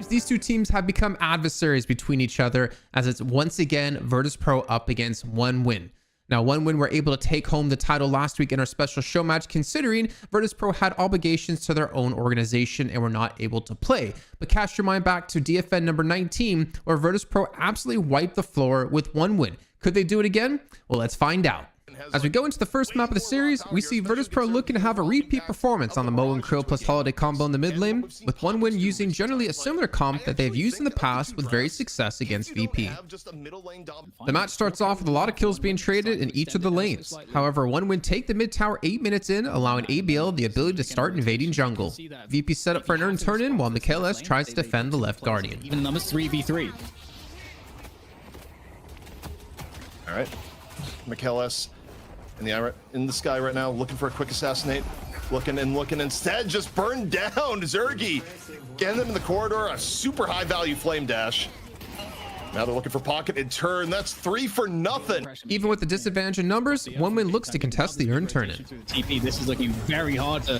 seems these two teams have become adversaries between each other, as it's once again Virtus.pro up against OneWin. Now, OneWin were able to take home the title last week in our special show match, considering Virtus.pro had obligations to their own organization and were not able to play. But cast your mind back to DFN number 19, where Virtus.pro absolutely wiped the floor with OneWin. Could they do it again? Well, let's find out. As we go into the first map of the series, we see Virtus.pro looking to have a repeat performance on the Mo and Krill plus Holiday combo in the mid lane, with OneWin using generally a similar comp that they've used in the past with very success against VP. The match starts off with a lot of kills being traded in each of the lanes. However, OneWin take the mid tower 8 minutes in, allowing ABL the ability to start invading jungle. VP set up for an earn turn in, while Michaelis tries to defend the left guardian. Even numbers 3v3. All right, Michaelis in the sky right now, looking for a quick assassinate, looking, instead just burned down. Zergy getting them in the corridor, a super high value flame dash. Now they're looking for pocket and turn. That's 3 for nothing. Even with the disadvantage in numbers, OneWin looks to contest the earn turn in. TP, this is looking very hard for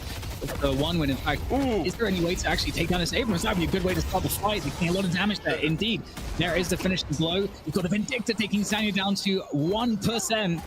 OneWin. In fact, is there any way to actually take down this Abrams? That would be a good way to start the fight. He's getting a lot of damage there. Indeed, there is the finishing blow. You've got the Vindicta taking Sanya down to 1%.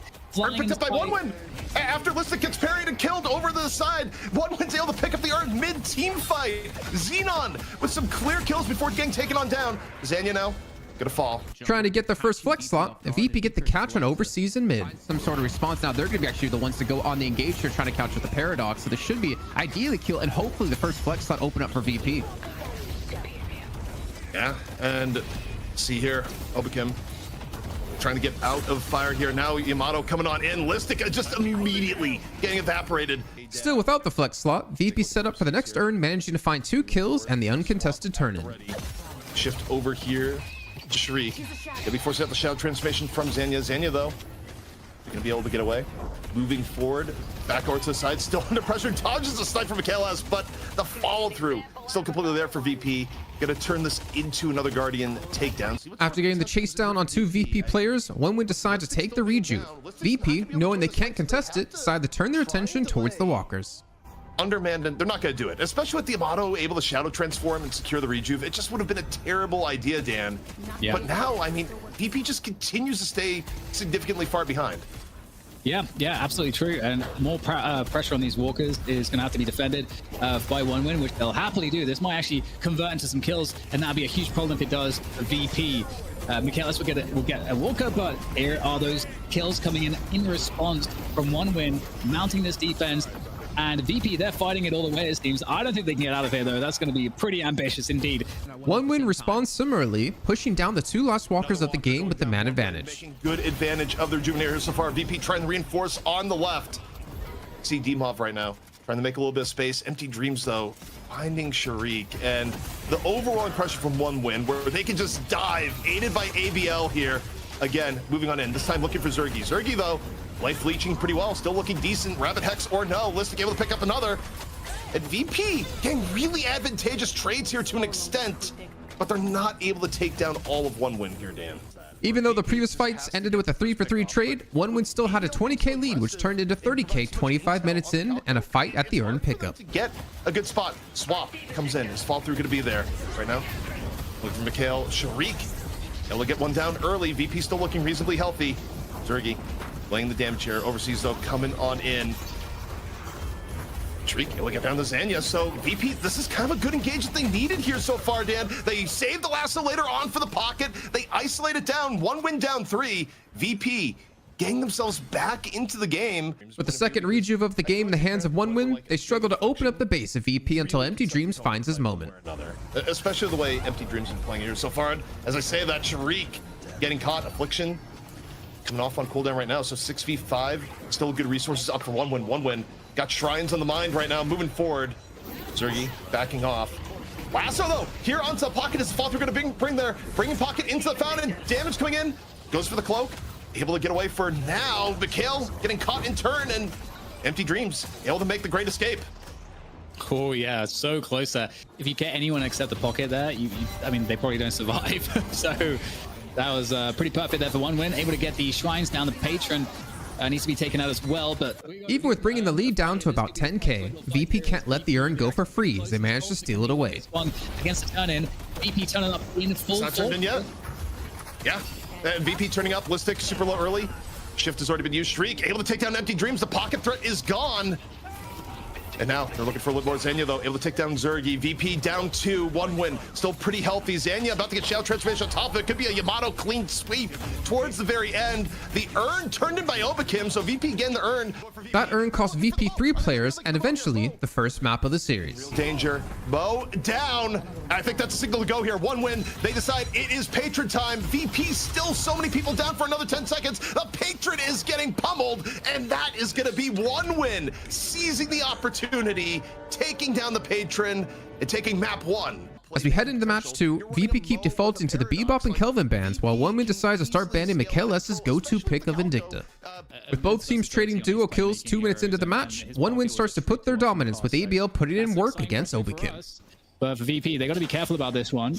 Picked up by OneWin. After Listic gets parried and killed over to the side, OneWin's able to pick up the earn mid-team fight. Xenon with some clear kills before getting taken on down. Zanya now gonna fall. Trying to get the first flex slot, VP get the catch on overseas and mid. Some sort of response. Now they're gonna be actually the ones to go on the engage here, trying to catch with the paradox. So this should be ideally kill, and hopefully the first flex slot open up for VP. Yeah, and see here, Obakim trying to get out of fire here. Now Yamato coming on in. Listic just immediately getting evaporated. Still without the flex slot, VP set up for the next earn, managing to find 2 kills and the uncontested turn in. Shift over here to Shriek. He'll be forcing out the shadow transformation from Zanya. Zanya though, gonna be able to get away. Moving forward, back over to the side, still under pressure, dodges the snipe from Michaelis, but the follow through still completely there for VP. Gonna turn this into another Guardian takedown. After getting the chase down on 2 VP players, OneWin decides to take the rejuve. VP, knowing they can't contest it, decide to turn their attention towards the walkers. Undermanned, and they're not going to do it, especially with the Yamato able to shadow transform and secure the rejuve. It just would have been a terrible idea, Dan. Yeah. But now, I mean, VP just continues to stay significantly far behind. Yeah, absolutely true. And more pressure on these walkers is going to have to be defended by OneWin, which they'll happily do. This might actually convert into some kills, and that'll be a huge problem if it does for VP. Michaelis will get a walker, but here are those kills coming in response from OneWin, mounting this defense. And VP, they're fighting it all the way, it seems. I don't think they can get out of here, though. That's going to be pretty ambitious indeed. OneWin responds similarly, pushing down the 2 last walkers of the game with the man advantage. Making good advantage of their Rejuvenator so far. VP trying to reinforce on the left. See Demov right now, trying to make a little bit of space. Empty Dreams, though, finding Shriek. And the overall pressure from OneWin, where they can just dive, aided by ABL here. Again, moving on in, this time looking for Zergy. Zergy, though, life leeching pretty well, still looking decent. Rabbit Hex or no, Listic able to pick up another. And VP getting really advantageous trades here to an extent, but they're not able to take down all of OneWin here, Dan. Even though the previous fights ended with a 3-for-3 trade, OneWin still had a 20k lead, which turned into 30k 25 minutes in, and a fight at the earn pickup. To get a good spot, Swap comes in. Is fall through going to be there right now? Looking for Mikhail. Shriek able to get one down early. VP still looking reasonably healthy. Zergy laying the damage here. Overseas though coming on in. Shriek able to get down to Zanya. So VP, this is kind of a good engagement they needed here so far, Dan. They saved the lasso later on for the pocket. They isolate it down. OneWin down 3. VP getting themselves back into the game. With the second rejuve of the game in the hands of OneWin, they struggle to open up the base of VP until Empty Dreams finds his moment. Especially the way Empty Dreams is playing here so far. As I say that, Shriek getting caught. Affliction coming off on cooldown right now. So 6v5, still good resources up for OneWin. OneWin got shrines on the mind right now, moving forward. Zergy backing off. Lasso though, here onto Pocket is the fall through going to bringing Pocket into the fountain. Damage coming in, goes for the cloak. Able to get away for now. Mikhail getting caught in turn, and Empty Dreams able to make the great escape. Oh yeah, so close there. If you get anyone except the Pocket there, I mean, they probably don't survive. So that was pretty perfect there for OneWin. Able to get the shrines down the patron. needs to be taken out as well. But Even with bringing the lead down to about 10k, VP can't let the urn go for free as they manage to steal it away. One against the turn-in, VP turning up in full It's not turned in yet. Yeah, and VP turning up. Listic super low early. Shift has already been used. Shriek able to take down Empty Dreams. The pocket threat is gone. And now they're looking for a little more. Zanya, though, able to take down Zergy. VP down 2, 1 win. Still pretty healthy. Zanya about to get Shadow Transformation on top of it. Could be a Yamato clean sweep towards the very end. The urn turned in by Obakim, so VP getting the urn. That urn cost VP 3 players and eventually the first map of the series. Danger. Bo down. I think that's a signal to go here. 1 win. They decide it is Patron time. VP still so many people down for another 10 seconds. The Patron is getting pummeled, and that is going to be 1 win. Seizing the opportunity, taking down the Patron, and taking map 1. As we head into match 2, VP keep defaulting to the Bebop and Kelvin bans, while 1win decides to start banning Mikhail S's go-to pick of Vindicta. With both teams trading duo kills 2 minutes into the match, 1win starts to put their dominance, with ABL putting in work against Obakim. But for VP, they got to be careful about this one.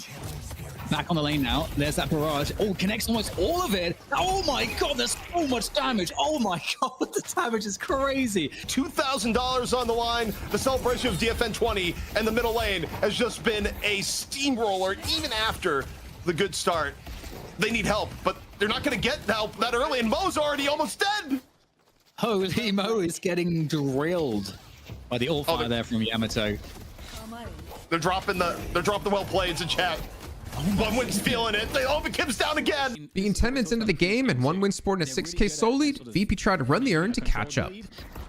Back on the lane now. There's that barrage. Oh, connects almost all of it. Oh my god, there's so much damage. Oh my god, the damage is crazy. $2,000 on the line. The celebration of DFN 20 and the middle lane has just been a steamroller even after the good start. They need help, but they're not going to get help that early, and Mo's already almost dead. Holy Mo is getting drilled by the all-fire there from Yamato. They're dropping the well played in chat. 1win's feeling it. They Kim's down again. Being 10 minutes into the game and 1win sporting a 6k soul lead, VP tried to run the urn to catch up.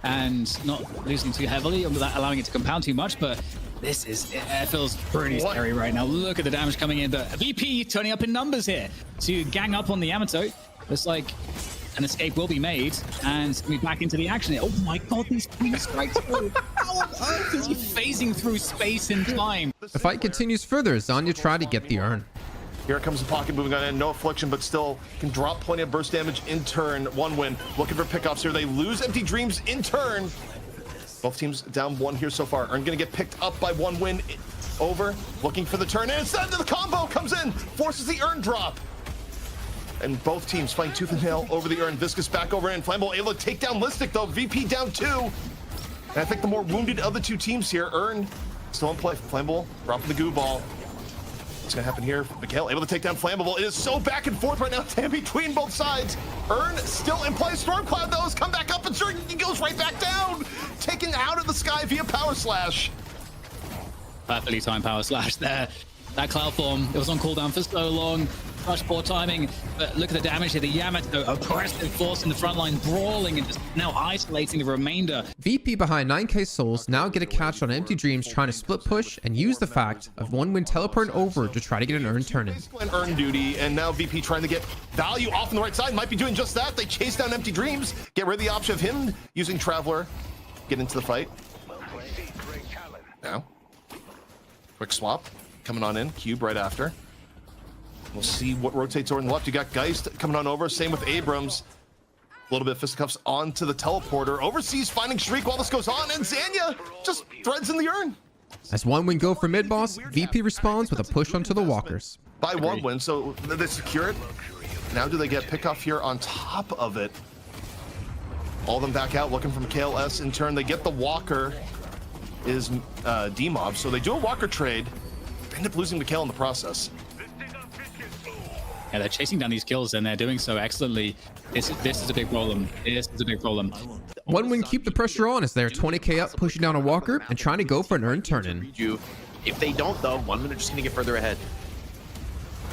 And not losing too heavily, without allowing it to compound too much, but this is, it feels pretty scary right now. Look at the damage coming in. But VP turning up in numbers here to gang up on the Yamato. Looks like an escape will be made, and it's going to be back into the action here. Oh my god, these queen strikes. How on earth is he phasing through space and time? The fight continues further as Zanya tried to get the urn. Here comes the pocket moving on in. No affliction, but still can drop plenty of burst damage in turn. 1win. Looking for pickoffs here. They lose Empty Dreams in turn. Both teams down 1 here so far. Urn going to get picked up by 1win over. Looking for the turn, and instead the combo comes in. Forces the urn drop. And both teams fighting tooth and nail over the urn. Viscous back over in. Flammable able to take down Listic, though. VP down 2. And I think the more wounded of the 2 teams here. Urn still in play. Flammable dropping the goo ball. What's going to happen here? Mikhail able to take down Flammable. It is so back and forth right now between both sides. Urn still in play. Stormcloud, though, has come back up, and he goes right back down. Taken out of the sky via Power Slash. Perfectly timed Power Slash there. That cloud form, it was on cooldown for so long. Much poor timing, but look at the damage here. The Yamato, oppressive force in the front line, brawling and just now isolating the remainder. VP behind 9k souls now get a catch on Empty Dreams trying to split push and use the fact of 1win teleporting over to try to get an urn turn in. Urn duty, and now VP trying to get value off on the right side. Might be doing just that. They chase down Empty Dreams, get rid of the option of him using Traveler, get into the fight. Now, quick swap coming on in. Cube right after. We'll see what rotates over on the left. You got Geist coming on over. Same with Abrams. A little bit of fisticuffs onto the teleporter. Overseas finding Shriek while this goes on, and Zanya just threads in the urn. As 1win go for mid boss, VP responds with a push onto the walkers. By 1win, so they secure it. Now do they get pickoff here on top of it? All of them back out looking for Mikhail S. In turn, they get the walker is D-Mob, so they do a walker trade. They end up losing Mikhail in the process. Yeah, they're chasing down these kills, and they're doing so excellently. This is a big problem. This is a big problem. 1win keep the pressure on as they're 20k up, pushing down a walker and trying to go for an urn turn-in. If they don't, though, 1win are just going to get further ahead.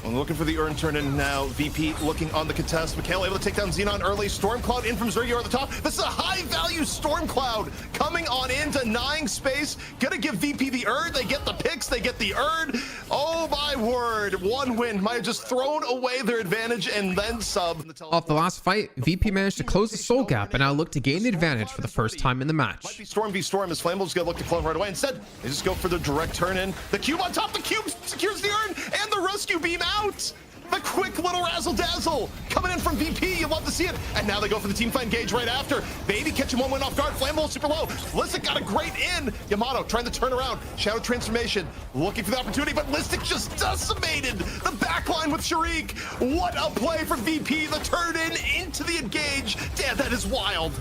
I'm looking for the urn turn-in now. VP looking on the contest. Mikhail able to take down Xenon early. Stormcloud in from Zergy at the top. This is a high-value Stormcloud coming on in, denying space. Gonna give VP the urn. They get the picks. They get the urn. Oh, my word. 1win might have just thrown away their advantage and then sub. Off the last fight, VP managed to close the soul gap and now look to gain the advantage for the first time in the match. Might be Storm v Storm as Flammable's gonna look to clone right away. Instead, they just go for the direct turn-in. The cube on top. The cube secures the urn and the rescue beam out. The quick little razzle-dazzle coming in from VP. You love to see it. And now they go for the team fight engage right after. Baby catching 1 win off guard. Flammable super low. Listic got a great in. Yamato trying to turn around. Shadow transformation. Looking for the opportunity, but Listic just decimated the backline with Sharik. What a play from VP. The turn in into the engage. Damn, that is wild.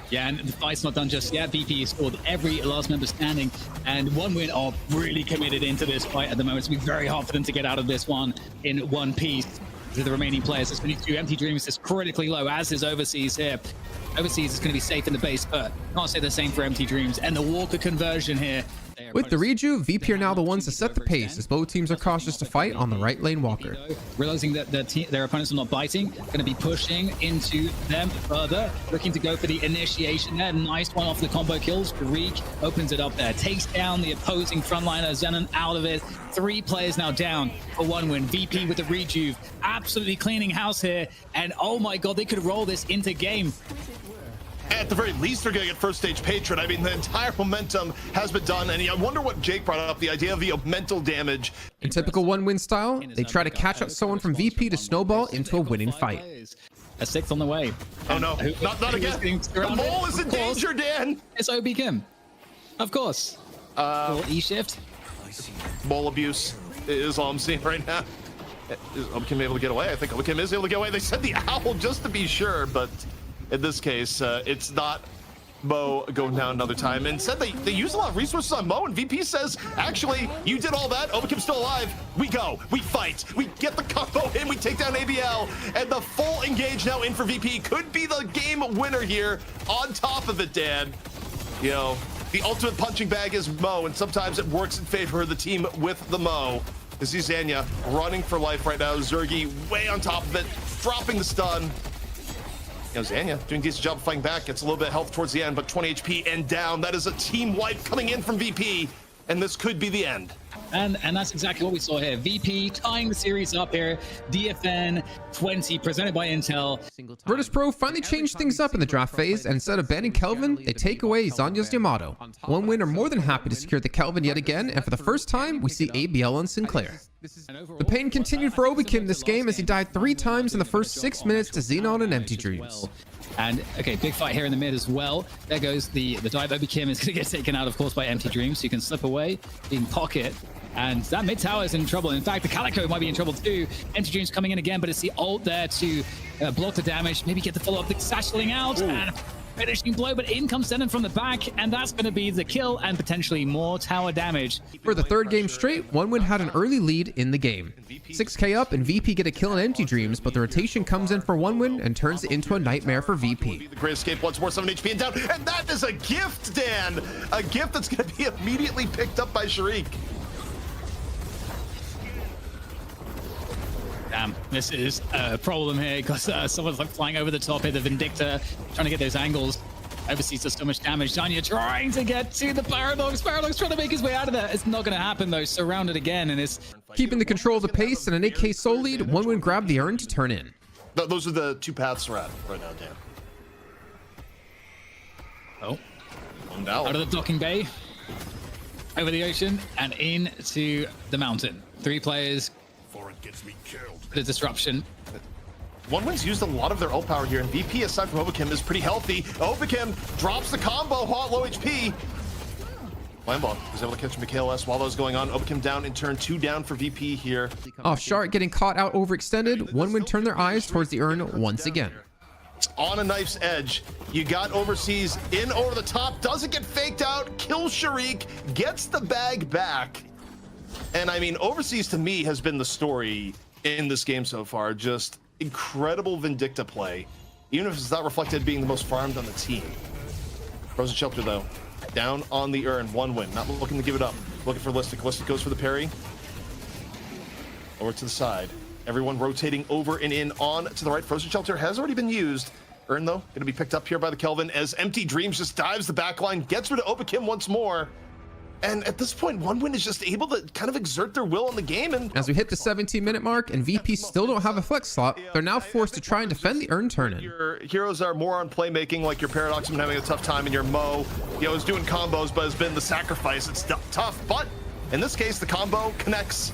Yeah, and the fight's not done just yet. VP has scored every last member standing, and 1 win are really committed into this fight at the moment. It's going to be very hard for them to get out of this one in one piece. To the remaining players, it's 22. Empty Dreams is critically low, as is Overseas here. Overseas is going to be safe in the base, but can't say the same for Empty Dreams. And the Walker conversion here. With the reju, VP are now the ones to set the pace as both teams are cautious to fight on the right lane Walker. Realizing that their opponents are not biting, going to be pushing into them further, looking to go for the initiation there. Nice one off the combo kills. Tariq opens it up there, takes down the opposing frontliner. Zenon out of it. 3 players now down for 1 win. VP with the rejuve, absolutely cleaning house here. And oh my god, they could roll this into game. At the very least, they're going to get first stage patron. I mean, the entire momentum has been done, and I wonder what Jake brought up, the idea of the mental damage. In typical 1-win style, they try to catch up someone from VP to snowball into a winning fight. A 6th on the way. Oh no, not again. The mole is in danger, Dan. It's OB Kim. Of course. E-shift. Mole abuse is all I'm seeing right now. Is OB Kim able to get away? I think OB Kim is able to get away. They said the owl just to be sure, but in this case, it's not Mo going down another time. And said they use a lot of resources on Mo, and VP says, actually, you did all that. Obakim's still alive. We go. We fight. We get the combo in. We take down ABL. And the full engage now in for VP. Could be the game winner here. On top of it, Dan, you know, the ultimate punching bag is Mo, and sometimes it works in favor of the team with the Mo. You see Zanya running for life right now. Zergi way on top of it, dropping the stun. You know, Zanya doing a decent job of fighting back. Gets a little bit of health towards the end, but 20 HP and down. That is a team wipe coming in from VP, and this could be the end. And that's exactly what we saw here. VP tying the series up here. DFN 20 presented by Intel. Virtus.pro finally changed things up in the draft phase, and instead of banning Kelvin, they take away Zanya's Yamato. 1 win are more than happy to secure the Kelvin yet again, and for the first time, we see ABL on Sinclair. The pain continued for Obikim this game as he died 3 times in the first 6 minutes to Xenon and Empty Dreams. And okay, big fight here in the mid as well. There goes the dive. Obikim is going to get taken out, of course, by Empty Dreams. So you can slip away, you can pocket. And that mid tower is in trouble. In fact, the Calico might be in trouble too. Empty Dreams coming in again, but it's the ult there to block the damage. Maybe get the follow-up. The Sashling out and finishing blow, but in comes Zenon from the back, and that's going to be the kill and potentially more tower damage. For the 3rd game straight, 1win had an early lead in the game. 6k up and VP get a kill on Empty Dreams, but the rotation comes in for 1win and turns it into a nightmare for VP. The Great Escape once more, 7 HP and down, and that is a gift, Dan! A gift that's going to be immediately picked up by Sharik. Damn, this is a problem here because someone's like flying over the top here. The Vindicta trying to get those angles. Overseas does so much damage. Zanya trying to get to the Paradox. Paradox trying to make his way out of there. It's not going to happen though. Surrounded again, and it's keeping the control of the pace and an 8k soul lead. 1win grabbed the urn to turn in. Those are the 2 paths we're at right now, Dan. Oh, One down. out of the docking bay, over the ocean, and into the mountain. 3 players. The disruption. 1win's used a lot of their ult power here, and VP aside from Obikim is pretty healthy. Obikim drops the combo, hot low HP. Lamball was able to catch Mikhail S while that was going on. Obikim down in turn 2 down for VP here. Off Shark getting caught out overextended, 1win turned their eyes towards the urn once again. It's on a knife's edge. You got Overseas in over the top, doesn't get faked out, kills Sharik, gets the bag back. And I mean, Overseas to me has been the story in this game so far. Just incredible Vindicta play, even if it's not reflected being the most farmed on the team. Frozen Shelter though, down on the urn, 1win, not looking to give it up, looking for Listic. Listic goes for the parry. Over to the side. Everyone rotating over and in on to the right. Frozen Shelter has already been used. Urn though, gonna be picked up here by the Kelvin as Empty Dreams just dives the backline, gets rid of Obikim once more. And at this point, 1win is just able to kind of exert their will on the game. And as we hit the 17-minute mark and VP still don't have a flex slot, they're now forced to try and defend the urn turn-in. Your heroes are more on playmaking, like your Paradox has been having a tough time, and your Mo, you know, is doing combos, but has been the sacrifice. It's tough, but in this case, the combo connects.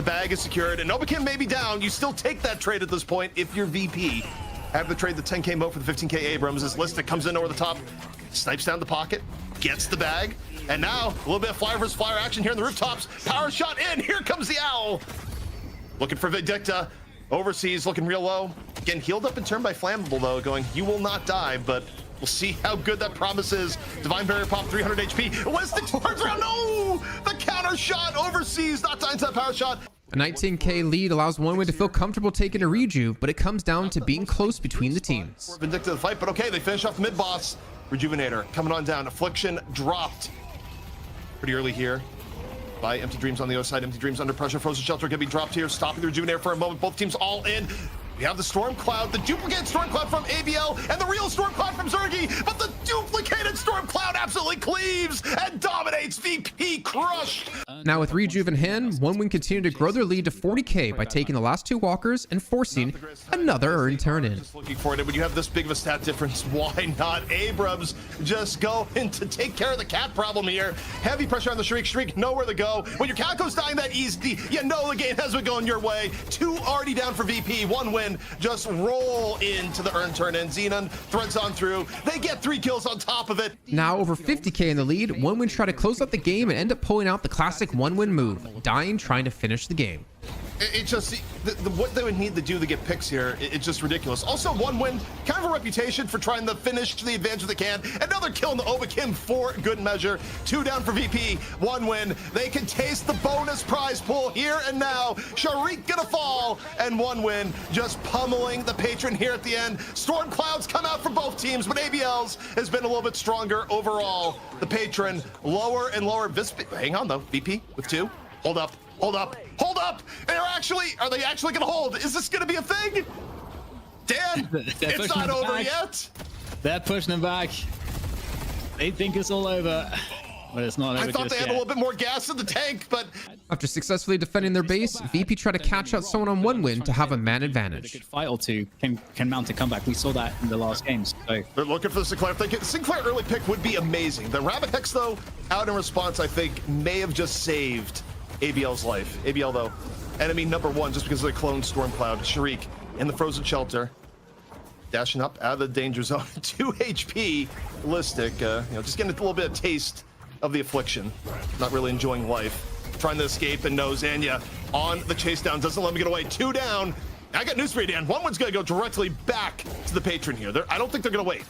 The bag is secured, and Nobakim may be down. You still take that trade at this point if you're VP. Have to trade the 10K Mo for the 15K Abrams. As Listic comes in over the top, snipes down the pocket, gets the bag, and now a little bit of flyer versus flyer action here in the rooftops. Power shot in. Here comes the Owl. Looking for Vindicta. Overseas, looking real low. Getting healed up and turned by Flammable, though, going, you will not die, but we'll see how good that promise is. Divine Barrier pop, 300 HP. Listic turns around. No! The counter shot overseas, not dying to that power shot. A 19K lead allows OneWin to feel comfortable taking a rejuve, but it comes down to being close between the teams. Vindicta the fight, but okay, they finish off the mid boss. Rejuvenator coming on down. Affliction dropped pretty early here by Empty Dreams on the other side. Empty Dreams under pressure. Frozen Shelter gonna be dropped here, stopping the Rejuvenator for a moment. Both teams all in. We have the Storm Cloud, the duplicate Storm Cloud from ABL, and the real Storm Cloud from Zergy, but the duplicated Storm Cloud absolutely cleaves and dominates. VP crushed. Now with Rejuve in hand, OneWin continue to grow their lead to 40K by taking the last two walkers and forcing another earn turn in. Just looking for it. When you have this big of a stat difference, why not Abrams just go in to take care of the cat problem here? Heavy pressure on the Shriek, nowhere to go. When your cat goes dying that easy, you know the game has been going your way. Two already down for VP, one win. Just roll into the earn turn in. Xenon threads on through. They get 3 kills on top of it. Now over 50K in the lead, OneWin try to close out the game and end up pulling out the classic OneWin move, dying trying to finish the game. It just, what they would need to do to get picks here, it's just ridiculous. Also, OneWin, kind of a reputation for trying to finish to the advantage they can. Another kill in the Obakim for good measure. 2 down for VP, OneWin. They can taste the bonus prize pool here and now. Shariq gonna fall, and OneWin just pummeling the Patron here at the end. Storm Clouds come out for both teams, but ABL's has been a little bit stronger overall. The Patron lower and lower. Hang on though, VP with 2. Hold up. Hold up, hold up! Are they actually gonna hold? Is this gonna be a thing? Dan, it's not over yet. They're pushing them back. They think it's all over, but it's not over. I thought they had a little bit more gas in the tank, but After successfully defending their base, VP try to catch out someone on OneWin to have a man advantage. A good fight or two can mount a comeback. We saw that in the last games. So they're looking for the Sinclair. Sinclair early pick would be amazing. The Rabbit Hex, though, out in response, I think, may have just saved ABL's life. ABL, though, enemy number 1 just because of the clone Storm Cloud. Shariq in the Frozen Shelter. Dashing up out of the danger zone. 2 HP. Listic, just getting a little bit of taste of the affliction. Not really enjoying life. Trying to escape and knows Anya on the chase down. Doesn't let me get away. 2 down. I got news for you, Dan. OneWin's going to go directly back to the Patron here. I don't think they're going to wait.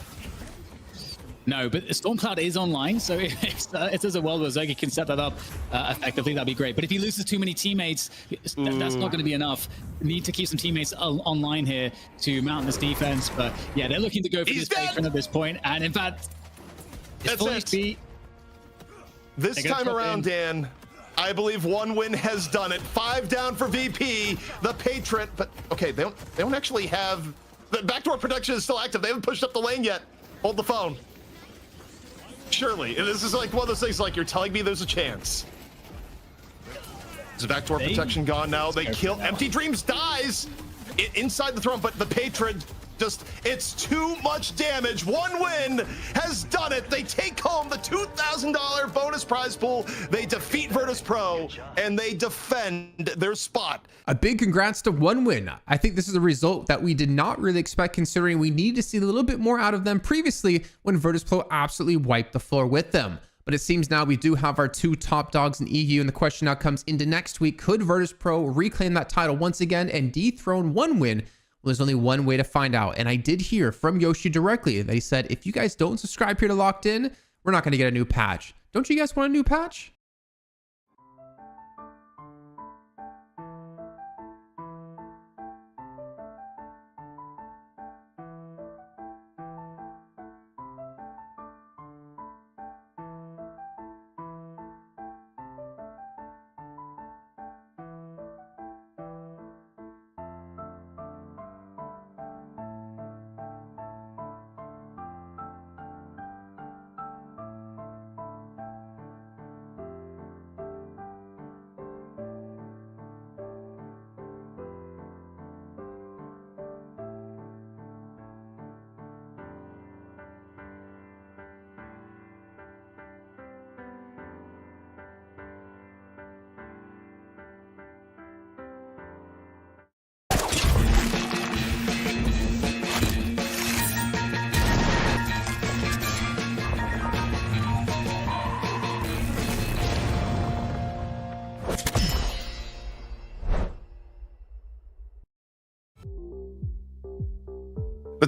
no, but Stormcloud is online, so if there's a world where Zergy can set that up effectively, that'd be great. But if he loses too many teammates, that's not going to be enough. Need to keep some teammates online here to mount this defense. But yeah, they're looking to go for this Patron at this point, and in fact, that's it. This time around, Dan, I believe OneWin has done it. 5 down for VP, the Patron. But okay, they don't actually have the backdoor protection is still active. They haven't pushed up the lane yet. Hold the phone. Surely, and this is like one of those things like you're telling me there's a chance. Is the backdoor protection gone now? They kill. Empty Dreams dies inside the throne, but the Patron just, it's too much damage. OneWin has done it. They take home the $2,000 bonus prize pool. They defeat Virtus.pro and they defend their spot. A big congrats to OneWin. I think this is a result that we did not really expect, considering we need to see a little bit more out of them previously when Virtus.pro absolutely wiped the floor with them. But it seems now we do have our 2 top dogs in EU, and the question now comes into next week. Could Virtus.pro reclaim that title once again and dethrone OneWin? Well, there's only one way to find out. And I did hear from Yoshi directly that he said, if you guys don't subscribe here to Locked In, we're not going to get a new patch. Don't you guys want a new patch?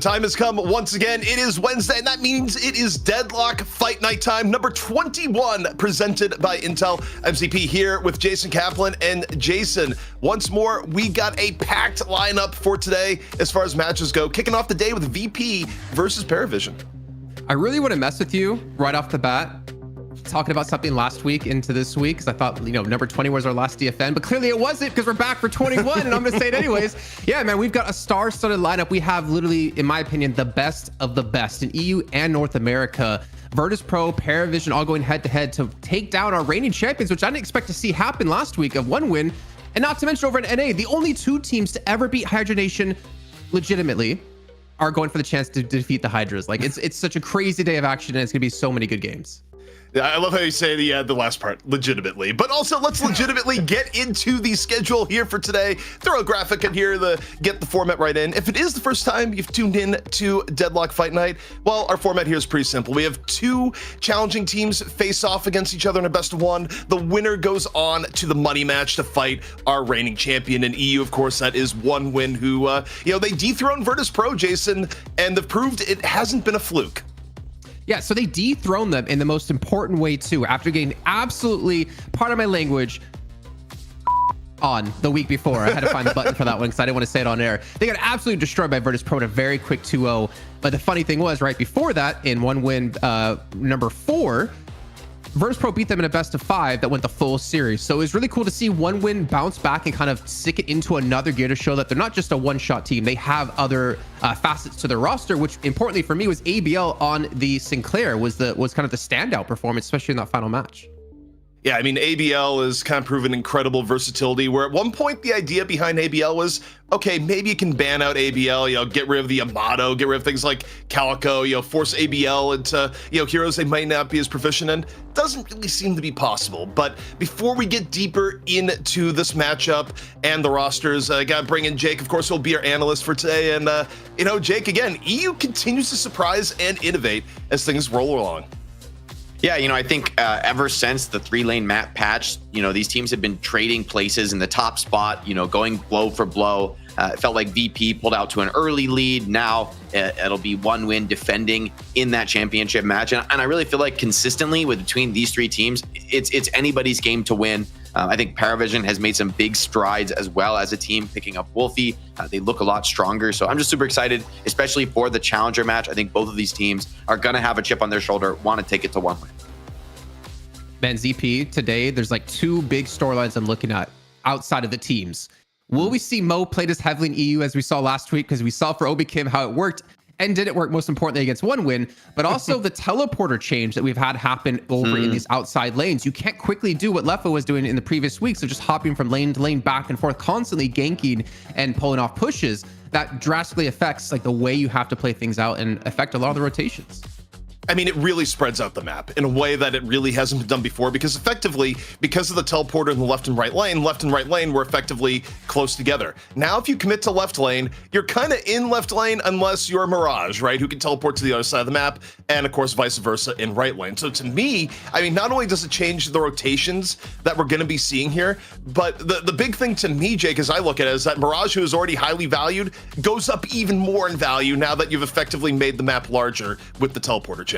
time has come once again. It is Wednesday, and that means it is Deadlock Fight Night time, number 21, presented by Intel. MCP here with Jason Kaplan. And Jason, once more, we got a packed lineup for today as far as matches go, kicking off the day with VP versus Parivision. I really want to mess with you right off the bat, talking about something last week into this week, because I thought, number 20 was our last DFN, but clearly it wasn't, because we're back for 21, and I'm going to say it anyways. Yeah, man, we've got a star-studded lineup. We have literally, in my opinion, the best of the best in EU and North America. Virtus.pro, Parivision, all going head-to-head to take down our reigning champions, which I didn't expect to see happen last week of one win. And not to mention over in NA, the only two teams to ever beat Hydra Nation legitimately are going for the chance to defeat the Hydras. Like, it's such a crazy day of action, and it's going to be so many good games. Yeah, I love how you say the last part, legitimately. But also, let's legitimately get into the schedule here for today. Throw a graphic in here to get the format right in. If it is the first time you've tuned in to Deadlock Fight Night, well, our format here is pretty simple. We have two challenging teams face off against each other in a best of one. The winner goes on to the money match to fight our reigning champion in EU. Of course, that is one win who, they dethroned Virtus.pro, Jason, and they've proved it hasn't been a fluke. Yeah, so they dethroned them in the most important way too, after getting absolutely, part of my language, on the week before. I had to find the button for that one because I didn't want to say it on air. They got absolutely destroyed by Virtus.pro in a very quick 2-0. But the funny thing was, right before that, in one win, number 4, Virtus.pro beat them in a best of 5 that went the full series. So it was really cool to see one win bounce back and kind of stick it into another gear to show that they're not just a one-shot team. They have other facets to their roster, which importantly for me was ABL on the Sinclair was kind of the standout performance, especially in that final match. Yeah, I mean, ABL has kind of proven incredible versatility, where at one point the idea behind ABL was, okay, maybe you can ban out ABL, get rid of the Amato, get rid of things like Calico, force ABL into, heroes they might not be as proficient in. Doesn't really seem to be possible. But before we get deeper into this matchup and the rosters, I got to bring in Jake, of course, who'll be our analyst for today. And, Jake, again, EU continues to surprise and innovate as things roll along. Yeah, I think ever since the 3-lane map patch, these teams have been trading places in the top spot, going blow for blow. It felt like VP pulled out to an early lead. Now it'll be one win defending in that championship match. And I really feel like consistently between these three teams, it's anybody's game to win. I think Parivision has made some big strides as well as a team, picking up Wolfie. They look a lot stronger. So I'm just super excited, especially for the challenger match. I think both of these teams are going to have a chip on their shoulder, want to take it to one win. Man, ZP, today, there's like two big storylines I'm looking at outside of the teams. Will we see Mo played as heavily in EU as we saw last week? Because we saw for Obi Kim how it worked and didn't work, most importantly, against one win, but also the teleporter change that we've had happen over in these outside lanes. You can't quickly do what Leffa was doing in the previous weeks of just hopping from lane to lane back and forth, constantly ganking and pulling off pushes. That drastically affects like the way you have to play things out and affect a lot of the rotations. I mean, it really spreads out the map in a way that it really hasn't been done before, because effectively, because of the teleporter in the left and right lane were effectively close together. Now, if you commit to left lane, you're kind of in left lane unless you're Mirage, right, who can teleport to the other side of the map, and of course, vice versa in right lane. So to me, I mean, not only does it change the rotations that we're going to be seeing here, but the big thing to me, Jake, as I look at it, is that Mirage, who is already highly valued, goes up even more in value now that you've effectively made the map larger with the teleporter change.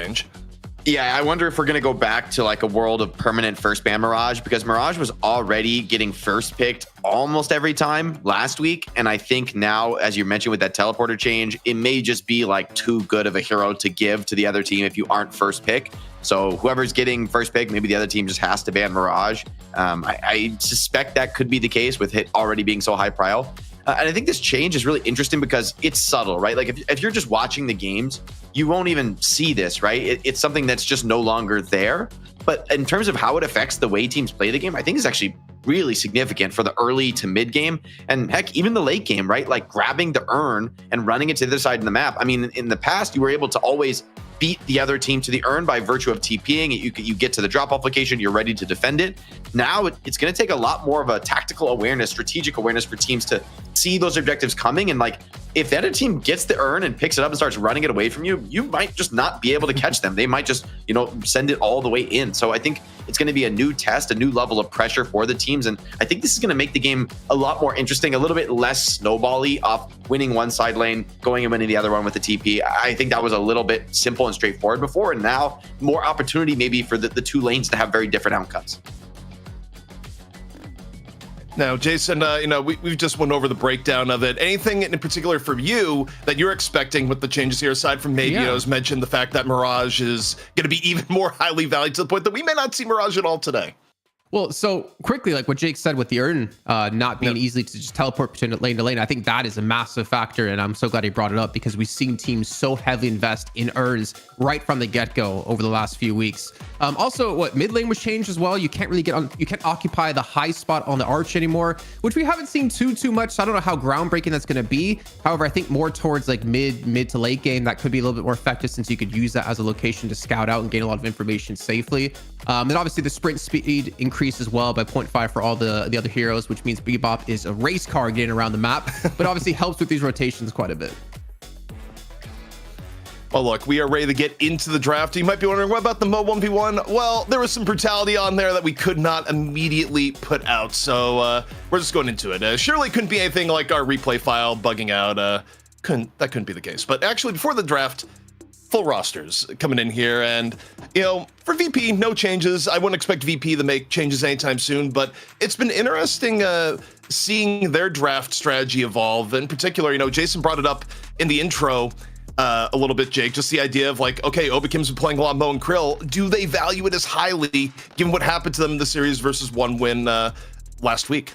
Yeah, I wonder if we're going to go back to like a world of permanent first ban Mirage, because Mirage was already getting first picked almost every time last week. And I think now, as you mentioned with that teleporter change, it may just be like too good of a hero to give to the other team if you aren't first pick. So whoever's getting first pick, maybe the other team just has to ban Mirage. I suspect that could be the case with Hit already being so high prio. And I think this change is really interesting because it's subtle, right? Like if you're just watching the games, you won't even see this, right? It's something that's just no longer there. But in terms of how it affects the way teams play the game, I think it's actually really significant for the early to mid game, and heck, even the late game, right? Like grabbing the urn and running it to the other side of the map. I mean, in the past, you were able to always beat the other team to the urn by virtue of TPing. You get to the drop-off location, you're ready to defend it. Now it's going to take a lot more of a tactical awareness, strategic awareness for teams to see those objectives coming and like if the other team gets the urn and picks it up and starts running it away from you, you might just not be able to catch them. They might just, send it all the way in. So I think it's going to be a new test, a new level of pressure for the teams. And I think this is going to make the game a lot more interesting, a little bit less snowbally off winning one side lane, going and winning the other one with the TP. I think that was a little bit simple and straightforward before. And now more opportunity maybe for the two lanes to have very different outcomes. Now, Jason, we've just went over the breakdown of it. Anything in particular for you that you're expecting with the changes here, aside from maybe, as mentioned, the fact that Mirage is going to be even more highly valued to the point that we may not see Mirage at all today? Well, so quickly, like what Jake said with the urn not being easy to just teleport between lane to lane, I think that is a massive factor, and I'm so glad he brought it up because we've seen teams so heavily invest in urns right from the get-go over the last few weeks. Also, what mid lane was changed as well. You can't really you can't occupy the high spot on the arch anymore, which we haven't seen too much. So I don't know how groundbreaking that's going to be. However, I think more towards like mid to late game, that could be a little bit more effective since you could use that as a location to scout out and gain a lot of information safely. Then obviously the sprint speed increased as well by 0.5 for all the other heroes, which means Bebop is a race car getting around the map, but obviously helps with these rotations quite a bit. Well, look, we are ready to get into the draft. You might be wondering, what about the Mo 1v1? Well, there was some brutality on there that we could not immediately put out, so we're just going into it. Surely couldn't be anything like our replay file bugging out. That couldn't be the case. But actually, before the draft, full rosters coming in here, and for VP, no changes. I wouldn't expect VP to make changes anytime soon, but it's been interesting seeing their draft strategy evolve. In particular, Jason brought it up in the intro a little bit, Jake, just the idea of like, okay, Obakim's been playing a lot of Mo and Krill. Do they value it as highly given what happened to them in the series versus one win last week?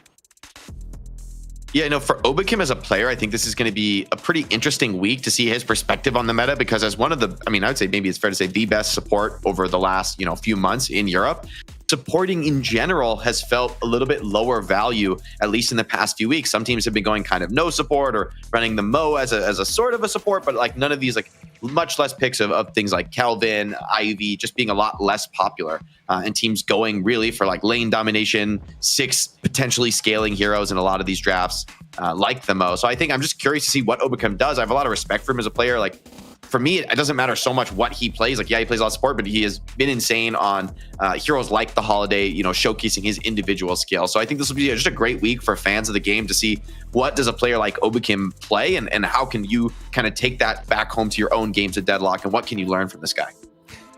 Yeah, for Obakim as a player, I think this is going to be a pretty interesting week to see his perspective on the meta, because as one of the, I would say maybe it's fair to say the best support over the last, few months in Europe, supporting in general has felt a little bit lower value, at least in the past few weeks. Some teams have been going kind of no support or running the Mo as a sort of a support, but like none of these, like much less picks of things like Kelvin, Ivy, just being a lot less popular. And teams going really for like lane domination, 6 potentially scaling heroes in a lot of these drafts, like the Mo. So I think I'm just curious to see what Obakam does. I have a lot of respect for him as a player. Like, for me, it doesn't matter so much what he plays. Like, yeah, he plays a lot of support, but he has been insane on heroes like the Holiday, showcasing his individual skill. So I think this will be just a great week for fans of the game to see what does a player like Obakim play, and how can you kind of take that back home to your own games of Deadlock, and what can you learn from this guy?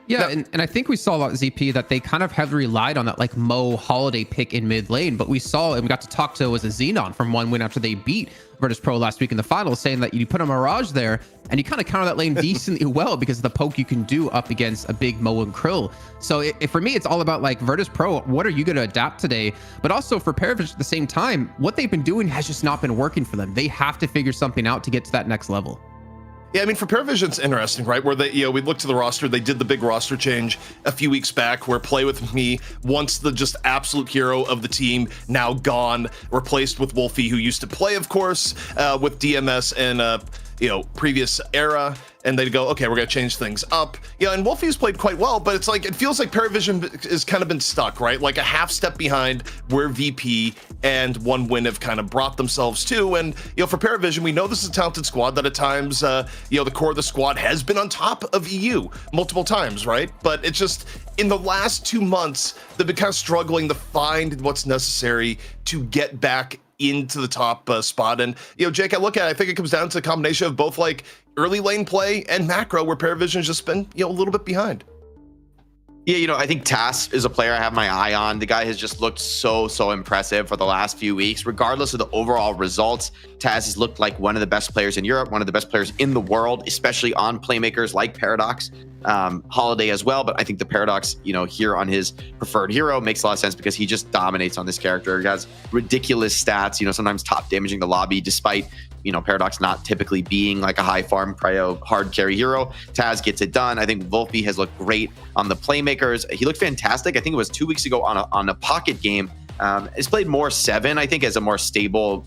Yeah, and I think we saw a lot of ZP that they kind of heavily relied on that like Mo Holiday pick in mid lane, but we saw, and we got to talk to, was a Xenon from one win after they beat Virtus.pro last week in the finals, saying that you put a Mirage there and you kind of counter that lane decently well because of the poke you can do up against a big Mo and Krill. So for me, it's all about like Virtus.pro, what are you going to adapt today? But also for Parivision at the same time, what they've been doing has just not been working for them. They have to figure something out to get to that next level. Yeah, for Parivision's interesting, right? Where they, we looked to the roster, they did the big roster change a few weeks back where Play With Me, once the just absolute hero of the team, now gone, replaced with Wolfie, who used to play, of course, with DMS and, previous era. And they'd go, okay, we're going to change things up. Yeah, and Wolfie's played quite well, but it's like, it feels like Parivision has kind of been stuck, right? Like a half step behind where VP and one win have kind of brought themselves to. And, for Parivision, we know this is a talented squad that at times, the core of the squad has been on top of EU multiple times, right? But it's just, in the last 2 months, they've been kind of struggling to find what's necessary to get back into the top spot. And, Jake, I think it comes down to a combination of both like early lane play and macro, where Parivision's just been, a little bit behind. Yeah, I think Tass is a player I have my eye on. The guy has just looked so impressive for the last few weeks. Regardless of the overall results, Tass has looked like one of the best players in Europe, one of the best players in the world, especially on playmakers like Paradox, Holiday as well. But I think the Paradox, here on his preferred hero makes a lot of sense because he just dominates on this character. He has ridiculous stats, sometimes top damaging the lobby, despite Paradox not typically being like a high farm prio hard carry hero. Taz gets it done. I think Wolfie has looked great on the playmakers. He looked fantastic. I think it was 2 weeks ago on a pocket game. He's played more 7, I think, as a more stable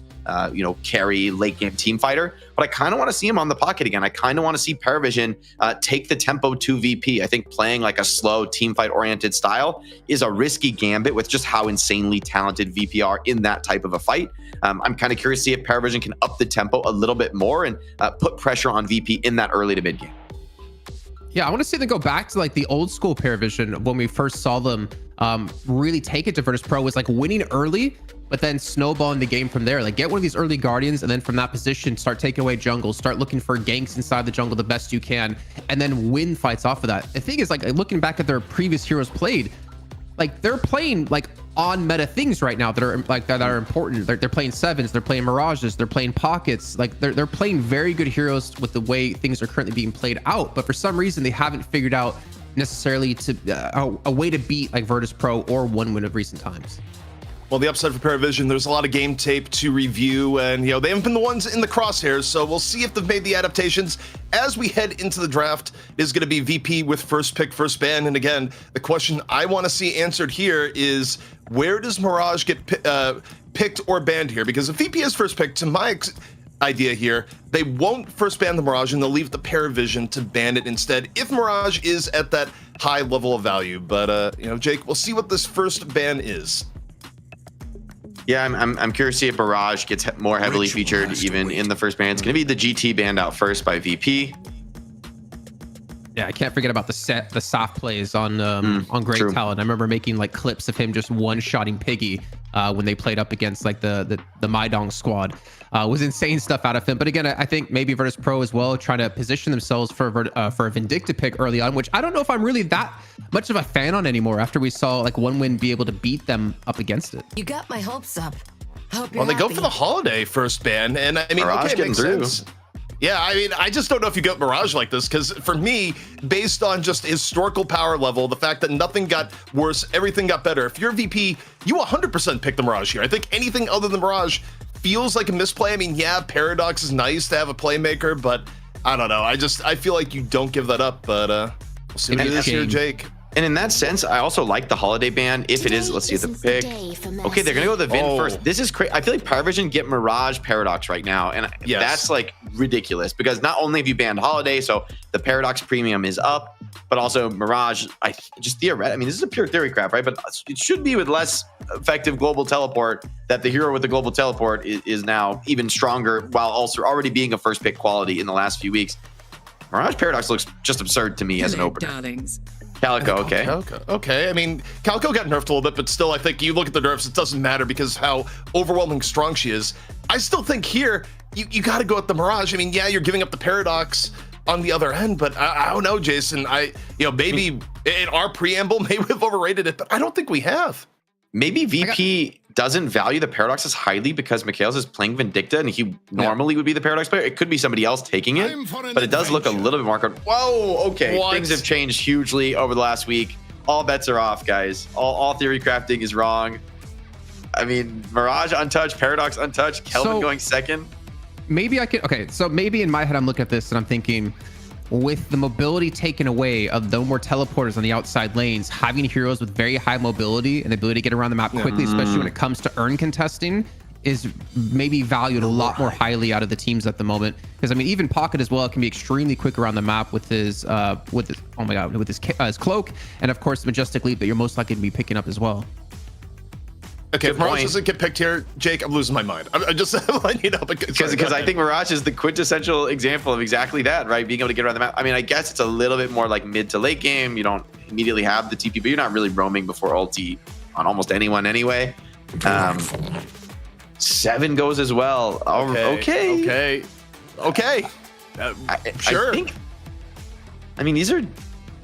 carry late game team fighter. But I kind of want to see him on the pocket again. I kind of want to see Parivision take the tempo to VP. I think playing like a slow team fight oriented style is a risky gambit with just how insanely talented VP are in that type of a fight. I'm kind of curious to see if Parivision can up the tempo a little bit more and put pressure on VP in that early to mid game. Yeah, I want to see them go back to like the old school Parivision when we first saw them really take it to Virtus.pro, was like winning early, but then snowballing the game from there. Like get one of these early Guardians, and then from that position, start taking away jungle, start looking for ganks inside the jungle the best you can, and then win fights off of that. The thing is, like looking back at their previous heroes played, like they're playing like on meta things right now that are important. They're playing sevens, they're playing mirages, they're playing pockets. Like they're playing very good heroes with the way things are currently being played out. But for some reason, they haven't figured out necessarily to a way to beat like Virtus.pro or OneWin of recent times. Well, the upside for Parivision, there's a lot of game tape to review, and they haven't been the ones in the crosshairs, so we'll see if they've made the adaptations. As we head into the draft, it is going to be VP with first pick, first ban, and again, the question I want to see answered here is, where does Mirage get picked or banned here? Because if VP is first pick, to my idea here, they won't first ban the Mirage, and they'll leave the Parivision to ban it instead if Mirage is at that high level of value. But, Jake, we'll see what this first ban is. Yeah, I'm curious to see if Barrage gets more heavily featured even in the first ban. It's going to be the GT banned out first by VP. Yeah, I can't forget about the soft plays on Great True. Talent. I remember making like clips of him just one-shotting Piggy when they played up against like the Maidong squad. Was insane stuff out of him. But again, I think maybe Virtus.pro as well, trying to position themselves for a Vindicta pick early on, which I don't know if I'm really that much of a fan on anymore after we saw like OneWin be able to beat them up against it. You got my hopes up. Hope you're Well, they go happy. for the holiday first ban, and I mean, Mirage okay, it getting makes through. sense. Yeah, I mean, I just don't know if you get Mirage like this, because for me, based on just historical power level, the fact that nothing got worse, everything got better. If you're VP, you 100% pick the Mirage here. I think anything other than Mirage feels like a misplay. I mean, yeah, Paradox is nice to have a playmaker, but I don't know. I feel like you don't give that up, but we'll see what it is here, Jake. And in that sense, I also like the holiday ban. If it is, let's see the pick. Okay, they're gonna go with the Vin first. This is crazy. I feel like Parivision get Mirage Paradox right now, and that's like ridiculous because not only have you banned holiday, so the Paradox premium is up, but also Mirage. I just theoretically, I mean, this is a pure theory crap, right? But it should be with less effective global teleport. That the hero with the global teleport is now even stronger, while also already being a first pick quality in the last few weeks. Mirage Paradox looks just absurd to me as an opener. Darlings. Calico, okay. Okay. I mean, Calico got nerfed a little bit, but still, I think you look at the nerfs, it doesn't matter because how overwhelming strong she is. I still think here, you got to go with the Mirage. I mean, yeah, you're giving up the Paradox on the other end, but I don't know, Jason. Maybe in our preamble, maybe we've overrated it, but I don't think we have. Maybe VP doesn't value the Paradox as highly because Mikhails is playing Vindicta and he normally would be the Paradox player. It could be somebody else taking it, but it does look a little bit more. Whoa, okay. What? Things have changed hugely over the last week. All bets are off, guys. All theory crafting is wrong. I mean, Mirage untouched, Paradox untouched, Kelvin going second. Maybe I could. Okay, so maybe in my head, I'm looking at this and I'm thinking, with the mobility taken away of no more teleporters on the outside lanes, having heroes with very high mobility and the ability to get around the map quickly, especially when it comes to earn contesting, is maybe valued a lot more highly out of the teams at the moment. Because I mean, even Pocket as well can be extremely quick around the map with his his cloak, and of course the Majestic Leap that you're most likely to be picking up as well. Okay, if Mirage doesn't get picked here, Jake, I'm losing my mind. I'm just letting you know. Because I think Mirage is the quintessential example of exactly that, right? Being able to get around the map. I mean, I guess it's a little bit more like mid to late game. You don't immediately have the TP, but you're not really roaming before ulti on almost anyone anyway. 7 goes as well. Okay. Sure. I mean, these are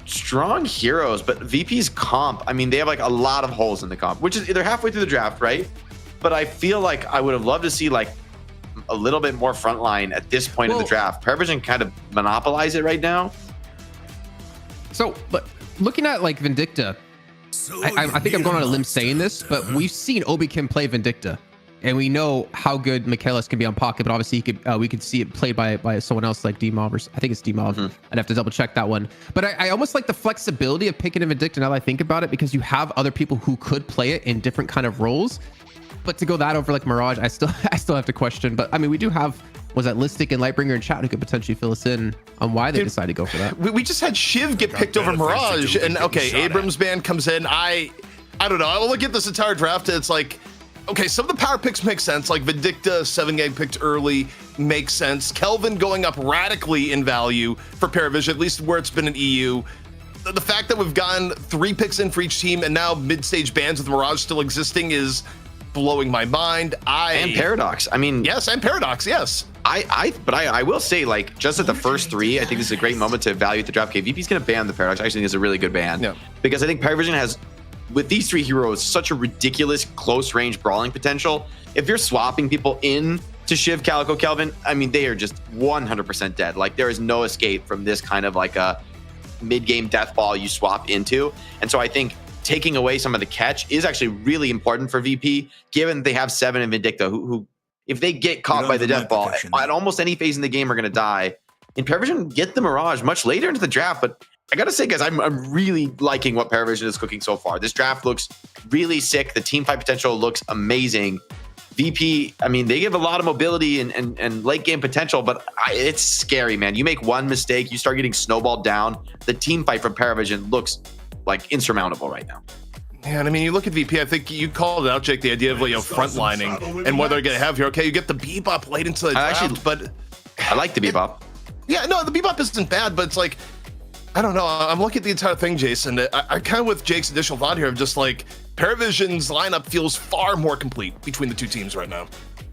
strong heroes, but VP's comp, I mean, they have like a lot of holes in the comp, which is they're halfway through the draft, right? But I feel like I would have loved to see like a little bit more frontline at this point in the draft. Parivision kind of monopolize it right now. So, but looking at like Vindicta, I think I'm going on a limb saying this, but we've seen Obi Kim play Vindicta, and we know how good Michaelis can be on Pocket, but obviously we could see it played by someone else like D-Mob, or I think it's D-Mob. I'd have to double check that one. But I almost like the flexibility of picking a Vindicta now that I think about it, because you have other people who could play it in different kind of roles. But to go that over like Mirage, I still have to question. But I mean, we do have, was that Listic and Lightbringer in chat who could potentially fill us in on why they decided to go for that. We just had Shiv get picked over Mirage, and okay, Abrams ban comes in. I don't know. I look at this entire draft, and it's like, okay, some of the power picks make sense. Like Vindicta 7 gang picked early makes sense. Kelvin going up radically in value for Parivision, at least where it's been in EU. The fact that we've gotten 3 picks in for each team and now mid-stage bans with Mirage still existing is blowing my mind. And Paradox. I mean, yes, and Paradox, yes. But I will say, like, just at the first 3, I think this is a great moment to evaluate the draft. Okay, VP's going to ban the Paradox. I actually think it's a really good ban. Yeah. Because I think Parivision has, with these 3 heroes, such a ridiculous close range brawling potential. If you're swapping people in to Shiv, Calico, Kelvin, I mean, they are just 100% dead. Like, there is no escape from this kind of like a mid-game death ball you swap into. And so I think taking away some of the catch is actually really important for VP, given they have 7 and Vindicta, who if they get caught by the death ball at almost any phase in the game are going to die. In Parivision, get the Mirage much later into the draft, but I gotta say, guys, I'm really liking what Parivision is cooking so far. This draft looks really sick. The team fight potential looks amazing. VP, I mean, they give a lot of mobility and late game potential, but it's scary, man. You make one mistake, you start getting snowballed down. The team fight from Parivision looks like insurmountable right now. Man, I mean, you look at VP, I think you called it out, Jake, the idea of, you know, frontlining and what they're going to have here. Okay, you get the Bebop late into the draft, but I like the Bebop. Yeah, no, the Bebop isn't bad, but it's like, I don't know. I'm looking at the entire thing, Jason. I kind of with Jake's additional thought here of just like Parivision's lineup feels far more complete between the 2 teams right now.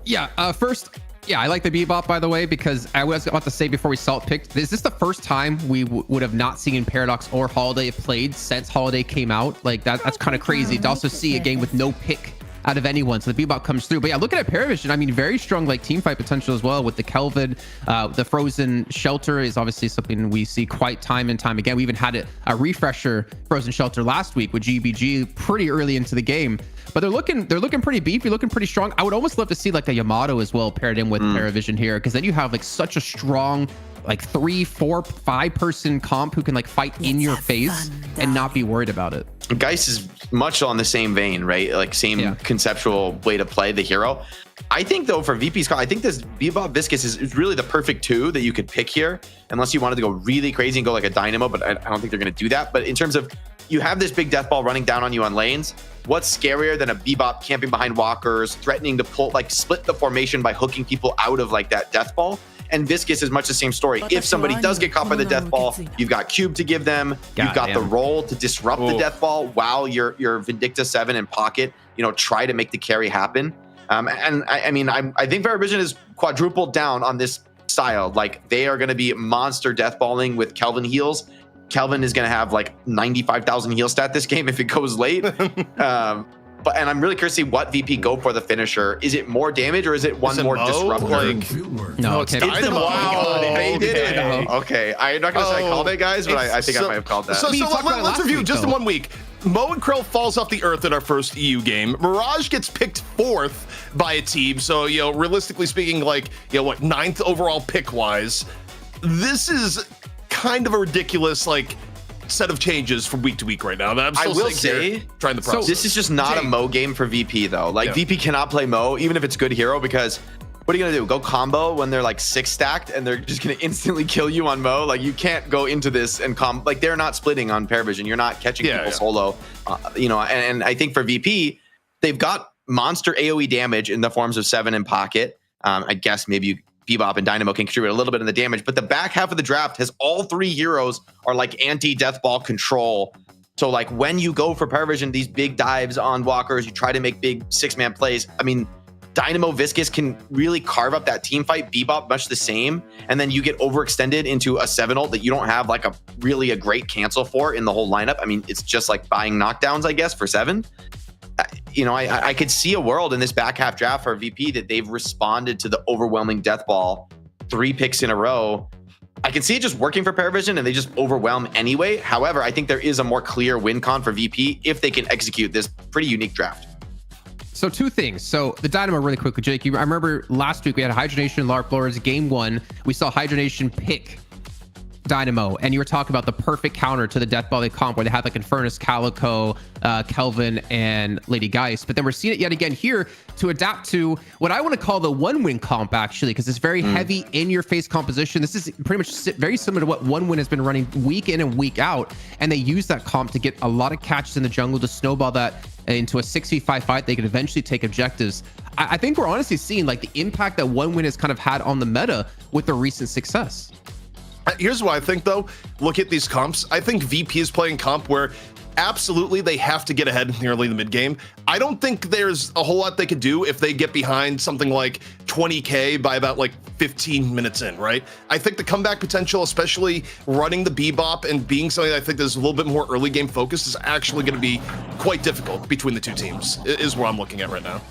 Yeah, first, yeah, I like the Bebop, by the way, because I was about to say before we saw it picked, is this the first time we would have not seen Paradox or Holiday played since Holiday came out? Like, that's kind of crazy to also see a game with no pick out of anyone, so the Bebop comes through. But yeah, looking at Parivision, I mean, very strong like team fight potential as well with the Kelvin. The Frozen Shelter is obviously something we see quite time and time again. We even had a refresher Frozen Shelter last week with GBG pretty early into the game. But they're looking pretty beefy, looking pretty strong. I would almost love to see like a Yamato as well paired in with Parivision here, because then you have like such a strong like 3, 4, 5 person comp who can like fight in your face and not be worried about it. Geist is much on the same vein, right? Like same conceptual way to play the hero. I think though for VP's call, I think this Bebop Viscous is really the perfect 2 that you could pick here, unless you wanted to go really crazy and go like a Dynamo, but I don't think they're going to do that. But in terms of, you have this big death ball running down on you on lanes. What's scarier than a Bebop camping behind walkers, threatening to pull, like split the formation by hooking people out of like that death ball? And Viscous is much the same story. If somebody does get caught by the death ball, you've got Cube to give them. You've got the roll to disrupt the death ball while your Vindicta 7 in pocket, you know, try to make the carry happen. And I mean, I think Parivision is quadrupled down on this style. Like, they are going to be monster death balling with Kelvin heals. Kelvin is going to have like 95,000 heal stat this game if it goes late. And I'm really curious to see what VP go for the finisher. Is it more damage or is it one more disruptor? No, it's Dynamo. Wow, they did it. Okay, I'm not going to say I called it, guys, but I think I might have called that. So let's review just in 1 week. Mo and Krill falls off the earth in our first EU game. Mirage gets picked 4th by a team. So, you know, realistically speaking, like, you know, what, 9th overall pick-wise. This is kind of a ridiculous, like, set of changes from week to week right now. I will say, trying the process. This is just not a Mo game for VP though. Like VP cannot play Mo, even if it's good hero, because what are you gonna do? Go combo when they're like 6 stacked and they're just gonna instantly kill you on Mo? Like, you can't go into this and like, they're not splitting on Parivision. You're not catching people solo. You know, and I think for VP, they've got monster AoE damage in the forms of 7 in pocket. I guess maybe Bebop and Dynamo can contribute a little bit in the damage, but the back half of the draft has all 3 heroes are like anti-death ball control. So like when you go for Parivision, these big dives on walkers, you try to make big 6-man plays. I mean, Dynamo Viscous can really carve up that team fight. Bebop much the same, and then you get overextended into a 7 ult that you don't have like a great cancel for in the whole lineup. I mean, it's just like buying knockdowns, I guess, for 7. You know, I could see a world in this back half draft for VP that they've responded to the overwhelming death ball 3 picks in a row. I can see it just working for Parivision and they just overwhelm anyway. However, I think there is a more clear win con for VP if they can execute this pretty unique draft. So 2 things. So the Dynamo really quickly, Jake. I remember last week we had Hydra Nation, Lark Blowers, game 1. We saw Hydra Nation pick Dynamo, and you were talking about the perfect counter to the Death Volley comp where they had like Infernus, Calico, Kelvin, and Lady Geist. But then we're seeing it yet again here to adapt to what I want to call the 1-win comp, actually, because it's very heavy in your face composition. This is pretty much very similar to what 1-win has been running week in and week out. And they use that comp to get a lot of catches in the jungle to snowball that into a 6v5 fight. They could eventually take objectives. I think we're honestly seeing like the impact that 1-win has kind of had on the meta with the recent success. Here's what I think, though. Look at these comps. I think VP is playing comp where absolutely they have to get ahead in the early to mid game. I don't think there's a whole lot they could do if they get behind something like 20k by about like 15 minutes in, right? I think the comeback potential, especially running the Bebop and being something that I think there's a little bit more early game focus, is actually going to be quite difficult between the two teams, is where I'm looking at right now.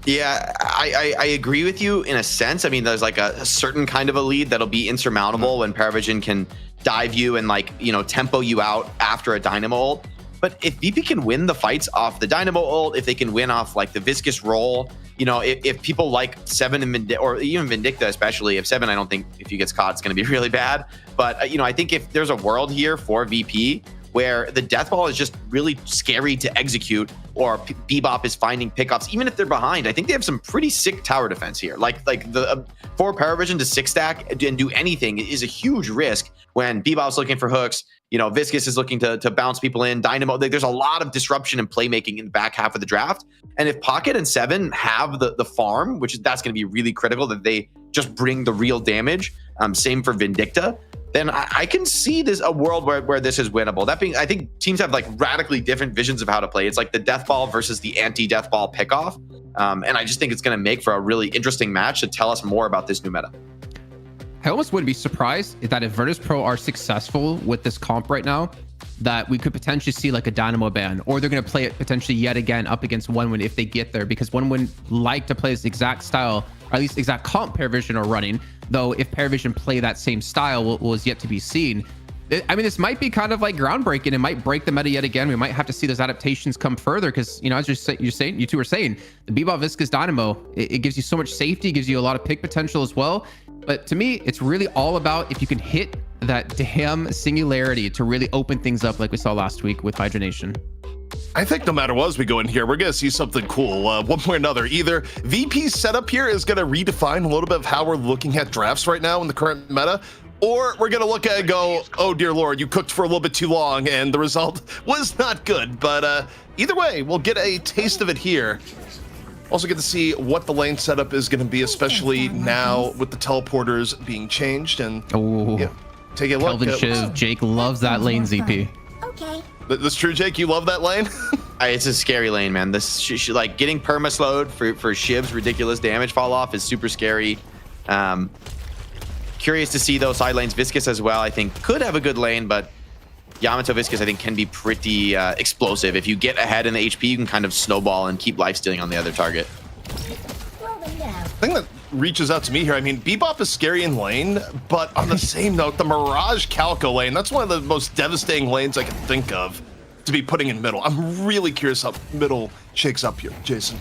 Yeah, I agree with you in a sense. I mean, there's like a certain kind of a lead that'll be insurmountable when Parivision can dive you and like, you know, tempo you out after a Dynamo ult. But if VP can win the fights off the Dynamo ult, if they can win off like the Viscous roll, you know, if people like Seven and or even Vindicta, especially if Seven, I don't think if he gets caught, it's going to be really bad. But, you know, I think if there's a world here for VP where the death ball is just really scary to execute, or Bebop is finding pickups, even if they're behind, I think they have some pretty sick tower defense here. Like the for Parivision to 6-stack and do anything is a huge risk when Bebop's looking for hooks. You know, Viscous is looking to bounce people in. Dynamo, there's a lot of disruption and playmaking in the back half of the draft. And if Pocket and Seven have the farm, that's going to be really critical, that they just bring the real damage. Same for Vindicta. Then I can see a world where this is winnable. That being, I think teams have like radically different visions of how to play. It's like the death ball versus the anti-death ball pickoff. And I just think it's going to make for a really interesting match to tell us more about this new meta. I almost wouldn't be surprised that if Virtus.pro are successful with this comp right now, that we could potentially see like a Dynamo ban, or they're going to play it potentially yet again up against 1-win if they get there, because 1-win like to play this exact style, or at least exact comp Parivision are running, though if Parivision play that same style was yet to be seen. I mean, this might be kind of like groundbreaking. It might break the meta yet again. We might have to see those adaptations come further because, you know, as you two were saying, the Bebop Viscous Dynamo, it gives you so much safety, gives you a lot of pick potential as well. But to me, it's really all about if you can hit that damn singularity to really open things up like we saw last week with Hydra Nation. I think no matter what, as we go in here, we're going to see something cool. One way or another. Either VP's setup here is going to redefine a little bit of how we're looking at drafts right now in the current meta, or we're going to look at it and go, oh, dear Lord, you cooked for a little bit too long, and the result was not good. But either way, we'll get a taste of it here. Also get to see what the lane setup is going to be, especially now with the teleporters being changed. And yeah, take a look. Kelvin Shiv, Jake loves that lane, ZP. Okay. That's true, Jake. You love that lane? It's a scary lane, man. This like getting perma slowed for Shiv's ridiculous damage fall off is super scary. Curious to see those side lanes. Viscous as well, I think, could have a good lane, but Yamato Viscous, I think, can be pretty explosive. If you get ahead in the HP, you can kind of snowball and keep life stealing on the other target. The thing that reaches out to me here, I mean, Bebop is scary in lane, but on the same note, the Mirage Calico lane, that's one of the most devastating lanes I can think of to be putting in middle. I'm really curious how middle shakes up here, Jason.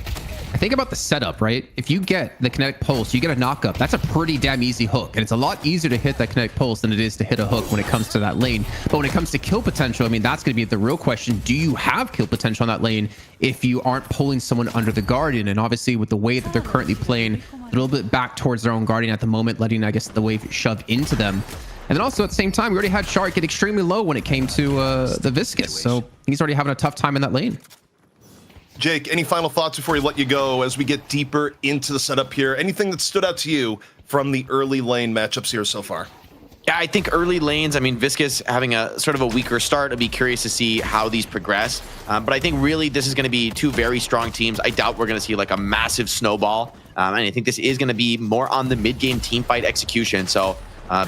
I think about the setup, right? If you get the kinetic pulse, you get a knock up. That's a pretty damn easy hook. And it's a lot easier to hit that kinetic pulse than it is to hit a hook when it comes to that lane. But when it comes to kill potential, I mean, that's going to be the real question. Do you have kill potential on that lane if you aren't pulling someone under the Guardian? And obviously with the way that they're currently playing, a little bit back towards their own Guardian at the moment, letting, I guess, the wave shove into them. And then also at the same time, we already had Shark get extremely low when it came to the Viscous. So he's already having a tough time in that lane. Jake, any final thoughts before we let you go as we get deeper into the setup here? Anything that stood out to you from the early lane matchups here so far? Yeah, I think early lanes, I mean, Viscous having a sort of a weaker start. I'd be curious to see how these progress. But I think really this is going to be two very strong teams. I doubt we're going to see like a massive snowball. And I think this is going to be more on the mid-game team fight execution. So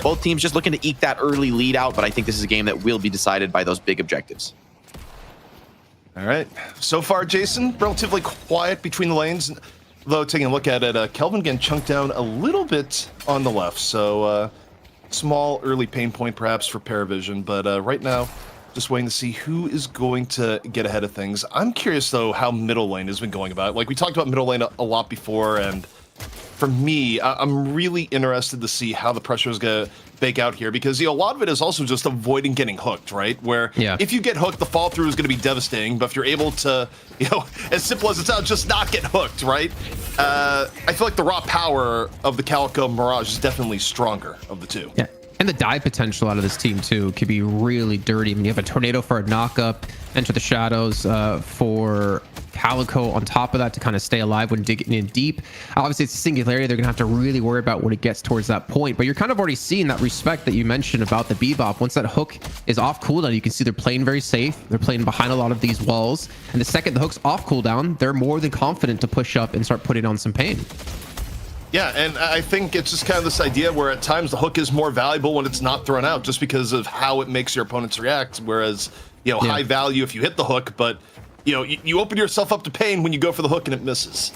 both teams just looking to eke that early lead out. But I think this is a game that will be decided by those big objectives. All right. So far, Jason, relatively quiet between the lanes. Though, taking a look at it, Kelvin getting chunked down a little bit on the left. So, small early pain point perhaps for Parivision. But right now, just waiting to see who is going to get ahead of things. I'm curious, though, how middle lane has been going about. Like, we talked about middle lane a lot before, and for me, I'm really interested to see how the pressure is going to bake out here because, a lot of it is also just avoiding getting hooked, right? Where if you get hooked, the fall through is going to be devastating. But if you're able to, as simple as it sounds, just not get hooked, right? I feel like the raw power of the Calico Mirage is definitely stronger of the two. Yeah. And the dive potential out of this team too could be really dirty. I mean, you have a tornado for a knockup, enter the shadows for Calico on top of that to kind of stay alive when digging in deep. Obviously, it's a singularity. They're gonna have to really worry about when it gets towards that point. But you're kind of already seeing that respect that you mentioned about the Bebop. Once that hook is off cooldown, you can see they're playing very safe. They're playing behind a lot of these walls. And the second the hook's off cooldown, they're more than confident to push up and start putting on some pain. Yeah, and I think it's just kind of this idea where at times the hook is more valuable when it's not thrown out just because of how it makes your opponents react. Whereas, high value if you hit the hook, but, you open yourself up to pain when you go for the hook and it misses.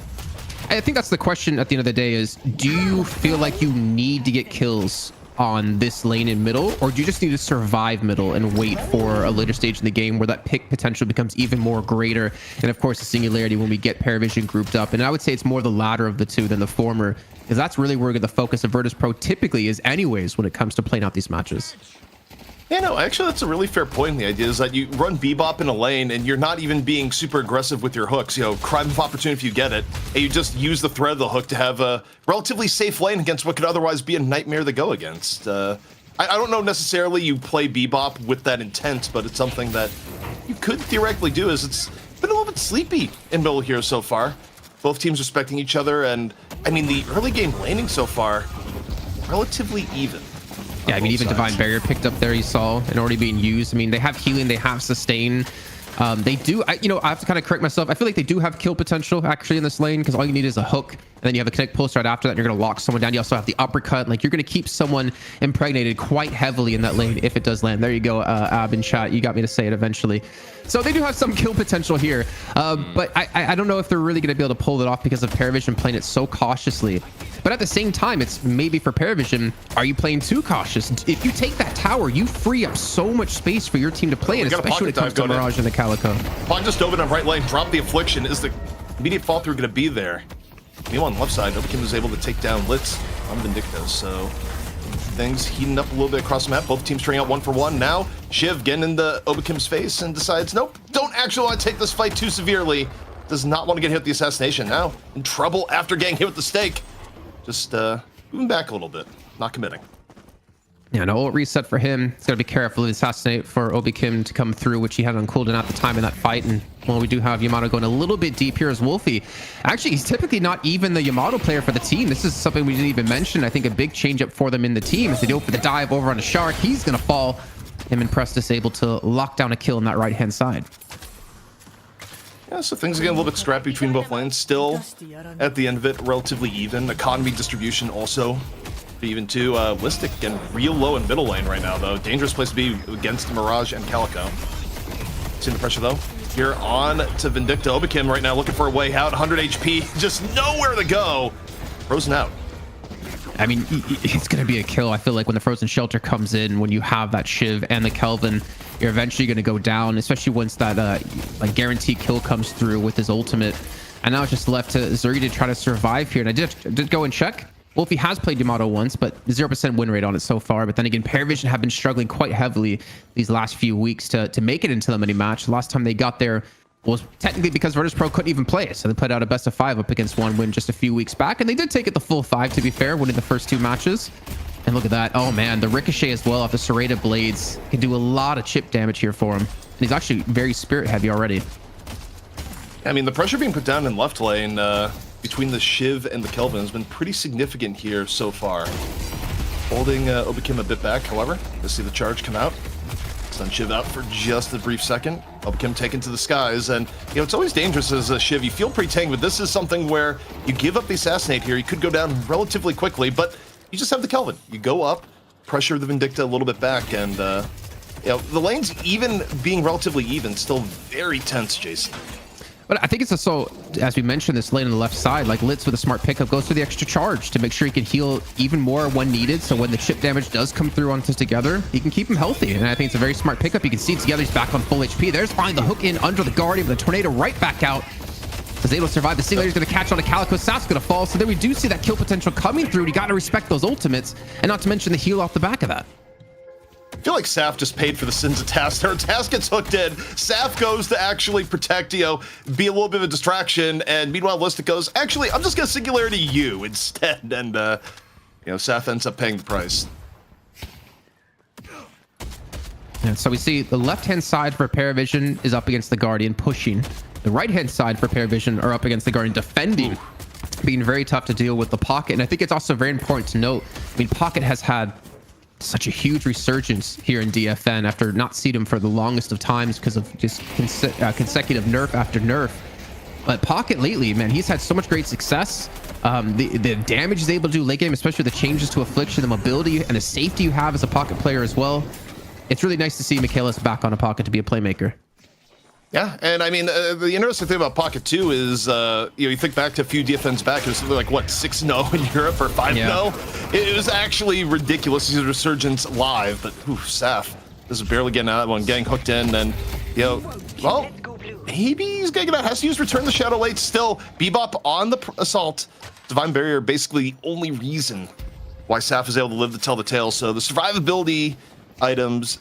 I think that's the question at the end of the day is, do you feel like you need to get kills on this lane in middle, or do you just need to survive middle and wait for a later stage in the game where that pick potential becomes even more greater? And of course, the singularity when we get Parivision grouped up. And I would say it's more the latter of the two than the former, because that's really where the focus of Virtus.pro typically is anyways when it comes to playing out these matches. Yeah, no, actually, that's a really fair point. The idea is that you run Bebop in a lane and you're not even being super aggressive with your hooks. Crime of opportunity if you get it. And you just use the thread of the hook to have a relatively safe lane against what could otherwise be a nightmare to go against. I don't know necessarily you play Bebop with that intent, but it's something that you could theoretically do as it's been a little bit sleepy in middle here so far. Both teams respecting each other, and I mean, the early game laning so far, relatively even. Yeah, I mean, even Divine Barrier picked up there, you saw, and already being used. I mean, they have healing, they have sustain. They do, I have to kind of correct myself. I feel like they do have kill potential actually in this lane because all you need is a hook, and then you have a connect pulse right after that, and you're going to lock someone down. You also have the uppercut. Like, you're going to keep someone impregnated quite heavily in that lane if it does land. There you go, Ab in chat. You got me to say it eventually. So they do have some kill potential here, but I don't know if they're really going to be able to pull it off because of Parivision playing it so cautiously. But at the same time, it's maybe for Parivision, are you playing too cautious? If you take that tower, you free up so much space for your team to play in, especially when it comes to Mirage and the Calico. Pod just opened on right lane, drop the Affliction. Is the immediate fall through going to be there? Meanwhile, on the left side, Obikim was able to take down Litz on Vindicta, so things heating up a little bit across the map. Both teams turning out 1-for-1. Now, Shiv getting into Obikim's face and decides, nope, don't actually want to take this fight too severely. Does not want to get hit with the assassination. Now, in trouble after getting hit with the stake. Just moving back a little bit, not committing. Yeah, no ult reset for him. He's got to be careful to assassinate for Obikim to come through, which he had on cooldown at the time in that fight. And well, we do have Yamato going a little bit deep here as Wolfie. Actually, he's typically not even the Yamato player for the team. This is something we didn't even mention. I think a big change up for them in the team as they go for the dive over on a Shark. He's going to fall. Him and Prestus able to lock down a kill on that right-hand side. Yeah, so things are getting a little bit scrappy between both lanes. Still, at the end of it, relatively even. Economy distribution also even too. Listic getting real low in middle lane right now, though. Dangerous place to be against Mirage and Calico. Seeing the pressure, though. Here on to Vindicta. Obikim right now looking for a way out. 100 HP, just nowhere to go. Frozen out. I mean, it's going to be a kill. I feel like when the Frozen Shelter comes in, when you have that Shiv and the Kelvin, you're eventually going to go down, especially once that like guaranteed kill comes through with his ultimate. And now it's just left to Zuri to try to survive here. And I did go and check. Wolfie has played Yamato once, but 0% win rate on it so far. But then again, Parivision have been struggling quite heavily these last few weeks to make it into the mini match. The last time they got there was technically because Virtus.pro couldn't even play it. So they played out a best of 5 up against One Win just a few weeks back. And they did take it the full 5, to be fair, winning the first 2 matches. And look at that. Oh, man. The Ricochet as well off the Serrated Blades can do a lot of chip damage here for him. And he's actually very spirit heavy already. I mean, the pressure being put down in left lane between the Shiv and the Kelvin has been pretty significant here so far. Holding Obikim a bit back, however. Let's see the charge come out. Stun Shiv out for just a brief second. Obikim taken to the skies, and it's always dangerous as a Shiv. You feel pretty tanky, but this is something where you give up the assassinate here. You could go down relatively quickly, but you just have the Kelvin. You go up, pressure the Vindicta a little bit back, and the lane's even being relatively even, still very tense, Jason. But I think it's also, as we mentioned, this lane on the left side, like Litz with a smart pickup goes for the extra charge to make sure he can heal even more when needed. So when the chip damage does come through onto together, he can keep him healthy. And I think it's a very smart pickup. You can see together he's back on full HP. There's finally the hook in under the Guardian, but the tornado right back out. The is able to survive. The Singulator's going to catch on to Calico. Saf's going to fall. So then we do see that kill potential coming through. You got to respect those ultimates, and not to mention the heal off the back of that. I feel like Saf just paid for the sins of Task. Her Task gets hooked in. Saf goes to actually protect, be a little bit of a distraction. And meanwhile, Listic goes, actually, I'm just going to Singularity you instead. And, Saf ends up paying the price. Yeah, so we see the left-hand side for Parivision is up against the Guardian, pushing. The right-hand side for Parivision are up against the Guardian, defending. Being very tough to deal with the Pocket. And I think it's also very important to note, Pocket has had such a huge resurgence here in DFN after not seeing him for the longest of times because of just consecutive nerf after nerf. But Pocket lately, man, he's had so much great success. The damage he's able to do late game, especially the changes to Affliction, the mobility, and the safety you have as a Pocket player as well. It's really nice to see Michaelis back on a Pocket to be a playmaker. Yeah, and the interesting thing about Pocket too is, you think back to a few DFNs back, it was something like, what, 6-0 in Europe or 5-0? Yeah. It was actually ridiculous. His resurgence live, but Saf, this is barely getting out of that one, getting hooked in, and, well, maybe he's getting out. Has to use Return the Shadow late still. Bebop on the Assault. Divine Barrier, basically the only reason why Saf is able to live to tell the tale. So the survivability items,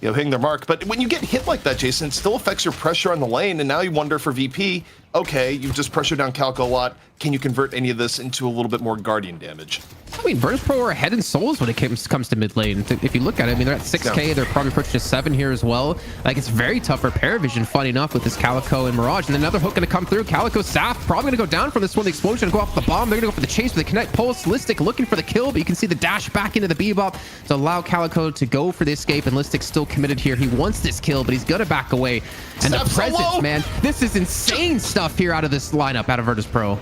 hitting their mark. But when you get hit like that, Jason, it still affects your pressure on the lane. And now you wonder for VP, okay, you've just pressured down Calico a lot. Can you convert any of this into a little bit more Guardian damage? Virtus.pro are ahead in souls when it comes to mid lane. If you look at it, they're at 6K. Yeah. They're probably approaching to 7 here as well. Like, it's very tough for Parivision, funny enough, with this Calico and Mirage. And another hook going to come through. Calico, Saf probably going to go down from this one. The explosion go off the bomb. They're going to go for the chase, but they connect Pulse. Listic looking for the kill, but you can see the dash back into the Bebop to allow Calico to go for the escape. And Listic still committed here. He wants this kill, but he's going to back away. And Saf's the presence, man, this is insane stuff here out of this lineup, out of Virtus.pro.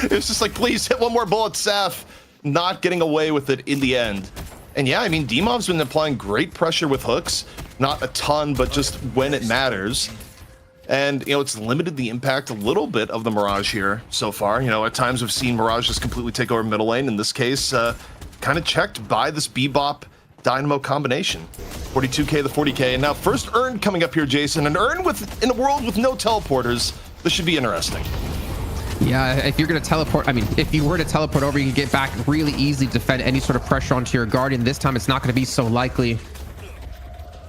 It's just like, please hit one more bullet, Saf. Not getting away with it in the end. And yeah, Demov's been applying great pressure with hooks. Not a ton, but just when it matters. And, it's limited the impact a little bit of the Mirage here so far. At times we've seen Mirage just completely take over middle lane. In this case, kind of checked by this Bebop Dynamo combination. 42K to 40K. And now first Urn coming up here, Jason. An Urn in a world with no teleporters. This should be interesting. Yeah, if you're going to teleport, if you were to teleport over, you can get back really easily to defend any sort of pressure onto your Guardian. This time, it's not going to be so likely,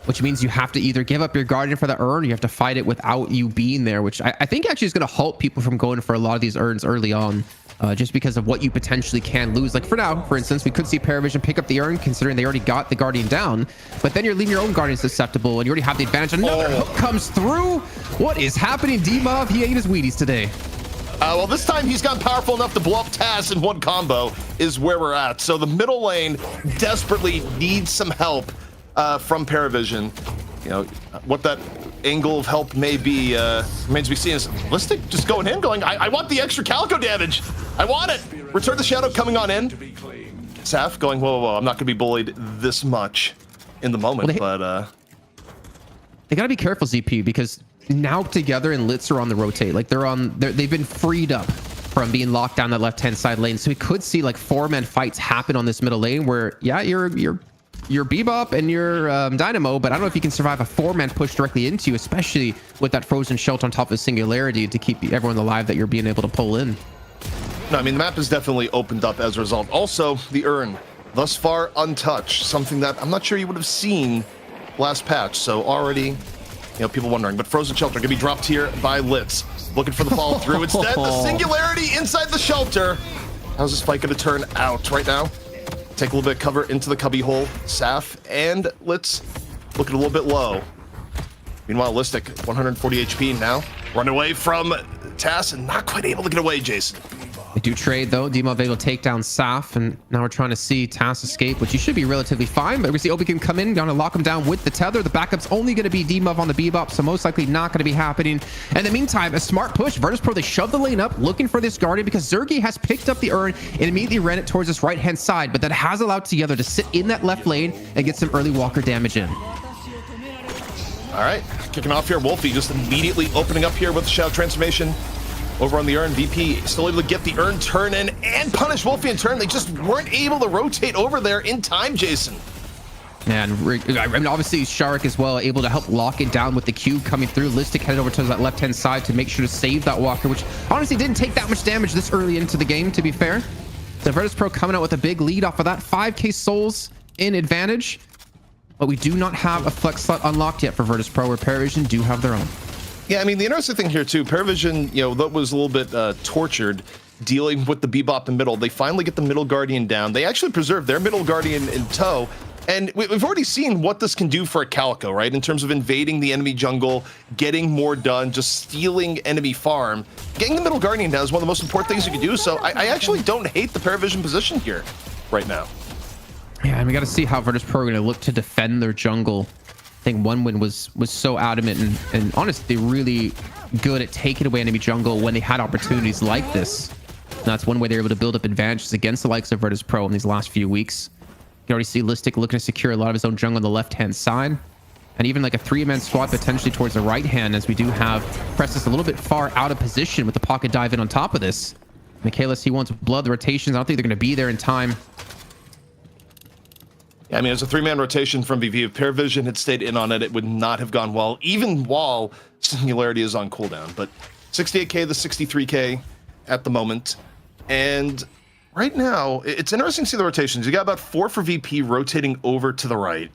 which means you have to either give up your Guardian for the Urn, or you have to fight it without you being there, which I think actually is going to halt people from going for a lot of these Urns early on, just because of what you potentially can lose. Like for now, for instance, we could see Parivision pick up the Urn, considering they already got the Guardian down, but then you're leaving your own Guardian susceptible, and you already have the advantage. Another hook comes through. What is happening, Demov? He ate his Wheaties today. Well, this time he's gotten powerful enough to blow up Taz in one combo is where we're at. So the middle lane desperately needs some help from Parivision. What that angle of help may be remains to be seen. Is Listic just going in, going, I want the extra Calico damage. I want it. Return the Shadow coming on in. Saf going, whoa, I'm not going to be bullied this much in the moment, but... They got to be careful, ZP, because... now together and Litz are on the rotate. Like they've been freed up from being locked down that left-hand side lane. So we could see like 4-man fights happen on this middle lane where, yeah, you're Bebop and your Dynamo, but I don't know if you can survive a 4-man push directly into you, especially with that frozen shelter on top of Singularity to keep everyone alive that you're being able to pull in. No, the map has definitely opened up as a result. Also, the Urn, thus far untouched, something that I'm not sure you would have seen last patch. So already... people wondering, but Frozen Shelter gonna be dropped here by Litz. Looking for the follow through. Instead, the Singularity inside the shelter. How's this fight gonna turn out right now? Take a little bit of cover into the cubby hole. Saf and Litz looking a little bit low. Meanwhile, Listic, 140 HP now. Run away from Tass and not quite able to get away, Jason. They do trade though. Demov able to take down Saf, and now we're trying to see Tass escape, which he should be relatively fine, but we see Obi can come in, gonna lock him down with the tether. The backup's only gonna be Demov on the Bebop, so most likely not gonna be happening. In the meantime, a smart push. Virtus.pro, they shove the lane up, looking for this Guardian because Zergy has picked up the Urn and immediately ran it towards this right-hand side, but that has allowed Together to sit in that left lane and get some early Walker damage in. All right, kicking off here. Wolfie just immediately opening up here with the Shadow Transformation. Over on the Urn, VP still able to get the Urn turn in and punish Wolfie in turn. They just weren't able to rotate over there in time, Jason. And I mean, obviously Sharik as well, able to help lock it down with the cube coming through. Listic headed over to that left-hand side to make sure to save that walker, which honestly didn't take that much damage this early into the game, to be fair. So Virtus.pro coming out with a big lead off of that. 5k souls in advantage. But we do not have a flex slot unlocked yet for Virtus.pro, where Parivision do have their own. Yeah, I mean, the interesting thing here too, Parivision, that was a little bit tortured dealing with the Bebop in middle. They finally get the middle Guardian down. They actually preserve their middle Guardian in tow. And we've already seen what this can do for a Calico, right? In terms of invading the enemy jungle, getting more done, just stealing enemy farm. Getting the middle Guardian down is one of the most important things you can do. So I actually don't hate the Parivision position here right now. Yeah, and we got to see how Virtus.pro are going to look to defend their jungle. I think OneWin was so adamant and honestly really good at taking away enemy jungle when they had opportunities like this. And that's one way they're able to build up advantages against the likes of Virtus.pro in these last few weeks. You can already see Listic looking to secure a lot of his own jungle on the left-hand side. And even like a 3-man squad potentially towards the right hand, as we do have Prestis a little bit far out of position with the pocket dive in on top of this. Michaelis, he wants blood. The rotations, I don't think they're going to be there in time. Yeah, I mean, it's a 3-man rotation from VP. If Parivision had stayed in on it, it would not have gone well, even while Singularity is on cooldown. But 68k to 63k at the moment. And right now, it's interesting to see the rotations. You got about 4 for VP rotating over to the right.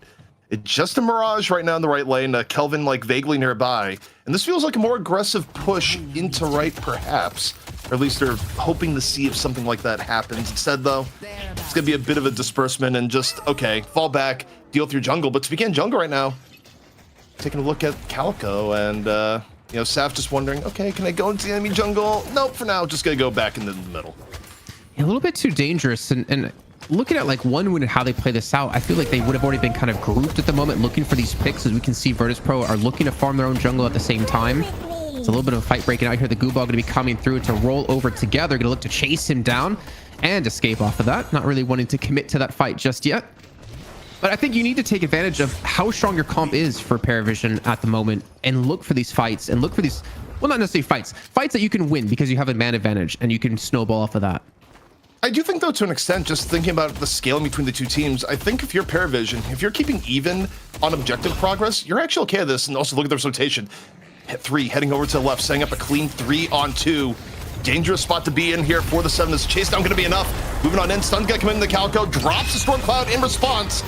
It's just a Mirage right now in the right lane. Kelvin like vaguely nearby. And this feels like a more aggressive push into right, perhaps. Or at least they're hoping to see if something like that happens. Instead, though, it's going to be a bit of a disbursement and just, okay, fall back, deal through jungle. But to begin jungle right now, taking a look at Calico and, Saf just wondering, okay, can I go into the enemy jungle? Nope, for now, just going to go back into the middle. A little bit too dangerous. And looking at like OneWin and how they play this out, I feel like they would have already been kind of grouped at the moment looking for these picks. As we can see, Virtus.pro are looking to farm their own jungle at the same time. It's a little bit of a fight breaking out here. The Gooball going to be coming through to roll over together. Going to look to chase him down and escape off of that. Not really wanting to commit to that fight just yet. But I think you need to take advantage of how strong your comp is for Parivision at the moment and look for these fights and look for these, well, not necessarily fights that you can win because you have a man advantage and you can snowball off of that. I do think, though, to an extent, just thinking about the scaling between the two teams, I think if you're Parivision, if you're keeping even on objective progress, you're actually okay at this. And also look at this rotation. Hit 3, heading over to the left, setting up a clean 3-on-2. Dangerous spot to be in here for the 7. Is chase down going to be enough? Moving on in, stun's going to come in the Calico, drops the Storm Cloud in response.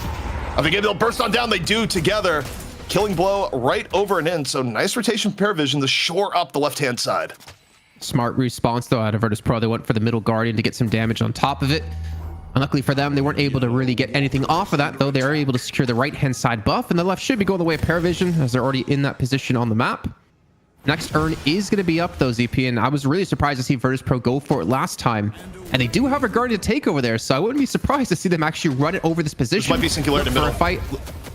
I think they'll burst on down. They do together. Killing blow right over and in. So nice rotation for Parivision to shore up the left-hand side. Smart response though out of Virtus.pro. They went for the middle Guardian to get some damage on top of it. Unluckily for them, they weren't able to really get anything off of that, though. They are able to secure the right-hand side buff, and the left should be going the way of Parivision, as they're already in that position on the map. Next urn is going to be up, though, ZP, and I was really surprised to see Virtus.pro go for it last time. And they do have a Guardian to take over there, so I wouldn't be surprised to see them actually run it over this position. This might be Singularity for a fight.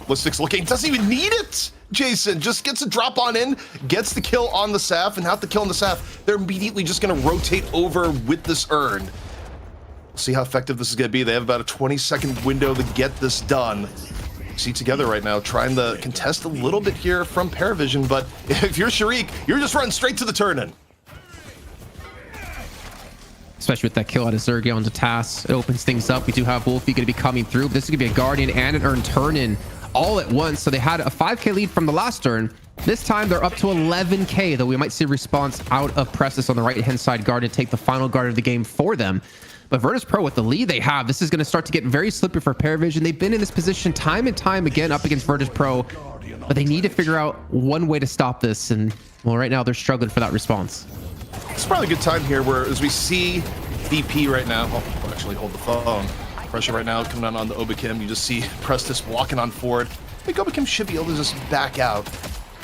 Listic's looking, doesn't even need it. Jason just gets a drop on in, gets the kill on the Saf, and not the kill on the Saf. They're immediately just going to rotate over with this urn. See how effective this is going to be. They have about a 20-second window to get this done. See together right now, trying to contest a little bit here from Parivision, but if you're Sharik, you're just running straight to the turn-in. Especially with that kill out of Zergia onto Tass, it opens things up. We do have Wolfie going to be coming through, but this is going to be a Guardian and an urn turn-in all at once. So they had a 5k lead from the last turn. This time they're up to 11k, though we might see a response out of Prestis on the right-hand side guard to take the final guard of the game for them. But Virtus.pro, with the lead they have, this is going to start to get very slippery for Parivision. They've been in this position time and time again up against Virtus.pro, but they need to figure out one way to stop this. And, well, right now they're struggling for that response. It's probably a good time here where, as we see VP right now, I'll actually hold the phone. Pressure right now coming on the Obakim. You just see Prestis walking on forward. I think Obakim should be able to just back out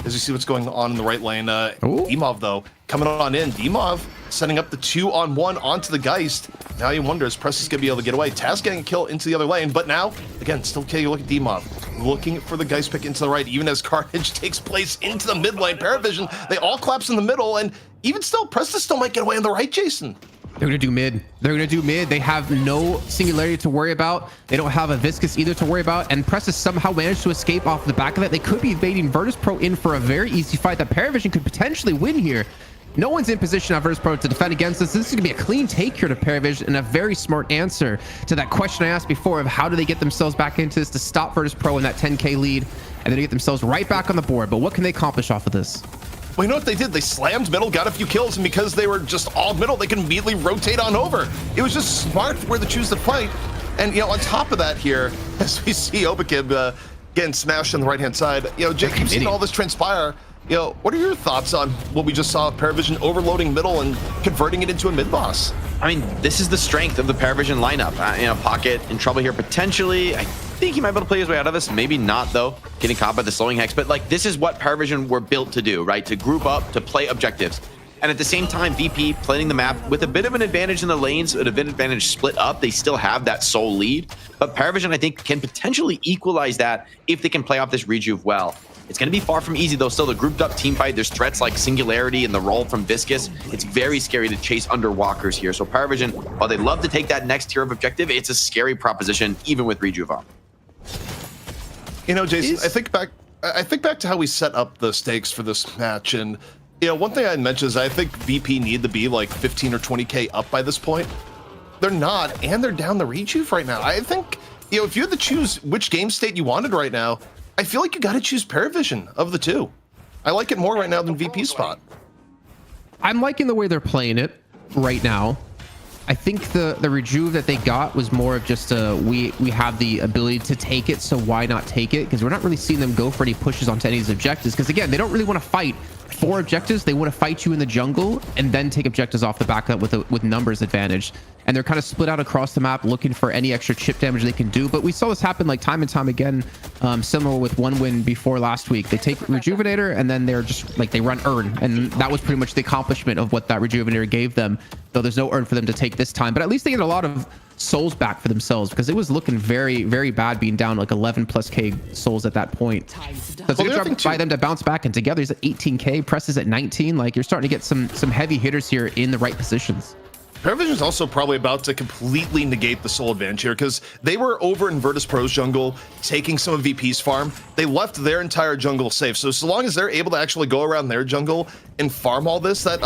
as you see what's going on in the right lane. Dimov, though, coming on in. Dimov setting up the 2-on-1 onto the Geist. Now you wonder, is Prestis going to be able to get away? Taz getting a kill into the other lane, but now, again, still killing. Look at Dimov looking for the Geist pick into the right, even as Carnage takes place into the mid lane. Parivision, they all collapse in the middle, and even still, Prestis still might get away on the right, Jason. They're going to do mid. They're going to do mid. They have no Singularity to worry about. They don't have a Viscous either to worry about. And Prestis somehow managed to escape off the back of that. They could be baiting Virtus.pro in for a very easy fight that Parivision could potentially win here. No one's in position on Virtus.pro to defend against this. This is going to be a clean take here to Parivision, and a very smart answer to that question I asked before of how do they get themselves back into this to stop Virtus.pro in that 10k lead, and then get themselves right back on the board. But what can they accomplish off of this? Well, you know what they did? They slammed middle, got a few kills, and because they were just all middle, they could immediately rotate on over. It was just smart where to choose to fight. And, you know, on top of that here, as we see Obakib getting smashed on the right-hand side, you know, Jake, you've seen all this transpire. You know, what are your thoughts on what we just saw of Parivision overloading middle and converting it into a mid-boss? I mean, this is the strength of the Parivision lineup. You know, Pocket in trouble here potentially. I think he might be able to play his way out of this. Maybe not, though. Getting caught by the slowing hex. But, like, this is what Parivision were built to do, right? To group up, to play objectives. And at the same time, VP planning the map with a bit of an advantage in the lanes, an advantage split up. They still have that sole lead. But Parivision, I think, can potentially equalize that if they can play off this rejuve well. It's going to be far from easy, though. Still, the grouped up team fight. There's threats like Singularity and the roll from Viscous. It's very scary to chase under walkers here. So Parivision, while they love to take that next tier of objective, it's a scary proposition, even with rejuve on. You know, Jason, I think back to how we set up the stakes for this match, and you know, one thing I'd mention is I think VP need to be like 15 or 20k up by this point. They're not, and they're down the rejuve right now. I think, you know, if you had to choose which game state you wanted right now, I feel like you got to choose Parivision of the two. I like it more right now than VP's spot. I'm liking the way they're playing it right now. I think the rejuve that they got was more of just we have the ability to take it, so why not take it? Because we're not really seeing them go for any pushes onto any of these objectives. Because again, they don't really want to fight for objectives. They want to fight you in the jungle and then take objectives off the back of that with numbers advantage. And they're kind of split out across the map looking for any extra chip damage they can do. But we saw this happen like time and time again, similar with one win before last week. They take Rejuvenator and then they're just like they run Urn. And that was pretty much the accomplishment of what that Rejuvenator gave them. Though there's no Urn for them to take this time. But at least they get a lot of souls back for themselves, because it was looking very, very bad being down like 11+ souls at that point. So it's a good job by them to bounce back, and together he's at 18k, Press is at 19. Like, you're starting to get some heavy hitters here in the right positions. Parivision's also probably about to completely negate the soul advantage here, because they were over in Virtus.pro's jungle taking some of VP's farm. They left their entire jungle safe. So long as they're able to actually go around their jungle and farm all this, that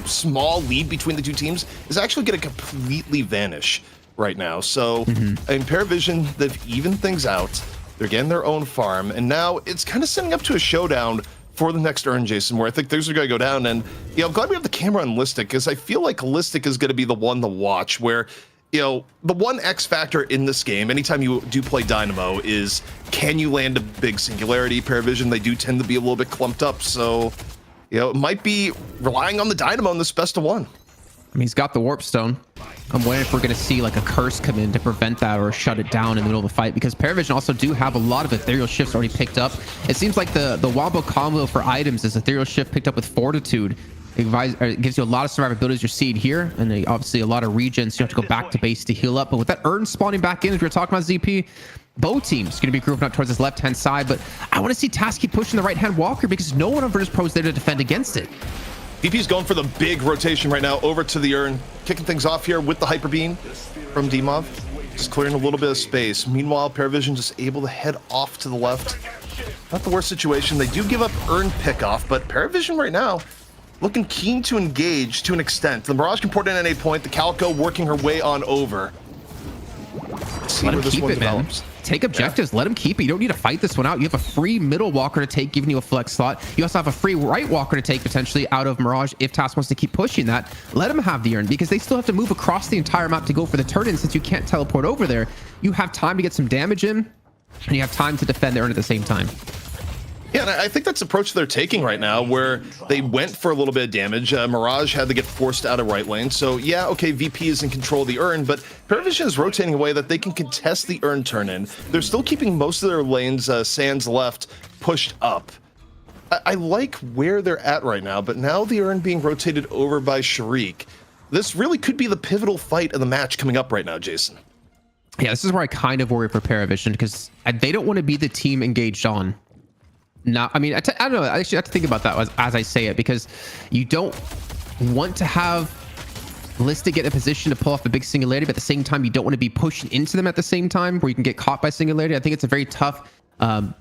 small lead between the two teams is actually going to completely vanish right now. So in Parivision, they've evened things out. They're getting their own farm, and now it's kind of setting up to a showdown for the next Urn, Jason, where I think things are going to go down. And, I'm glad we have the camera on Listic, because I feel like Listic is going to be the one to watch, where, the one X factor in this game, anytime you do play Dynamo, is can you land a big Singularity? Parivision, they do tend to be a little bit clumped up. So, it might be relying on the Dynamo in this best of one. I mean, he's got the Warp Stone. I'm wondering if we're going to see like a curse come in to prevent that or shut it down in the middle of the fight, because Parivision also do have a lot of ethereal shifts already picked up. It seems like the Wombo combo for items is ethereal shift picked up with Fortitude. It gives you a lot of survivability, as you're seeing here, and obviously a lot of regen, so you have to go back to base to heal up. But with that Urn spawning back in, as we were talking about, ZP, both teams going to be grouping up towards this left-hand side. But I want to see Tasky pushing the right-hand Walker, because no one on Virtus.pro is there to defend against it. VP's going for the big rotation right now over to the Urn, kicking things off here with the Hyper Beam from Dimov, just clearing a little bit of space. Meanwhile, Parivision just able to head off to the left. Not the worst situation. They do give up Urn pickoff, but Parivision right now looking keen to engage to an extent. The Mirage can port in at a point. The Calico working her way on over. Let's see Let where him this keep one it, develops. man. Take objectives. Let him keep it. You don't need to fight this one out. You have a free middle walker to take, giving you a flex slot. You also have a free right walker to take potentially out of Mirage if Task wants to keep pushing that. Let him have the Urn, because they still have to move across the entire map to go for the turn-in. Since you can't teleport over there, you have time to get some damage in, and you have time to defend the Urn at the same time. Yeah, and I think that's the approach they're taking right now, where they went for a little bit of damage. Mirage had to get forced out of right lane. So yeah, okay, VP is in control of the Urn, but Parivision is rotating away that they can contest the Urn turn-in. They're still keeping most of their lanes, Sands left, pushed up. I like where they're at right now, but now the Urn being rotated over by Sharik. This really could be the pivotal fight of the match coming up right now, Jason. Yeah, this is where I kind of worry for Parivision, because they don't want to be the team engaged on. Now, I mean, I don't know. I actually have to think about that as I say it, because you don't want to have Listic get in a position to pull off a big Singularity, but at the same time, you don't want to be pushing into them at the same time where you can get caught by Singularity. I think it's a very tough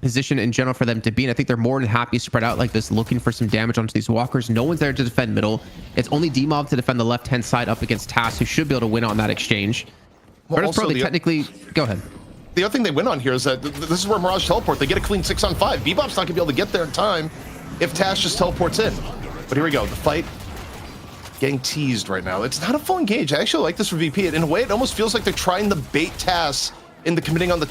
position in general for them to be in. I think they're more than happy spread out like this, looking for some damage onto these walkers. No one's there to defend middle. It's only D-Mob to defend the left-hand side up against TAS, who should be able to win on that exchange. Well, Virtus.pro, they technically... Go ahead. The other thing they win on here is that this is where Mirage teleport. They get a clean 6-on-5. Bebop's not going to be able to get there in time if TAS just teleports in. But here we go. The fight getting teased right now. It's not a full engage. I actually like this for VP. In a way, it almost feels like they're trying to bait TAS into committing on the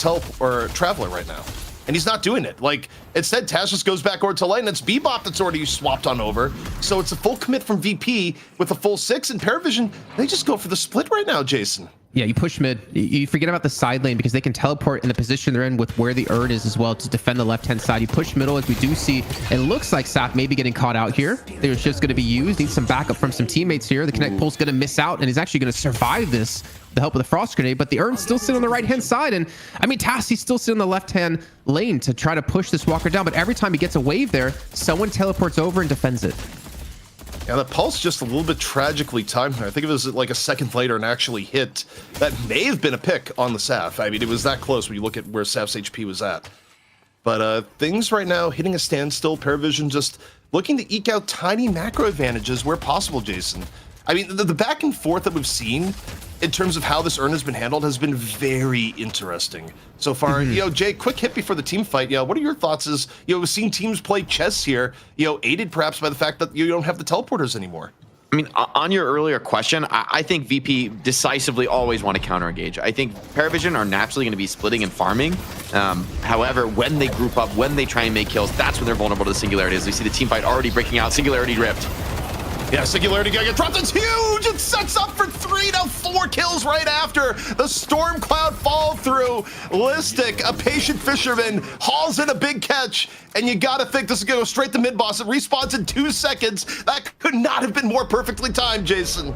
Traveler right now. And he's not doing it. Like, instead, TAS just goes back over to lane, and it's Bebop that's already swapped on over. So it's a full commit from VP with a full 6, and Parivision, they just go for the split right now, Jason. Yeah, you push mid. You forget about the side lane because they can teleport in the position they're in with where the urn is as well to defend the left-hand side. You push middle, as we do see. It looks like Saf may be getting caught out here. There's just going to be used. Needs some backup from some teammates here. The Connect Pull's going to miss out, and he's actually going to survive this with the help of the Frost Grenade. But the urn's still sitting on the right-hand side. And, I mean, Tassie's still sitting on the left-hand lane to try to push this walker down. But every time he gets a wave there, someone teleports over and defends it. Yeah, the pulse just a little bit tragically timed there. I think it was like a second later and actually hit. That may have been a pick on the Saf. I mean, it was that close when you look at where Saf's HP was at. But things right now hitting a standstill. Parivision just looking to eke out tiny macro advantages where possible, Jason. I mean, the back and forth that we've seen in terms of how this urn has been handled has been very interesting so far. You know, Jay, quick hit before the team fight. What are your thoughts as, we've seen teams play chess here, aided perhaps by the fact that you don't have the teleporters anymore? I mean, on your earlier question, I think VP decisively always want to counter engage. I think Parivision are naturally going to be splitting and farming. However, when they group up, when they try and make kills, that's when they're vulnerable to the Singularity. As we see the team fight already breaking out, Singularity ripped. Yeah, Singularity gonna get dropped. It's huge. It sets up for 3, now 4 kills right after the Storm Cloud fall through. Listic, a patient fisherman, hauls in a big catch, and you gotta think this is gonna go straight to mid boss. It respawns in 2 seconds. That could not have been more perfectly timed, Jason.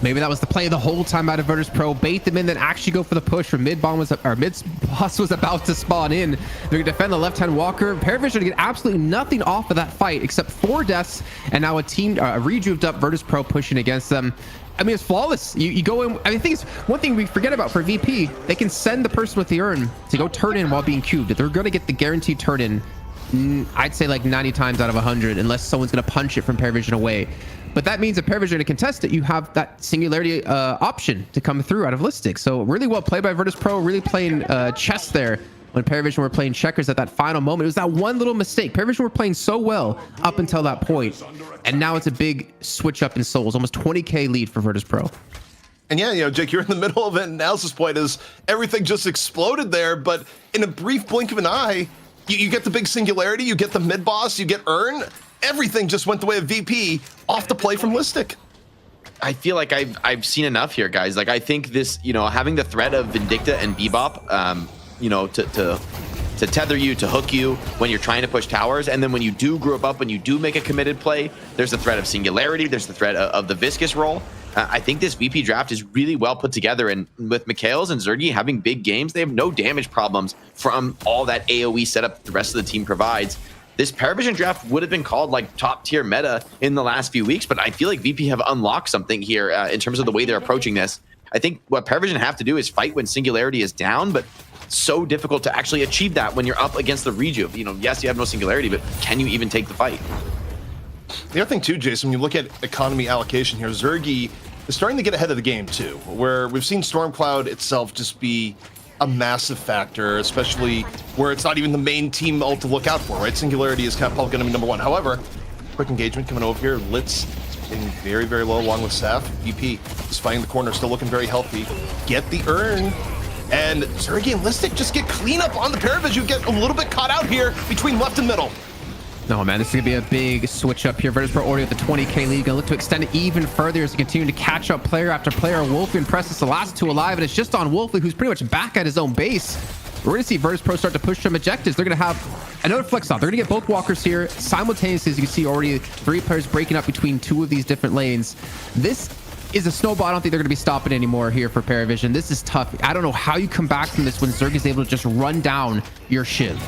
Maybe that was the play the whole time out of Virtus.pro. Bait them in, then actually go for the push when mid boss was about to spawn in. They're going to defend the left-hand walker. Parivision to get absolutely nothing off of that fight except 4 deaths, and now a team rejuvened up Virtus.pro pushing against them. I mean, it's flawless. You go in. I mean, I think it's one thing we forget about for VP. They can send the person with the urn to go turn in while being cubed. They're going to get the guaranteed turn in, I'd say like 90 times out of 100, unless someone's going to punch it from Parivision away. But that means if Parivision to contest it, you have that Singularity option to come through out of Listic. So really well played by Virtus.pro, really playing chess there when Parivision were playing checkers at that final moment. It was that one little mistake. Parivision were playing so well up until that point, and now it's a big switch up in souls, almost 20k lead for Virtus.pro. And yeah, Jake, you're in the middle of an analysis point as everything just exploded there, but in a brief blink of an eye, you get the big Singularity, you get the mid boss, you get urn. Everything just went the way of VP off the play from Listic. I feel like I've seen enough here, guys. Like, I think this, having the threat of Vindicta and Bebop, to tether you, to hook you when you're trying to push towers, and then when you do group up, when you do make a committed play, there's the threat of Singularity, there's the threat of the Viscous roll. I think this VP draft is really well put together, and with Mikhails and Zergy having big games, they have no damage problems from all that AoE setup the rest of the team provides. This Parivision draft would have been called like top tier meta in the last few weeks, but I feel like VP have unlocked something here in terms of the way they're approaching this. I think what Parivision have to do is fight when Singularity is down, but so difficult to actually achieve that when you're up against the Rejuve. Yes, you have no Singularity, but can you even take the fight? The other thing too, Jason, when you look at economy allocation here, Zergy is starting to get ahead of the game too, where we've seen Stormcloud itself just be a massive factor, especially where it's not even the main team ult to look out for, right? Singularity is kind of probably going to be #1. However, quick engagement coming over here. Litz in very, very low along with Saf. VP is fighting the corner, still looking very healthy. Get the urn. And Zergy and Listic just get clean up on the Parivision. Get a little bit caught out here between left and middle. No, man, this is going to be a big switch up here. Virtus.pro already with the 20k lead. Going to look to extend it even further as they continue to catch up player after player. Wolfie and Presses the last 2 alive, and it's just on Wolfie, who's pretty much back at his own base. We're going to see Virtus.pro start to push some objectives. They're going to have another flex off. They're going to get both walkers here simultaneously. As you can see, already 3 players breaking up between 2 of these different lanes. This is a snowball. I don't think they're going to be stopping anymore here for Parivision. This is tough. I don't know how you come back from this when Zerg is able to just run down your Shiv.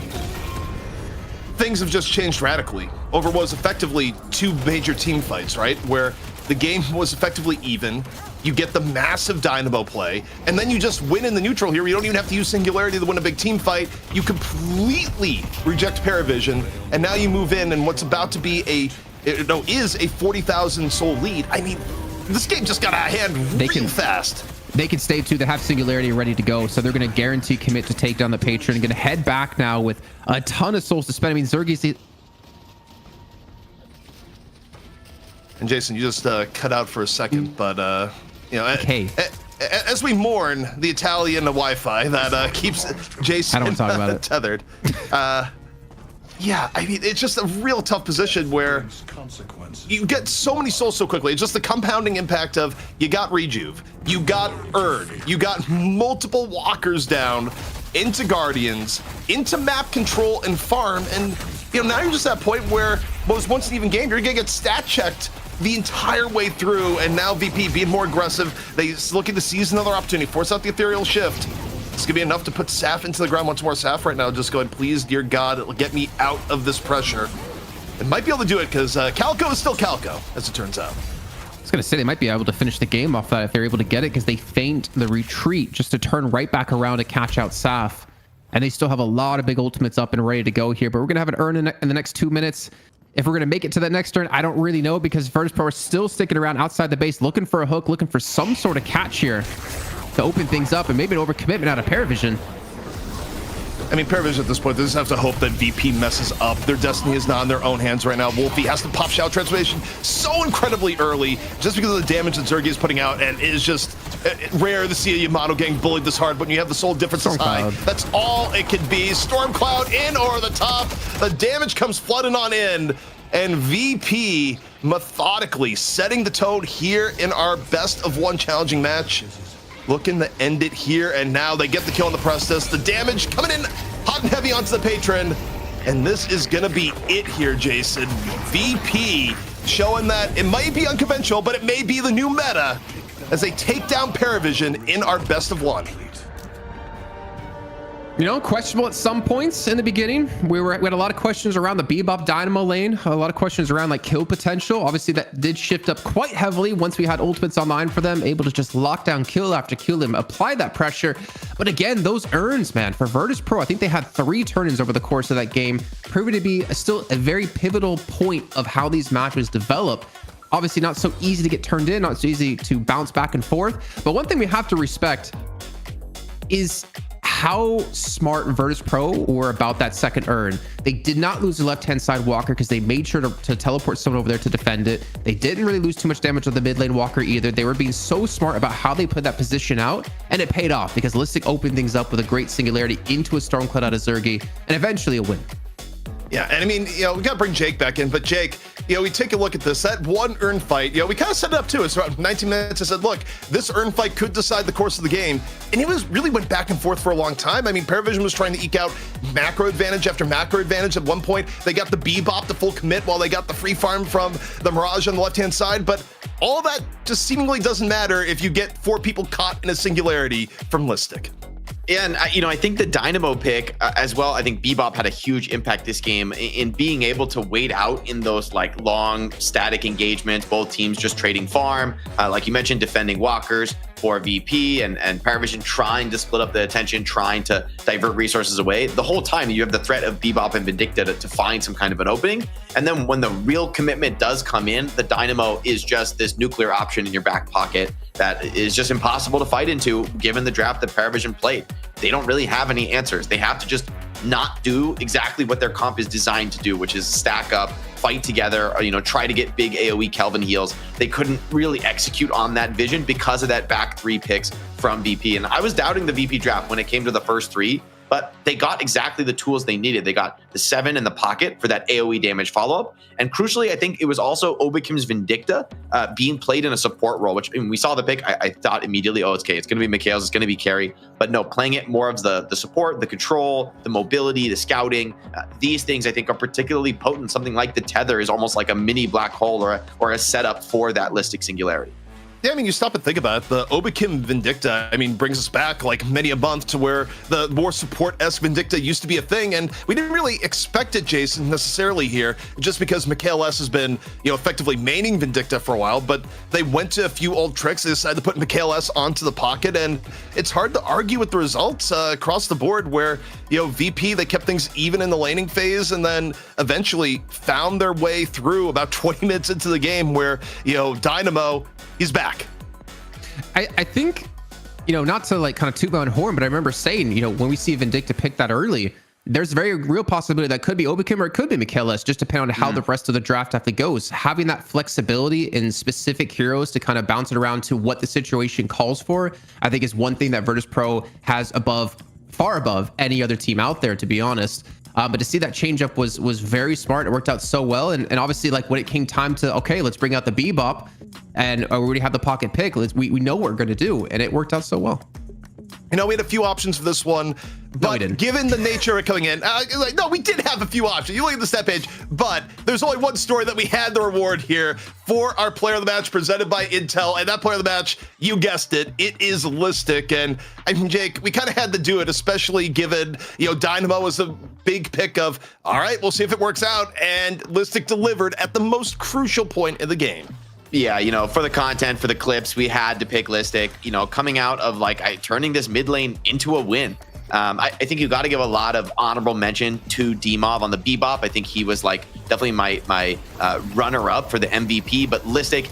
Things have just changed radically over what was effectively 2 major team fights, right? Where the game was effectively even. You get the massive Dynamo play, and then you just win in the neutral here. You don't even have to use Singularity to win a big team fight. You completely reject Parivision, and now you move in, and what's about to be is a 40,000 soul lead. I mean, this game just got out of hand real fast. They can stay too. They have Singularity ready to go, so they're going to guarantee commit to take down the Patron and going to head back now with a ton of souls to spend. I mean, Zergi's... And Jason, you just cut out for a second, but you know, okay. As we mourn the Italian Wi-Fi that keeps Jason I don't talk about it. tethered. Yeah, I mean, it's just a real tough position where you get so many souls so quickly. It's just the compounding impact of you got Rejuve, you got Erd, you got multiple walkers down into Guardians, into map control and farm, and you know now you're just at that point where what was once an even game, you're gonna get stat checked the entire way through, and now VP being more aggressive. They looking to seize another opportunity, force out the ethereal shift. It's gonna be enough to put Saf into the ground once more. Saf right now just going, please, dear God, it'll get me out of this pressure. It might be able to do it because Calco is still Calco, as it turns out. I was gonna say they might be able to finish the game off that if they're able to get it, because they feint the retreat just to turn right back around to catch out Saf. And they still have a lot of big ultimates up and ready to go here, but we're gonna have an Urn in the next 2 minutes. If we're gonna make it to that next turn, I don't really know, because Virtus.pro are still sticking around outside the base, looking for a hook, looking for some sort of catch here to open things up, and maybe an overcommitment out of Parivision. I mean, Parivision at this point, they just have to hope that VP messes up. Their destiny is not in their own hands right now. Wolfie has to pop Shout Transformation so incredibly early just because of the damage that Zergi is putting out, and it is just rare to see a Yamato getting bullied this hard. When you have the soul differences high, that's all it could be. Storm Cloud in over the top. The damage comes flooding on in, and VP methodically setting the tone here in our best of one challenging match. Looking to end it here, and now they get the kill on the Prestus. The damage coming in hot and heavy onto the Patron, and this is gonna be it here, Jason. VP showing that it might be unconventional, but it may be the new meta as they take down Parivision in our best of one. You know, questionable at some points in the beginning. We had a lot of questions around the Bebop Dynamo lane, a lot of questions around like kill potential. Obviously that did shift up quite heavily once we had ultimates online for them, able to just lock down kill after kill and apply that pressure. But again, those Urns, man, for Virtus.pro, I think they had 3 turn-ins over the course of that game, proving to be still a very pivotal point of how these matches develop. Obviously not so easy to get turned in, not so easy to bounce back and forth. But one thing we have to respect is how smart Virtus.pro were about that second Urn. They did not lose the left-hand side walker because they made sure to teleport someone over there to defend it. They didn't really lose too much damage on the mid lane walker either. They were being so smart about how they put that position out, and it paid off because Listic opened things up with a great Singularity into a Stormcloud out of Zergi, and eventually a win. Yeah, and I mean, you know, we got to bring Jake back in, but Jake, you know, we take a look at this, that one Urn fight, you know, we kind of set it up too. It's around 19 minutes. I said, look, this Urn fight could decide the course of the game. And it was really went back and forth for a long time. I mean, Parivision was trying to eke out macro advantage after macro advantage. At one point, they got the Bebop to full commit while they got the free farm from the Mirage on the left-hand side. But all that just seemingly doesn't matter if you get 4 people caught in a Singularity from Listic. Yeah, and you know, I think the Dynamo pick as well, I think Bebop had a huge impact this game in being able to wait out in those like long static engagements, both teams just trading farm, like you mentioned, defending walkers for VP and Parivision trying to split up the attention, trying to divert resources away. The whole time you have the threat of Bebop and Vindicta to find some kind of an opening. And then when the real commitment does come in, the Dynamo is just this nuclear option in your back pocket that is just impossible to fight into given the draft that Parivision played. They don't really have any answers. They have to just not do exactly what their comp is designed to do, which is stack up, fight together, or, you know, try to get big AoE Kelvin heals. They couldn't really execute on that vision because of that back 3 picks from VP. And I was doubting the VP draft when it came to the first 3, but they got exactly the tools they needed. They got the 7 in the pocket for that AoE damage follow-up. And crucially, I think it was also Obakim's Vindicta being played in a support role, which when we saw the pick, I thought immediately, oh, it's going to be Mikhail's, it's going to be carry. But no, playing it more of the support, the control, the mobility, the scouting. These things I think are particularly potent. Something like the Tether is almost like a mini black hole or a setup for that Listic Singularity. Yeah, I mean, you stop and think about it. The Obicim Vindicta, I mean, brings us back like many a month to where the more support-esque Vindicta used to be a thing, and we didn't really expect it, Jason, necessarily here, just because Mikhail S has been, effectively maining Vindicta for a while, but they went to a few old tricks. They decided to put Mikhail S onto the pocket, and it's hard to argue with the results across the board where, VP, they kept things even in the laning phase, and then eventually found their way through about 20 minutes into the game where, Dynamo, he's back. I think, not to like kind of toot my own horn, but I remember saying, when we see Vindicta pick that early, there's a very real possibility that could be Obicim or it could be Michaelis, just depending on how the rest of the draft after goes. Having that flexibility in specific heroes to kind of bounce it around to what the situation calls for, I think is one thing that Virtus.pro has far above any other team out there, to be honest. But to see that change up was very smart. It worked out so well. And obviously, like when it came time to, okay, let's bring out the Bebop and we already have the pocket pick. We know what we're going to do. And it worked out so well. We had a few options for this one, but given the nature of it coming in, no, we did have a few options. You look at the stat page, but there's only one story that we had the reward here for our player of the match presented by Intel, and that player of the match, you guessed it, it is Listic. And I mean, Jake, we kind of had to do it, especially given, Dynamo was a big pick of, all right, we'll see if it works out, and Listic delivered at the most crucial point in the game. Yeah, for the content, for the clips, we had to pick Listic, coming out of turning this mid lane into a win. I think you got to give a lot of honorable mention to Dmov on the Bebop. I think he was definitely my runner up for the MVP, but Listic,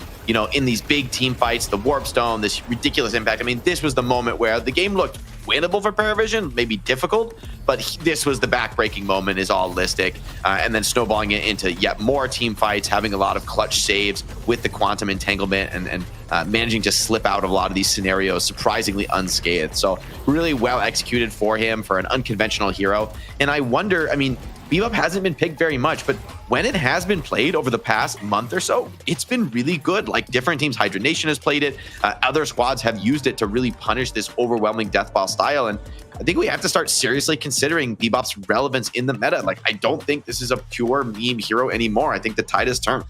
in these big team fights, the Warp Stone, this ridiculous impact. I mean, this was the moment where the game looked winnable for Parivision, maybe difficult, but this was the back-breaking moment, is all Listic, and then snowballing it into yet more team fights, having a lot of clutch saves with the quantum entanglement and managing to slip out of a lot of these scenarios surprisingly unscathed. So really well executed for him, for an unconventional hero. And I wonder, I mean, Bebop hasn't been picked very much, but when it has been played over the past month or so, it's been really good. Like different teams, Hydra Nation has played it. Other squads have used it to really punish this overwhelming deathball style. And I think we have to start seriously considering Bebop's relevance in the meta. I don't think this is a pure meme hero anymore. I think the tide has turned.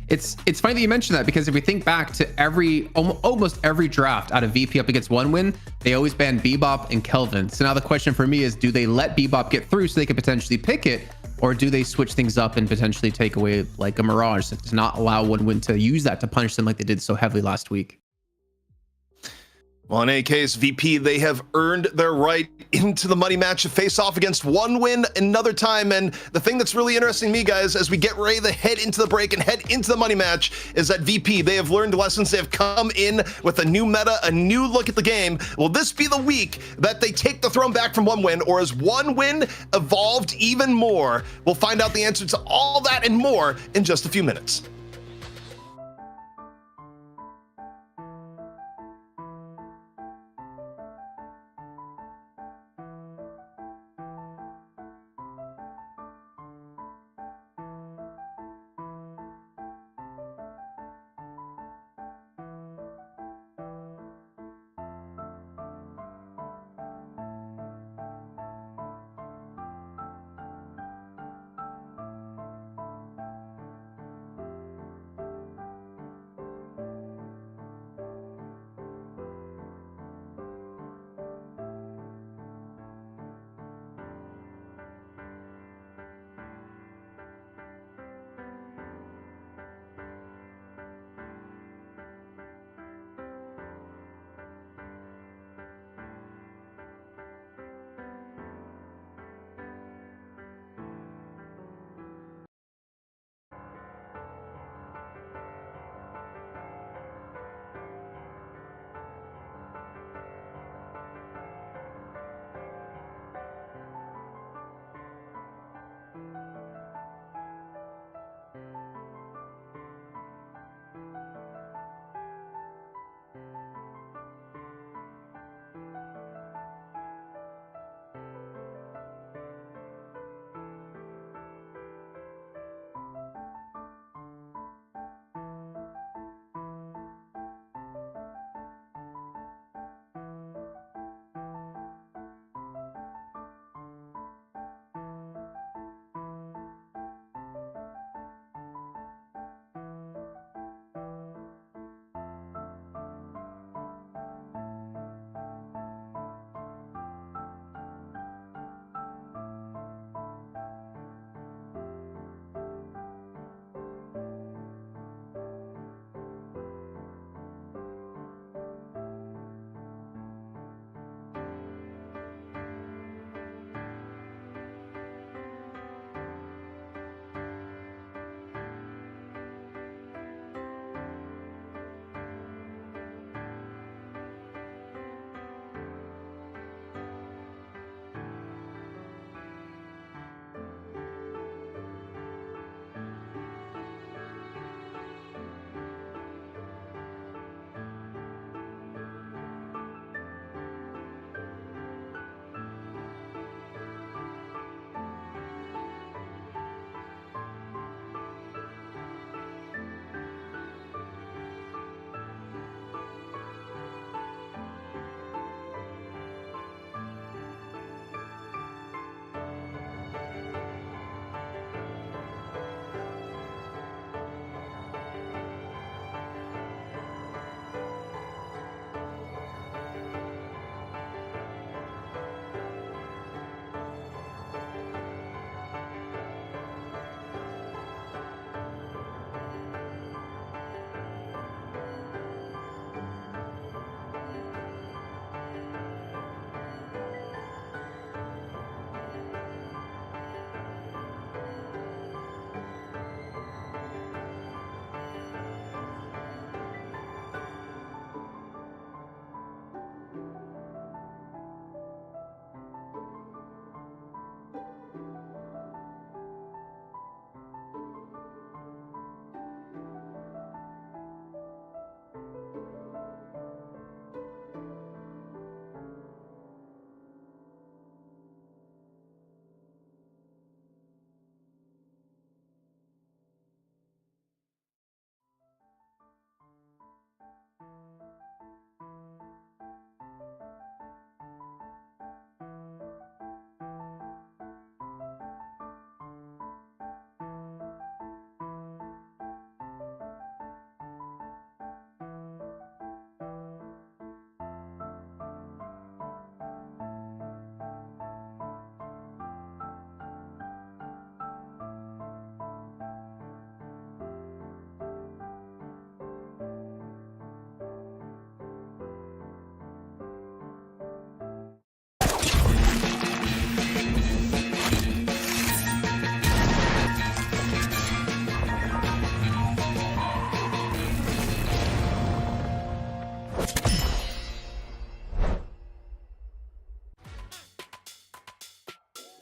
It's funny that you mentioned that, because if we think back to almost every draft out of VP up against one win, they always banned Bebop and Kelvin. So now the question for me is, do they let Bebop get through so they could potentially pick it, or do they switch things up and potentially take away like a Mirage that does not allow one win to use that to punish them like they did so heavily last week? Well, in any case, VP, they have earned their right into the money match to face off against one win another time. And the thing that's really interesting to me, guys, as we get ready to head into the break and head into the money match, is that VP, they have learned lessons. They have come in with a new meta, a new look at the game. Will this be the week that they take the throne back from one win, or has one win evolved even more? We'll find out the answer to all that and more in just a few minutes.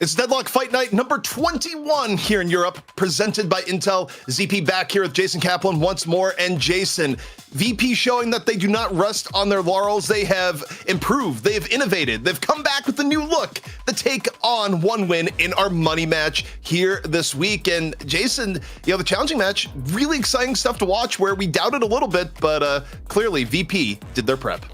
It's Deadlock Fight Night number 21 here in Europe, presented by Intel. ZP back here with Jason Kaplan once more. And Jason, VP showing that they do not rest on their laurels. They have improved. They have innovated. They've come back with a new look. The take on one win in our money match here this week. And Jason, the challenging match, really exciting stuff to watch where we doubted a little bit, but clearly VP did their prep.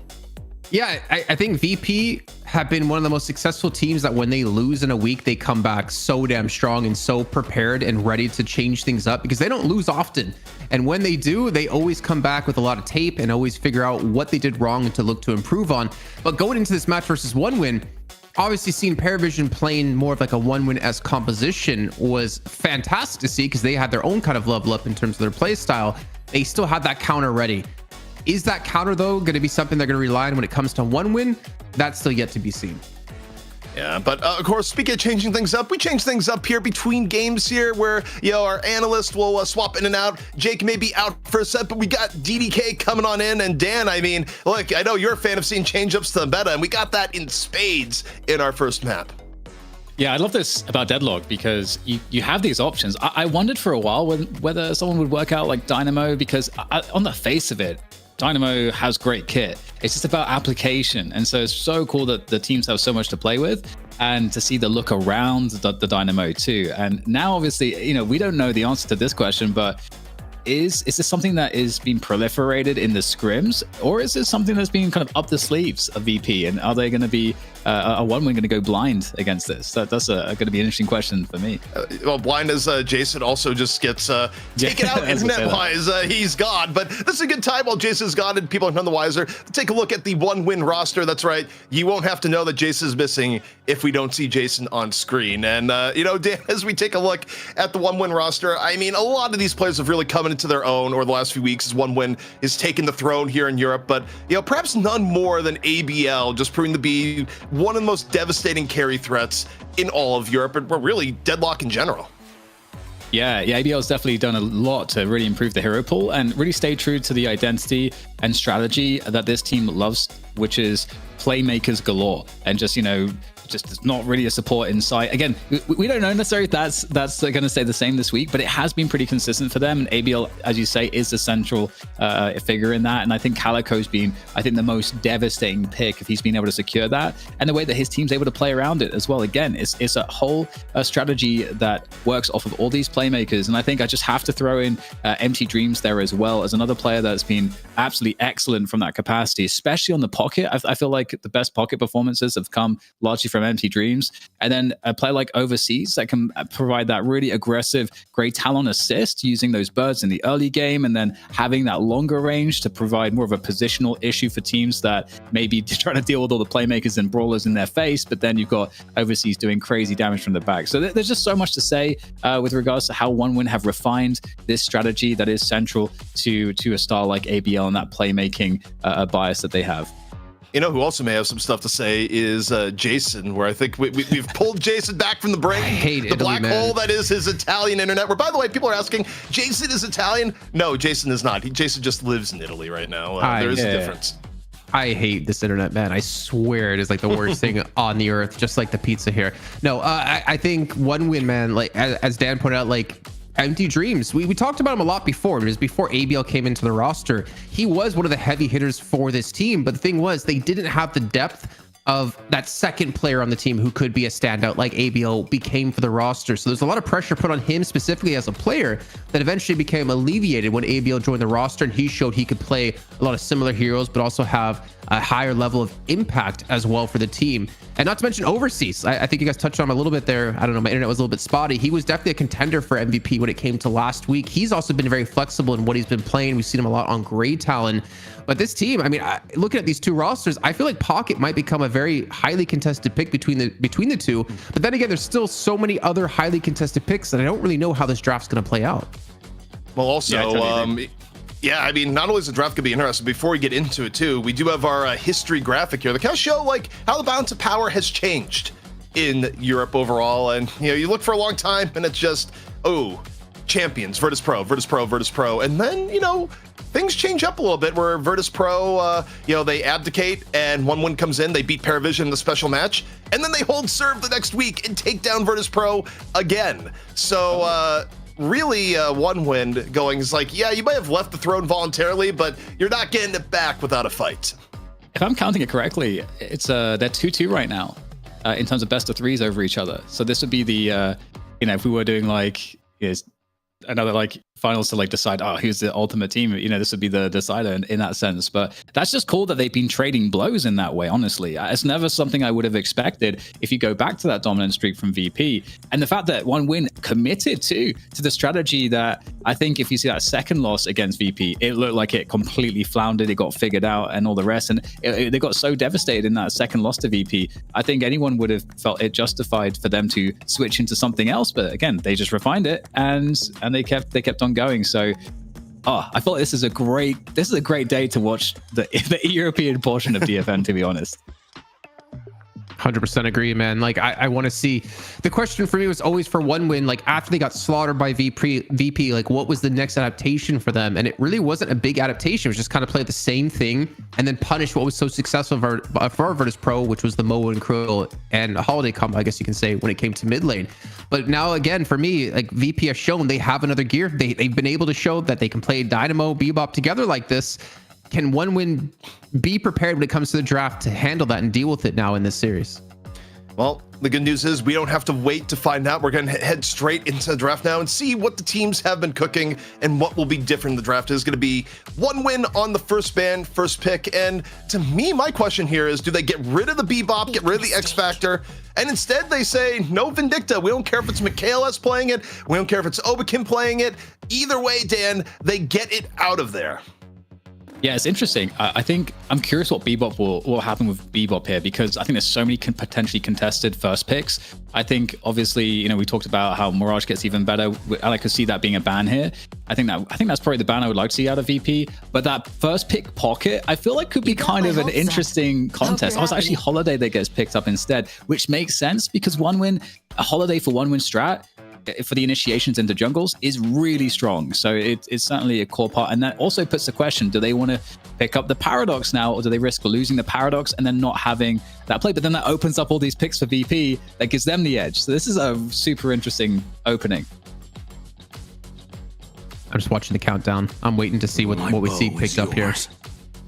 Yeah, I think VP have been one of the most successful teams that when they lose in a week, they come back so damn strong and so prepared and ready to change things up because they don't lose often. And when they do, they always come back with a lot of tape and always figure out what they did wrong and to look to improve on. But going into this match versus one win, obviously seeing Parivision playing more of like a one win-esque composition was fantastic to see because they had their own kind of level up in terms of their play style. They still had that counter ready. Is that counter, though, going to be something they're going to rely on when it comes to one win? That's still yet to be seen. Yeah, but of course, speaking of changing things up, we change things up here between games here where, our analyst will swap in and out. Jake may be out for a set, but we got DDK coming on in. And Dan, I mean, look, I know you're a fan of seeing change-ups to the meta, and we got that in spades in our first map. Yeah, I love this about Deadlock because you have these options. I wondered for a while whether someone would work out like Dynamo because on the face of it, Dynamo has great kit. It's just about application. And so it's so cool that the teams have so much to play with and to see the look around the Dynamo too. And now obviously, we don't know the answer to this question, but is this something that is being proliferated in the scrims, or is this something that's being kind of up the sleeves of VP? And are they going to be a one win going to go blind against this? That's going to be an interesting question for me. Well, blind as Jason also just gets taken out internet-wise. He's gone, but this is a good time while Jason's gone and people are none the wiser to take a look at the one-win roster. That's right. You won't have to know that Jason's missing if we don't see Jason on screen. And, Dan, as we take a look at the one-win roster, I mean, a lot of these players have really come into their own over the last few weeks as one win is taking the throne here in Europe. But, perhaps none more than ABL just proving to be one of the most devastating carry threats in all of Europe, and really Deadlock in general. Yeah, ABL's definitely done a lot to really improve the hero pool and really stay true to the identity and strategy that this team loves, which is playmakers galore and just not really a support in sight. Again, we don't know necessarily if that's going to stay the same this week, but it has been pretty consistent for them. And ABL, as you say, is the central figure in that. And I think Calico's been, the most devastating pick if he's been able to secure that. And the way that his team's able to play around it as well. Again, it's a whole strategy that works off of all these playmakers. And I think I just have to throw in Empty Dreams there as well as another player that's been absolutely excellent from that capacity, especially on the pocket. I feel like the best pocket performances have come largely from Empty Dreams, and then a player like Overseas that can provide that really aggressive Grey Talon assist using those birds in the early game, and then having that longer range to provide more of a positional issue for teams that maybe trying to deal with all the playmakers and brawlers in their face, but then you've got Overseas doing crazy damage from the back. So there's just so much to say with regards to how one win have refined this strategy that is central to a star like ABL and that playmaking bias that they have. Who also may have some stuff to say is Jason, where I think we've pulled Jason back from the brink. I hate the Italy, black man. hole that is his Italian internet, where, by the way, people are asking, Jason is Italian? No, Jason is not. Jason just lives in Italy right now. There is a difference. I hate this internet, man. I swear it is like the worst thing on the earth, just like the pizza here. No, I think one win, man, like as Dan pointed out, like Empty Dreams. We talked about him a lot before. It was before ABL came into the roster. He was one of the heavy hitters for this team, but the thing was they didn't have the depth of that second player on the team who could be a standout like ABL became for the roster. So there's a lot of pressure put on him specifically as a player that eventually became alleviated when ABL joined the roster and he showed he could play a lot of similar heroes, but also have a higher level of impact as well for the team. And not to mention Overseas. I think you guys touched on him a little bit there. I don't know, my internet was a little bit spotty. He was definitely a contender for MVP when it came to last week. He's also been very flexible in what he's been playing. We've seen him a lot on Grey Talon. But this team, I mean, looking at these two rosters, I feel like Pocket might become a very highly contested pick between the two. But then again, there's still so many other highly contested picks that I don't really know how this draft's going to play out. Well, also, I mean, not only is the draft going to be interesting, before we get into it too, we do have our history graphic here. The kind of show like how the balance of power has changed in Europe overall. And, you look for a long time and it's just, champions, Virtus.pro, and then, you know, things change up a little bit where Virtus.pro, you know, they abdicate and 1win comes in, they beat Parivision in the special match, and then they hold serve the next week and take down Virtus.pro again. So, really, 1win going is like, yeah, you might have left the throne voluntarily, but you're not getting it back without a fight. If I'm counting it correctly, it's they're 2-2 right now in terms of best of threes over each other. So this would be the, you know, if we were doing like, another like finals to like decide, oh, who's the ultimate team, you know, this would be the decider in that sense. But that's just cool that they've been trading blows in that way. Honestly, it's never something I would have expected if you go back to that dominant streak from VP. And the fact that 1win committed to the strategy that I think if you see that second loss against VP, it looked like it completely floundered, it got figured out and all the rest, and they got so devastated in that second loss to VP. I think anyone would have felt it justified for them to switch into something else, but again, they just refined it and they kept on going. So I feel like this is a great day to watch the European portion of DFN, to be honest. 100% agree, man. Like I want to see. The question for me was always for 1win, like after they got slaughtered by VP, like what was the next adaptation for them? And it really wasn't a big adaptation. It was just kind of play the same thing and then punish what was so successful for Virtus.pro, which was the Moa and Krill and a holiday combo, I guess you can say, when it came to mid lane. But now again, for me, like VP has shown they have another gear. They've been able to show that they can play Dynamo, Bebop together like this. Can 1win be prepared when it comes to the draft to handle that and deal with it now in this series? Well, the good news is we don't have to wait to find out. We're going to head straight into the draft now and see what the teams have been cooking and what will be different in the draft. Is going to be 1win on the first ban, first pick. And to me, my question here is, do they get rid of the Bebop, get rid of the X Factor, and instead they say, no Vindicta. We don't care if it's Michaelis playing it. We don't care if it's Obakim playing it. Either way, Dan, they get it out of there. Yeah, it's interesting. I think I'm curious what Bebop will happen with Bebop here, because I think there's so many potentially contested first picks. I think obviously, you know, we talked about how Mirage gets even better. I could see that being a ban here. I think that's probably the ban I would like to see out of VP. But that first pick Pocket, I feel like could be kind of an interesting contest. I was actually Holiday that gets picked up instead, which makes sense because 1win, a Holiday for 1win strat for the initiations into jungles is really strong. So it's certainly a core part. And that also puts the question, do they want to pick up the Paradox now, or do they risk losing the Paradox and then not having that play? But then that opens up all these picks for VP that gives them the edge. So this is a super interesting opening. I'm just watching the countdown. I'm waiting to see what we see picked up here.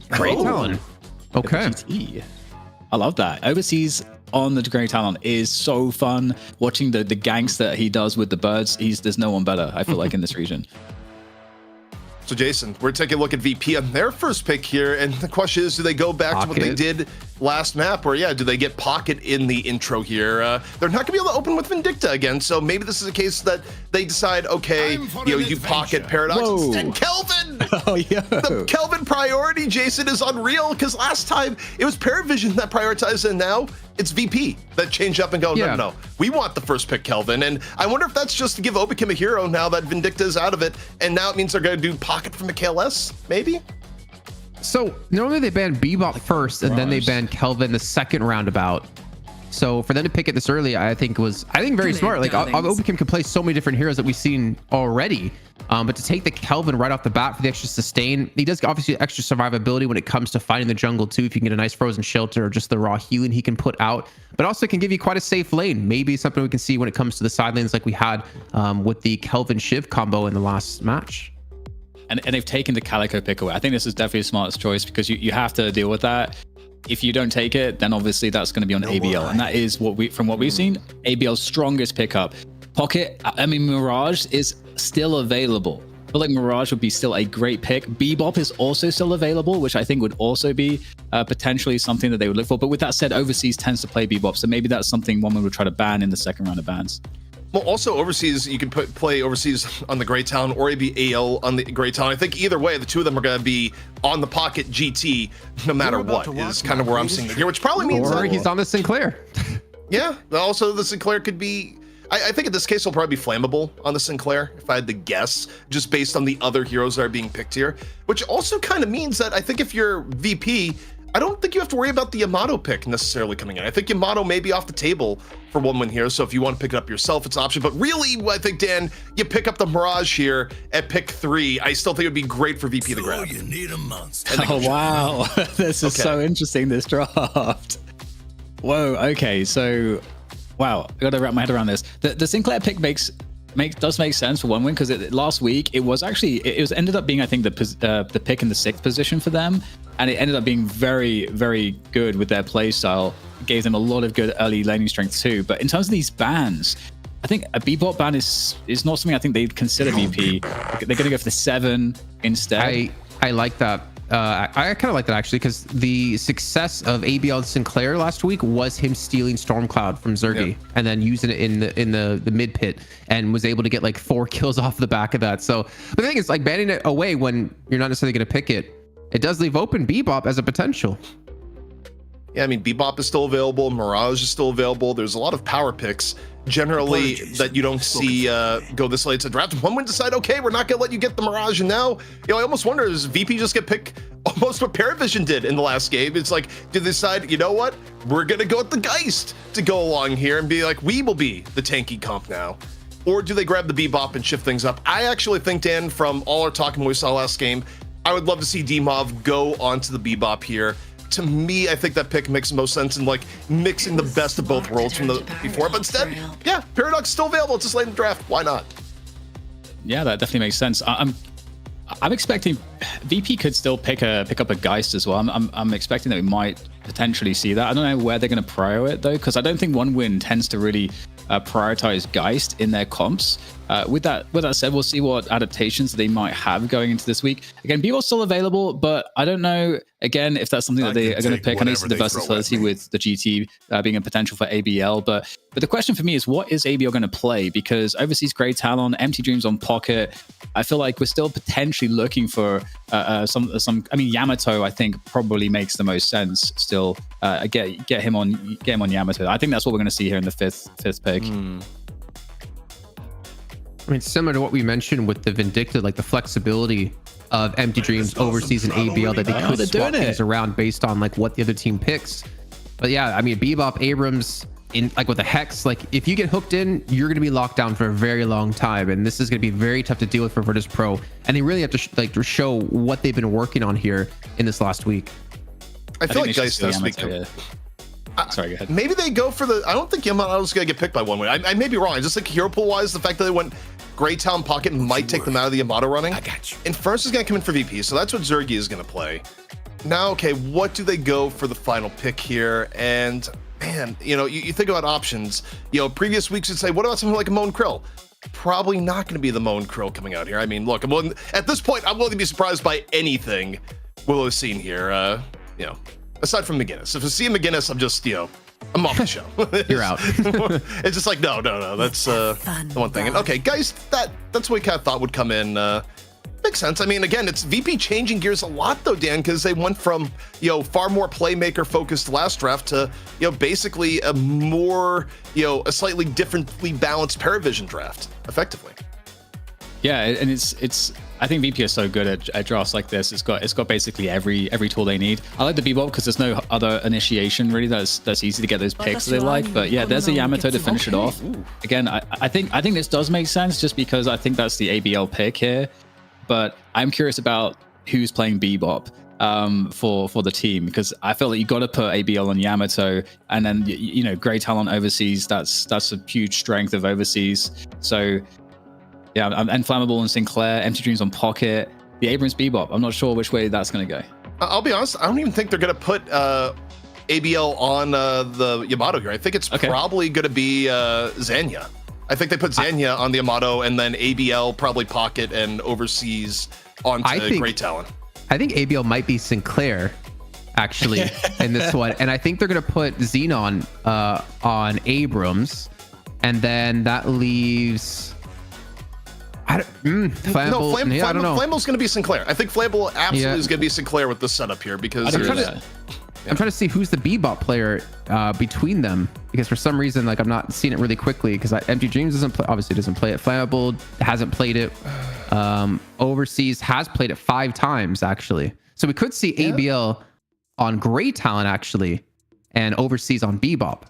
Great talent. Okay. I love that. Overseas on the Great Talon is so fun. Watching the ganks that he does with the birds, there's no one better, I feel like, in this region. So Jason, we're taking a look at VP on their first pick here, and the question is, do they go back to what they did last map, or do they get Pocket in the intro here? They're not gonna be able to open with Vindicta again, so maybe this is a case that they decide, okay, you Pocket Paradox instead. Kelvin! Oh yeah. The Kelvin priority, Jason, is unreal, because last time it was Parivision that prioritized, and now it's VP that change up and go, no, we want the first pick Kelvin. And I wonder if that's just to give Obakim a hero now that Vindicta is out of it, and now it means they're going to do Pocket from Michaelis, maybe? So normally they ban Bebop first, and then they ban Kelvin the second roundabout. So for them to pick it this early, I think very smart. Like Obakim can play so many different heroes that we've seen already. But to take the Kelvin right off the bat for the extra sustain, he does obviously extra survivability when it comes to fighting the jungle too. If you can get a nice frozen shelter or just the raw healing he can put out, but also can give you quite a safe lane. Maybe something we can see when it comes to the side lanes like we had with the Kelvin Shiv combo in the last match. And they've taken the Calico pick away. I think this is definitely the smartest choice because you have to deal with that. If you don't take it, then obviously that's going to be on ABL. And that is from what we've seen, ABL's strongest pickup. Pocket, I mean, Mirage is still available. I feel like Mirage would be still a great pick. Bebop is also still available, which I think would also be potentially something that they would look for. But with that said, Overseas tends to play Bebop. So maybe that's something one would try to ban in the second round of bans. Well, also Overseas, you can play Overseas on the Grey Talon or maybe AL on the Grey Talon. I think either way, the two of them are going to be on the Pocket GT no matter what, is kind of where I'm seeing it here, which probably means or he's on the Sinclair. Yeah, also the Sinclair could be, I think in this case, he'll probably be flammable on the Sinclair, if I had to guess, just based on the other heroes that are being picked here, which also kind of means that I think if you're VP, I don't think you have to worry about the Yamato pick necessarily coming in. I think Yamato may be off the table for 1-win here, so if you want to pick it up yourself, it's an option. But really, I think, Dan, you pick up the Mirage here at pick 3. I still think it would be great for VP to grab. You need a monster. Oh, wow. This is so interesting, this draft. Whoa, okay, so, wow, I got to wrap my head around this. The Sinclair pick does make sense for 1-win, because last week it was ended up being, I think, the pick in the 6th position for them, and it ended up being very, very good with their play style. It gave them a lot of good early laning strength too. But in terms of these bans, I think a Bebop ban is not something I think they'd consider VP. They're going to go for the 7 instead. I like that. I kind of like that actually, because the success of ABL and Sinclair last week was him stealing Stormcloud from Zergy and then using it in the mid pit, and was able to get like 4 kills off the back of that. So but the thing is, like, banning it away when you're not necessarily going to pick it, it does leave open Bebop as a potential. Yeah, I mean, Bebop is still available. Mirage is still available. There's a lot of power picks generally that you don't see go this late to draft. 1-win decide, okay, we're not gonna let you get the Mirage, and now, I almost wonder, does VP just get picked almost what Parivision did in the last game? It's like, did they decide, you know what, we're gonna go with the Geist to go along here and be like, we will be the tanky comp now? Or do they grab the Bebop and shift things up? I actually think, Dan, from all our talking we saw last game, I would love to see DMOV go onto the Bebop here. To me, I think that pick makes the most sense in like mixing the best of both worlds from the before. But instead, yeah, Paradox is still available. It's just late in the draft. Why not? Yeah, that definitely makes sense. I'm expecting VP could still pick up a Geist as well. I'm expecting that we might potentially see that. I don't know where they're going to prio it though, because I don't think 1-win tends to really prioritize Geist in their comps. With that said, we'll see what adaptations they might have going into this week. Again, Bebop's still available, but I don't know, again, if that's something that they are going to pick. I know the versatility with the GT being a potential for ABL, but the question for me is, what is ABL going to play? Because Overseas Grey Talon, Empty Dreams on Pocket, I feel like we're still potentially looking for some. I mean, Yamato, I think, probably makes the most sense still. Get him on Yamato. I think that's what we're going to see here in the fifth pick. I mean, similar to what we mentioned with the Vindicta, like the flexibility of Empty Dreams, Overseas, and ABL, that they could swap things around based on like what the other team picks. But yeah, I mean, Bebop, Abrams, in like with the Hex, like if you get hooked in, you're going to be locked down for a very long time, and this is going to be very tough to deal with for Virtus.pro, and they really have to show what they've been working on here in this last week. I feel like Geist does speak to. Sorry, go ahead. Maybe they go for the. I don't think Yamato's gonna get picked by 1-win. I may be wrong. I just think hero pool wise, the fact that they went Grey Town Pocket might take them out of the Yamato running. I got you. Inferno is gonna come in for VP, so that's what Zergy is gonna play. Now, okay, what do they go for the final pick here? And man, you think about options. Previous weeks would say, what about something like a Moan Krill? Probably not going to be the Moan Krill coming out here. I mean, look, at this point, I'm willing to be surprised by anything we'll have seen here. Aside from McGinnis. If I see McGinnis, I'm just, I'm off the show. You're out. It's just like, no. That's the one thing. And okay, guys, that's what we kind of thought would come in. Makes sense. I mean, again, it's VP changing gears a lot though, Dan, because they went from, far more playmaker focused last draft to, basically a more, a slightly differently balanced Parivision draft, effectively. Yeah, and it's I think VP is so good at drafts like this. It's got basically every tool they need. I like the Bebop because there's no other initiation really that's easy to get those picks that they like. But yeah, there's a Yamato to finish it off. Again, I think this does make sense just because I think that's the ABL pick here. But I'm curious about who's playing Bebop for the team, because I feel like you got to put ABL on Yamato, and then Grey Talon Overseas. That's a huge strength of Overseas. So yeah, and Flammable and Sinclair, Empty Dreams on Pocket, the Abrams Bebop. I'm not sure which way that's going to go. I'll be honest, I don't even think they're going to put ABL on the Yamato here. I think it's probably going to be Zanya. I think they put Zanya on the Yamato, and then ABL probably Pocket and Overseas onto Grey Talon. I think ABL might be Sinclair, actually, in this one. And I think they're going to put Xenon on Abrams, and then that leaves... Flammable. I don't know. Flammable's going to be Sinclair. I think Flammable absolutely is going to be Sinclair with this setup here, because I'm trying to see who's the Bebop player between them, because for some reason, like, I'm not seeing it really quickly, because Empty Dreams obviously doesn't play it. Flammable hasn't played it. Overseas has played it 5 times actually, so we could see ABL on Gray Talent, actually, and Overseas on Bebop.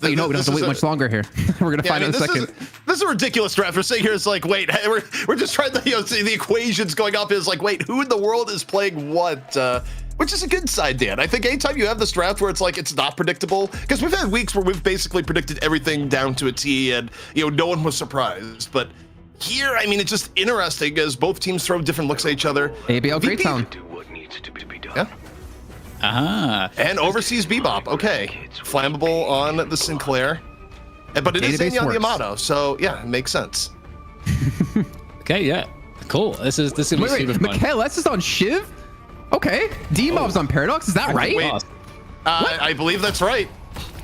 Oh, you know, we don't have to wait much longer here. We're going to find out in a second. This is a ridiculous draft. We're sitting here, it's like, wait, we're just trying to, see the equations going up is like, wait, who in the world is playing what? Which is a good side, Dan. I think anytime you have this draft where it's like, it's not predictable, because we've had weeks where we've basically predicted everything down to a T and, no one was surprised. But here, I mean, it's just interesting as both teams throw different looks at each other. ABL Great Town. Yeah. And Overseas Bebop. Okay. Flammable on the Sinclair. But it is Zanya on the Yamato, so yeah, it makes sense. Okay, yeah. Cool. This is gonna be super fun. Michaelis is on Shiv? Okay. D-Mob's on Paradox, is that right? Wait. I believe that's right.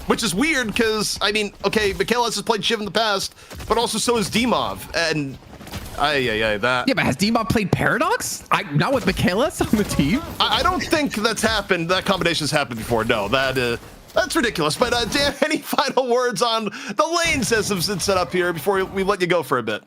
Which is weird because, I mean, okay, Michaelis has played Shiv in the past, but also so has D-Mob. And that. Yeah, but has D-Mob played Paradox? Not with Michaelis on the team? I don't think that's happened. That combination's happened before. No, that's ridiculous. But Dan, any final words on the lane systems that's set up here before we let you go for a bit?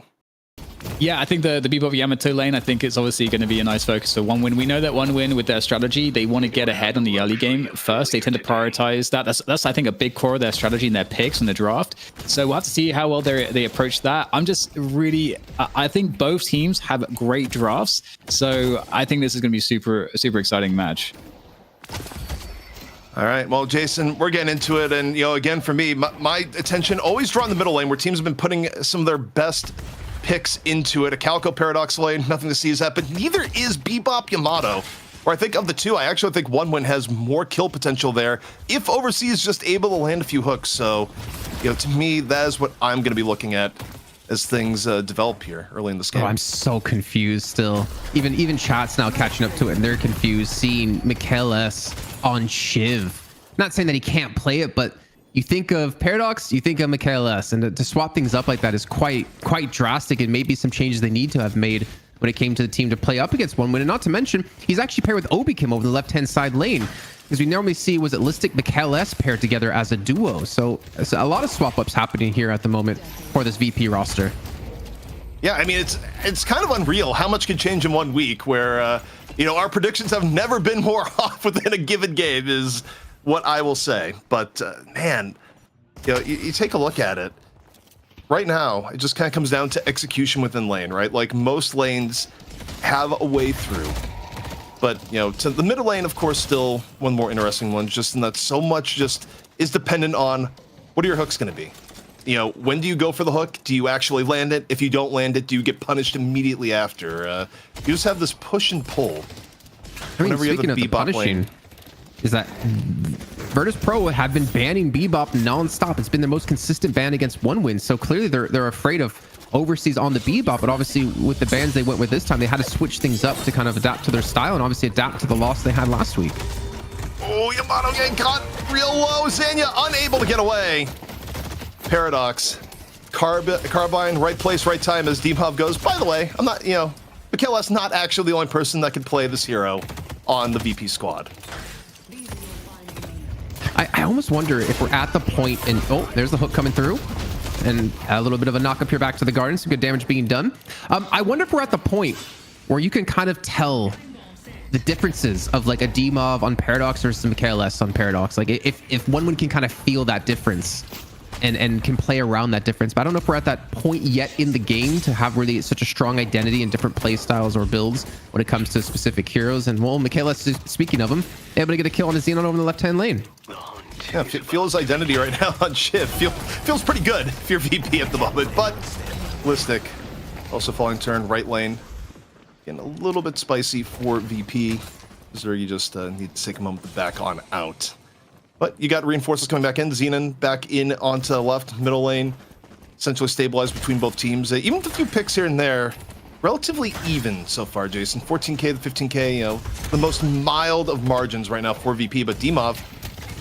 Yeah, I think the Bebop Yamato lane, I think it's obviously going to be a nice focus for OneWin. We know that OneWin with their strategy, they want to get ahead on the early game first. They tend to prioritize that. That's I think, a big core of their strategy and their picks in the draft. So we'll have to see how well they approach that. I'm just really, I think both teams have great drafts. So I think this is going to be super exciting match. All right, well, Jason, we're getting into it. And, again, for me, my attention always drawn the middle lane where teams have been putting some of their best picks into it. A Calico Paradox lane, nothing to seize that, but neither is Bebop Yamato. Where I think of the two, I actually think OneWin has more kill potential there if Overseas is just able to land a few hooks. So, to me, that is what I'm going to be looking at as things develop here early in this game. Oh, I'm so confused still. Even chat's now catching up to it, and they're confused seeing Michaelis on Shiv. Not saying that he can't play it, but you think of Paradox, you think of Michaelis, and to swap things up like that is quite drastic, and maybe some changes they need to have made when it came to the team to play up against OneWin. And not to mention, he's actually paired with Obi-Kim over the left-hand side lane, because we normally see, was it Listic Michaelis paired together as a duo. So a lot of swap-ups happening here at the moment for this VP roster. Yeah, I mean, it's kind of unreal how much can change in 1 week where, our predictions have never been more off within a given game is what I will say. But, man, you take a look at it. Right now, it just kind of comes down to execution within lane, right? Like, most lanes have a way through. But, to the middle lane, of course, still one more interesting one, just in that so much just is dependent on what are your hooks going to be? When do you go for the hook? Do you actually land it? If you don't land it, do you get punished immediately after? You just have this push and pull. I mean, speaking of the punishing, is that Virtus.pro had been banning Bebop nonstop. It's been the most consistent ban against OneWin. So clearly they're afraid of Overseas on the Bebop, but obviously with the bans they went with this time, they had to switch things up to kind of adapt to their style and obviously adapt to the loss they had last week. Oh, Yamato getting caught real low. Zanya unable to get away. Paradox. Carbine, right place, right time as D-Mob goes. By the way, I'm not, Michaelis not actually the only person that can play this hero on the VP squad. I almost wonder if we're at the point, and oh, there's the hook coming through, and a little bit of a knock up here back to the garden. Some good damage being done. I wonder if we're at the point where you can kind of tell the differences of like a D-Mob on Paradox versus Michaelis on Paradox. Like if OneWin can kind of feel that difference and can play around that difference. But I don't know if we're at that point yet in the game to have really such a strong identity in different play styles or builds when it comes to specific heroes. And well, Michaelis, speaking of him, able to get a kill on his Xenon over in the left-hand lane. Yeah, feel his identity right now on Shiv. Feels pretty good if you're VP at the moment. But Listic also falling turn right lane. Getting a little bit spicy for VP. There you just need to take a moment to back on out. But you got reinforcements coming back in. Xenon back in onto the left, middle lane. Essentially stabilized between both teams. Even with a few picks here and there, relatively even so far, Jason. 14K to 15K, the most mild of margins right now for VP. But D-Mob,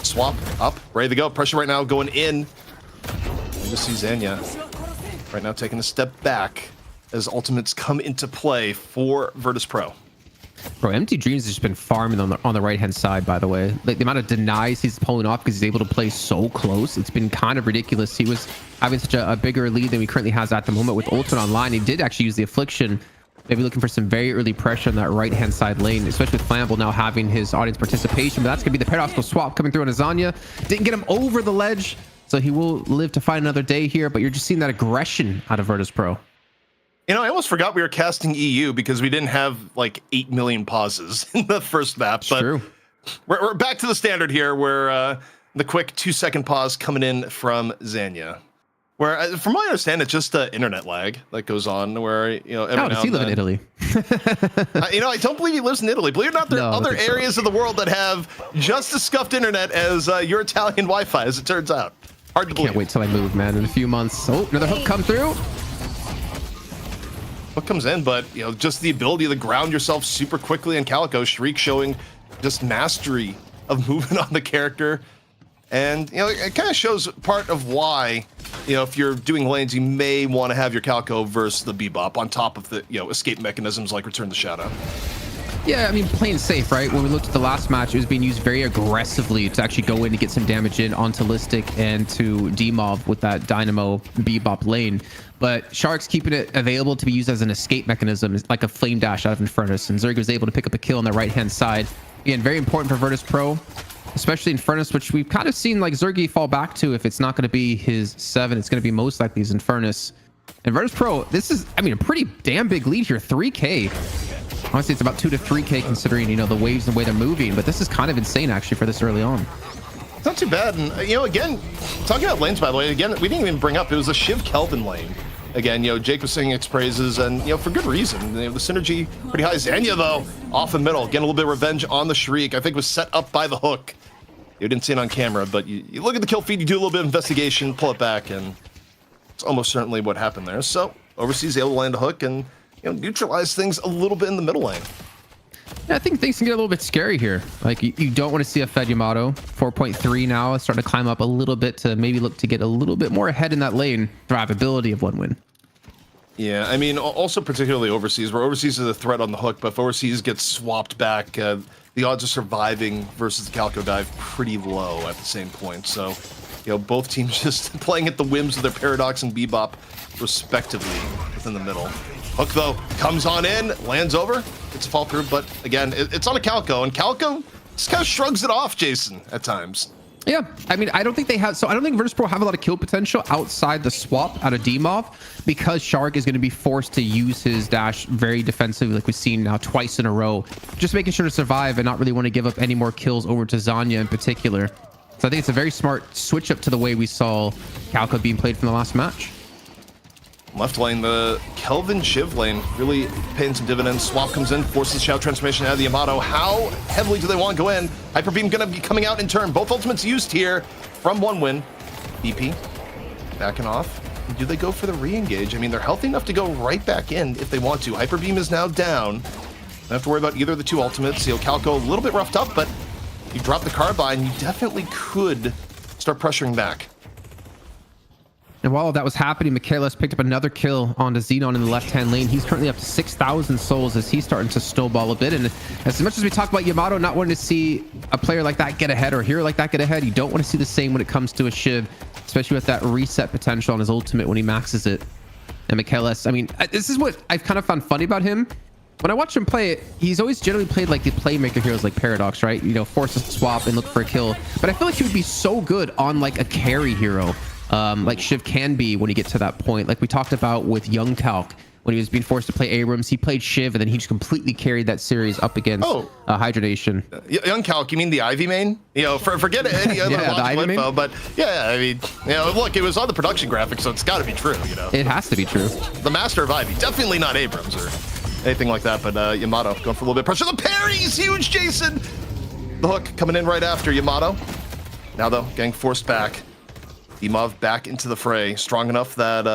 swap up, ready to go. Pressure right now going in. You just see Zanya right now taking a step back as ultimates come into play for Virtus.pro. Bro, Empty Dreams has just been farming on the right-hand side, by the way. Like, the amount of denies he's pulling off because he's able to play so close. It's been kind of ridiculous. He was having such a bigger lead than he currently has at the moment with Ultimate Online. He did actually use the Affliction Maybe looking for some very early pressure on that right-hand side lane, especially with Flamble now having his audience participation. But that's going to be the paradoxical swap coming through on Azania. Didn't get him over the ledge, so he will live to fight another day here. But you're just seeing that aggression out of Virtus.pro. You know, I almost forgot we were casting EU because we didn't have like 8 million pauses in the first map. But True. We're back to the standard here where the quick 2-second pause coming in from Zanya. Where, from what I understand, it's just internet lag that goes on. Where every now Does he and live in then- Italy? I don't believe he lives in Italy. Believe it or not, there are No, I other think so. areas of the world that have just as scuffed internet as your Italian Wi-Fi, as it turns out. Hard to believe. Can't wait till I move, man. In a few months. Oh, another hook come through. What comes in, but just the ability to ground yourself super quickly in Calico. Shriek showing just mastery of movement on the character. And it kind of shows part of why if you're doing lanes, you may want to have your Calico versus the Bebop on top of the escape mechanisms like Return to Shadow. Yeah, I mean, playing safe, right? When we looked at the last match, it was being used very aggressively to actually go in and get some damage in onto Listic and to Demov with that Dynamo Bebop lane. But Shark's keeping it available to be used as an escape mechanism, like a flame dash out of Infernus. And Zerg was able to pick up a kill on the right-hand side. Again, very important for Virtus.pro, especially Infernus, which we've kind of seen like Zergy fall back to. If it's not going to be his 7, it's going to be most likely his Infernus. And Virtus.pro, this is, I mean, a pretty damn big lead here, 3K. Honestly, it's about 2 to 3K considering, the waves and the way they're moving. But this is kind of insane, actually, for this early on. It's not too bad. And, again, talking about lanes, by the way, again, we didn't even bring up, it was a Shiv Kelvin lane. Again, Jake was singing its praises, and, for good reason. The synergy pretty high. Zanya, though, off the middle, getting a little bit of revenge on the Shriek. I think was set up by the hook. You didn't see it on camera, but you look at the kill feed, you do a little bit of investigation, pull it back, and it's almost certainly what happened there. So, Overseas able to land a hook and, neutralize things a little bit in the middle lane. Yeah, I think things can get a little bit scary here. Like, you don't want to see a Fed Yamato. 4.3 now, it's starting to climb up a little bit to maybe look to get a little bit more ahead in that lane. Survivability of 1 win. Yeah, I mean, also particularly Overseas, where Overseas is a threat on the hook, but if Overseas gets swapped back, the odds of surviving versus the Calico dive pretty low at the same point. So, both teams just playing at the whims of their Paradox and Bebop, respectively, within the middle. Hook, though, comes on in, lands over. It's a fall through, but again, it's on a Calico, and Calico just kind of shrugs it off, Jason, at times. Yeah, I mean, I don't think they have, so I don't think Virtus.pro have a lot of kill potential outside the swap out of Demov, because Shark is going to be forced to use his dash very defensively, like we've seen now twice in a row, just making sure to survive and not really want to give up any more kills over to Zanya in particular. So I think it's a very smart switch up to the way we saw Calico being played from the last match. Left lane, the Kelvin Shiv lane, really paying some dividends. Swap comes in, forces Shadow Transformation out of the Yamato. How heavily do they want to go in? Hyper Beam going to be coming out in turn. Both ultimates used here from 1 win. BP backing off. Do they go for the re-engage? I mean, they're healthy enough to go right back in if they want to. Hyper Beam is now down. Don't have to worry about either of the 2 ultimates. Calico a little bit roughed up, but you drop the Carbine, you definitely could start pressuring back. And while that was happening, Michaelis picked up another kill onto Xenon in the left-hand lane. He's currently up to 6,000 souls as he's starting to snowball a bit. And as much as we talk about Yamato not wanting to see a player like that get ahead or a hero like that get ahead, you don't want to see the same when it comes to a Shiv, especially with that reset potential on his ultimate when he maxes it. And Michaelis, I mean, this is what I've kind of found funny about him. When I watch him play it, he's always generally played like the playmaker heroes like Paradox, right? Force a swap and look for a kill. But I feel like he would be so good on like a carry hero. Like Shiv can be when you get to that point. Like we talked about with Young Calc, when he was being forced to play Abrams, he played Shiv, and then he just completely carried that series up against Hydra Nation. Young Calc, you mean the Ivy main? Forget any other logical info, but yeah, I mean, look, it was on the production graphics, so it's got to be true, It has to be true. The master of Ivy, definitely not Abrams or anything like that, but Yamato going for a little bit of pressure. The parry's huge, Jason! The hook coming in right after Yamato. Now, though, getting forced back. Demov back into the fray, strong enough that,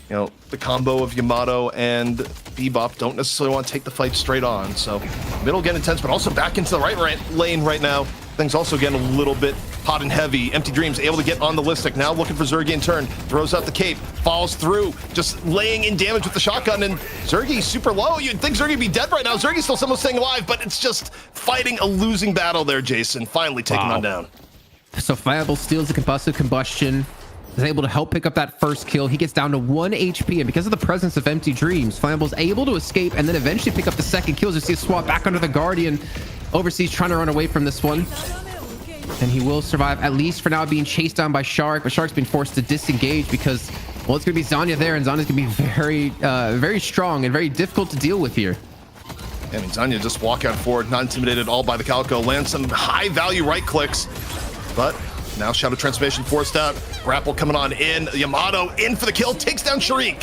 the combo of Yamato and Bebop don't necessarily want to take the fight straight on. So middle getting intense, but also back into the right lane right now. Things also getting a little bit hot and heavy. Empty Dreams able to get on the Listic. Now looking for Zergy in turn. Throws out the cape, falls through, just laying in damage with the shotgun. And Zergy super low. You'd think Zergy would be dead right now. Zergy's still somehow staying alive, but it's just fighting a losing battle there, Jason. Finally taking on down. So Fireball steals the Combustible Combustion. is able to help pick up that first kill. He gets down to 1 HP, and because of the presence of Empty Dreams, Flammable's able to escape and then eventually pick up the second kill. As you see a swap back under the Guardian. Overseas trying to run away from this one. And he will survive, at least for now, being chased down by Shark. But Shark's been forced to disengage because, well, it's going to be Zanya there, and Zanya's going to be very strong and very difficult to deal with here. I mean, Zanya just walk out forward, not intimidated at all by the Calico. Lands some high-value right clicks, but now Shadow Transformation forced out. Grapple coming on in. Yamato in for the kill, takes down Sharik.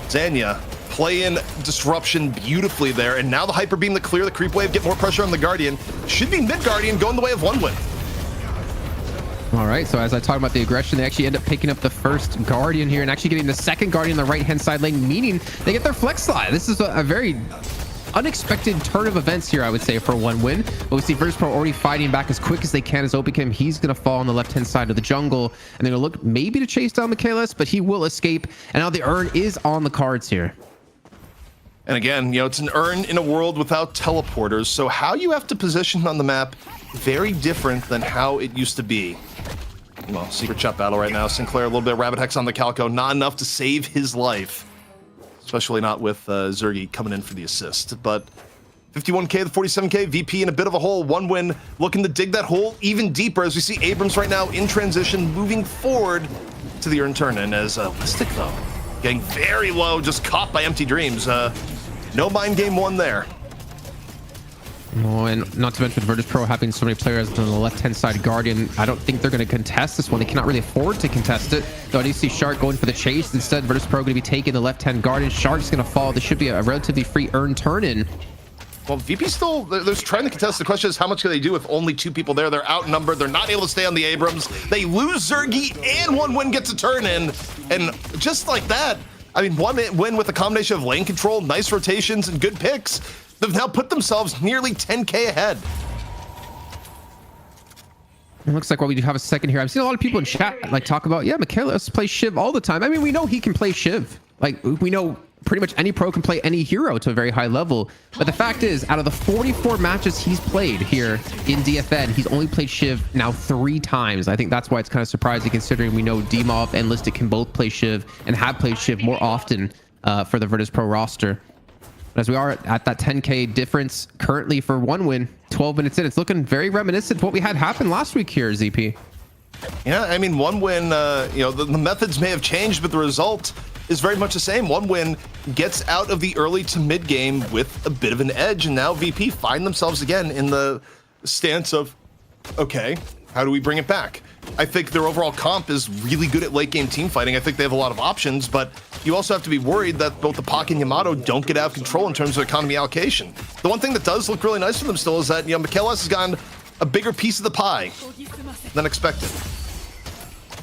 Zanya playing Disruption beautifully there, and now the Hyper Beam to clear the creep wave, get more pressure on the Guardian. Should be mid-Guardian going the way of 1win. All right, so as I talk about the aggression, they actually end up picking up the first Guardian here and actually getting the second Guardian on the right-hand side lane, meaning they get their flex slide. This is a very unexpected turn of events here, I would say, for 1win. But we see Virtus.pro already fighting back as quick as they can as Opikim. He's going to fall on the left-hand side of the jungle, and they're going to look maybe to chase down Michaelis, but he will escape. And now the urn is on the cards here. And again, you know, it's an urn in a world without teleporters, so how you have to position on the map, very different than how it used to be. Well, secret chat battle right now. Sinclair, a little bit of Rabbit Hex on the Calico, not enough to save his life. Especially not with Zergy coming in for the assist. But 51k to 47k, VP in a bit of a hole. 1win looking to dig that hole even deeper as we see Abrams right now in transition, moving forward to the urn turn. And as Listic, though, getting very low, just caught by Empty Dreams. No mind game one there. Oh, and not to mention Virtus.pro having so many players on the left-hand side Guardian. I don't think they're going to contest this one. They cannot really afford to contest it. Though I do see Shark going for the chase. Instead, Virtus.pro going to be taking the left-hand Guardian. Shark's going to fall. This should be a relatively free urn turn-in. Well, VP still, they're trying to contest. The question is, how much can they do with only 2 people there? They're outnumbered. They're not able to stay on the Abrams. They lose Zergy, and 1win gets a turn in. And just like that, I mean, 1win with a combination of lane control, nice rotations, and good picks. They've now put themselves nearly 10k ahead. It looks like while we do have a second here, I've seen a lot of people in chat like talk about, yeah, Michaelis plays Shiv all the time. I mean, we know he can play Shiv. Like, we know pretty much any pro can play any hero to a very high level. But the fact is, out of the 44 matches he's played here in DFN, he's only played Shiv now 3 times. I think that's why it's kind of surprising, considering we know Dimov and Listic can both play Shiv and have played Shiv more often for the Virtus.pro roster. As we are at that 10k difference currently for 1win, 12 minutes in, it's looking very reminiscent of what we had happen last week here, ZP. Yeah, I mean, 1win, you know, the methods may have changed, but the result is very much the same. 1win gets out of the early to mid game with a bit of an edge, and now VP find themselves again in the stance of, okay, how do we bring it back? I think their overall comp is really good at late game team fighting. I think they have a lot of options, but you also have to be worried that both the Pak and Yamato don't get out of control in terms of economy allocation. The one thing that does look really nice for them still is that, you know, Michaelis has gotten a bigger piece of the pie than expected.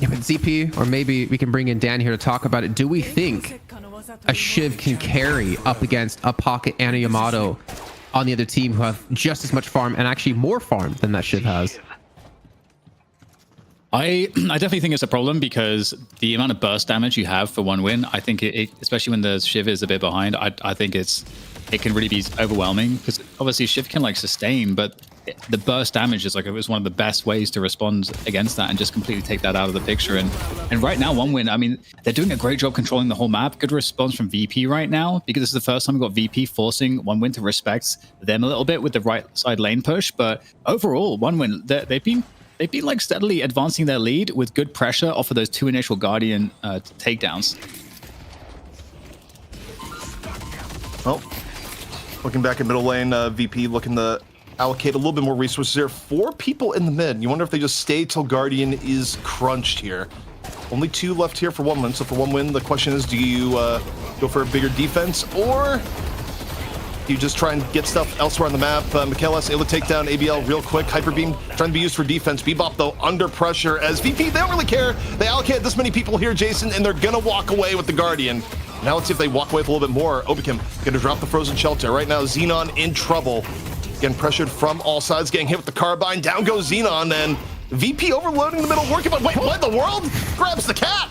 Yeah, but ZP, or maybe we can bring in Dan here to talk about it. Do we think a Shiv can carry up against a Pocket and a Yamato on the other team who have just as much farm and actually more farm than that Shiv has? I definitely think it's a problem because the amount of burst damage you have for 1win, I think it especially when the Shiv is a bit behind, I think it can really be overwhelming because obviously Shiv can like sustain, but the burst damage is like, it was one of the best ways to respond against that and just completely take that out of the picture. And right now 1win, I mean, they're doing a great job controlling the whole map. Good response from VP right now because this is the first time we got VP forcing 1win to respect them a little bit with the right side lane push. But overall, 1win, they've been like steadily advancing their lead with good pressure off of those 2 initial Guardian takedowns. Well, looking back at middle lane, VP looking to allocate a little bit more resources here. 4 people in the mid. You wonder if they just stay till Guardian is crunched here. Only 2 left here for 1win. So for 1win, the question is, do you go for a bigger defense or you just try and get stuff elsewhere on the map? Michaelis able to take down ABL real quick. Hyper Beam trying to be used for defense. Bebop, though, under pressure as VP, they don't really care. They allocated this many people here, Jason, and they're going to walk away with the Guardian. Now let's see if they walk away with a little bit more. Obikim going to drop the Frozen Shelter. Right now, Xenon in trouble. Getting pressured from all sides, getting hit with the Carbine. Down goes Xenon, and VP overloading the middle, working, but wait, what in the world? Grabs the cat.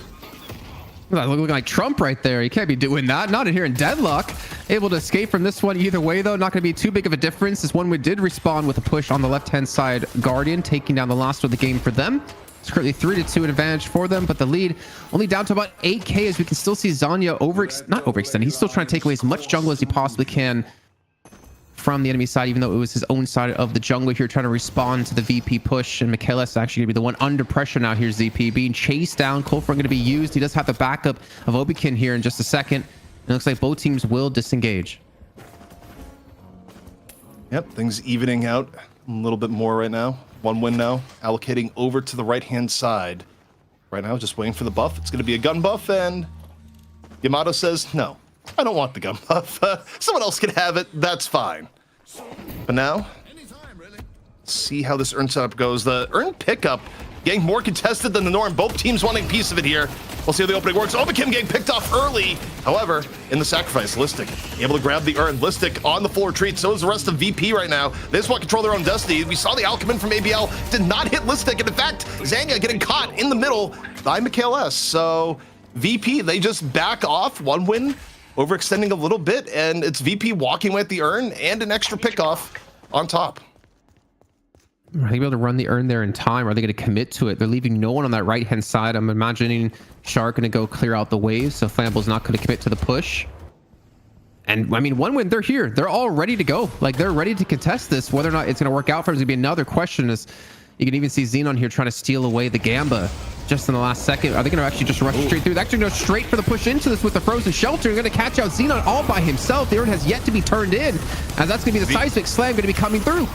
Looking like Trump right there. You can't be doing that. Not in here in Deadlock. Able to escape from this one either way, though. Not going to be too big of a difference. This one did respawn with a push on the left-hand side Guardian, taking down the last of the game for them. It's currently 3-2 advantage for them, but the lead only down to about 8k, as we can still see Zanya not overextended. He's still trying to take away as much jungle as he possibly can from the enemy side, even though it was his own side of the jungle here, trying to respond to the VP push. And Michaelis actually gonna be the one under pressure now. Here's ZP being chased down. Coldfront gonna be used. He does have the backup of Obikin here in just a second. It looks like both teams will disengage. Yep, things evening out a little bit more right now. 1win now, allocating over to the right-hand side. Right now, just waiting for the buff. It's going to be a gun buff, and Yamato says, no, I don't want the gun buff. Someone else can have it. That's fine. But now, see how this Urn setup goes. The Urn pickup getting more contested than the norm. Both teams wanting a piece of it here. We'll see how the opening works. Obikim getting picked off early. However, in the sacrifice, Listic able to grab the Urn. Listic on the full retreat. So is the rest of VP right now. They just want to control their own destiny. We saw the Alchemist from ABL did not hit Listic. And in fact, Zanya getting caught in the middle by Michaelis. So VP, they just back off. 1win, overextending a little bit. And it's VP walking with the Urn and an extra pickoff on top. Are they able to run the Urn there in time? Are they going to commit to it? They're leaving no one on that right-hand side. I'm imagining Shark going to go clear out the wave, so Flamble's not going to commit to the push. And I mean, 1win, they're here. They're all ready to go. Like, they're ready to contest this. Whether or not it's going to work out for them is going to be another question. As you can even see Xenon here trying to steal away the Gamba just in the last second. Are they going to actually just rush straight through? They're actually going to go straight for the push into this with the Frozen Shelter. They're going to catch out Xenon all by himself. The Urn has yet to be turned in, as that's going to be the seismic slam going to be coming through.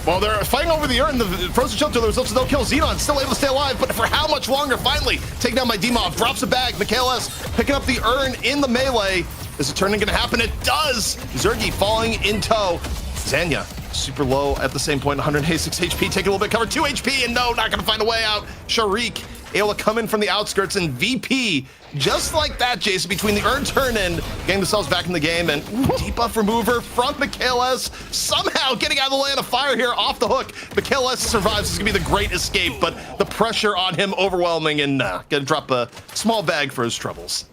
Well, they're fighting over the Urn, the Frozen Shelter, the results of no kill. Xenon still able to stay alive, but for how much longer? Finally, taken down by D-Mob, drops a bag. Michaelis picking up the Urn in the melee. Is it turning gonna happen? It does! Zergy falling in tow. Zanya, super low at the same point, 186 HP, taking a little bit cover, 2 HP, and no, not gonna find a way out. Sharik able to come in from the outskirts, and VP, just like that, Jason, between the Urn turn and getting themselves back in the game, and debuff remover from Michaelis, somehow getting out of the line of fire here, off the hook. Michaelis survives. This is gonna be the great escape, but the pressure on him overwhelming, and gonna drop a small bag for his troubles.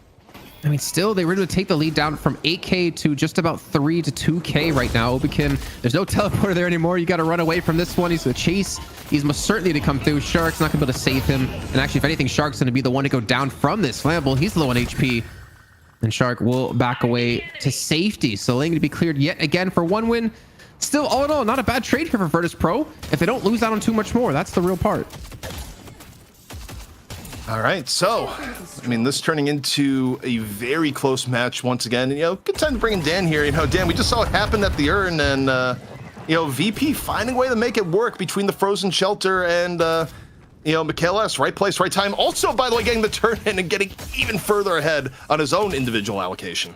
I mean, still, they were able to take the lead down from 8k to just about 3 to 2k right now. Obikin, there's no teleporter there anymore. You got to run away from this one. He's going to chase. He's most certainly to come through. Shark's not going to be able to save him. And actually, if anything, Shark's going to be the one to go down from this. Flammable, he's low on HP. And Shark will back away to safety. So lane going to be cleared yet again for 1win. Still, all in all, not a bad trade here for Virtus.pro. If they don't lose out on too much more, that's the real part. All right, so, I mean, this turning into a very close match once again. And, good time to bring in Dan here. Dan, we just saw it happen at the Urn, and, VP finding a way to make it work between the Frozen Shelter and, Michaelis, right place, right time. Also, by the way, getting the turn in and getting even further ahead on his own individual allocation.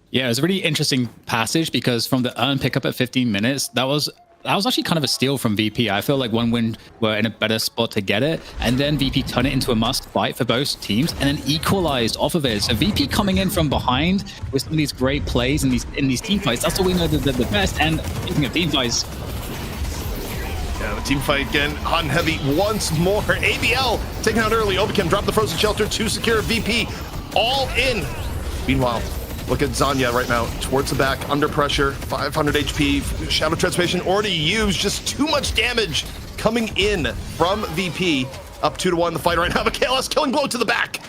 Yeah, it was a really interesting passage, because from the Urn pickup at 15 minutes, that was actually kind of a steal from VP. I feel like 1win were in a better spot to get it, and then VP turned it into a must fight for both teams, and then equalized off of it. So VP coming in from behind with some of these great plays in these team fights, that's what we know the best. And speaking of team fights, yeah, the team fight again, hot and heavy once more. ABL taken out early. Obikim dropped the Frozen Shelter to secure. VP all in. Meanwhile, look at Zanya right now, towards the back, under pressure, 500 HP, Shadow Transformation already used, just too much damage coming in from VP. Up 2-1 the fight right now. Michaelis killing blow to the back.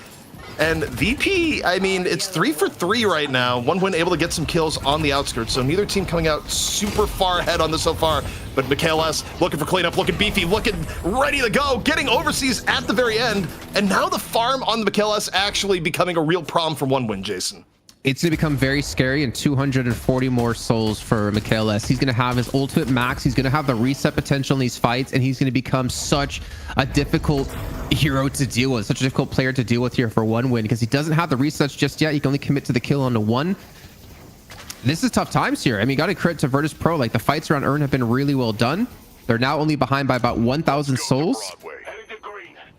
And VP, I mean, it's 3 for 3 right now. 1win able to get some kills on the outskirts, so neither team coming out super far ahead on this so far. But Michaelis looking for cleanup, looking beefy, looking ready to go, getting overseas at the very end. And now the farm on the Michaelis actually becoming a real problem for 1win, Jason. It's going to become very scary, and 240 more souls for Michaelis. He's going to have his ultimate max. He's going to have the reset potential in these fights, and he's going to become such a difficult hero to deal with, such a difficult player to deal with here for 1win, because he doesn't have the resets just yet. He can only commit to the kill on the 1. This is tough times here. I mean, got to credit to Virtus.pro. Like, the fights around Urn have been really well done. They're now only behind by about 1,000 souls.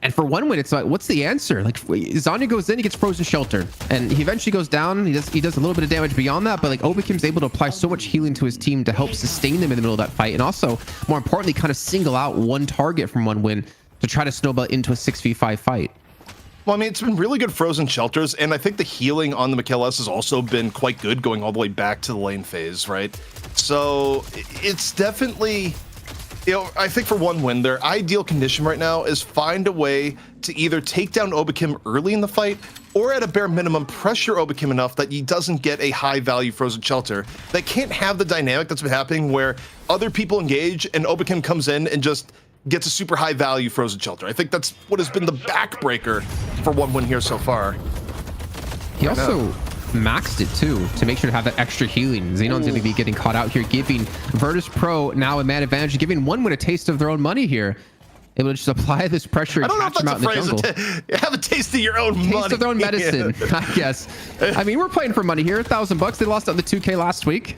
And for 1win, it's like, what's the answer? Like, Zanya goes in, he gets Frozen Shelter, and he eventually goes down. He does a little bit of damage beyond that, but like, Obikim's able to apply so much healing to his team to help sustain them in the middle of that fight, and also, more importantly, kind of single out one target from 1win to try to snowball into a 6v5 fight. Well, I mean, it's been really good Frozen Shelters, and I think the healing on the Michaelis has also been quite good, going all the way back to the lane phase, right? So it's definitely I think for one win, their ideal condition right now is find a way to either take down Obakim early in the fight, or at a bare minimum pressure Obakim enough that he doesn't get a high value frozen shelter. They can't have the dynamic that's been happening where other people engage and Obakim comes in and just gets a super high value frozen shelter. I think that's what has been the backbreaker for one win here so far. He also maxed it too to make sure to have that extra healing. Xenon's going to be getting caught out here, giving Virtus.pro now a man advantage, giving one win a taste of their own money here. Able to just apply this pressure and catch him out in the jungle. Have a taste of your own money. Taste of their own medicine, I guess. I mean, we're playing for money here. $1,000. They lost out the 2K last week.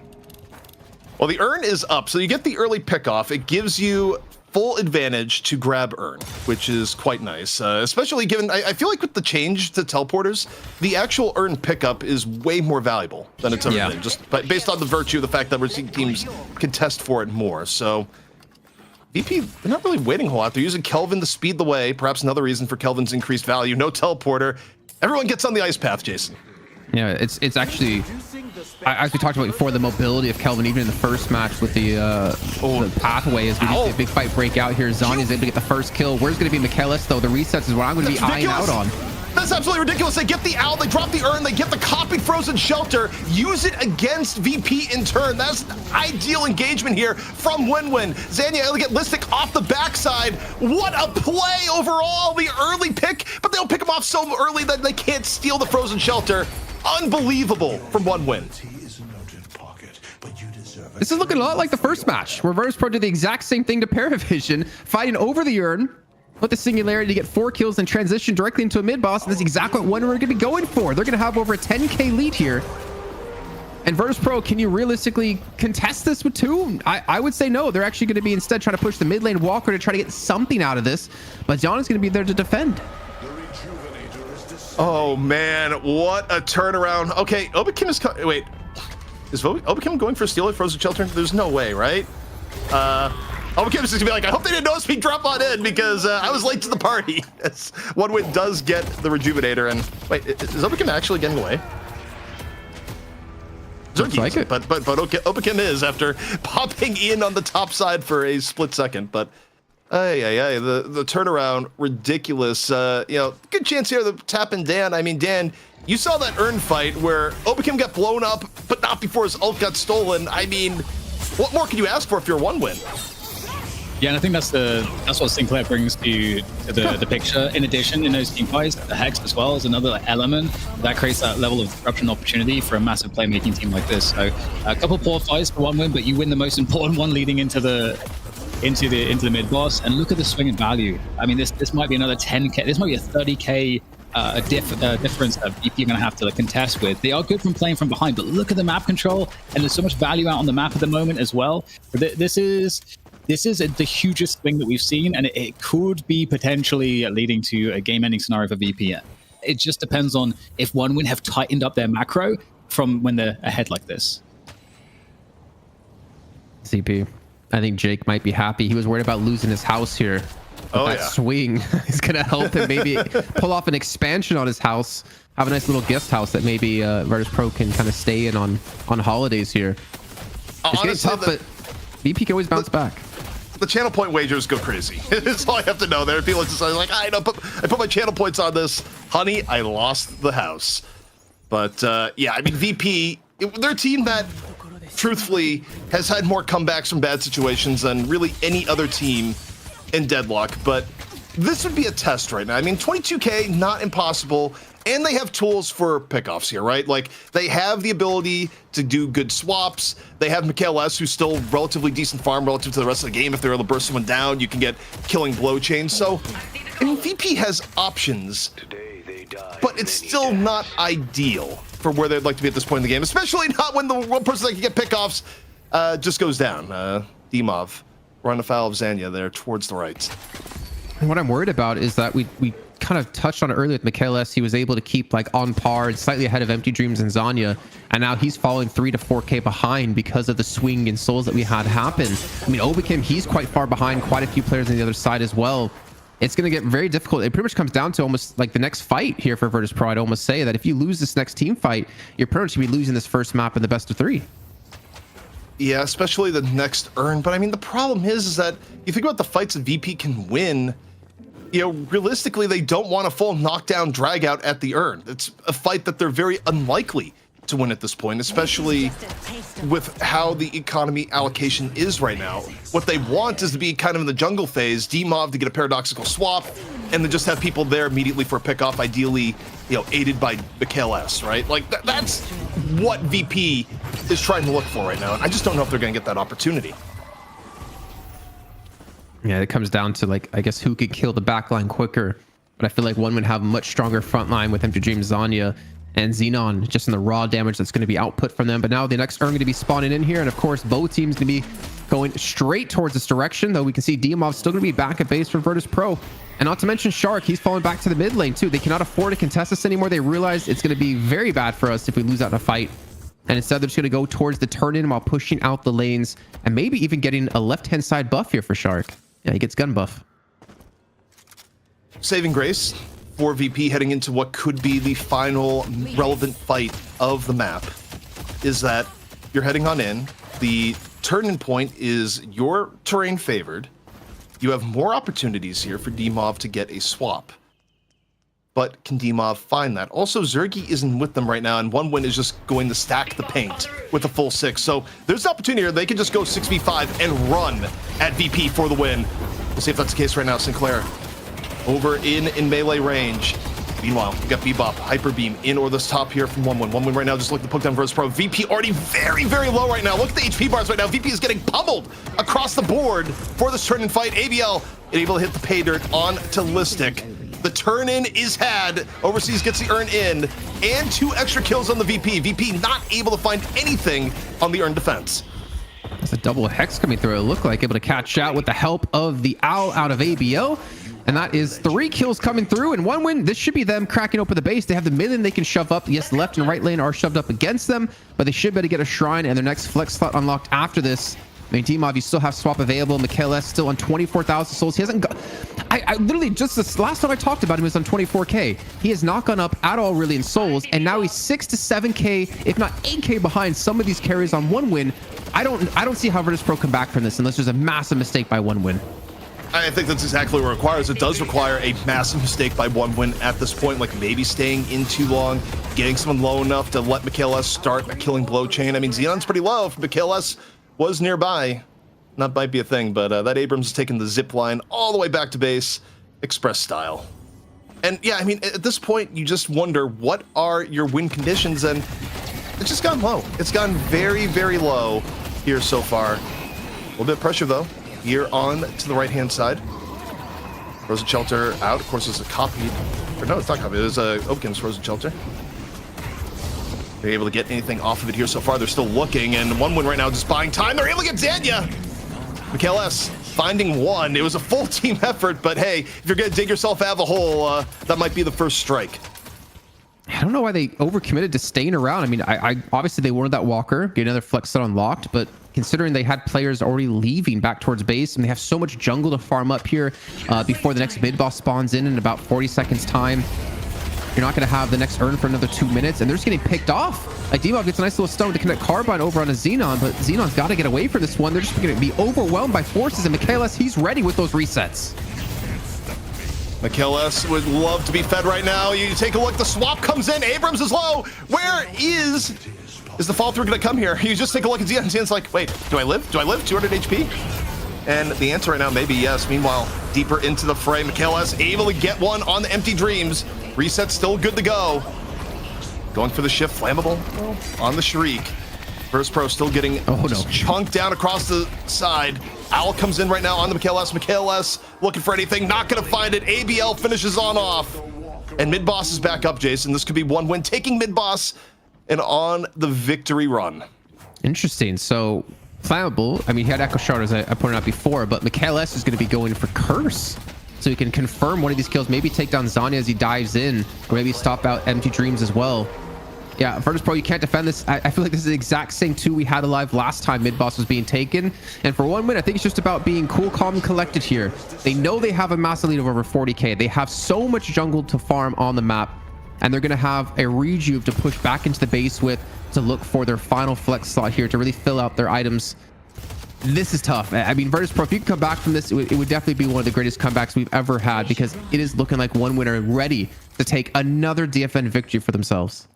Well, the earn is up, so you get the early pickoff. It gives you full advantage to grab earn, which is quite nice, especially given I feel like with the change to teleporters, the actual earn pickup is way more valuable than it's ever been, just based on the virtue of the fact that we're seeing teams contest for it more. So VP, they're not really waiting a whole lot. They're using Kelvin to speed the way, perhaps another reason for Kelvin's increased value. No teleporter. Everyone gets on the ice path, Jason. Yeah, it's actually, as we talked about before, the mobility of Kelvin, even in the first match with the pathway, as we see a big fight break out here. Zanya's able to get the first kill. Where's going to be Michaelis, though? The resets is what I'm going to be eyeing out on. That's absolutely ridiculous. They get the owl, they drop the earn, they get the copied frozen shelter, use it against VP in turn. That's ideal engagement here from Win-Win. Zanya able to get Listic off the backside. What a play overall, the early pick, but they'll pick him off so early that they can't steal the frozen shelter. Unbelievable from one win. This is looking a lot like the first match, where Virtus.pro did the exact same thing to Parivision, fighting over the urn, with the singularity to get 4 kills and transition directly into a mid-boss, and that's exactly what one we're going to be going for. They're going to have over a 10k lead here. And Virtus.pro, can you realistically contest this with 2? I would say no. They're actually going to be instead trying to push the mid lane Walker to try to get something out of this, but John is going to be there to defend. Oh man, what a turnaround. Okay, Obakim is wait, is Obakim going for a steal at frozen shelter? There's no way, right? Obakim is just gonna be like, I hope they didn't notice me drop on in because I was late to the party. One win does get the rejuvenator, and wait, is Obakim actually getting away? Looks like it. But Obakim is after popping in on the top side for a split second, but the turnaround, ridiculous. You know, good chance here to tap in Dan. I mean, Dan, you saw that earn fight where Obakim got blown up, but not before his ult got stolen. I mean, what more can you ask for if you're one win? Yeah, and I think that's what Sinclair brings to the picture. In addition, in those team fights, the Hex as well is another element that creates that level of disruption opportunity for a massive playmaking team like this. So a couple poor fights for one win, but you win the most important one leading into the mid boss. And look at the swing in value. I mean, this might be another 10k. This might be a 30k difference that VP are going to have to contest with. They are good from playing from behind, but look at the map control, and there's so much value out on the map at the moment as well. This is the hugest thing that we've seen, and it could be potentially leading to a game-ending scenario for VP. It just depends on if one win have tightened up their macro from when they're ahead like this. CP, I think Jake might be happy. He was worried about losing his house here. That swing is going to help him maybe pull off an expansion on his house, have a nice little guest house that maybe Virtus.pro can kind of stay in on holidays here. It's getting tough, but VP can always bounce back. The channel point wagers go crazy. That's all I have to know there. People just like, I put my channel points on this. Honey, I lost the house. But yeah, I mean, VP, they're a team that truthfully has had more comebacks from bad situations than really any other team in Deadlock, but this would be a test right now. I mean, 22k, not impossible, and they have tools for pickoffs here, right? Like, they have the ability to do good swaps. They have Michaelis, who's still relatively decent farm relative to the rest of the game. If they're able to burst someone down, you can get killing blow chains. So, I mean, VP has options, but it's still not ideal for where they'd like to be at this point in the game, especially not when the one person that can get pickoffs just goes down. Dimov. Run afoul of Zanya there towards the right. And what I'm worried about is that we kind of touched on it earlier with Michaelis. He was able to keep like on par and slightly ahead of Empty Dreams and Zanya, and now he's falling 3 to 4k behind because of the swing in souls that we had happen. I mean, Obakim, he's quite far behind quite a few players on the other side as well. It's going to get very difficult. It pretty much comes down to almost like the next fight here for Virtus.pro. I'd almost say that if you lose this next team fight, you're pretty much going to be losing this first map in the best of 3. Yeah, especially the next urn. But I mean, the problem is that you think about the fights that VP can win, you know, realistically, they don't want a full knockdown drag out at the urn. It's a fight that they're very unlikely to win at this point, especially with how the economy allocation is right now. What they want is to be kind of in the jungle phase, Demov to get a paradoxical swap, and then just have people there immediately for a pickoff, ideally, you know, aided by Mikhail S, right? Like, that's what VP is trying to look for right now, and I just don't know if they're going to get that opportunity. Yeah, it comes down to, like, I guess who could kill the backline quicker. But I feel like one would have a much stronger front line with Empty Dream, Zanya, and Xenon, just in the raw damage that's going to be output from them. But now the next urn going to be spawning in here, and of course both teams going to be going straight towards this direction, though we can see Demov still going to be back at base for Virtus.pro. And not to mention Shark, he's falling back to the mid lane too. They cannot afford to contest this anymore. They realize it's going to be very bad for us if we lose out in a fight. And instead they're just going to go towards the turn-in while pushing out the lanes, and maybe even getting a left-hand side buff here for Shark. Yeah, he gets gun buff. Saving grace for VP heading into what could be the final relevant fight of the map is that you're heading on in. The turn-in point is your terrain favored. You have more opportunities here for Demov to get a swap. But can Demov find that? Also, Zergy isn't with them right now, and one win is just going to stack the paint with a full 6. So there's an opportunity here. They can just go 6v5 and run at VP for the win. We'll see if that's the case right now. Sinclair over in melee range. Meanwhile, we got Bebop, Hyper Beam in or this top here from 1-1. 1-1 right now, just looking to poke down Virtus.pro. VP already very, very low right now. Look at the HP bars right now. VP is getting pummeled across the board for this turn-in fight. ABL able to hit the pay dirt on to Listic. The turn-in is had. Overseas gets the urn in, and 2 extra kills on the VP. VP not able to find anything on the urn defense. That's a double hex coming through. It looked like able to catch out with the help of the owl out of ABO. And that is 3 kills coming through and 1 win. This should be them cracking open the base. They have the mid lane they can shove up. Yes, left and right lane are shoved up against them, but they should be able to get a shrine and their next flex slot unlocked after this. I mean, Demov, you still have swap available. Mikhail S still on 24,000 souls. He hasn't got... I literally, just this last time I talked about him, was on 24k. He has not gone up at all really in souls, and now he's 6 to 7k, if not 8k behind some of these carries on 1 win. I don't see how Virtus.pro come back from this unless there's a massive mistake by 1 win. I think that's exactly what it requires. It does require a massive mistake by 1 win at this point, like maybe staying in too long, getting someone low enough to let Mikhail S start a killing blow chain. I mean, Xenon's pretty low. If Mikhail S was nearby, that might be a thing, but that Abrams is taking the zip line all the way back to base, express style. And yeah, I mean, at this point, you just wonder, what are your win conditions? And it's just gone low. It's gone very, very low here so far. A little bit of pressure, though, here on to the right-hand side. Frozen Shelter out. Of course, it's a copy. Or no, it's not copied. It was Oakham's Frozen Shelter. They're able to get anything off of it here so far. They're still looking, and 1 win right now just buying time. They're able to get Zanya. Mikhail S finding 1. It was a full team effort, but hey, if you're going to dig yourself out of a hole, that might be the first strike. I don't know why they overcommitted to staying around. I mean, I obviously they wanted that walker, get another flex set unlocked, but considering they had players already leaving back towards base and they have so much jungle to farm up here before the next mid boss spawns in about 40 seconds time, you're not going to have the next urn for another 2 minutes, and they're just getting picked off. Like, Demov gets a nice little stone to connect Carbine over on a Xenon, but Xenon's got to get away from this one. They're just going to be overwhelmed by forces, and Mikhail S, he's ready with those resets. Mikhail S would love to be fed right now. You take a look, the swap comes in, Abrams is low. Where is the fall through going to come here? You just take a look at Xenon, Xenon's like, wait, do I live? Do I live? 200 HP? And the answer right now, maybe yes. Meanwhile, deeper into the fray, Mikhail S able to get one on the Empty Dreams. Reset still good to go. Going for the shift, flammable on the Shriek. Virtus.pro still getting chunked down across the side. Owl comes in right now on the Mikhail S. Mikhail S looking for anything, not gonna find it. ABL finishes on off. And mid boss is back up, Jason. This could be 1 win, taking mid boss and on the victory run. Interesting. So flammable, I mean, he had Echo Shard, as I pointed out before, but Mikhail S is going to be going for Curse. So he can confirm one of these kills, maybe take down Zanya as he dives in, or maybe stop out Empty Dreams as well. Yeah, Virtus.pro, you can't defend this. I feel like this is the exact same 2 we had alive last time mid-boss was being taken. And for 1 win, I think it's just about being cool, calm, and collected here. They know they have a massive lead of over 40k. They have so much jungle to farm on the map. and they're going to have a rejuve to push back into the base with to look for their final flex slot here to really fill out their items. This is tough. I mean, Virtus.pro, if you can come back from this, it would definitely be one of the greatest comebacks we've ever had, because it is looking like one winner ready to take another DFN victory for themselves.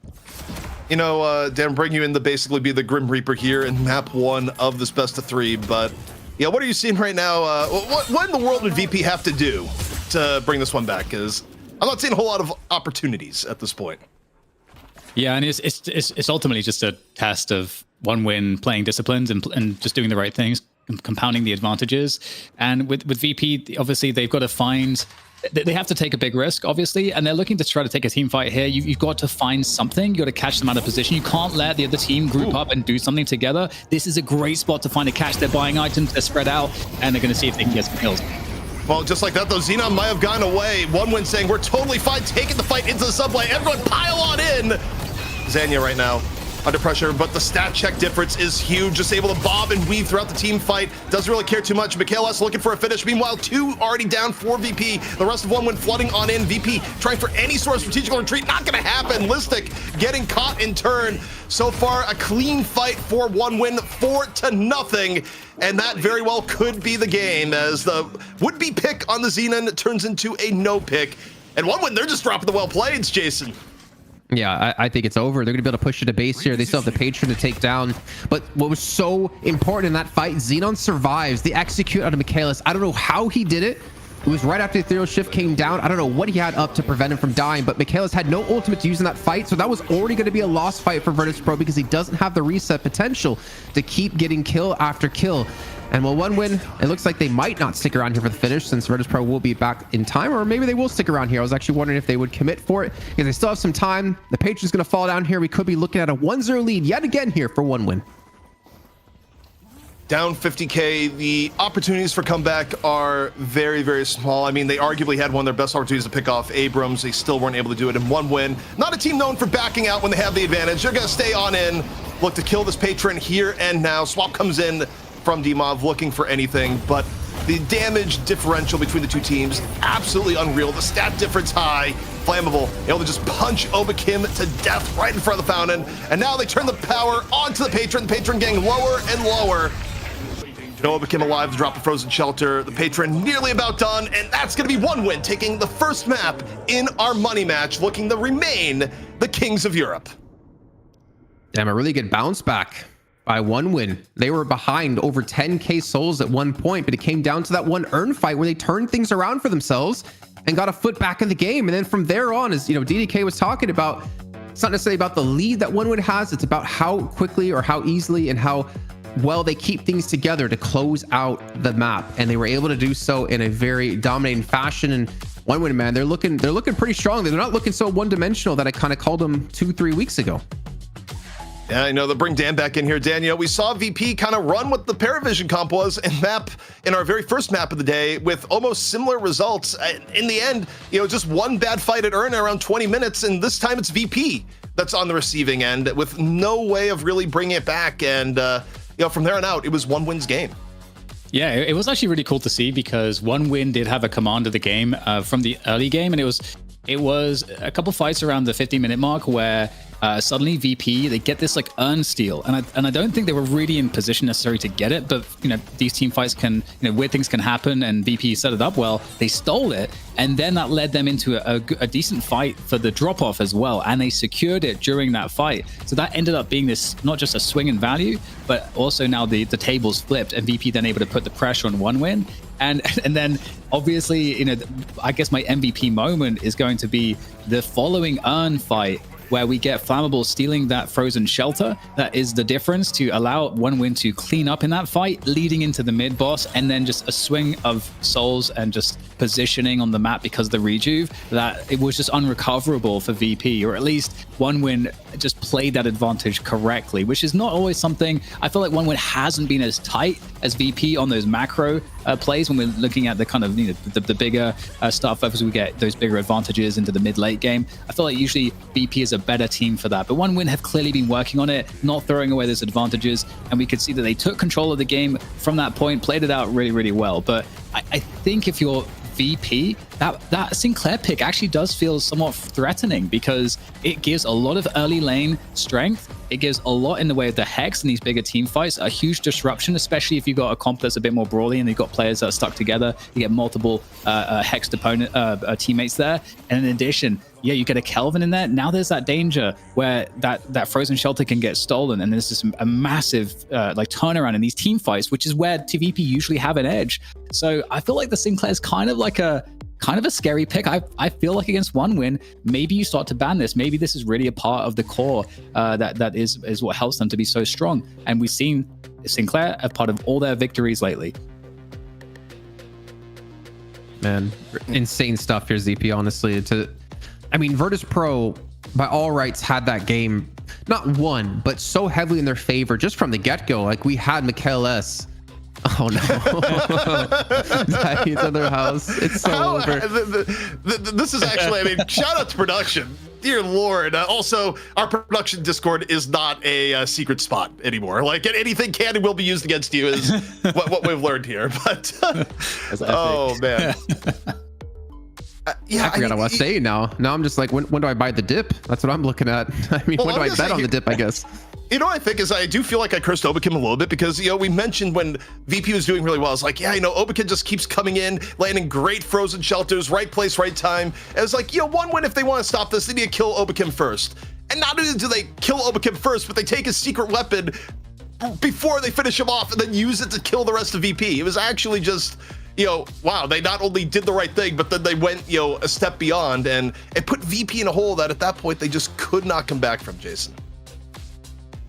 You know, Dan, bring you in to basically be the Grim Reaper here in map 1 of this best of 3. But yeah, what are you seeing right now? What in the world would VP have to do to bring this one back? Because I'm not seeing a whole lot of opportunities at this point. Yeah, and it's ultimately just a test of one win, playing disciplines and just doing the right things, compounding the advantages. And with VP, obviously they've got to find. They have to take a big risk, obviously, and they're looking to try to take a team fight here. You've got to find something. You've got to catch them out of position. You can't let the other team group up and do something together. This is a great spot to find a catch. They're buying items, they're spread out, and they're going to see if they can get some kills. Well, just like that, though, Xenon might have gone away. One win saying, we're totally fine taking the fight into the subway. Everyone pile on in. Zanya right now under pressure, but the stat check difference is huge. Just able to bob and weave throughout the team fight. Doesn't really care too much. Michaelis looking for a finish. Meanwhile, 2 already down for VP. The rest of one win flooding on in. VP trying for any sort of strategical retreat. Not going to happen. Listic getting caught in turn. So far, a clean fight for one win, 4-0. And that very well could be the game, as the would-be pick on the Xenon turns into a no pick. And one win, they're just dropping the well playeds, Jason. Yeah, I think it's over. They're going to be able to push it to base here. They still have the Patron to take down. But what was so important in that fight, Xenon survives. They execute out of Michaelis. I don't know how he did it. It was right after the ethereal shift came down. I don't know what he had up to prevent him from dying, but Michaelis had no ultimate to use in that fight. So that was already going to be a lost fight for Virtus.pro, because he doesn't have the reset potential to keep getting kill after kill. And well, one win, it looks like they might not stick around here for the finish, since Virtus.pro will be back in time, or maybe they will stick around here. I was actually wondering if they would commit for it, because they still have some time. The Patron's going to fall down here. We could be looking at a 1-0 lead yet again here for one win. Down 50K, the opportunities for comeback are very, very small. I mean, they arguably had one of their best opportunities to pick off Abrams. They still weren't able to do it in one win. Not a team known for backing out when they have the advantage. They're going to stay on in, look to kill this Patron here and now. Swap comes in from Dimov looking for anything, but the damage differential between the two teams, absolutely unreal. The stat difference high, flammable, able to just punch Obakim to death right in front of the fountain. And now they turn the power onto the Patron getting lower and lower. Noah became alive to drop the frozen shelter. The Patron nearly about done, and that's going to be one win, taking the first map in our money match, looking to remain the Kings of Europe. Damn, a really good bounce back by one win. They were behind over 10k souls at one point, but it came down to that one earn fight where they turned things around for themselves and got a foot back in the game. And then from there on, as you know, DDK was talking about, it's not necessarily about the lead that one win has, it's about how quickly or how easily and how well they keep things together to close out the map. And they were able to do so in a very dominating fashion. And one win, man, they're looking pretty strong. They're not looking so one-dimensional that I kind of called them 2-3 weeks ago. Yeah, I know. They'll bring Dan back in here. Dan, you know, we saw VP kind of run what the Parivision comp was in our very first map of the day with almost similar results. In the end, you know, just one bad fight at Earn around 20 minutes, and this time it's VP that's on the receiving end with no way of really bringing it back. And, you know, from there on out, it was one win's game. Yeah, it was actually really cool to see, because one win did have a command of the game from the early game, and it was a couple fights around the 50-minute mark where suddenly VP, they get this like earn steal, and I don't think they were really in position necessarily to get it, but you know, these team fights can, you know, weird things can happen, and VP set it up well. They stole it, and then that led them into a decent fight for the drop off as well, and they secured it during that fight. So that ended up being this not just a swing in value, but also now the tables flipped, and VP then able to put the pressure on one win. And then obviously, you know, I guess my MVP moment is going to be the following earn fight, where we get Flammable stealing that frozen shelter. That is the difference to allow one win to clean up in that fight, leading into the mid boss, and then just a swing of souls and just positioning on the map because of the rejuve, that it was just unrecoverable for VP, or at least one win just played that advantage correctly, which is not always something. I feel like one win hasn't been as tight as VP on those macro plays when we're looking at the kind of, you know, the bigger stuff as we get those bigger advantages into the mid-late game. I feel like usually VP is a better team for that, but one win have clearly been working on it, not throwing away those advantages, and we could see that they took control of the game from that point, played it out really, really well. But I think if you're VP, that Sinclair pick actually does feel somewhat threatening because it gives a lot of early lane strength. It gives a lot in the way of the Hex in these bigger team fights, a huge disruption, especially if you've got a comp that's a bit more brawly and you've got players that are stuck together. You get multiple Hexed opponent teammates there. And in addition, yeah, you get a Kelvin in there. Now there's that danger where that frozen shelter can get stolen, and there's just a massive like turnaround in these team fights, which is where TVP usually have an edge. So I feel like the Sinclair is kind of a scary pick. I feel like against OneWin, maybe you start to ban this. Maybe this is really a part of the core that is what helps them to be so strong. And we've seen Sinclair a part of all their victories lately. Man, insane stuff here, ZP, honestly. I mean, Virtus.pro, by all rights, had that game not won, but so heavily in their favor just from the get-go. Like, we had Mikhail S. Oh no. It's in their house. It's so over. This is actually, I mean, shout out to production. Dear Lord. Also, our production Discord is not a secret spot anymore. Like, anything can and will be used against you is what we've learned here. But, oh man. Yeah, I forgot what I was saying now. Now I'm just like, when do I buy the dip? That's what I'm looking at. I mean, when do I bet on the dip, I guess? You know what I think is I do feel like I cursed Obakim a little bit because, you know, we mentioned when VP was doing really well, it's like, yeah, you know, Obakim just keeps coming in, landing great frozen shelters, right place, right time. And it's like, you know, OneWin, if they want to stop this, they need to kill Obakim first. And not only do they kill Obakim first, but they take his secret weapon before they finish him off and then use it to kill the rest of VP. It was actually just, you know, wow, they not only did the right thing, but then they went, you know, a step beyond, and it put VP in a hole that at that point they just could not come back from, Jason.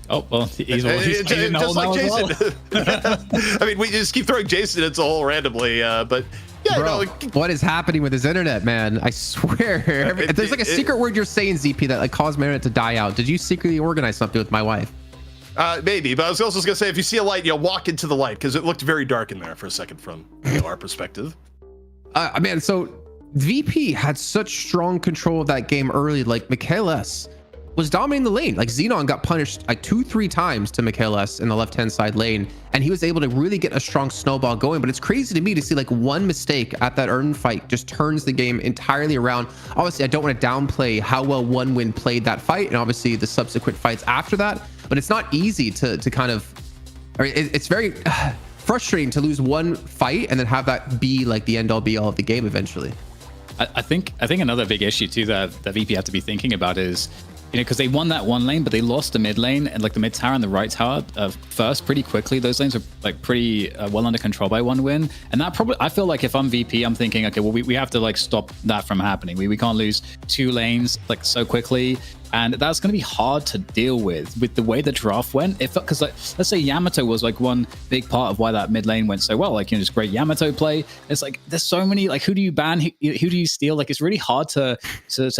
Oh, well, he's just like Jason. Well. I mean, we just keep throwing Jason into a hole randomly, but yeah, bro, no, what is happening with his internet, man? I swear. There's like a secret word you're saying, ZP, that like caused my internet to die out. Did you secretly organize something with my wife? Maybe, but I was also gonna say, if you see a light, you know, walk into the light, because it looked very dark in there for a second from, you know, our perspective. Man, so VP had such strong control of that game early. Like, Mikhail S was dominating the lane. Like, Xenon got punished like 2-3 times to Mikhail S in the left-hand side lane, and he was able to really get a strong snowball going. But it's crazy to me to see like one mistake at that earn fight just turns the game entirely around. Obviously, I don't want to downplay how well OneWin played that fight, and obviously the subsequent fights after that, but it's not easy to kind of, or it's very frustrating to lose one fight and then have that be like the end-all be-all of the game eventually. I think another big issue too that VP have to be thinking about is, you know, because they won that one lane, but they lost the mid lane and like the mid tower and the right tower first pretty quickly. Those lanes are like pretty well under control by OneWin, and that probably, I feel like if I'm VP, I'm thinking, okay, well, we have to like stop that from happening. We can't lose 2 lanes like so quickly, and that's going to be hard to deal with the way the draft went. Because like, let's say Yamato was like one big part of why that mid lane went so well, like, you know, just great Yamato play. It's like there's so many, like, who do you ban, who do you steal? Like, it's really hard to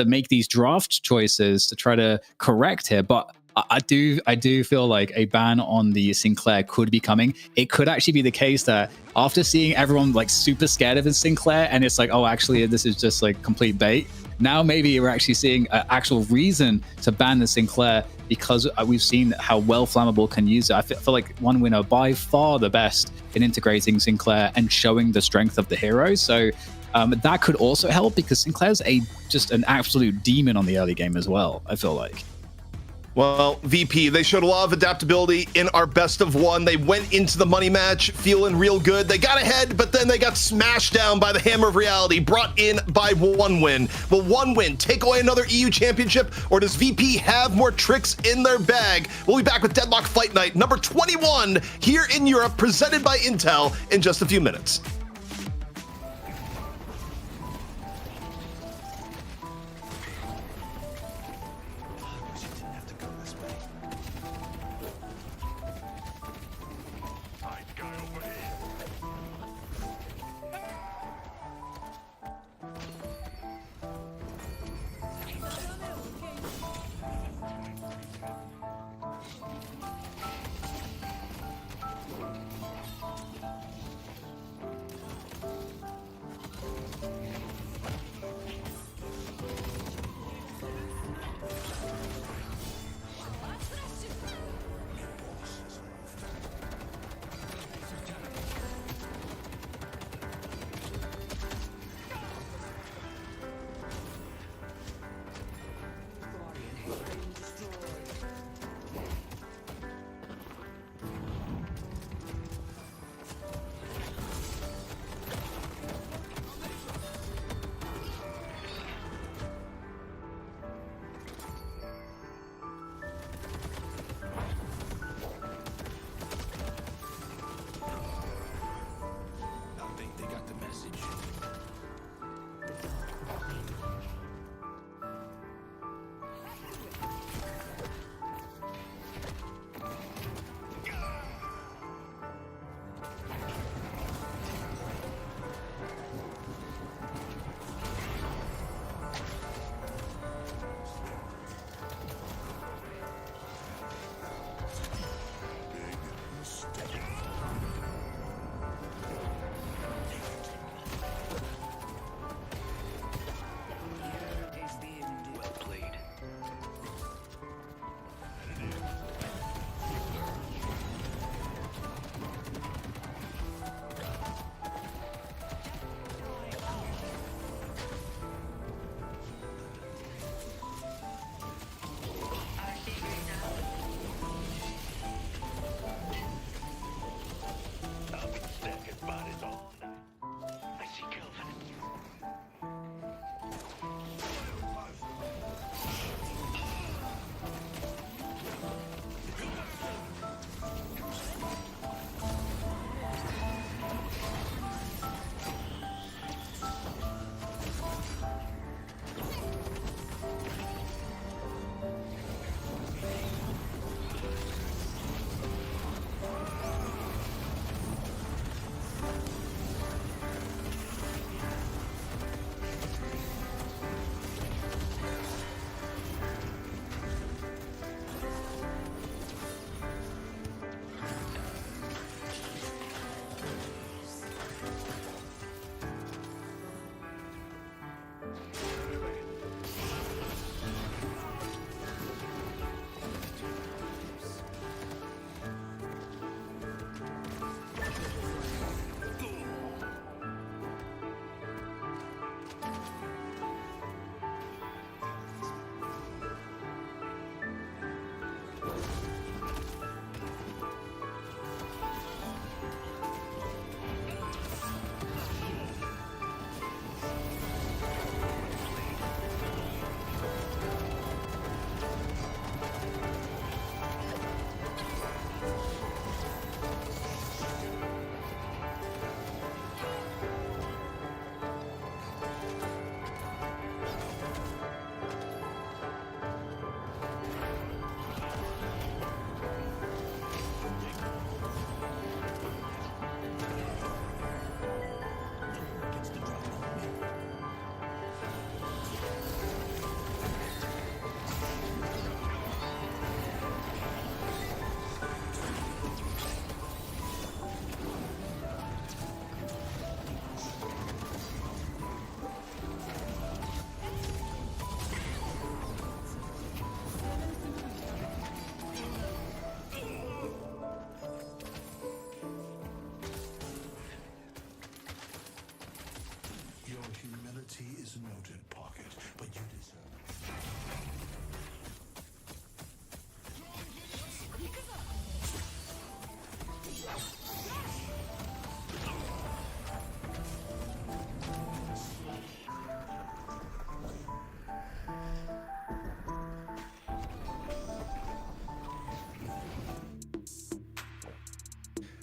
make these draft choices to try to correct here. But I do feel like a ban on the Sinclair could be coming. It could actually be the case that after seeing everyone like super scared of the Sinclair, and it's like, oh, actually this is just like complete bait. Now maybe we're actually seeing an actual reason to ban the Sinclair, because we've seen how well Flammable can use it. I feel like OneWin are by far the best in integrating Sinclair and showing the strength of the hero. So that could also help, because Sinclair's just an absolute demon on the early game as well, I feel like. Well, VP, they showed a lot of adaptability in our best of one. They went into the money match feeling real good. They got ahead, but then they got smashed down by the hammer of reality, brought in by OneWin. Will OneWin take away another EU championship, or does VP have more tricks in their bag? We'll be back with Deadlock Fight Night number 21 here in Europe, presented by Intel, in just a few minutes.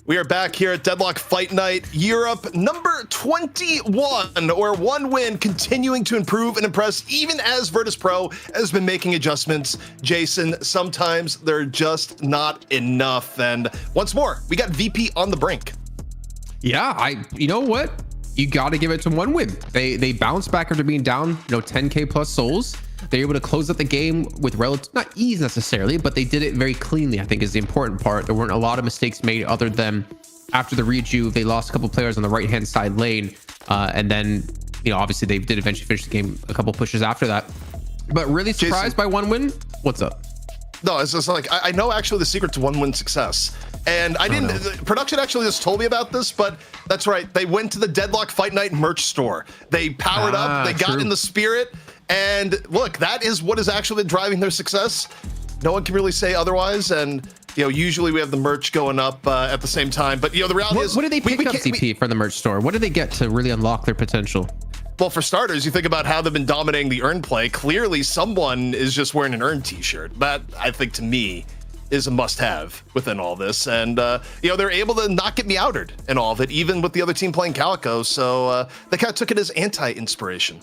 We are back here at Deadlock Fight Night, Europe number 21, where one win continuing to improve and impress even as Virtus.pro has been making adjustments. Jason, sometimes they're just not enough. And once more, we got VP on the brink. Yeah, you know what? You got to give it to one win. They bounced back after being down, 10K plus souls. They're able to close out the game with relative, not ease necessarily, but they did it very cleanly, I think is the important part. There weren't a lot of mistakes made other than after the rejuve, they lost a couple players on the right-hand side lane. And then, obviously they did eventually finish the game a couple pushes after that. But really surprised by one win. What's up? No, it's just like, I know actually the secret to one win success. And I didn't, production actually just told me about this, but that's right. They went to the Deadlock Fight Night merch store. They powered up, they got in the spirit. And look, that is what is actually driving their success. No one can really say otherwise. And, usually we have the merch going up at the same time. But, the reality is... What do they pick up, CP, from the merch store? What do they get to really unlock their potential? Well, for starters, you think about how they've been dominating the earn play. Clearly, someone is just wearing an earn t-shirt. That, I think, to me, is a must-have within all this. And, they're able to not get me outed in all of it, even with the other team playing Calico. So they kind of took it as anti-inspiration.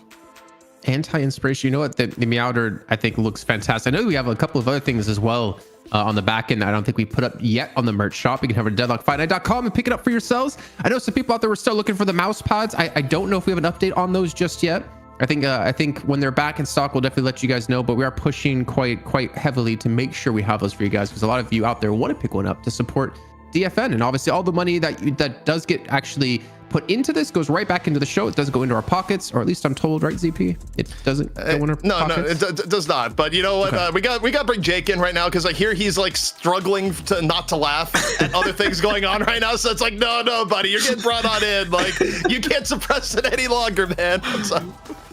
Anti-inspiration. You know what? The Meowder, I think, looks fantastic. I know we have a couple of other things as well on the back end. I don't think we put up yet on the merch shop. You can have a deadlockfightnight.com and pick it up for yourselves. I know some people out there were still looking for the mouse pads. I don't know if we have an update on those just yet. I think when they're back in stock, we'll definitely let you guys know, but we are pushing quite heavily to make sure we have those for you guys, because a lot of you out there want to pick one up to support DFN. And obviously all the money that does get actually put into this goes right back into the show. It doesn't go into our pockets, or at least I'm told, right, ZP? It doesn't go in our pockets? No, it does not. But you know what? Okay. We got to bring Jake in right now, because I hear he's like struggling to not to laugh at other things going on right now. So it's like, no, buddy, you're getting brought on in. Like, you can't suppress it any longer, man.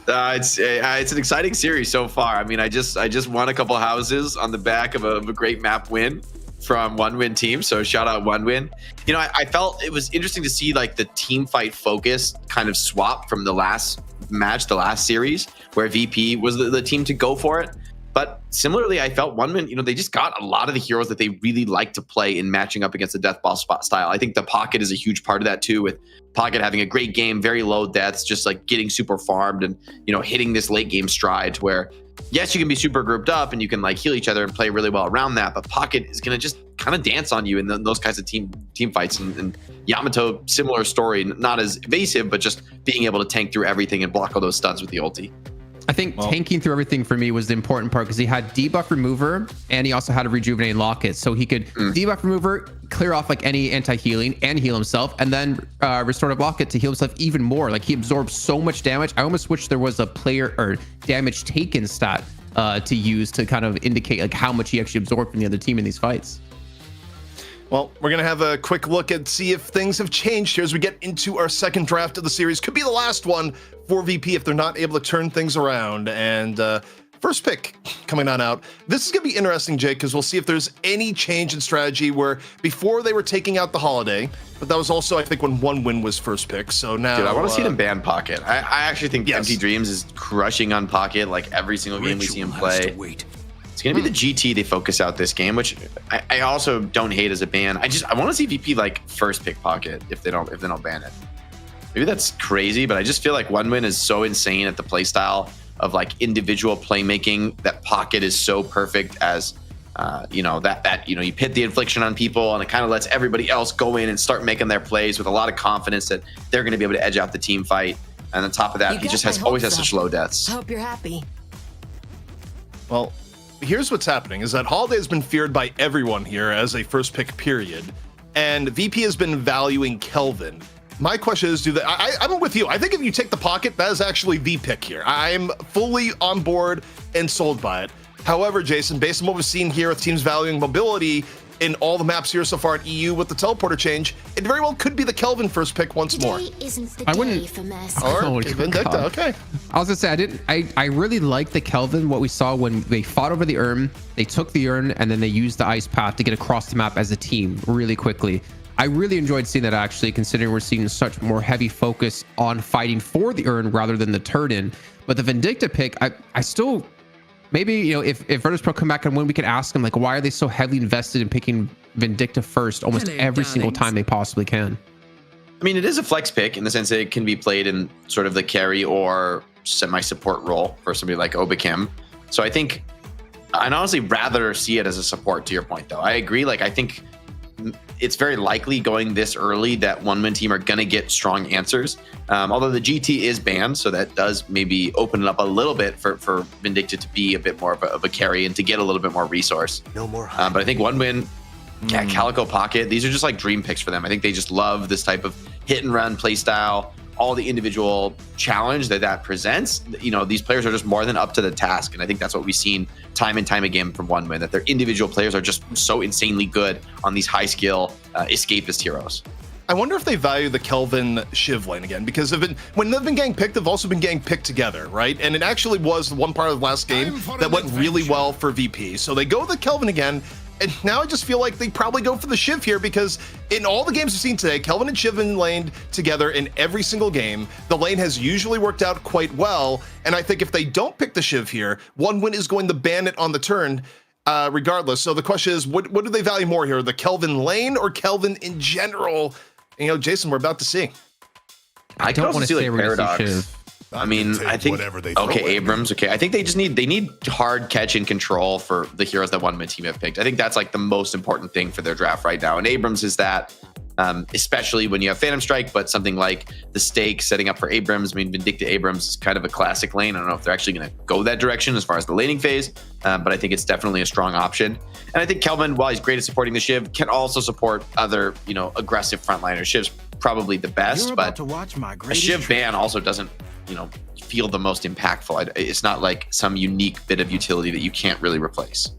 It's an exciting series so far. I mean, I just won a couple houses on the back of a great map win from One Win team. So shout out One Win. I felt it was interesting to see like the team fight focus kind of swap from the last match, the last series, where VP was the team to go for it. But similarly, I felt One Win, they just got a lot of the heroes that they really like to play in matching up against the death ball spot style. I think the Pocket is a huge part of that too, with Pocket having a great game, very low deaths, just like getting super farmed and, hitting this late game stride where, yes, you can be super grouped up and you can like heal each other and play really well around that, but Pocket is going to just kind of dance on you in those kinds of team fights. And Yamato, similar story, not as evasive, but just being able to tank through everything and block all those stuns with the ulti. I think tanking through everything for me was the important part, because he had debuff remover and he also had a rejuvenate locket, so he could debuff remover, clear off like any anti-healing and heal himself, and then restorative locket to heal himself even more. Like, he absorbs so much damage. I almost wish there was a player or damage taken stat to use to kind of indicate like how much he actually absorbed from the other team in these fights. Well, we're going to have a quick look and see if things have changed here as we get into our second draft of the series. Could be the last one for VP if they're not able to turn things around. And first pick coming on out. This is going to be interesting, Jake, because we'll see if there's any change in strategy where before they were taking out the Holiday, but that was also, I think, when One Win was first pick. So now... Dude, I want to see them ban Pocket. I actually think Empty Dreams is crushing on Pocket like every single game we see him play. It's going to be the GT they focus out this game, which I also don't hate as a ban. I want to see VP like first pick Pocket if they don't ban it. Maybe that's crazy, but I just feel like One Win is so insane at the playstyle of like individual playmaking that Pocket is so perfect as you pit the infliction on people and it kind of lets everybody else go in and start making their plays with a lot of confidence that they're going to be able to edge out the team fight. And on top of that, he just always has such low deaths. I hope you're happy. Well, here's what's happening is that Holiday has been feared by everyone here as a first pick period, and VP has been valuing Kelvin. My question is, I'm with you. I think if you take the Pocket, that is actually the pick here. I'm fully on board and sold by it. However, Jason, based on what we've seen here with teams valuing mobility in all the maps here so far at EU with the teleporter change, it very well could be the Kelvin first pick once more. I wouldn't. Vindicta, okay. I was gonna say I really like the Kelvin. What we saw when they fought over the urn, they took the urn and then they used the ice path to get across the map as a team really quickly. I really enjoyed seeing that, actually, considering we're seeing such more heavy focus on fighting for the urn rather than the turn in. But the Vindicta pick, I still maybe, you know, if Virtus.pro come back and win, we could ask them, like, why are they so heavily invested in picking Vindicta first almost every single time they possibly can? I mean, it is a flex pick in the sense that it can be played in sort of the carry or semi-support role for somebody like Obikim. So I think I'd honestly rather see it as a support, to your point, though. I agree. Like, I think it's very likely going this early that one win team are going to get strong answers. Although the GT is banned, so that does maybe open it up a little bit for Vindicta to be a bit more of a carry and to get a little bit more resource. No more. But I think one win, Calico Pocket, these are just like dream picks for them. I think they just love this type of hit and run play style, all the individual challenge that presents. You know, these players are just more than up to the task. And I think that's what we've seen time and time again from one win, that their individual players are just so insanely good on these high skill escapist heroes. I wonder if they value the Kelvin Shiv lane again, because when they've been getting picked, they've also been getting picked together, right? And it actually was one part of the last game that went really well for VP. So they go the Kelvin again. And now I just feel like they probably go for the Shiv here, because in all the games we've seen today, Kelvin and Shiv have been laned together in every single game. The lane has usually worked out quite well. And I think if they don't pick the Shiv here, one win is going to ban it on the turn regardless. So the question is, what do they value more here? The Kelvin lane or Kelvin in general? And, you know, Jason, we're about to see. I don't want to say like Paradox. Shiv. I mean, I think, okay, Abrams, okay. I think they need hard catch and control for the heroes that one win team have picked. I think that's like the most important thing for their draft right now. And Abrams is that, especially when you have Phantom Strike, but something like the stake setting up for Abrams. I mean, Vindicta Abrams is kind of a classic lane. I don't know if they're actually going to go that direction as far as the laning phase, but I think it's definitely a strong option. And I think Kelvin, while he's great at supporting the Shiv, can also support other, you know, aggressive frontliners. Shiv's probably the best, but a Shiv ban also doesn't, you know, feel the most impactful. It's not like some unique bit of utility that you can't really replace.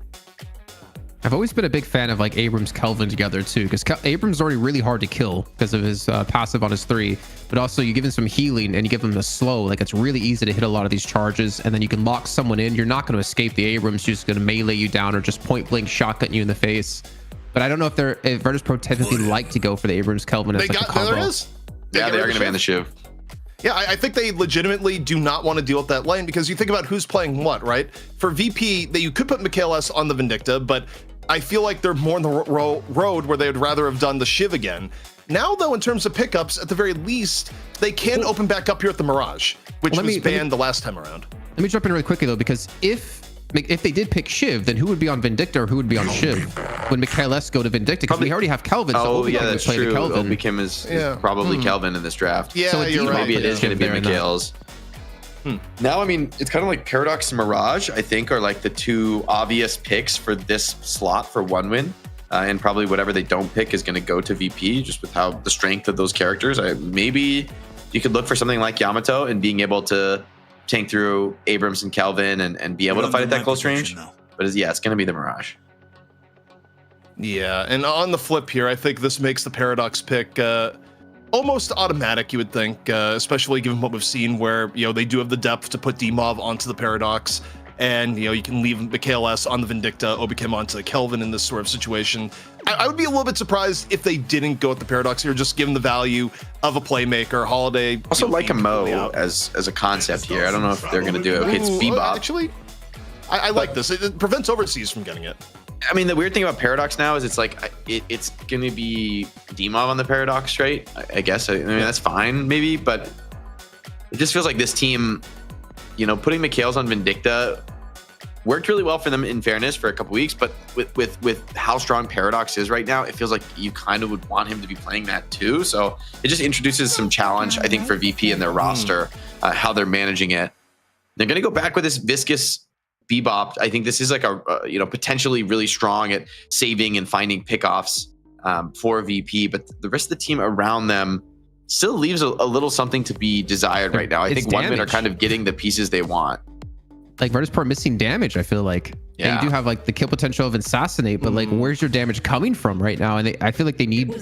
I've always been a big fan of like Abrams Kelvin together too, because Abrams is already really hard to kill because of his passive on his 3, but also you give him some healing and you give him the slow. Like, it's really easy to hit a lot of these charges, and then you can lock someone in. You're not going to escape the Abrams. You're just going to melee you down or just point blank shotgun you in the face. But I don't know if Virtus.pro typically like to go for the Abrams Kelvin as like a combo. There it is. Yeah, they are going to ban the Shiv. Yeah, I think they legitimately do not want to deal with that lane, because you think about who's playing what, right? For VP, that you could put Michaelis on the Vindicta, but I feel like they're more in the road where they would rather have done the Shiv again. Now, though, in terms of pickups, at the very least, they can open back up here at the Mirage, which was banned the last time around. Let me jump in really quickly, though, because if they did pick Shiv, then who would be on Vindicta or who would be on Shiv when Michaelis go to Vindicta? Because we already have Kelvin. Oh, so yeah, that's true. Obikim is probably Kelvin in this draft. Yeah, so you're right. Maybe it is going to be Michael's. Now, I mean, it's kind of like Paradox and Mirage, I think, are like the two obvious picks for this slot for one win. And probably whatever they don't pick is going to go to VP, just with how the strength of those characters. Maybe you could look for something like Yamato and being able to tank through Abrams and Kelvin and be able to fight at that close range. But it's going to be the Mirage. Yeah, and on the flip here, I think this makes the Paradox pick almost automatic, you would think, especially given what we've seen where, you know, they do have the depth to put Dmov onto the Paradox, and, you know, you can leave Michaelis on the Vindicta, Obikim onto the Kelvin in this sort of situation. I would be a little bit surprised if they didn't go with the Paradox here, just given the value of a playmaker. Holiday also like a Mo as a concept here. I don't know if they're going to do it. Okay, it's Bebop. Actually, I like this. It prevents overseas from getting it. I mean, the weird thing about Paradox now is it's like it's going to be Dmov on the Paradox, right? I guess. I mean, that's fine, maybe, but it just feels like this team, you know, putting Mikhails on Vindicta worked really well for them, in fairness, for a couple weeks, but with how strong Paradox is right now, it feels like you kind of would want him to be playing that too. So it just introduces some challenge, I think, for VP and their roster, how they're managing it. They're going to go back with this Viscous Bebop. I think this is like a potentially really strong at saving and finding pickoffs for VP, but the rest of the team around them still leaves a little something to be desired right now. I think one men are kind of getting the pieces they want. Like Virtus.pro missing damage, I feel like. Yeah, you do have like the kill potential of Assassinate, but like where's your damage coming from right now? And I feel like they need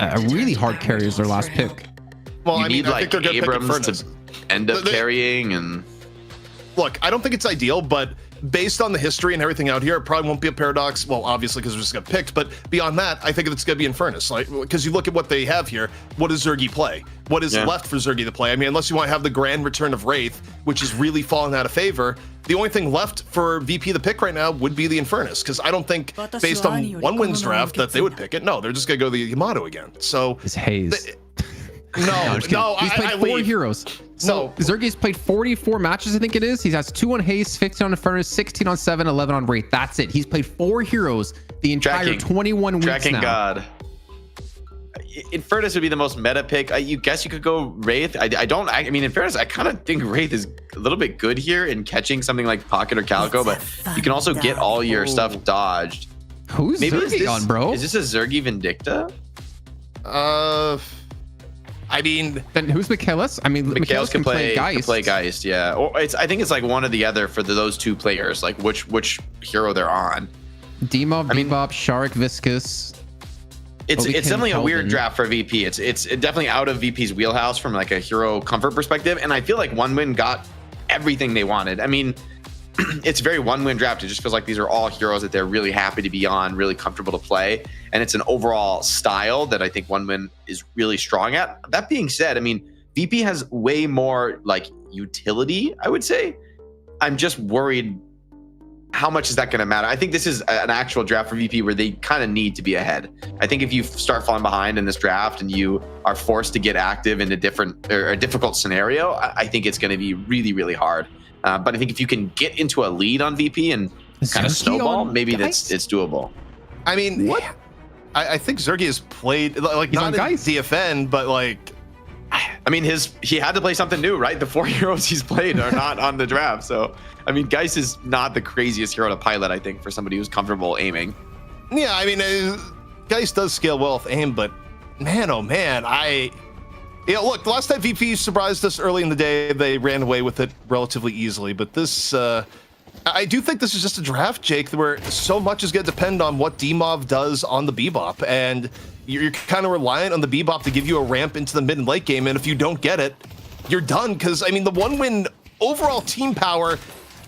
a really hard carry as their last pick. Well, I mean, like Abrams to end up carrying and. Look, I don't think it's ideal, but based on the history and everything out here, it probably won't be a Paradox. Well, obviously, because we just got picked. But beyond that, I think it's going to be Infernus. Like, because you look at what they have here. What does Zergy play? What is left for Zergy to play? I mean, unless you want to have the grand return of Wraith, which is really fallen out of favor, the only thing left for VP to pick right now would be the Infernus. Because I don't think, based on one win's draft, that they would pick it. No, they're just going to go the Yamato again. So It's Haze. No, he's played four heroes. So Zergy's played 44 matches, I think it is. He has 2 on Haze, 15 on Infernus, 16 on 7, 11 on Wraith. That's it. He's played 4 heroes the entire 21 weeks Tracking now. God. Infernus would be the most meta pick. You guess you could go Wraith. I mean, in fairness, I kind of think Wraith is a little bit good here in catching something like Pocket or Calico, but you can also get all your stuff dodged. Who's Zergy on, bro? Is this a Zergy Vindicta? I mean, then who's Michaelis? I mean, Michaelis can play Geist. Can play Geist, yeah. Or I think it's like one or the other for those 2 players, like which hero they're on. Dima, Bebop, Sharik, Viscus. It's definitely a weird draft for VP. It's definitely out of VP's wheelhouse from like a hero comfort perspective, and I feel like One Win got everything they wanted. I mean, it's very one-win draft. It just feels like these are all heroes that they're really happy to be on, really comfortable to play, and it's an overall style that I think One Win is really strong at. That being said, I mean, VP has way more like utility, I would say. I'm just worried, how much is that going to matter? I think this is an actual draft for VP where they kind of need to be ahead. I think if you start falling behind in this draft and you are forced to get active in a difficult scenario, I think it's going to be really, really hard. But I think if you can get into a lead on VP and kind of snowball, maybe it's doable. I mean, what? I think Zergy has played like He's not in DFN, but like, I mean, he had to play something new, right? The 4 heroes he's played are not on the draft, so I mean, Geist is not the craziest hero to pilot, I think, for somebody who's comfortable aiming. Yeah, I mean, Geist does scale well with aim, but man, oh man, look, the last time VP surprised us early in the day, they ran away with it relatively easily. But this, I do think this is just a draft, Jake, where so much is going to depend on what Dmov does on the Bebop. And you're kind of reliant on the Bebop to give you a ramp into the mid and late game. And if you don't get it, you're done. Because, I mean, the One Win overall team power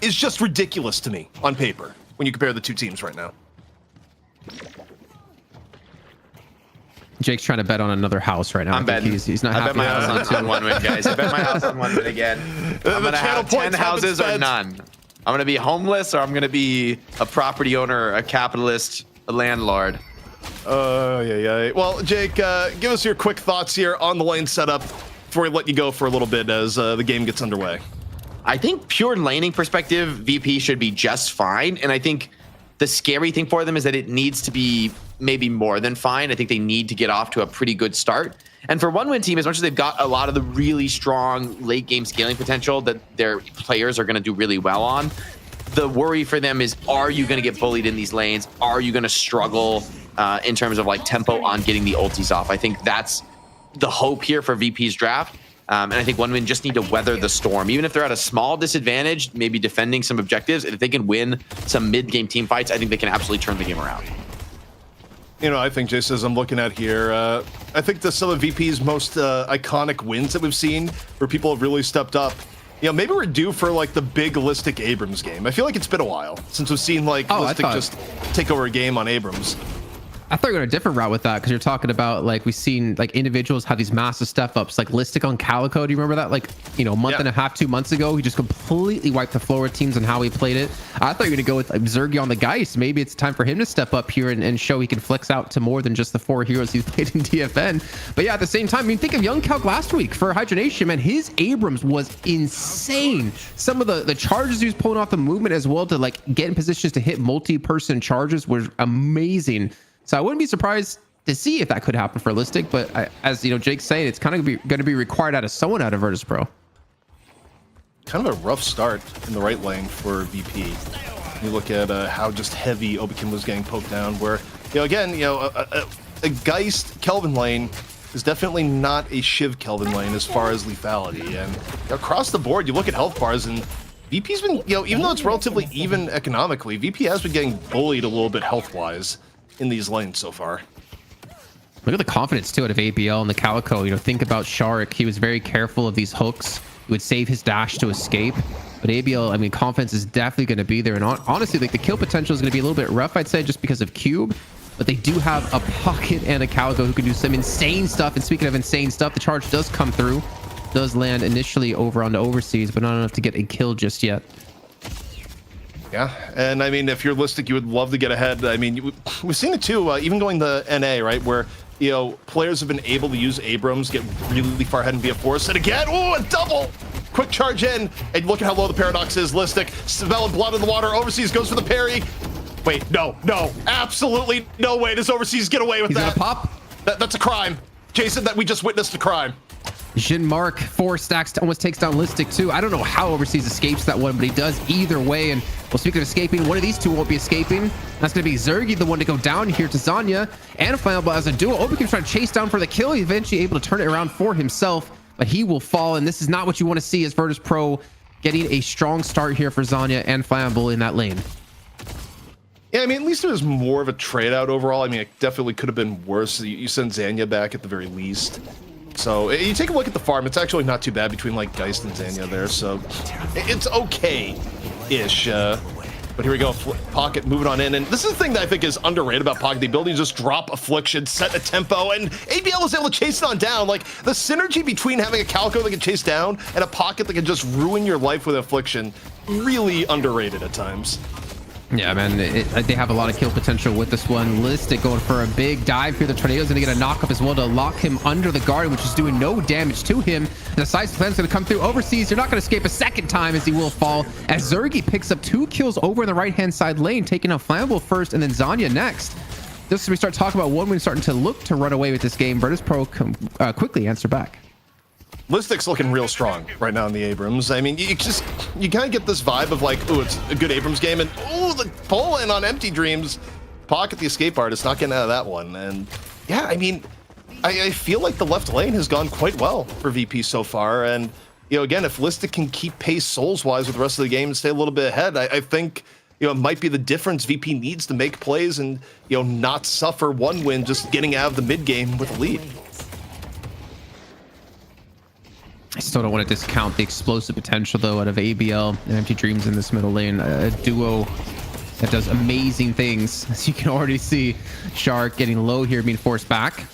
is just ridiculous to me on paper when you compare the 2 teams right now. Jake's trying to bet on another house right now. I'm betting. He's not I happy. bet my house on 1 win, guys. I bet my house on 1 win again. I'm going to have 10 houses or none. I'm going to be homeless, or I'm going to be a property owner, a capitalist, a landlord. Yeah. Well, Jake, give us your quick thoughts here on the lane setup before we let you go for a little bit as the game gets underway. I think pure laning perspective, VP should be just fine. And I think the scary thing for them is that it needs to be maybe more than fine. I think they need to get off to a pretty good start. And for One Win team, as much as they've got a lot of the really strong late game scaling potential that their players are going to do really well on, the worry for them is, are you going to get bullied in these lanes? Are you going to struggle in terms of like tempo on getting the ultis off? I think that's the hope here for VP's draft. And I think One Win just need to weather the storm. Even if they're at a small disadvantage, maybe defending some objectives, if they can win some mid-game team fights, I think they can absolutely turn the game around. You know, I think, Jason, as I'm looking at here, I think some of VP's most iconic wins that we've seen where people have really stepped up. You know, maybe we're due for like the big Listic Abrams game. I feel like it's been a while since we've seen like Listic just take over a game on Abrams. I thought you were going a different route with that, because you're talking about like we've seen like individuals have these massive step ups, like Listic on Calico. Do you remember that? Like, you know, a month and a half, 2 months ago, he just completely wiped the floor with teams and how he played it. I thought you were going to go with like, Zergy on the Geist. Maybe it's time for him to step up here and show he can flex out to more than just the 4 heroes he's played in DFN. But yeah, at the same time, I mean, think of Young Calc last week for Hydra Nation, man. His Abrams was insane. Some of the charges he was pulling off, the movement as well to like get in positions to hit multi-person charges was amazing. So I wouldn't be surprised to see if that could happen for Listic, but as you know, Jake's saying, it's kind of going to be required out of someone out of Virtus.pro. Kind of a rough start in the right lane for VP. You look at how just heavy Obikin was getting poked down, where, you know, again, you know, a Geist Kelvin lane is definitely not a Shiv Kelvin lane as far as lethality. And across the board, you look at health bars, and VP's been, you know, even though it's relatively even economically, VP has been getting bullied a little bit health-wise in these lanes so far. Look at the confidence too out of ABL and the Calico. You know, think about Sharik. He was very careful of these hooks. He would save his dash to escape. But ABL, I mean, confidence is definitely going to be there. And honestly, like the kill potential is going to be a little bit rough, I'd say, just because of Cube. But they do have a Pocket and a Calico who can do some insane stuff. And speaking of insane stuff, the charge does come through. Does land initially over on the overseas, but not enough to get a kill just yet. Yeah, and I mean, if you're Listic, you would love to get ahead. I mean, we've seen it too, even going the NA, right, where, you know, players have been able to use Abrams, get really far ahead and be a force. And again, oh, a double! Quick charge in, and look at how low the Paradox is. Listic, smelling blood in the water, overseas goes for the parry. Wait, no, absolutely no way does overseas get away with He's that. Gonna pop. That's a crime. Jason, that we just witnessed a crime. Jin Mark 4 stacks almost takes down Listic too. I don't know how overseas escapes that one, but he does either way. And well, speaking of escaping, one of these two won't be escaping. That's going to be Zergy, the one to go down here to Zanya and Flammable as a duo. Obikin's trying to chase down for the kill. He's eventually able to turn it around for himself, but he will fall. And this is not what you want to see as Virtus.pro getting a strong start here for Zanya and Flammable in that lane. Yeah, I mean, at least it was more of a trade out overall. I mean, it definitely could have been worse. You send Zanya back at the very least. So you take a look at the farm. It's actually not too bad between like Geist and Zanya there. So it's okay-ish. But here we go. Pocket moving on in. And this is the thing that I think is underrated about Pocket. The ability to just drop Affliction, set a tempo, and ABL was able to chase it on down. Like the synergy between having a Calico that can chase down and a Pocket that can just ruin your life with Affliction, really underrated at times. Yeah, man, they have a lot of kill potential with this one. Listic going for a big dive here. The Tornado's going to get a knock up as well to lock him under the guard, which is doing no damage to him. The Size Plan's going to come through overseas. You're not going to escape a second time as he will fall. As Zergy picks up 2 kills over in the right-hand side lane, taking out Flammable first and then Zanya next. Just as we start talking about OneWin starting to look to run away with this game, Virtus.pro quickly answer back. Listic's looking real strong right now in the Abrams. I mean, you kind of get this vibe of like, oh, it's a good Abrams game, and oh, the pull in on Empty Dreams. Pocket the escape artist not getting out of that one. And yeah, I mean, I feel like the left lane has gone quite well for VP so far. And, you know, again, if Listic can keep pace souls-wise with the rest of the game and stay a little bit ahead, I think, you know, it might be the difference. VP needs to make plays and, you know, not suffer OneWin just getting out of the mid game with a lead. I still don't want to discount the explosive potential, though, out of ABL and Empty Dreams in this middle lane. A duo that does amazing things. As you can already see, Shark getting low here, being forced back.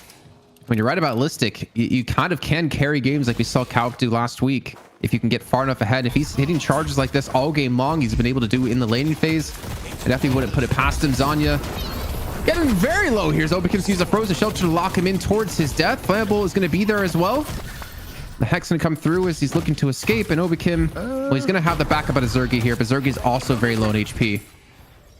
When you're right about Listic, you kind of can carry games like we saw Calc do last week. If you can get far enough ahead. If he's hitting charges like this all game long, he's been able to do it in the laning phase. I definitely wouldn't put it past him. Zanya getting very low here. Obikin's use a Frozen Shelter to lock him in towards his death. Flammable is going to be there as well. The Hex gonna come through as he's looking to escape, and Obikin, well, he's gonna have the backup out of Zergy here, but Zergy's also very low in HP.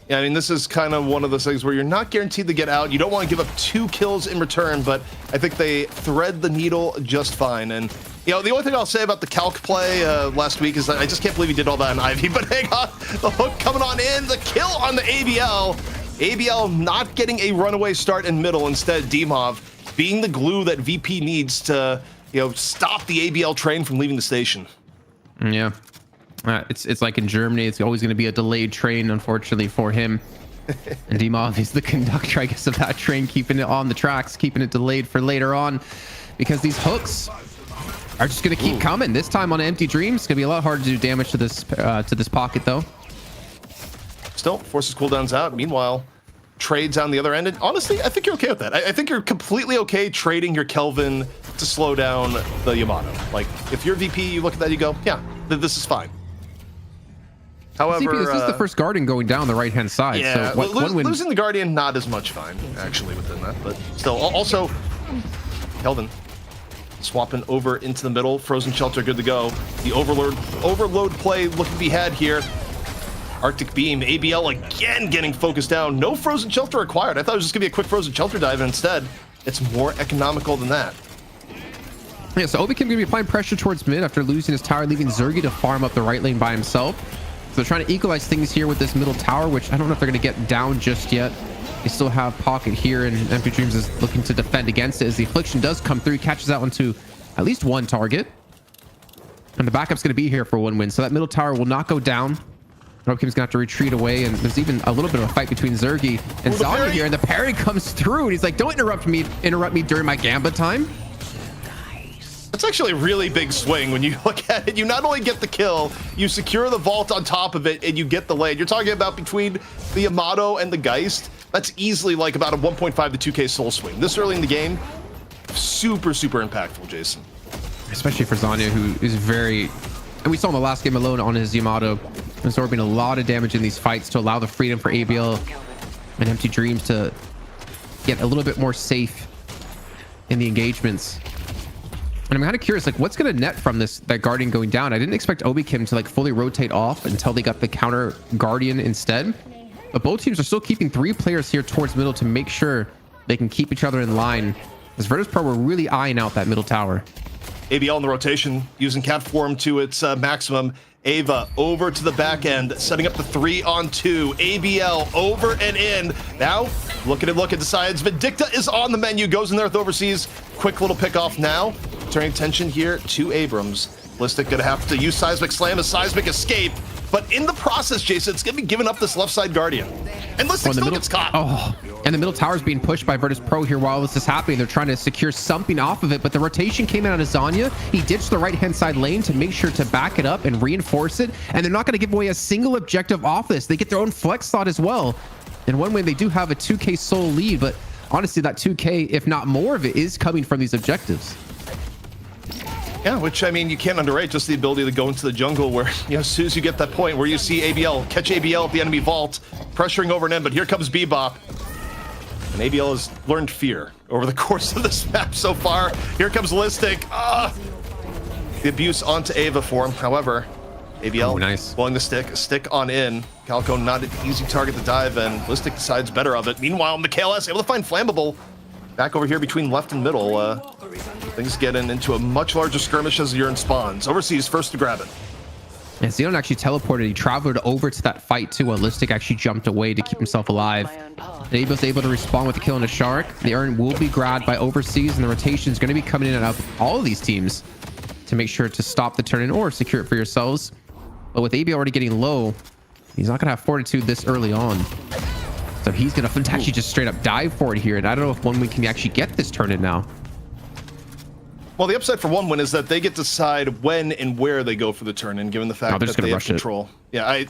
Yeah, I mean, this is kind of one of those things where you're not guaranteed to get out. You don't want to give up 2 kills in return, but I think they thread the needle just fine. And, you know, the only thing I'll say about the Calc play last week is that I just can't believe he did all that on Ivy. But hang on, the hook coming on in, the kill on the ABL. ABL not getting a runaway start in middle, instead Dimov being the glue that VP needs to, you know, stop the ABL train from leaving the station. Yeah. It's like in Germany, it's always going to be a delayed train, unfortunately, for him. And Dimov is the conductor, I guess, of that train, keeping it on the tracks, keeping it delayed for later on, because these hooks are just going to keep coming. This time on Empty Dreams, it's going to be a lot harder to do damage to this Pocket, though. Still, forces cooldowns out. Meanwhile, trades on the other end. And honestly, I think you're okay with that. I think you're completely okay trading your Kelvin to slow down the Yamato. Like, if you're VP, you look at that, you go, yeah, this is fine. However, CP, this is the first Guardian going down the right-hand side. Yeah, so losing the Guardian, not as much fine, actually, within that. But still, also, Kelvin swapping over into the middle. Frozen Shelter, good to go. The overload play looking to be had here. Arctic Beam, ABL again getting focused down. No Frozen Shelter required. I thought it was just gonna be a quick Frozen Shelter dive, and instead, it's more economical than that. Yeah, so Obikin gonna be applying pressure towards mid after losing his tower, leaving Zergy to farm up the right lane by himself. So they're trying to equalize things here with this middle tower, which I don't know if they're gonna get down just yet. They still have Pocket here, and Empty Dreams is looking to defend against it as the Affliction does come through, catches that one to at least one target. And the backup's gonna be here for OneWin, so that middle tower will not go down. Obikin's gonna have to retreat away, and there's even a little bit of a fight between Zergy and Zanya here, and the parry comes through, and he's like, don't interrupt me during my Gambit time. That's actually a really big swing when you look at it. You not only get the kill, you secure the vault on top of it, and you get the lane. You're talking about between the Yamato and the Geist. That's easily like about a 1.5 to 2K soul swing. This early in the game, super impactful, Jason. Especially for Zanya, who is very, and we saw in the last game alone on his Yamato, absorbing a lot of damage in these fights to allow the freedom for ABL and Empty Dreams to get a little bit more safe in the engagements. And I'm kind of curious, like, what's going to net from this, that Guardian going down? I didn't expect Obikim to like fully rotate off until they got the counter Guardian instead. But both teams are still keeping 3 players here towards middle to make sure they can keep each other in line, as Virtus.pro were really eyeing out that middle tower. ABL in the rotation, using cat form to its maximum. Ava over to the back end, setting up the 3-on-2. ABL over and in. Now, look at it, decides Vindicta is on the menu, goes in there with Overseas. Quick little pick off now. Turning attention here to Abrams. Ballistic gonna have to use Seismic Slam as Seismic escape. But in the process, Jason, it's gonna be giving up this left side Guardian. And Ballistic still gets caught. Oh, and the middle tower is being pushed by Virtus.pro here while this is happening. They're trying to secure something off of it, but the rotation came out of Zanya. He ditched the right-hand side lane to make sure to back it up and reinforce it. And they're not going to give away a single objective off this. They get their own flex slot as well. In one way, they do have a 2K soul lead, but honestly, that 2K, if not more of it, is coming from these objectives. Yeah, which, I mean, you can't underrate just the ability to go into the jungle where, you know, as soon as you get that point where you see ABL, catch ABL at the enemy vault, pressuring over and in, but here comes Bebop. And ABL has learned fear over the course of this map so far. Here comes Listic. The abuse onto Ava for him. However, ABL nice. Blowing the stick on in. Calico not an easy target to dive in. Listic decides better of it. Meanwhile, McKayla able to find Flammable. Back over here between left and middle. Things getting into a much larger skirmish as the urn spawns. Overseas first to grab it. And Xenon actually teleported. He traveled over to that fight too, while Listic actually jumped away to keep himself alive. And he was able to respond with a kill on a shark. The urn will be grabbed by Overseas, and the rotation is going to be coming in and out of all of these teams to make sure to stop the turn in or secure it for yourselves. But with AB already getting low, he's not going to have fortitude this early on. So he's going to actually just straight up dive for it here. And I don't know if we can actually get this turn in now. Well, the upside for OneWin is that they get to decide when and where they go for the turn in, given the fact that they have control. Yeah, I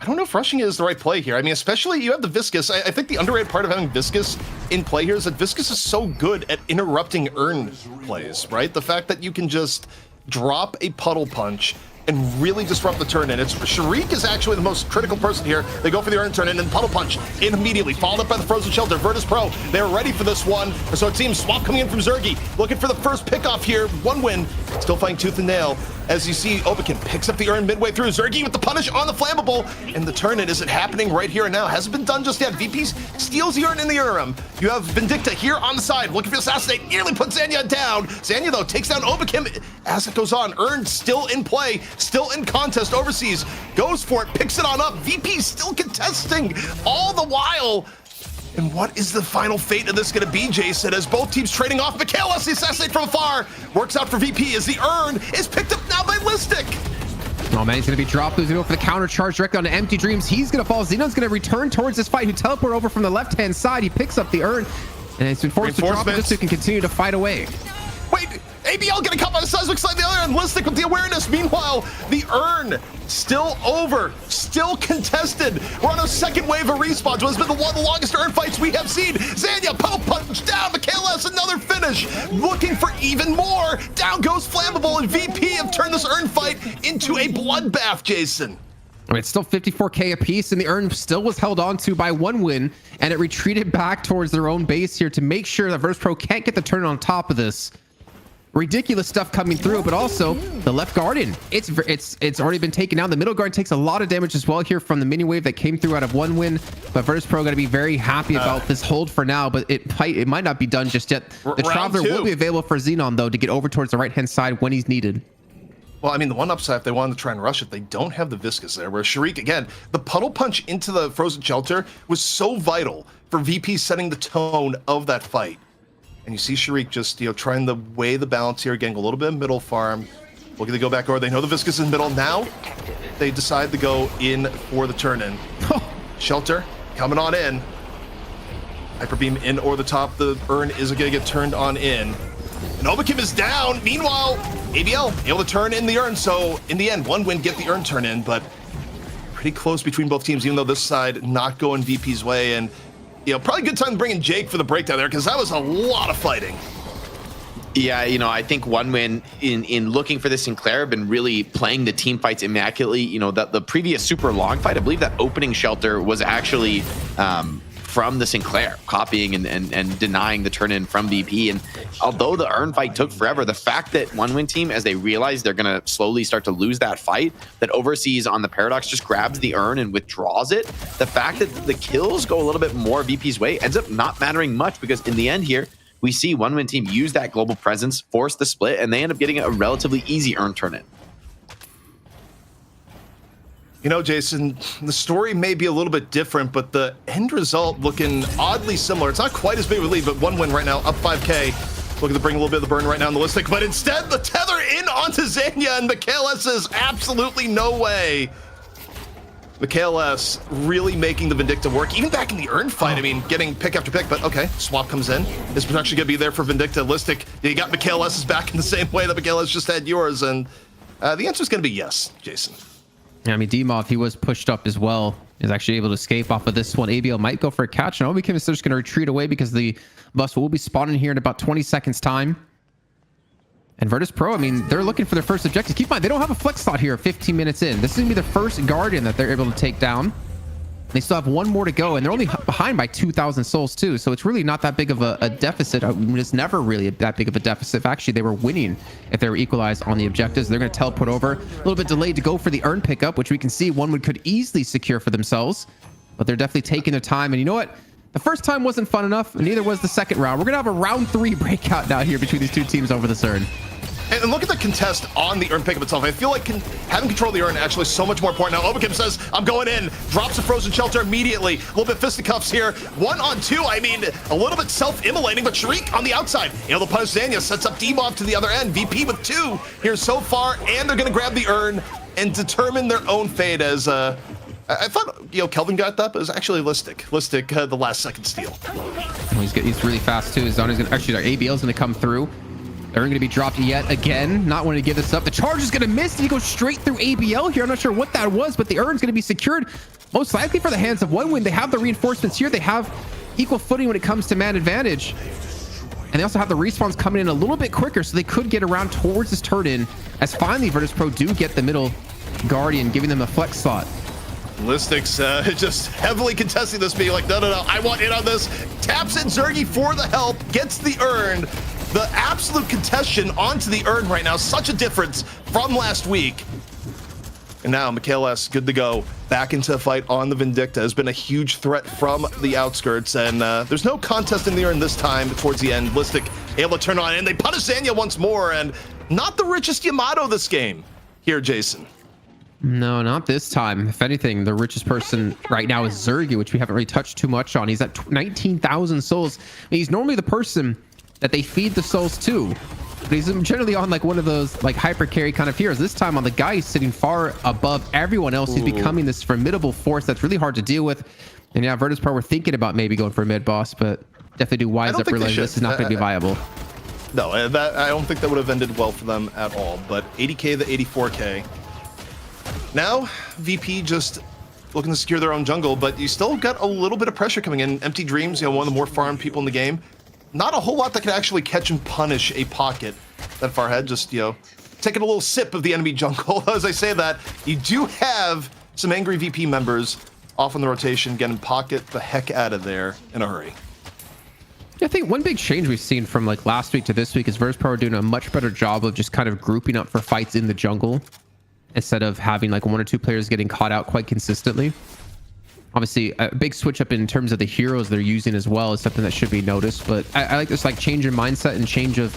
don't know if rushing is the right play here. I mean, especially you have the Viscous. I think the underrated part of having Viscous in play here is that Viscous is so good at interrupting urn plays, right? The fact that you can just drop a puddle punch and really disrupt the turn in. It's Sharik is actually the most critical person here. They go for the urn turn in and puddle punch in immediately, followed up by the frozen shelter. Virtus.pro, they're ready for this one. So it seems swap coming in from Zergy, looking for the first pick off here. OneWin, still fighting tooth and nail. As you see, Obikin picks up the urn midway through. Zergy with the punish on the flammable, and the turn in isn't happening right here and now. Hasn't been done just yet. VP steals the urn in the interim. You have Vindicta here on the side, looking for the assassinate, nearly puts Zanya down. Zanya though takes down Obikim as it goes on. Urn still in play, still in contest. Overseas goes for it, picks it on up. VP still contesting all the while. And what is the final fate of this going to be, Jason, as both teams trading off? McKayla, the assassinate from afar, works out for VP as the urn is picked up now by Listic. Oh man, he's going to be dropped. He's going to go for the counter charge directly onto Empty Dreams. He's going to fall. Xenon's going to return towards this fight, who teleport over from the left-hand side. He picks up the urn, and it's been forced to drop it just so he can continue to fight away. Wait, ABL getting caught by the seismic slide the other end. Listic with the awareness. Meanwhile, the urn still over, still contested. We're on a second wave of respawns. What has been one of the longest urn fights we have seen. Zanya, poke punch down. McKayla has another finish. Looking for even more. Down goes Flammable, and VP have turned this urn fight into a bloodbath, Jason. I mean, it's still 54k apiece, and the urn still was held on to by OneWin, and it retreated back towards their own base here to make sure that Virtus.pro can't get the turn on top of this. Ridiculous stuff coming through, but also the left guardian. It's already been taken down. The middle guard takes a lot of damage as well here from the mini wave that came through out of OneWin. But Virtus.pro got to be very happy about this hold for now. But it might not be done just yet. The Traveler will be available for Xenon though to get over towards the right hand side when he's needed. Well, I mean, the one upside, if they wanted to try and rush it, they don't have the Viscous there. Where Sharik, again, the puddle punch into the frozen shelter was so vital for VP setting the tone of that fight. And you see Sharik just, trying to weigh the balance here, getting a little bit of middle farm. Looking to go back over. They know the Viscous is in the middle. Now they decide to go in for the turn in. Shelter coming on in. Hyper beam in or the top. The urn is going to get turned on in. And Obakim is down. Meanwhile, ABL able to turn in the urn. So in the end, one win, get the urn turn in, but pretty close between both teams, even though this side not going VP's way. And, you know, probably a good time to bring in Jake for the breakdown there, because that was a lot of fighting. Yeah, you know, I think one win in looking for the Sinclair have been really playing the team fights immaculately. You know, the previous super long fight, I believe that opening shelter was actually from the Sinclair, copying and denying the turn in from VP. And although the urn fight took forever, the fact that one win team, as they realize they're going to slowly start to lose that fight, that Overseas on the Paradox just grabs the urn and withdraws it. The fact that the kills go a little bit more VP's way ends up not mattering much, because in the end here, we see one win team use that global presence, force the split, and they end up getting a relatively easy urn turn in. You know, Jason, the story may be a little bit different, but the end result looking oddly similar. It's not quite as big of a lead, but one win right now, up 5K. Looking to bring a little bit of the burn right now in the Listic, but instead the tether in onto Zanya, and Mikhail says absolutely no way. Mikhail really making the Vindicta work, even back in the urn fight. I mean, getting pick after pick, but okay, swap comes in. Is potentially going to be there for Vindicta. Listic, you got Mikhail back in the same way that Mikhail just had yours, and the answer is going to be yes, Jason. Yeah, I mean, Dimov, he was pushed up as well. Is actually able to escape off of this one. ABL might go for a catch, and Obakim is just going to retreat away because the bus will be spawning here in about 20 seconds time. And Virtus.pro, I mean, they're looking for their first objective. Keep in mind, they don't have a flex slot here 15 minutes in. This is going to be the first Guardian that they're able to take down. They still have one more to go, and they're only behind by 2,000 souls too. So it's really not that big of a deficit. I mean, it's never really that big of a deficit. Actually, they were winning if they were equalized on the objectives. They're going to teleport over. A little bit delayed to go for the urn pickup, which we can see one could easily secure for themselves. But they're definitely taking their time. And you know what? The first time wasn't fun enough, and neither was the second round. We're going to have a round 3 breakout now here between these two teams over this urn. And look at the contest on the urn pickup itself. I feel like having control of the urn actually so much more important. Now, Obakim says, I'm going in. Drops a frozen shelter immediately. A little bit fisticuffs here. 1-on-2. I mean, a little bit self-immolating, but Sharik on the outside. You know, the punish Zanya sets up D-Mob to the other end. VP with 2 here so far, and they're going to grab the urn and determine their own fate as... I thought, you know, Kelvin got that, but it was actually Listic, the last second steal. Oh, he's really fast too. His zone is going to... Actually, our ABL is going to come through. They're going to be dropped yet again. Not wanting to give this up. The charge is going to miss. He goes straight through ABL here. I'm not sure what that was, but the urn's going to be secured most likely for the hands of one win. They have the reinforcements here. They have equal footing when it comes to man advantage. And they also have the respawns coming in a little bit quicker, so they could get around towards this turn-in, as finally Virtus.pro do get the middle Guardian, giving them a flex slot. Listic's just heavily contesting this, being like, no, I want in on this. Taps in Zergy for the help, gets the urn. The absolute contestation onto the urn right now, such a difference from last week. And now Mikhail good to go. Back into the fight on the Vindicta. Has been a huge threat from the outskirts, and there's no contest in the urn this time towards the end. Listic able to turn on, and they punish Zanya once more, and not the richest Yamato this game here, Jason. No, not this time. If anything, the richest person right now is Zergy, which we haven't really touched too much on. He's at 19,000 souls. He's normally the person that they feed the souls to, but he's generally on like one of those like hyper carry kind of heroes. This time on the guy who's sitting far above everyone else. He's becoming this formidable force that's really hard to deal with. And yeah, Virtus.pro were thinking about maybe going for a mid boss, but definitely do wise up, realize this is not going to be viable. No, I don't think that would have ended well for them at all. But 80k to 84k. Now VP just looking to secure their own jungle, but you still got a little bit of pressure coming in. Empty Dreams, you know, one of the more farmed people in the game. Not a whole lot that can actually catch and punish a pocket that far ahead. Just, you know, taking a little sip of the enemy jungle. As I say that, you do have some angry VP members off on the rotation, getting pocket the heck out of there in a hurry. I think one big change we've seen from like last week to this week is Virtus.pro doing a much better job of just kind of grouping up for fights in the jungle instead of having like 1 or 2 players getting caught out quite consistently. Obviously, a big switch up in terms of the heroes they're using as well is something that should be noticed. But I like this like change in mindset and change of,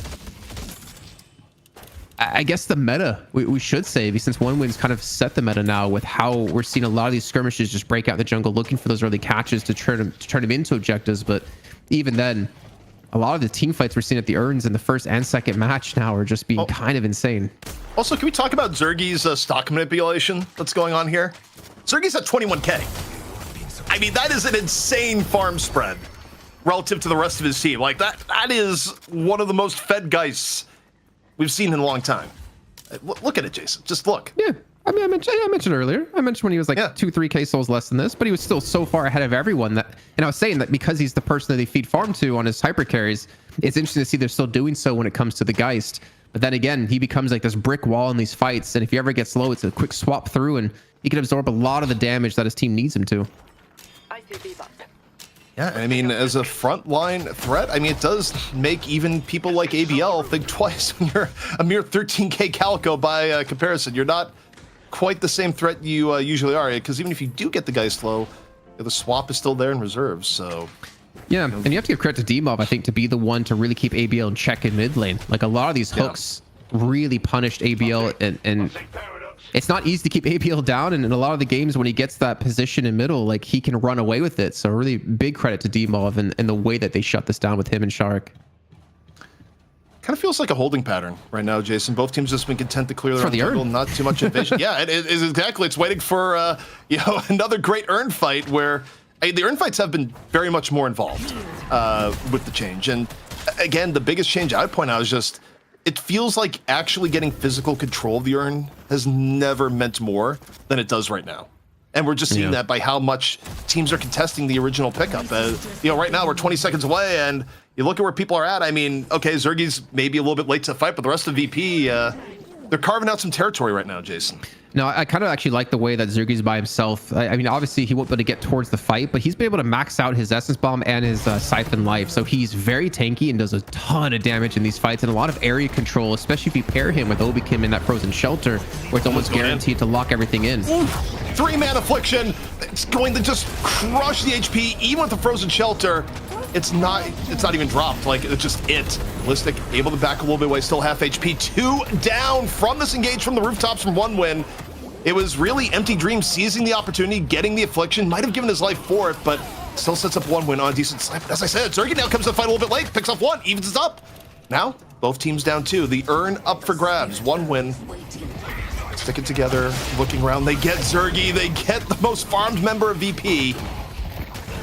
I guess, the meta, we should say, since one win's kind of set the meta now with how we're seeing a lot of these skirmishes just break out the jungle, looking for those early catches to turn them into objectives. But even then, a lot of the team fights we're seeing at the urns in the first and second match now are just being kind of insane. Also, can we talk about Zergy's stock manipulation that's going on here? Zergy's at 21k. I mean, that is an insane farm spread. relative to the rest of his team. Like that is one of the most fed Geists we've seen in a long time. Look at it, Jason. Just look. Yeah. I mean, I mentioned earlier. I mentioned when he was like 2-3K souls less than this, but he was still so far ahead of everyone that, and I was saying that because he's the person that they feed farm to on his hyper carries, it's interesting to see they're still doing so when it comes to the Geist. But then again, he becomes like this brick wall in these fights, and if he ever gets low, it's a quick swap through, and he can absorb a lot of the damage that his team needs him to. Yeah, I mean, as a frontline threat, I mean, it does make even people like ABL think twice when you're a mere 13K Calico by comparison. You're not quite the same threat you usually are, because even if you do get the guy slow, the swap is still there in reserves. So yeah, and you have to give credit to D-Mob, I think, to be the one to really keep ABL in check in mid lane. Like a lot of these hooks really punished ABL, and it's not easy to keep ABL down. And in a lot of the games when he gets that position in middle, like he can run away with it. So really big credit to D-Mob and the way that they shut this down with him and Shark. Kind of feels like a holding pattern right now, Jason. Both teams just been content to clear their own jungle, not too much invasion. Yeah, it is exactly. It's waiting for another great Urn fight where the Urn fights have been very much more involved with the change. And again, the biggest change I would point out is just it feels like actually getting physical control of the Urn has never meant more than it does right now. And we're just seeing that by how much teams are contesting the original pickup. Right now we're 20 seconds away, and you look at where people are at. I mean, okay, Zergi's maybe a little bit late to the fight, but the rest of VP, they're carving out some territory right now, Jason. No, I kind of actually like the way that Zergi's by himself. I mean, obviously he won't be able to get towards the fight, but he's been able to max out his Essence Bomb and his Siphon Life. So he's very tanky and does a ton of damage in these fights and a lot of area control, especially if you pair him with Obikim in that Frozen Shelter, where it's almost guaranteed to lock everything in. 3-man affliction. It's going to just crush the HP, even with the Frozen Shelter. It's not even dropped. Like, it's just it. Ballistic able to back a little bit away, still half HP. 2 down from this engage from the rooftops from one win. It was really Empty Dream seizing the opportunity, getting the affliction, might have given his life for it, but still sets up one win on a decent snipe. As I said, Zergi now comes to the fight a little bit late, picks off one, evens it up. Now, both teams down 2. The Urn up for grabs, one win. Stick it together, looking around, they get Zergi, they get the most farmed member of VP.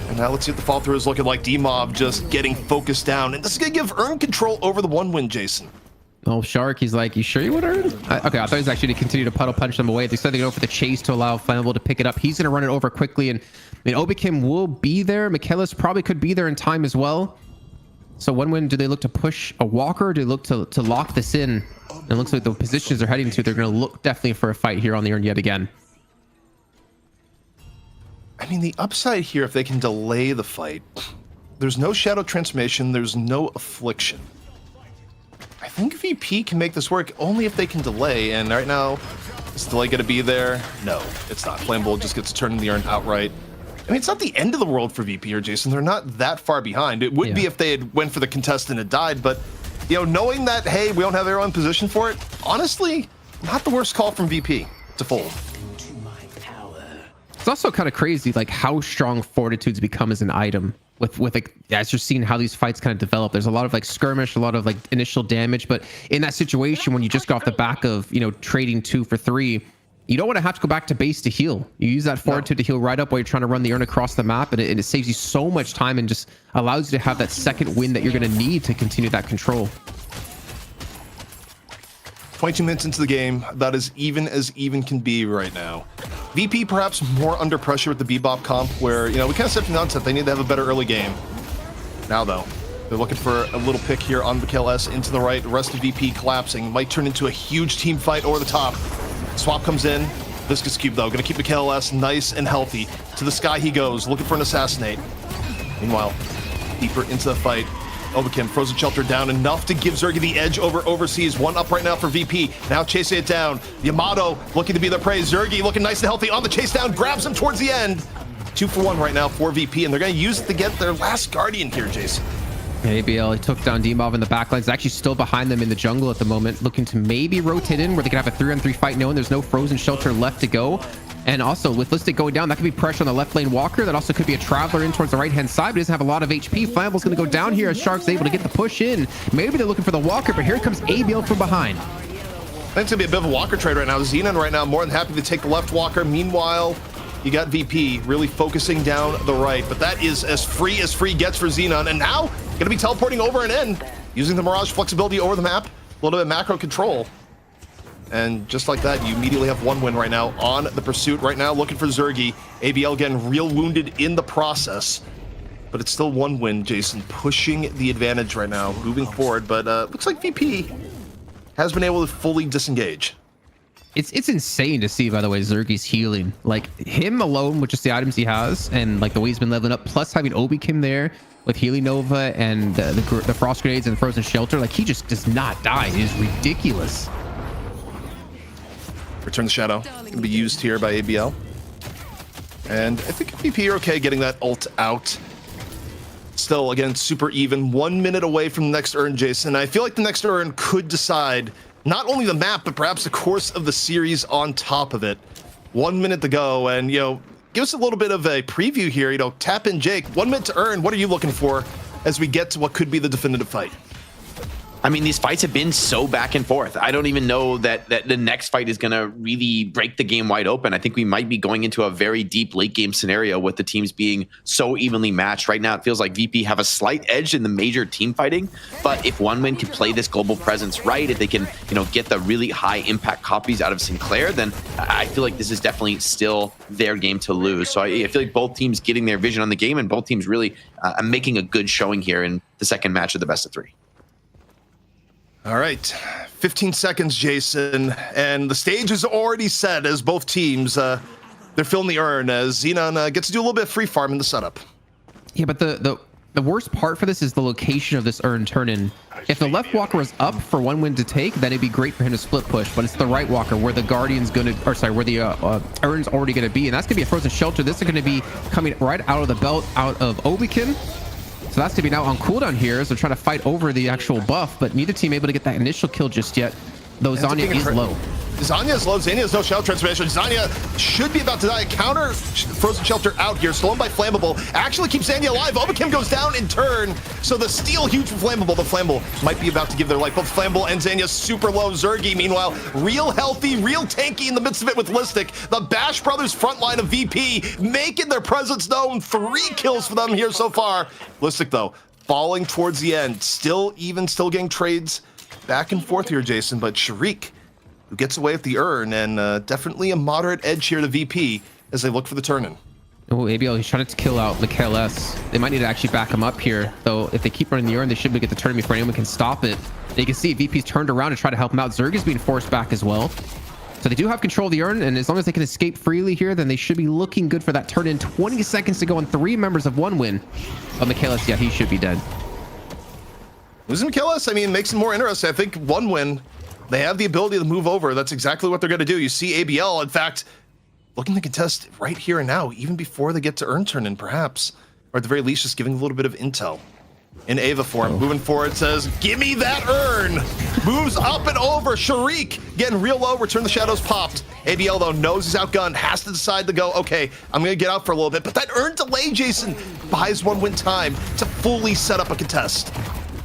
And now let's see what the fall through is looking like. D-Mob just getting focused down. And this is going to give Urn control over the one win, Jason. Oh, Shark, he's like, you sure you would Urn? Okay, I thought he was actually to continue to puddle punch them away. They said they go for the chase to allow Flammable to pick it up. He's going to run it over quickly. And I mean, Obikim will be there. Michaelis probably could be there in time as well. So one win, do they look to push a walker? Or do they look to lock this in? And it looks like the positions they're heading to, they're going to look definitely for a fight here on the Urn yet again. I mean, the upside here, if they can delay the fight, there's no Shadow Transformation, there's no Affliction. I think VP can make this work only if they can delay, and right now, is delay going to be there? No, it's not. Flammable just gets to turn in the Urn outright. I mean, it's not the end of the world for VP or Jason. They're not that far behind. It would be if they had went for the contestant and died, but knowing that, hey, we don't have everyone positioned for it, honestly, not the worst call from VP to fold. It's also kind of crazy, like how strong Fortitude's become as an item with like, as you're seeing how these fights kind of develop. There's a lot of like skirmish, a lot of like initial damage, but in that situation, when you just got off the back of, trading 2 for 3, you don't want to have to go back to base to heal. You use that Fortitude to heal right up while you're trying to run the Urn across the map, and it saves you so much time and just allows you to have that second win that you're going to need to continue that control. 22 minutes into the game, about as even can be right now. VP perhaps more under pressure with the Bebop comp, where, we kind of said from the onset they need to have a better early game. Now, though, they're looking for a little pick here on Mikhail S into the right. The rest of VP collapsing. Might turn into a huge team fight over the top. Swap comes in. Viscous Cube, though, going to keep Mikhail S nice and healthy. To the sky he goes, looking for an assassinate. Meanwhile, deeper into the fight. Obikim, Frozen Shelter down enough to give Zergi the edge over Overseas. One up right now for VP. Now chasing it down. Yamato looking to be their prey. Zergi looking nice and healthy on the chase down. Grabs him towards the end. 2 for 1 right now for VP, and they're going to use it to get their last Guardian here, Jason. Yeah, ABL, he took down D-Mob in the backlines. Actually still behind them in the jungle at the moment, looking to maybe rotate in where they can have a 3-on-3 fight, knowing there's no Frozen Shelter left to go. And also, with Listic going down, that could be pressure on the left lane Walker. That also could be a Traveler in towards the right-hand side, but he doesn't have a lot of HP. Flammable's going to go down here as Shark's able to get the push in. Maybe they're looking for the Walker, but here comes ABL from behind. I think it's going to be a bit of a Walker trade right now. Xenon right now more than happy to take the left Walker. Meanwhile, you got VP really focusing down the right, but that is as free gets for Xenon, and now gonna be teleporting over and in, using the Mirage flexibility over the map, a little bit of macro control. And just like that, you immediately have 1win right now on the pursuit right now, looking for Zergy. ABL getting real wounded in the process, but it's still 1win, Jason, pushing the advantage right now, moving forward, but looks like VP has been able to fully disengage. It's insane to see, by the way, Zergy's healing. Like, him alone with just the items he has and like the way he's been leveling up, plus having Obi-Kim there with Healing Nova and the Frost Grenades and the Frozen Shelter, like, he just does not die. It is ridiculous. Return the Shadow can be used here by ABL. And I think VP are okay getting that ult out. Still, again, super even. 1 minute away from the next urn, Jason. I feel like the next urn could decide not only the map, but perhaps the course of the series on top of it. 1 minute to go, and, you know, give us a little bit of a preview here. You know, tap in Jake. 1 minute to earn. What are you looking for as we get to what could be the definitive fight? I mean, these fights have been so back and forth. I don't even know that the next fight is going to really break the game wide open. I think we might be going into a very deep late game scenario with the teams being so evenly matched. Right now, it feels like VP have a slight edge in the major team fighting. But if 1win can play this global presence right, if they can, you know, get the really high impact copies out of Sinclair, then I feel like this is definitely still their game to lose. So I feel like both teams getting their vision on the game and both teams really making a good showing here in the second match of the best of 3. All right, 15 seconds, Jason, and the stage is already set as both teams, they're filling the urn as Xenon gets to do a little bit of free farm in the setup. Yeah, but the worst part for this is the location of this urn turn-in. If the left walker was up for 1win to take, then it'd be great for him to split push, but it's the right walker where the Guardian's gonna, or sorry, where the urn's already gonna be, and that's gonna be a Frozen Shelter. This is gonna be coming right out of the belt, out of Obi-Kin. So that's gonna be now on cooldown here as they're trying to fight over the actual buff, but neither team able to get that initial kill just yet, though Zanya is low. Zanya is low. Zanya has no shell transformation. Zanya should be about to die. Counter Frozen Shelter out here. Stolen by Flammable. Actually keeps Zanya alive. Obi-Kim goes down in turn. So the steal huge for Flammable. The Flammable might be about to give their life. Both Flammable and Zanya super low. Zergy, meanwhile, real healthy, real tanky in the midst of it with Listic. The Bash Brothers front line of VP making their presence known. 3 kills for them here so far. Listic, though, falling towards the end. Still even, still getting trades back and forth here, Jason. But Sharik, who gets away with the urn, and definitely a moderate edge here to VP as they look for the turn-in. Oh, ABL, he's trying to kill out Mikhail S. They might need to actually back him up here, though. If they keep running the urn, they should be able to get the turn before anyone can stop it. You can see VP's turned around to try to help him out. Zerg is being forced back as well. So they do have control of the urn, and as long as they can escape freely here, then they should be looking good for that turn-in. 20 seconds to go on 3 members of 1win. But Mikhail S, yeah, he should be dead. Losing Mikhail S, I mean, makes it more interesting. I think 1win, they have the ability to move over. That's exactly what they're going to do. You see ABL, in fact, looking to contest right here and now, even before they get to urn turn-in, perhaps. Or at the very least, just giving a little bit of intel. In Ava form, moving forward, says, give me that urn! Moves up and over. Sharik getting real low. Return the Shadows popped. ABL, though, knows he's outgunned. Has to decide to go, okay, I'm going to get out for a little bit. But that urn delay, Jason, buys 1win time to fully set up a contest.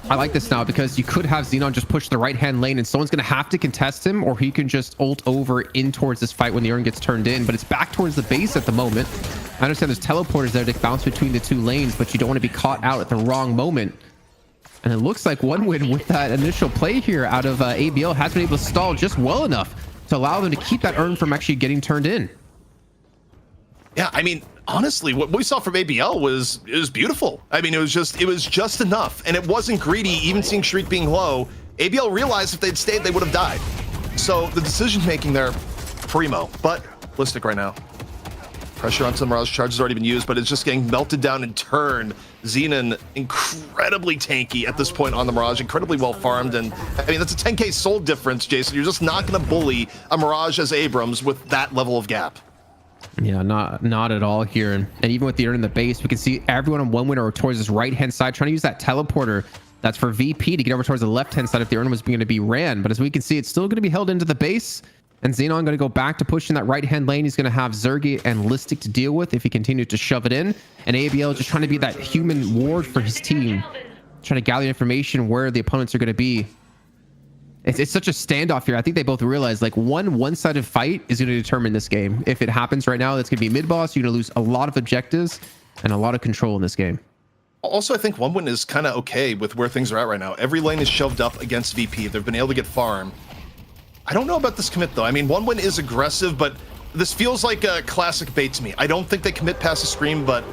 I like this now because you could have Xenon just push the right-hand lane and someone's going to have to contest him, or he can just ult over in towards this fight when the urn gets turned in. But it's back towards the base at the moment. I understand there's teleporters there to bounce between the 2 lanes, but you don't want to be caught out at the wrong moment. And it looks like 1win with that initial play here out of ABL has been able to stall just well enough to allow them to keep that urn from actually getting turned in. Yeah, I mean, honestly, what we saw from ABL was beautiful. I mean, it was just enough, and it wasn't greedy. Even seeing Shriek being low, ABL realized if they'd stayed, they would have died. So the decision making there, primo. But Listic right now. Pressure onto the Mirage charge has already been used, but it's just getting melted down in turn. Xenon incredibly tanky at this point on the Mirage, incredibly well farmed, and I mean that's a 10k soul difference, Jason. You're just not going to bully a Mirage as Abrams with that level of gap. Yeah, not at all here. And even with the urn in the base, we can see everyone on 1win or towards this right-hand side trying to use that teleporter. That's for VP to get over towards the left-hand side if the urn was going to be ran. But as we can see, it's still going to be held into the base. And Xenon going to go back to pushing that right-hand lane. He's going to have Zergy and Listic to deal with if he continues to shove it in. And ABL just trying to be that human ward for his team. Trying to gather information where the opponents are going to be. It's such a standoff here. I think they both realize like one-sided fight is going to determine this game. If it happens right now, that's going to be mid-boss. You're going to lose a lot of objectives and a lot of control in this game. Also, I think OneWin is kind of okay with where things are at right now. Every lane is shoved up against VP. They've been able to get farm. I don't know about this commit, though. I mean, OneWin is aggressive, but this feels like a classic bait to me. I don't think they commit past the screen, but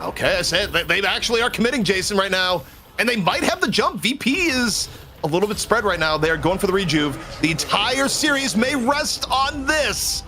okay, I say it. They actually are committing, Jason, right now, and they might have the jump. VP is a little bit spread right now. They're going for the rejuve. The entire series may rest on this.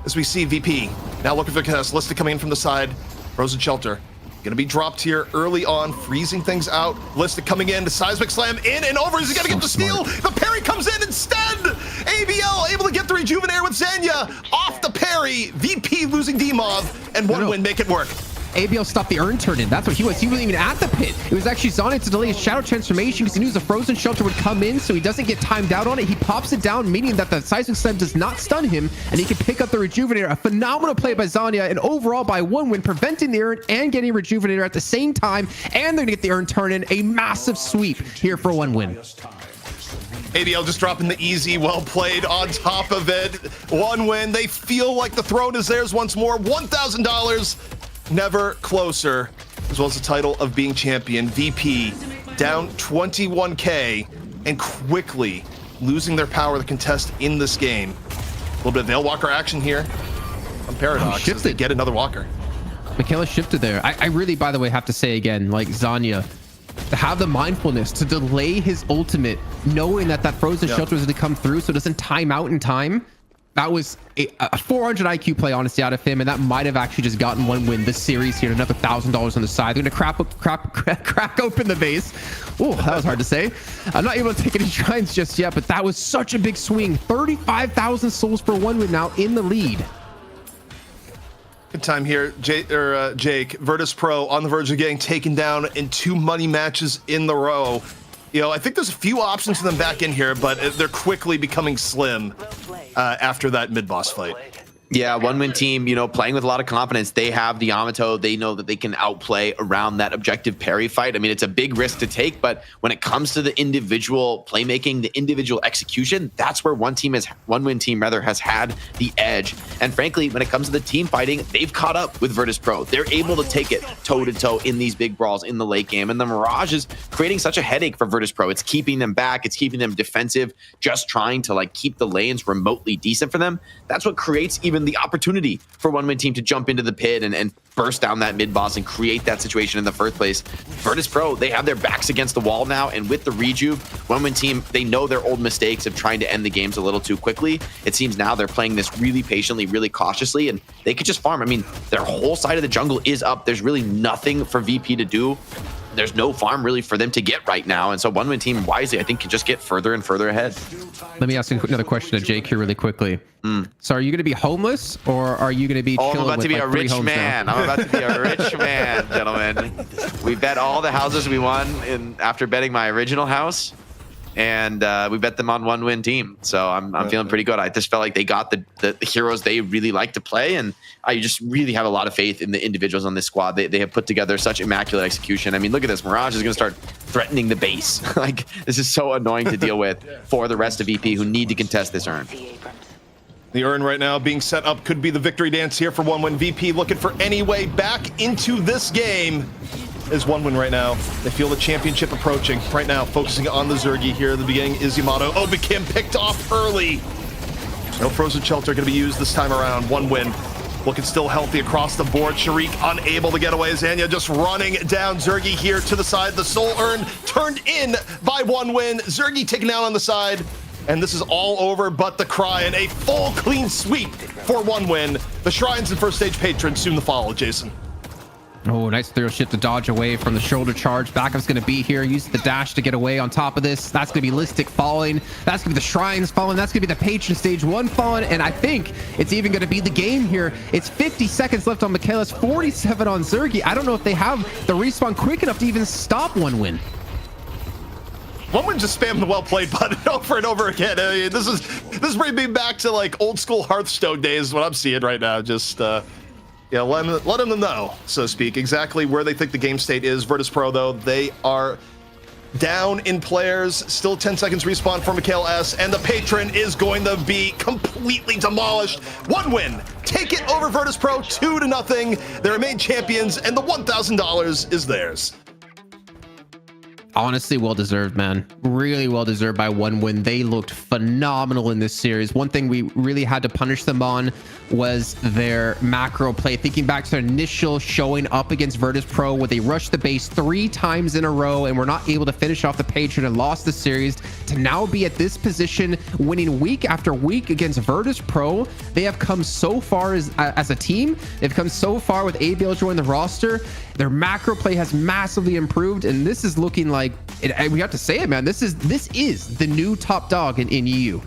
As we see VP now looking for contest. Lista coming in from the side. Frozen Shelter gonna be dropped here early on, freezing things out. Lista coming in, the seismic slam in and over. Is he gonna get the steal? The parry comes in instead. ABL able to get the rejuvenator with Zanya off the parry. VP losing D-Mov, and OneWin make it work. ABL stopped the urn turn in. That's what he was. He wasn't even at the pit. It was actually Zanya to delay his shadow transformation because he knew the frozen shelter would come in, so he doesn't get timed out on it. He pops it down, meaning that the seismic slam does not stun him, and he can pick up the rejuvenator. A phenomenal play by Zanya, and overall by OneWin, preventing the urn and getting rejuvenator at the same time, and they're gonna get the urn turn in. A massive sweep here for OneWin. ABL just dropping the easy, well played on top of it. OneWin, they feel like the throne is theirs once more. $1,000. Never closer, as well as the title of being champion. VP down 21K and quickly losing their power to contest in this game. A little bit of Veil Walker action here on Paradox as they get another Walker. Michaela shifted there. I really, by the way, have to say again, like Zanya, to have the mindfulness to delay his ultimate, knowing that that frozen shelter is going to come through so it doesn't time out in time. That was a 400 IQ play, honestly, out of him, and that might have actually just gotten OneWin this series here. Another $1,000 on the side. They're gonna crack open the base. Oh, that was hard to say. I'm not able to take any shrines just yet, but that was such a big swing. 35,000 souls for OneWin now in the lead. Good time here, Jake. Virtus.pro on the verge of getting taken down in 2 money matches in the row. You know, I think there's a few options for them back in here, but they're quickly becoming slim after that mid-boss fight. Yeah, OneWin team, you know, playing with a lot of confidence. They have the Yamato. They know that they can outplay around that objective parry fight. I mean, it's a big risk to take, but when it comes to the individual playmaking, the individual execution, that's where OneWin team has had the edge. And frankly, when it comes to the team fighting, they've caught up with Virtus.pro. They're able to take it toe-to-toe in these big brawls in the late game. And the Mirage is creating such a headache for Virtus.pro. It's keeping them back. It's keeping them defensive, just trying to like keep the lanes remotely decent for them. That's what creates even the opportunity for OneWin team to jump into the pit and burst down that mid boss and create that situation in the first place. Virtus.pro, they have their backs against the wall now, and with the rejuve, OneWin team, they know their old mistakes of trying to end the games a little too quickly. It seems now they're playing this really patiently, really cautiously, and they could just farm. I mean, their whole side of the jungle is up. There's really nothing for VP to do. There's no farm really for them to get right now, and so OneWin team wisely, I think, can just get further and further ahead. Let me ask another question to Jake here really quickly. So are you going to be homeless, or are you going to be chilling? I'm about with to be like a rich man. I'm about to be a rich man, gentlemen. We bet all the houses we won after betting my original house, and we bet them on OneWin team. So I'm feeling pretty good. I just felt like they got the heroes they really like to play, and I just really have a lot of faith in the individuals on this squad. They have put together such immaculate execution. I mean, look at this. Mirage is going to start threatening the base. Like, this is so annoying to deal with for the rest of VP who need to contest this urn. The urn right now being set up could be the victory dance here for OneWin. VP looking for any way back into this game. Is OneWin right now. They feel the championship approaching. Right now, focusing on the Zergy here at the beginning is Yamato. Oh, Kim picked off early. No frozen shelter going to be used this time around. OneWin looking still healthy across the board. Sharik unable to get away. Zanya just running down Zergy here to the side. The soul urn turned in by OneWin. Zergy taken down on the side. And this is all over but the cry, and a full clean sweep for OneWin. The Shrines and first stage patrons soon to follow, Jason. Oh, nice throw shift to dodge away from the shoulder charge. Backup's going to be here. Use the dash to get away on top of this. That's going to be Listic falling. That's going to be the Shrines falling. That's going to be the Patron stage 1 falling. And I think it's even going to be the game here. It's 50 seconds left on Michaelis, 47 on Zergy. I don't know if they have the respawn quick enough to even stop OneWin. OneWin just spammed the well played button over and over again. I mean, this is bringing me back to like old school Hearthstone days, is what I'm seeing right now. Just yeah, let them know, so to speak, exactly where they think the game state is. Virtus.pro, though, they are down in players. Still 10 seconds respawn for Mikhail S. And the patron is going to be completely demolished. 1 win. Take it over Virtus.pro 2-0. They remain champions, and the $1,000 is theirs. Honestly, well deserved, man. Really well deserved by 1 win. They looked phenomenal in this series. One thing we really had to punish them on was their macro play. Thinking back to their initial showing up against Virtus.pro, where they rushed the base 3 times in a row and were not able to finish off the patron and lost the series, to now be at this position, winning week after week against Virtus.pro. They have come so far as a team. They've come so far with ABL joining the roster. Their macro play has massively improved, and this is looking like we have to say it, man. This is the new top dog in EU.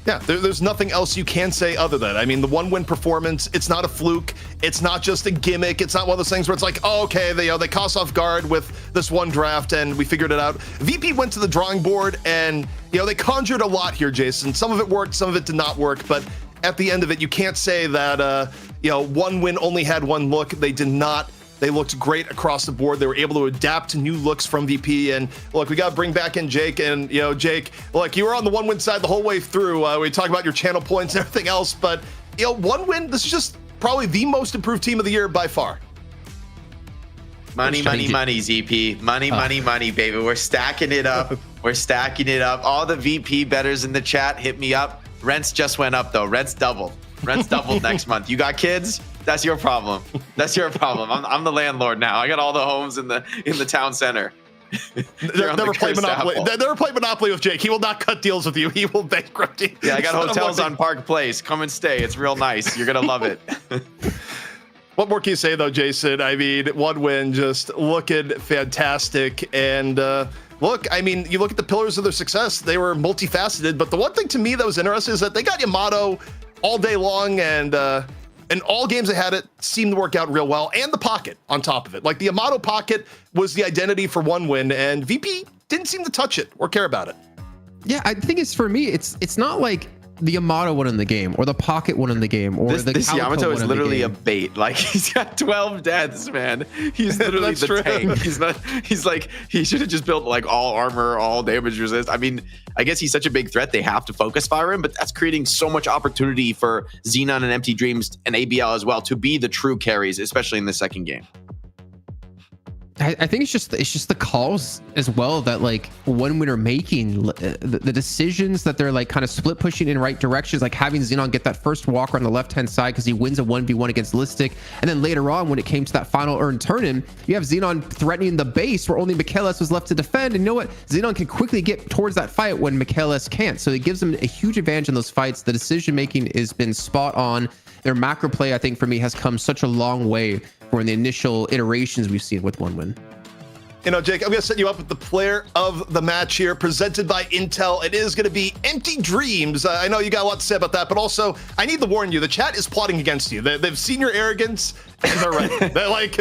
Yeah, there's nothing else you can say other than. I mean, the 1 win performance, it's not a fluke. It's not just a gimmick. It's not one of those things where it's like, oh, okay, they caught us off guard with this one draft and we figured it out. VP went to the drawing board and, they conjured a lot here, Jason. Some of it worked, some of it did not work, but at the end of it, you can't say that, 1 win only had 1 look. They did not. They looked great across the board. They were able to adapt to new looks from VP. And look, we got to bring back in Jake. And, Jake, look, you were on the 1 win side the whole way through. We talk about your channel points and everything else. But, 1 win, this is just probably the most improved team of the year by far. Money, ZP. Money, baby. We're stacking it up. We're stacking it up. All the VP bettors in the chat, hit me up. Rents just went up, though. Rents doubled. Rents doubled next month. You got kids? That's your problem. That's your problem. I'm the landlord now. I got all the homes in the town center. Never play Monopoly. Never play Monopoly with Jake. He will not cut deals with you. He will bankrupt you. Yeah, I got hotels on Park Place. Come and stay. It's real nice. You're gonna love it. What more can you say though, Jason? I mean, 1 win, just looking fantastic. And look, I mean, you look at the pillars of their success. They were multifaceted. But the one thing to me that was interesting is that they got Yamato all day long, and all games they had it seemed to work out real well, and the pocket on top of it. Like the Yamato pocket was the identity for 1 win, and VP didn't seem to touch it or care about it. Yeah, I think it's, for me, it's not like the Yamato won in the game or the pocket won in the game or this Yamato is literally a bait. Like, he's got 12 deaths, man. He's literally the true. tank. He's like, he should have just built like all armor, all damage resist. I mean, I guess he's such a big threat, they have to focus fire him, but that's creating so much opportunity for Xenon and Empty Dreams and ABL as well to be the true carries, especially in the second game. I think it's just the calls as well that like 1 win are making, the decisions that they're like kind of split pushing in right directions, like having Xenon get that first walker on the left hand side because he wins a 1v1 against Listic, and then later on when it came to that final earned turn-in, you have Xenon threatening the base where only Michaelis was left to defend, and you know what, Xenon can quickly get towards that fight when Michaelis can't, so it gives them a huge advantage in those fights. The decision making has been spot on. Their macro play, I think, for me, has come such a long way for the initial iterations we've seen with 1 win. Jake, I'm going to set you up with the player of the match here, presented by Intel. It is going to be Empty Dreams. I know you got a lot to say about that, but also I need to warn you, the chat is plotting against you. They've seen your arrogance, and they're ready. They're like,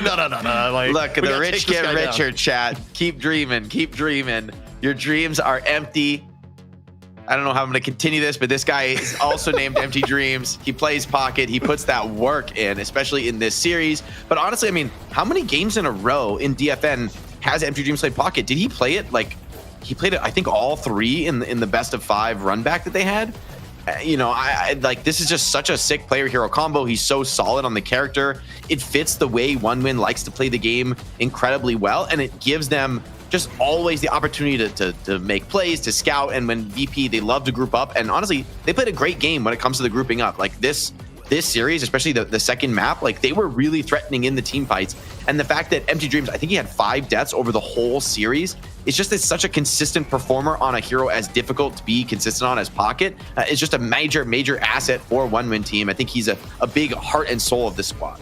no. Like, look, the rich get richer, chat. Keep dreaming. Keep dreaming. Your dreams are empty. I don't know how I'm going to continue this, but this guy is also named Empty Dreams. He plays Pocket. He puts that work in, especially in this series. But honestly, I mean, how many games in a row in DFN has Empty Dreams played Pocket? Did he play it? Like, he played it, I think, all 3 in the best of 5 run back that they had. I like, this is just such a sick player hero combo. He's so solid on the character. It fits the way 1 win likes to play the game incredibly well, and it gives them just always the opportunity to make plays, to scout. And when VP, they love to group up, and honestly, they played a great game when it comes to the grouping up. Like this series, especially the second map, like they were really threatening in the team fights. And the fact that Empty Dreams, I think he had 5 deaths over the whole series, it's just it's such a consistent performer on a hero as difficult to be consistent on as Pocket. It's just a major asset for 1 win team. I think he's a big heart and soul of this squad.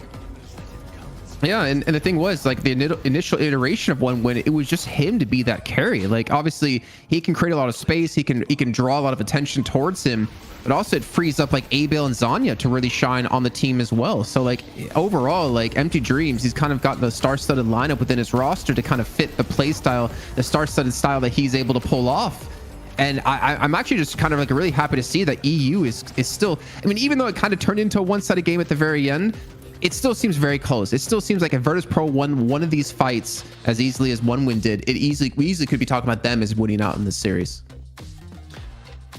Yeah, and the thing was, like, the initial iteration of 1 win, it was just him to be that carry. Like, obviously, he can create a lot of space, he can draw a lot of attention towards him, but also it frees up, like, Abel and Zanya to really shine on the team as well. So, like, overall, like, Empty Dreams, he's kind of got the star-studded lineup within his roster to kind of fit the play style, the star-studded style that he's able to pull off. And I'm actually just kind of like really happy to see that EU is still, I mean, even though it kind of turned into a one-sided game at the very end, it still seems very close. It still seems like if Virtus.pro won one of these fights as easily as OneWin did, we easily could be talking about them as winning out in this series.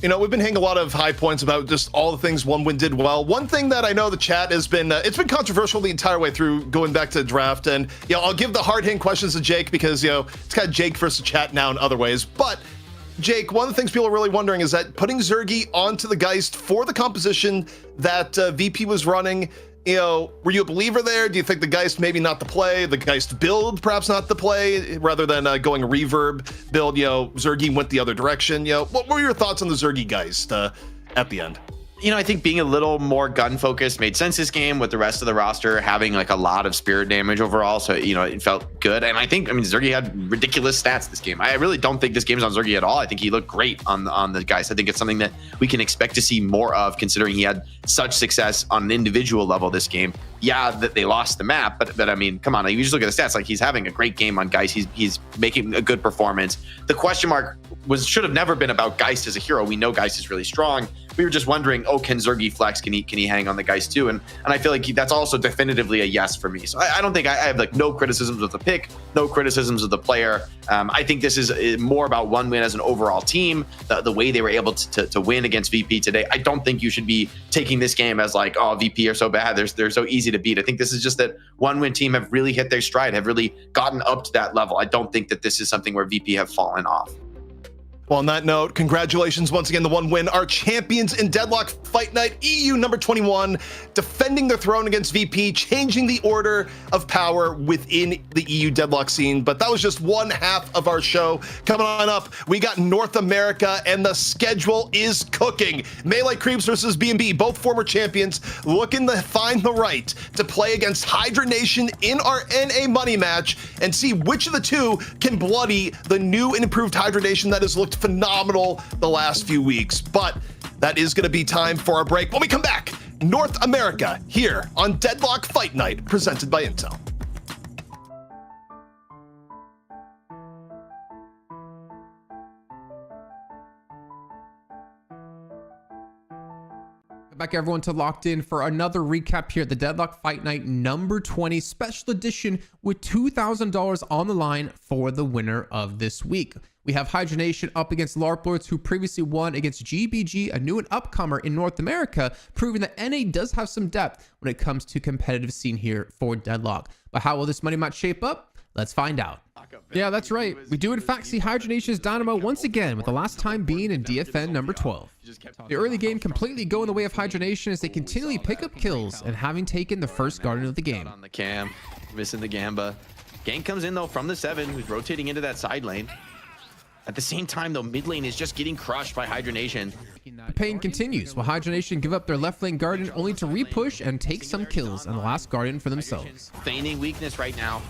You know, we've been hitting a lot of high points about just all the things OneWin did well. One thing that I know the chat has been, it's been controversial the entire way through going back to the draft. And, you know, I'll give the hard-hitting questions to Jake because, you know, it's kind of Jake versus chat now in other ways. But, Jake, one of the things people are really wondering is that putting Zergy onto the Geist for the composition that VP was running, you know, were you a believer there? Do you think the Geist maybe not the play, the Geist build perhaps not the play, rather than going reverb build, you know, Zergy went the other direction? You know, what were your thoughts on the Zergy Geist at the end? You know, I think being a little more gun focused made sense this game, with the rest of the roster having like a lot of spirit damage overall. So, you know, it felt good. And I mean, Zergy had ridiculous stats this game. I really don't think this game's on Zergy at all. I think he looked great on the guys. I think it's something that we can expect to see more of, considering he had such success on an individual level this game. Yeah, that they lost the map, but I mean, come on, you just look at the stats. Like, he's having a great game on Geist. He's making a good performance. The question mark should have never been about Geist as a hero. We know Geist is really strong. We were just wondering, oh, can Zergy flex? Can he hang on the Geist too? And I feel like that's also definitively a yes for me. So I don't think I have like no criticisms of the pick, no criticisms of the player. I think this is more about OneWin as an overall team, the way they were able to win against VP today. I don't think you should be taking this game as like, oh, VP are so bad, they're so easy to beat. I think this is just that OneWin team have really hit their stride, have really gotten up to that level. I don't think that this is something where VP have fallen off. Well, on that note, congratulations once again to OneWin, our champions in Deadlock Fight Night, EU number 21, defending their throne against VP, changing the order of power within the EU Deadlock scene. But that was just one half of our show. Coming on up, we got North America, and the schedule is cooking. Melee Creeps versus B&B, both former champions, looking to find the right to play against Hydra Nation in our NA money match and see which of the two can bloody the new and improved Hydra Nation that has looked phenomenal the last few weeks. But that is going to be time for our break. When we come back, North America here on Deadlock Fight Night, presented by Intel. Back everyone to Locked In for another recap here at the Deadlock Fight Night number 20 special edition, with $2,000 on the line for the winner of this week. We have Hydra Nation up against LARP Lords, who previously won against GBG, a new and upcomer in North America, proving that NA does have some depth when it comes to competitive scene here for Deadlock. But how will this money match shape up? Let's find out. Yeah, that's right. We do in fact see Hydra Nation's Dynamo once again, with the last time being in DFN number 12. The early game completely going the way of Hydra Nation as they continually pick up kills and having taken the first Guardian of the game. On the cam, missing the Gamba. Gank comes in though from the 7, who's rotating into that side lane. At the same time though, mid lane is just getting crushed by Hydra Nation. The pain continues while Hydra Nation give up their left lane Guardian only to repush and take some kills on the last Guardian for themselves. Feigning weakness right now,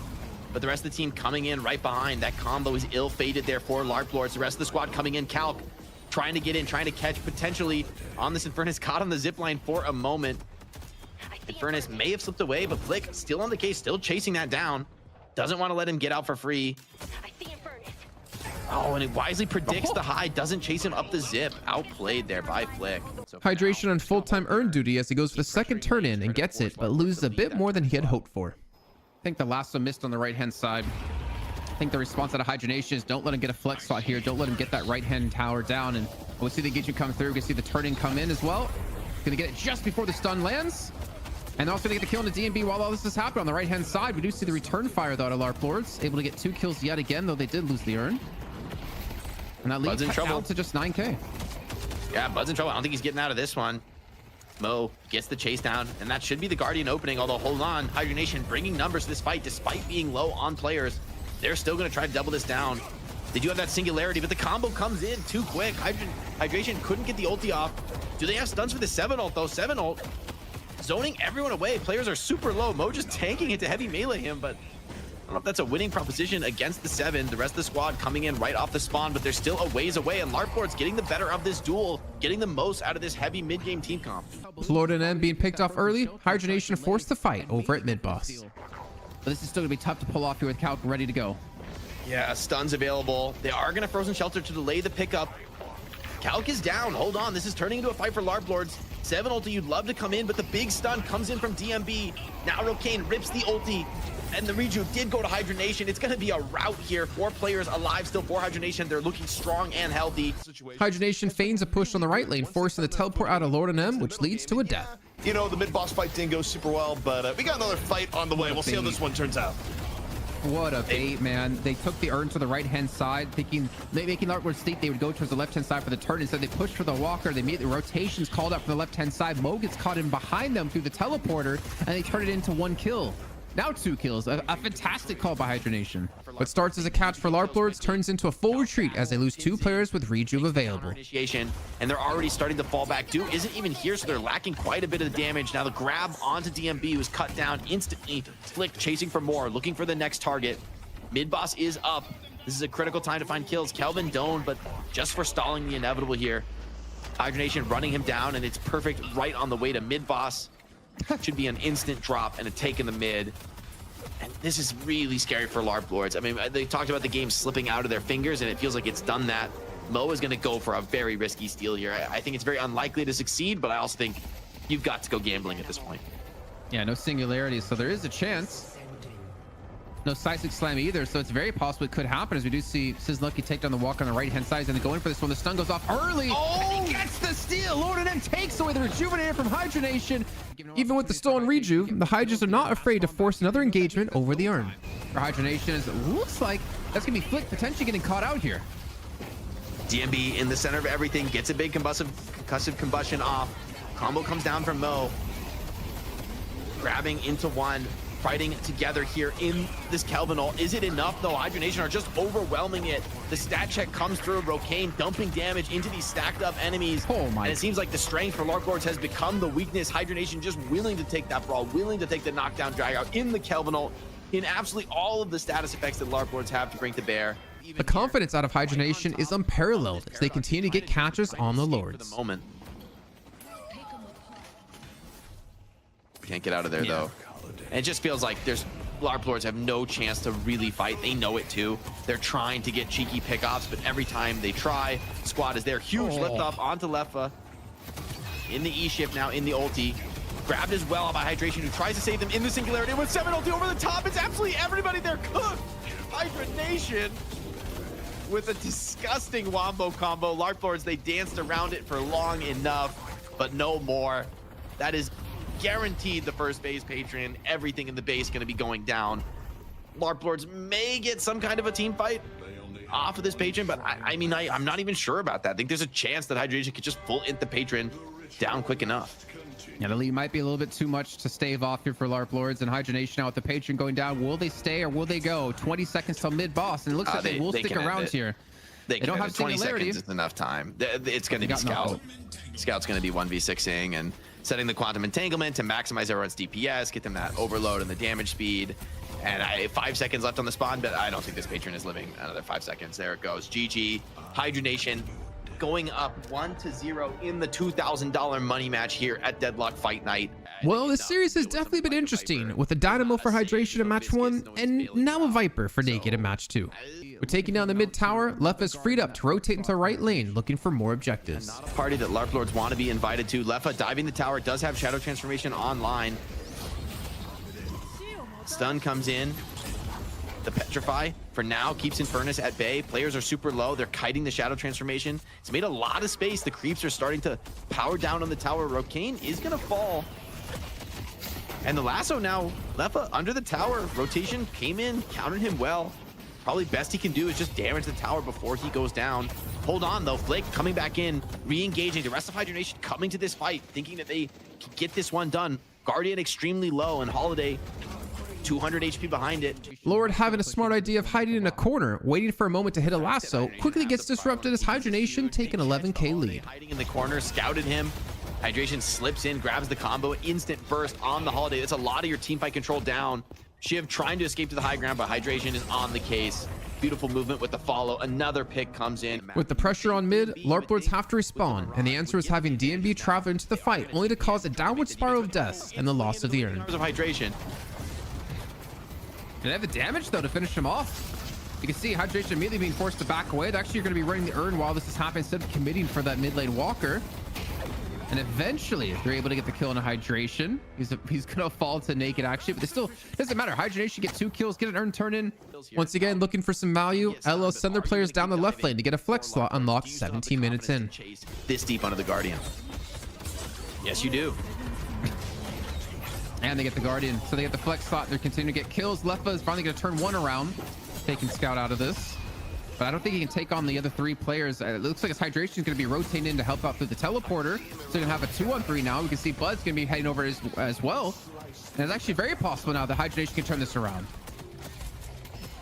but the rest of the team coming in right behind. That combo is ill-fated there for LARP Lords. The rest of the squad coming in. Calc trying to get in, trying to catch potentially on this Infernus, caught on the zipline for a moment. Infernus may have slipped away, but Flick still on the case, still chasing that down. Doesn't want to let him get out for free. Oh, and it wisely predicts the high, doesn't chase him up the zip. Outplayed there by Flick. So Hydration on full-time earn duty as he goes for the second turn in and gets it, but loses a bit more than he had hoped for. I think the last one missed on the right-hand side. I think the response out of Hydra Nation is don't let him get a flex spot here. Don't let him get that right-hand tower down. And we'll see the engagement come through. We can see the turning come in as well. Gonna get it just before the stun lands. And also gonna get the kill on the DMB while all this is happening on the right-hand side. We do see the return fire though out of LARP Lords. Able to get 2 kills yet again, though they did lose the earn. And that leads out to just 9K. Yeah, Bud's in trouble. I don't think he's getting out of this one. Mo gets the chase down, and that should be the Guardian opening, although hold on, Hydra Nation bringing numbers to this fight despite being low on players. They're still going to try to double this down. They do have that singularity, but the combo comes in too quick. Hydration couldn't get the ulti off. Do they have stuns for the 7 ult though? 7 ult zoning everyone away. Players are super low. Mo just tanking it to heavy melee him, but I don't know if that's a winning proposition against the 7. The rest of the squad coming in right off the spawn, but they're still a ways away, and LARP Lords getting the better of this duel, getting the most out of this heavy mid-game team comp. Florida and M being picked off early. Hydra Nation forced the fight over at mid-boss. But this is still gonna be tough to pull off here with Calc ready to go. Yeah, stuns available. They are gonna Frozen Shelter to delay the pickup. Calc is down. Hold on. This is turning into a fight for LARP Lords. 7 ulti, you'd love to come in, but the big stun comes in from DMB. Now Rokane rips the ulti, and the Reju did go to Hydra Nation. It's going to be a rout here. 4 players alive still for Hydra Nation. They're looking strong and healthy. Hydra Nation feigns a push on the right lane, forcing the teleport out of Lord and M, which leads to a death. You know, the mid-boss fight didn't go super well, but we got another fight on the way. We'll see how this one turns out. What a bait, man. They took the urn to the right-hand side, thinking, making LARP Lords think they would go towards the left-hand side for the turn. Instead, they pushed for the walker. They immediately rotations called out for the left-hand side. Mo gets caught in behind them through the teleporter, and they turn it into 1 kill. Now 2 kills. A fantastic call by Hydra Nation. What starts as a catch for LARP Lords turns into a full retreat as they lose 2 players with Rejuve available. Initiation, and they're already starting to fall back. Duke isn't even here, so they're lacking quite a bit of the damage. Now the grab onto DMB was cut down instantly. Flick chasing for more, looking for the next target. Mid-boss is up. This is a critical time to find kills. Kelvin Doan, but just for stalling the inevitable here. Hydra Nation running him down, and it's perfect right on the way to mid-boss. Should be an instant drop and a take in the mid. And this is really scary for LARP Lords. I mean, they talked about the game slipping out of their fingers, and it feels like it's done that. Mo is going to go for a very risky steal here. I think it's very unlikely to succeed, but I also think you've got to go gambling at this point. Yeah, no singularity, so there is a chance. No seismic slam either, so it's very possible it could happen, as we do see Sizlucky take down the walk on the right-hand side, and they go in for this one. The stun goes off early, and he gets the steal. Lord and then takes away the Rejuvenator from Hydra Nation. Even with the stolen Rejuve, the Hydras are not afraid to force another engagement over the urn. For Hydra Nation, it looks like that's going to be Flick potentially getting caught out here. DMB in the center of everything, gets a big concussive combustion off. Combo comes down from Mo. Grabbing into 1. Fighting together here in this Kelvin ult. Is it enough though? Hydra Nation are just overwhelming it. The stat check comes through. Rokane dumping damage into these stacked up enemies. Oh my. And it seems like the strength for LARP Lords has become the weakness. Hydra Nation just willing to take that brawl, willing to take the knockdown drag out in the Kelvin ult, in absolutely all of the status effects that LARP Lords have to bring to bear. The confidence out of Hydra Nation is unparalleled as they continue to get catches on the Lords. For the moment. Can't get out of there though. And it just feels like LARP Lords have no chance to really fight. They know it too. They're trying to get cheeky pickoffs, but every time they try, squad is there. Huge lift up onto Leffa. In the E shift now, in the ulti. Grabbed as well by Hydration, who tries to save them in the singularity with 7 ulti over the top. It's absolutely everybody there cooked. Hydra Nation with a disgusting wombo combo. LARP Lords, they danced around it for long enough, but no more. That is guaranteed the first base patron. Everything in the base going to be going down. LARP Lords may get some kind of a team fight off of this patron, but I'm not even sure about that. I think there's a chance that Hydration could just full int the patron down quick enough. Yeah, the lead might be a little bit too much to stave off here for LARP Lords, and Hydra Nation now with the patron going down. Will they stay or will they go? 20 seconds till mid-boss, and it looks like they will stick around here. They don't have 20 singularity. seconds is enough time. It's going to be Scout. Scout's going to be 1v6ing and setting the quantum entanglement to maximize everyone's DPS, get them that overload and the damage speed. And 5 seconds left on the spawn, but I don't think this patron is living another 5 seconds. There it goes. GG. Hydra Nation going up 1-0 in the $2,000 money match here at Deadlock Fight Night. Well, this series has definitely been interesting, with a Dynamo for Hydration in match 1, and now a Viper for Naked in match 2. We're taking down the mid tower. Leffa is freed up to rotate into the right lane, looking for more objectives. Not a party that LARP Lords want to be invited to. Leffa diving the tower, does have Shadow Transformation online. Stun comes in. The Petrify, for now, keeps Infernus at bay. Players are super low. They're kiting the Shadow Transformation. It's made a lot of space. The creeps are starting to power down on the tower. Rokane is going to fall. And the lasso now, Leffa under the tower. Rotation came in, countered him well. Probably best he can do is just damage the tower before he goes down. Hold on, though. Flake coming back in, re-engaging. The rest of Hydra Nation coming to this fight, thinking that they can get this one done. Guardian extremely low, and Holiday 200 HP behind it. Lord, having a smart idea of hiding in a corner, waiting for a moment to hit a lasso, quickly gets disrupted as Hydra Nation take an 11k lead. Hiding in the corner, scouted him. Hydration slips in, grabs the combo, instant burst on the Holiday. That's a lot of your team fight control down. Shiv trying to escape to the high ground, but Hydration is on the case. Beautiful movement with the follow. Another pick comes in. With the pressure on mid, LARP Lords have to respawn, and the answer is having DMB travel into the fight, only to cause a downward spiral of deaths and the loss of the urn. Of Hydration. Did they have the damage, though, to finish him off? You can see Hydra Nation immediately being forced to back away. They're actually going to be running the urn while this is happening instead of committing for that mid lane walker. And eventually, if they're able to get the kill on a Hydration, he's going to fall to naked actually, but it still doesn't matter. Hydration get 2 kills, get an urn turn in. Once again, looking for some value, LL send their players down the left lane to get a flex slot unlocked 17 minutes in. This deep under the Guardian. Yes, you do. And they get the Guardian. So they get the flex slot. They're continuing to get kills. Leffa is finally going to turn 1 around, taking Scout out of this. But I don't think he can take on the other 3 players. It looks like his Hydration is going to be rotating in to help out through the teleporter. So they're going to have a 2-on-3 now. We can see Bud's going to be heading over as well. And it's actually very possible now that Hydration can turn this around.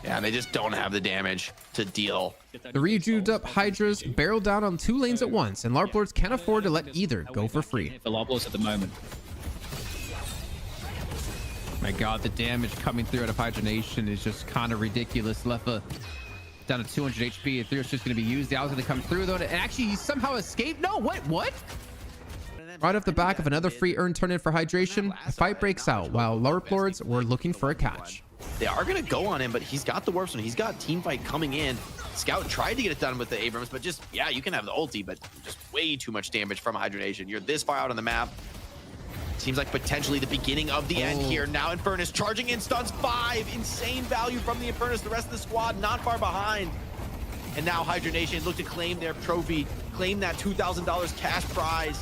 Yeah, and they just don't have the damage to deal. The rejuiced up Hydras barrel down on 2 lanes at once, and LARP Lords can't afford to let either go for free. For LARP Lords at the moment. My God, the damage coming through out of Hydra Nation is just kind of ridiculous. Leffa down to 200 HP. Ethereal's just going to be used. The owl's going to come through though, and actually he somehow escaped. No, what? Right off the back of another free urn turn in for Hydration, a fight breaks out while LARP Lords were looking for a catch. They are going to go on him, but he's got the warp zone. He's got team fight coming in. Scout tried to get it done with the Abrams, but just, yeah, you can have the ulti, but just way too much damage from Hydra Nation. You're this far out on the map. Seems like potentially the beginning of the end here. Now Infernus charging in, stuns 5. Insane value from the Infernus. The rest of the squad not far behind. And now Hydra Nation look to claim their trophy, claim that $2,000 cash prize.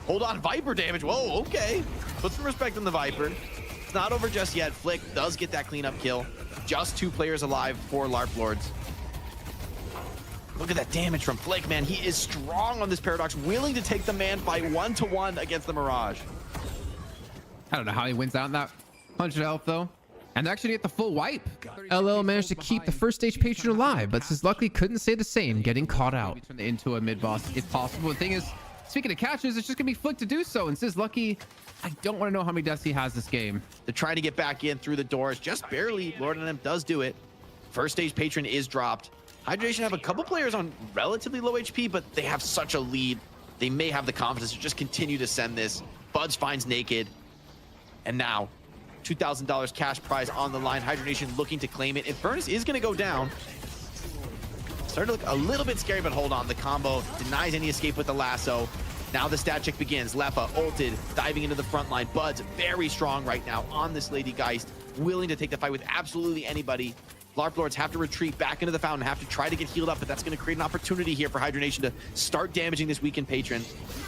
Hold on, Viper damage. Whoa, okay. Put some respect on the Viper. It's not over just yet. Flick does get that cleanup kill. Just 2 players alive for LARP Lords. Look at that damage from Flick, man. He is strong on this Paradox, willing to take the man fight 1-to-1 against the Mirage. I don't know how he wins out in that 100 health though. And they actually get the full wipe. LL managed to keep the first stage patron alive, but Slugfest couldn't say the same, getting caught out. Turn it into a mid boss if possible. The thing is, speaking of catches, it's just gonna be Flick to do so. And Lucky, I don't want to know how many deaths he has this game. They're trying to get back in through the doors, just barely. Lord of them does do it. First stage patron is dropped. Hydra Nation have a couple players on relatively low HP, but they have such a lead. They may have the confidence to just continue to send this. Buds finds Naked. And now, $2,000 cash prize on the line. Hydra Nation looking to claim it. Infernus is going to go down. Starting to look a little bit scary, but hold on. The combo denies any escape with the lasso. Now the stat check begins. Leffa ulted, diving into the front line. Bud's very strong right now on this Lady Geist, willing to take the fight with absolutely anybody. LARP Lords have to retreat back into the fountain, have to try to get healed up, but that's going to create an opportunity here for Hydra Nation to start damaging this weakened patron.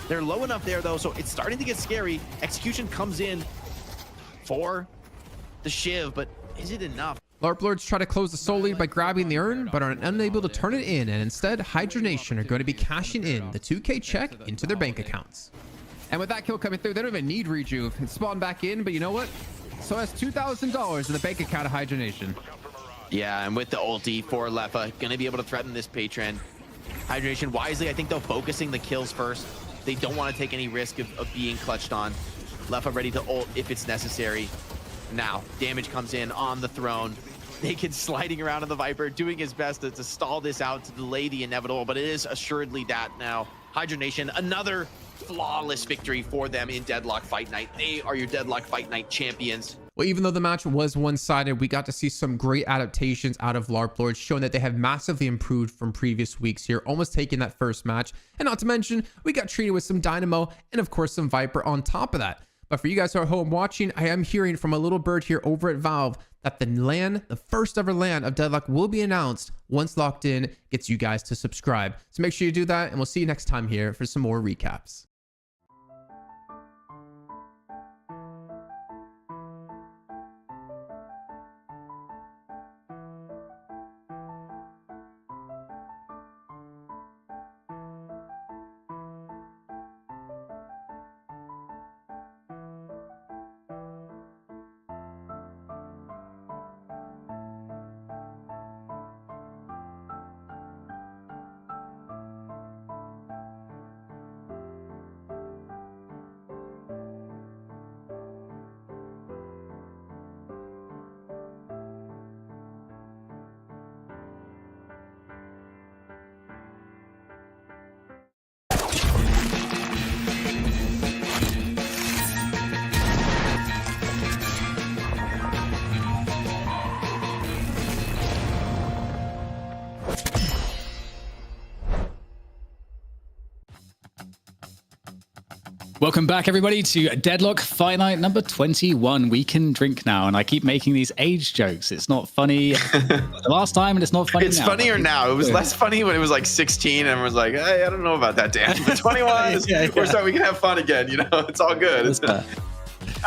They're low enough there, though, so it's starting to get scary. Execution comes in for the Shiv, but is it enough? LARP Lords try to close the soul lead by grabbing the urn, but are unable to turn it in, and instead, Hydra Nation are going to be cashing in the 2K check into their bank accounts. And with that kill coming through, they don't even need rejuve. It's spawned back in, but you know what? So that's $2,000 in the bank account of Hydra Nation. Yeah, and with the ulti for Leffa, going to be able to threaten this patron. Hydra Nation wisely, I think they're focusing the kills first. They don't want to take any risk of being clutched on. Leffa ready to ult if it's necessary. Now, damage comes in on the throne. Naked sliding around on the Viper, doing his best to stall this out, to delay the inevitable, but it is assuredly that now. Hydra Nation, another flawless victory for them in Deadlock Fight Night. They are your Deadlock Fight Night champions. Well, even though the match was one-sided, we got to see some great adaptations out of LARP Lords, showing that they have massively improved from previous weeks here, almost taking that first match. And not to mention, we got treated with some Dynamo and, of course, some Viper on top of that. But for you guys who are at home watching, I am hearing from a little bird here over at Valve that the first ever LAN of Deadlock will be announced once locked in, gets you guys to subscribe. So make sure you do that, and we'll see you next time here for some more recaps. Welcome back, everybody, to Deadlock Fight Night number 21. We can drink now, and I keep making these age jokes. It's not funny the last time, and it's not funny It's now. funnier now. It was less funny when it was like 16, and everyone's like, hey, I don't know about that, Dan. But 21, we can have fun again. You know, it's all good.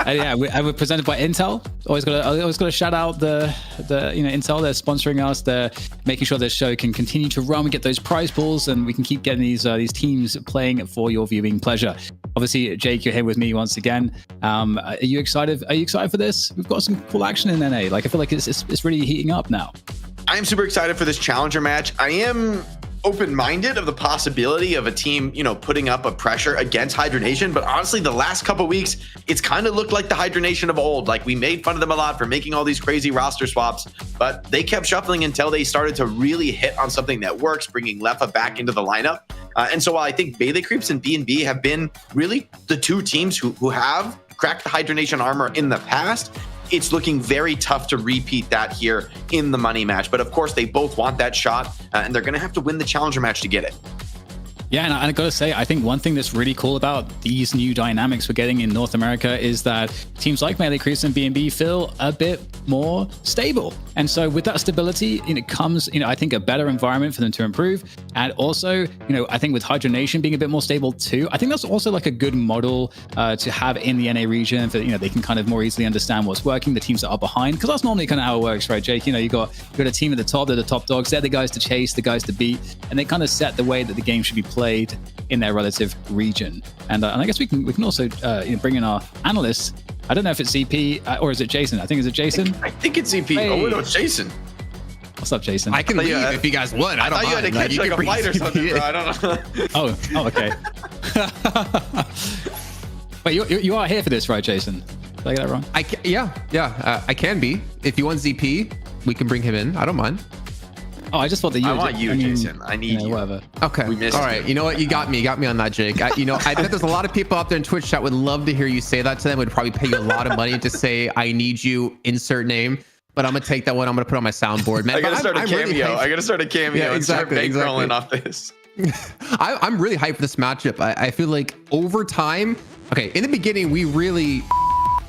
We're presented by Intel. Always got to shout out the Intel. They're sponsoring us. They're making sure this show can continue to run. We get those prize pools, and we can keep getting these teams playing for your viewing pleasure. Obviously, Jake, you're here with me once again. Are you excited? Are you excited for this? We've got some cool action in NA. Like, I feel like it's really heating up now. I am super excited for this challenger match. I am open-minded of the possibility of a team, putting up a pressure against Hydra Nation. But honestly, the last couple weeks, it's kind of looked like the Hydra Nation of old. Like, we made fun of them a lot for making all these crazy roster swaps, but they kept shuffling until they started to really hit on something that works, bringing Leffa back into the lineup. And so while I think Melee Creeps and B&B have been really the two teams who have cracked the Hydra Nation armor in the past, it's looking very tough to repeat that here in the money match. But of course, they both want that shot, and they're going to have to win the challenger match to get it. Yeah, and I got to say, I think one thing that's really cool about these new dynamics we're getting in North America is that teams like Melee Creeps and B&B feel a bit more stable. And so with that stability, it comes, I think a better environment for them to improve. And also, I think with Hydra Nation being a bit more stable too, I think that's also like a good model to have in the NA region for, they can kind of more easily understand what's working, the teams that are behind, because that's normally kind of how it works, right, Jake? You got a team at the top, they're the top dogs, they're the guys to chase, the guys to beat, and they kind of set the way that the game should be played in their relative region. And I guess we can also bring in our analysts. I don't know if it's CP or is it Jason? I think it's Jason. I think it's CP. Hey. Oh no, it's Jason. What's up, Jason? I can leave if you guys want. I don't thought you had to catch like a flight or something, bro. I don't know. Oh, okay. Wait, you are here for this, right, Jason? Did I get that wrong? I can be. If you want ZP, we can bring him in. I don't mind. Oh, I just thought that you. I want you, Jason. I need you. Whatever. Okay. We missed All right. You know what? You got me on that, Jake. I bet there's a lot of people out there in Twitch chat would love to hear you say that to them. Would probably pay you a lot of money to say, I need you, insert name. But I'm going to take that one. I'm going to put it on my soundboard, man. I got to start a cameo. Really I got to start a cameo. Yeah, exactly. And start bankrolling off this. I'm really hyped for this matchup. I feel like over time, okay, in the beginning, we really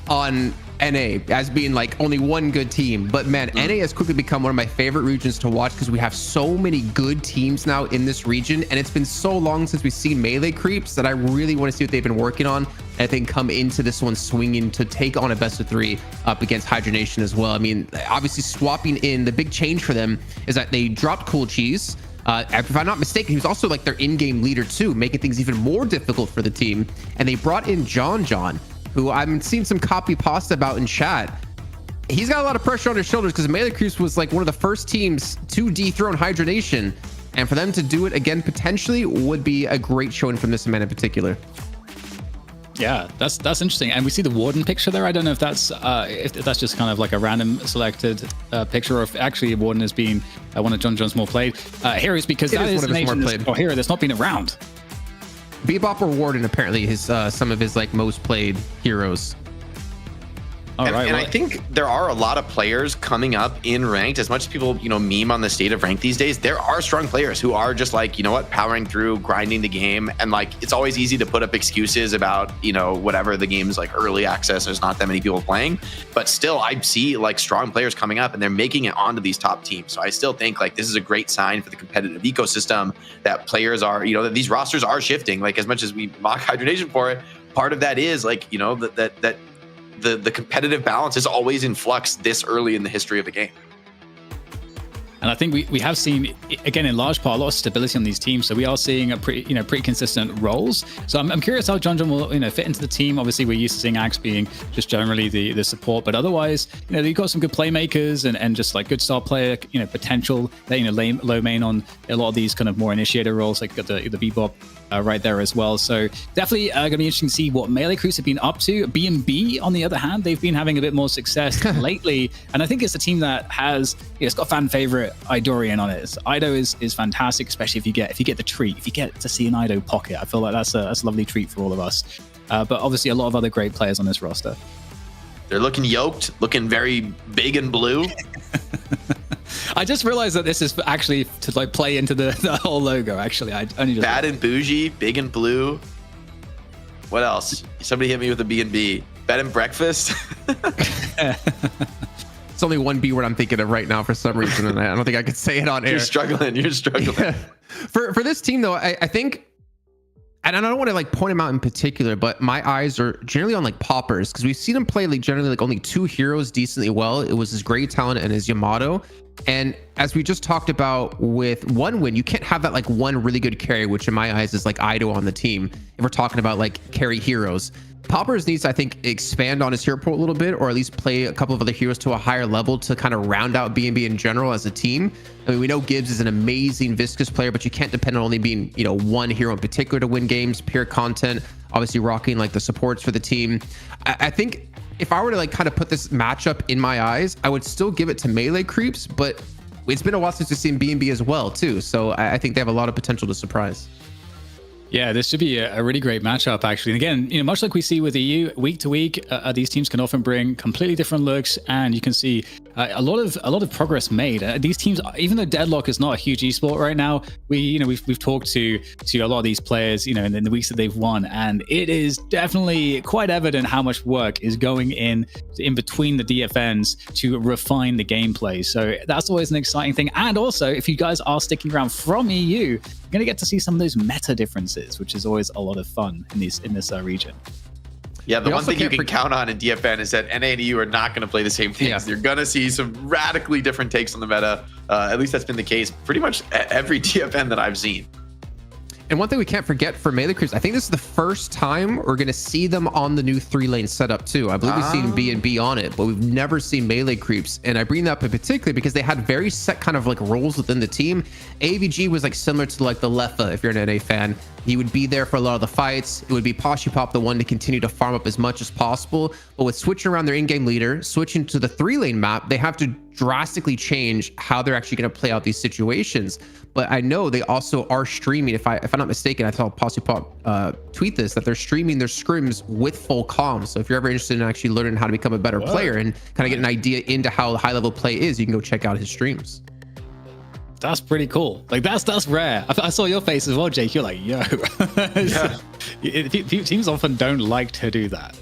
on NA as being like only one good team, but man, NA has quickly become one of my favorite regions to watch because we have so many good teams now in this region, and it's been so long since we've seen Melee Creeps that I really want to see what they've been working on, and I think come into this one swinging to take on a best of 3 up against Hydra Nation as well. I mean, obviously swapping in, the big change for them is that they dropped Cool Cheese. If I'm not mistaken, he was also like their in-game leader too, making things even more difficult for the team, and they brought in John, who I've seen some copy pasta about in chat. He's got a lot of pressure on his shoulders because Melee Creeps was like one of the first teams to dethrone Hydra Nation. And for them to do it again, potentially, would be a great showing from this man in particular. Yeah, that's interesting. And we see the Warden picture there. I don't know if that's just kind of like a random selected picture, or if actually Warden is being one of John's more played heroes, because that is one of his more hero that's not been around. Bebop or Warden apparently his some of his like most played heroes. I think there are a lot of players coming up in ranked. As much as people, meme on the state of ranked these days, there are strong players who are just like, powering through, grinding the game. And like, it's always easy to put up excuses about, whatever the game's like early access. There's not that many people playing, but still I see like strong players coming up and they're making it onto these top teams. So I still think like this is a great sign for the competitive ecosystem that players are, that these rosters are shifting. Like, as much as we mock Hydra Nation for it, part of that is like, that the competitive balance is always in flux this early in the history of the game. And I think we have seen, again, in large part, a lot of stability on these teams. So we are seeing a pretty consistent roles. So I'm curious how John will, fit into the team. Obviously, we're used to seeing Axe being just generally the support, but otherwise, you've got some good playmakers and just like good star player, potential, low main on a lot of these kind of more initiator roles, like got the Bebop right there as well. So definitely going to be interesting to see what Melee Crews have been up to. B&B, on the other hand, they've been having a bit more success lately. And I think it's a team that has, it's got fan favorite Idorian on it. So Ido is fantastic, especially if you get the treat, if you get to see an Ido pocket. I feel like that's a lovely treat for all of us. But obviously a lot of other great players on this roster. They're looking yoked, looking very big and blue. I just realized that this is actually to like play into the whole logo. Actually, I only just bad and bougie, big and blue. What else? Somebody hit me with a B&B. Bed and breakfast. It's only one B word I'm thinking of right now for some reason, and I don't think I could say it on air. You're struggling. Yeah. For this team though, I think, and I don't want to like point him out in particular, but my eyes are generally on like poppers, because we've seen him play like generally like only 2 heroes decently well. It was his Great Talent and his Yamato. And as we just talked about with one win, you can't have that like one really good carry, which in my eyes is like Ido on the team. If we're talking about like carry heroes, Poppers needs to, I think, expand on his hero pool a little bit, or at least play a couple of other heroes to a higher level to kind of round out B&B in general as a team. I mean, we know Gibbs is an amazing viscous player, but you can't depend on only being, you know, one hero in particular to win games. Pure content, obviously rocking like the supports for the team. I think if I were to like kind of put this matchup in my eyes, I would still give it to melee creeps, but it's been a while since we've seen B&B as well too. So I think they have a lot of potential to surprise. Yeah, this should be a really great matchup, actually. And again, you know, much like we see with EU, week to week, these teams can often bring completely different looks, and you can see a lot of progress made. These teams, even though Deadlock is not a huge esport right now, we've talked to a lot of these players, you know, in the weeks that they've won, and it is definitely quite evident how much work is going in between the DFNs to refine the gameplay. So that's always an exciting thing. And also, if you guys are sticking around from EU, you're going to get to see some of those meta differences, which is always a lot of fun in this region. Yeah, the one thing you can count on in DFN is that NA and EU are not going to play the same things. Yeah. You're going to see some radically different takes on the meta. At least that's been the case pretty much every DFN that I've seen. And one thing we can't forget for melee creeps, I think this is the first time we're going to see them on the new 3-lane setup too. I believe we've seen B&B on it, but we've never seen melee creeps. And I bring that up in particular because they had very set kind of like roles within the team. AVG was like similar to like the Leffa, if you're an NA fan. He would be there for a lot of the fights. It would be Poshipop, the one to continue to farm up as much as possible. But with switching around their in-game leader, switching to the 3-lane map, they have to drastically change how they're actually going to play out these situations. But I know they also are streaming. If I'm not mistaken, I saw Poshipop tweet this, that they're streaming their scrims with full comms. So if you're ever interested in actually learning how to become a better player and kind of get an idea into how high level play is, you can go check out his streams. That's pretty cool. Like that's rare. I saw your face as well, Jake. You're like, yo. Yeah. Teams often don't like to do that.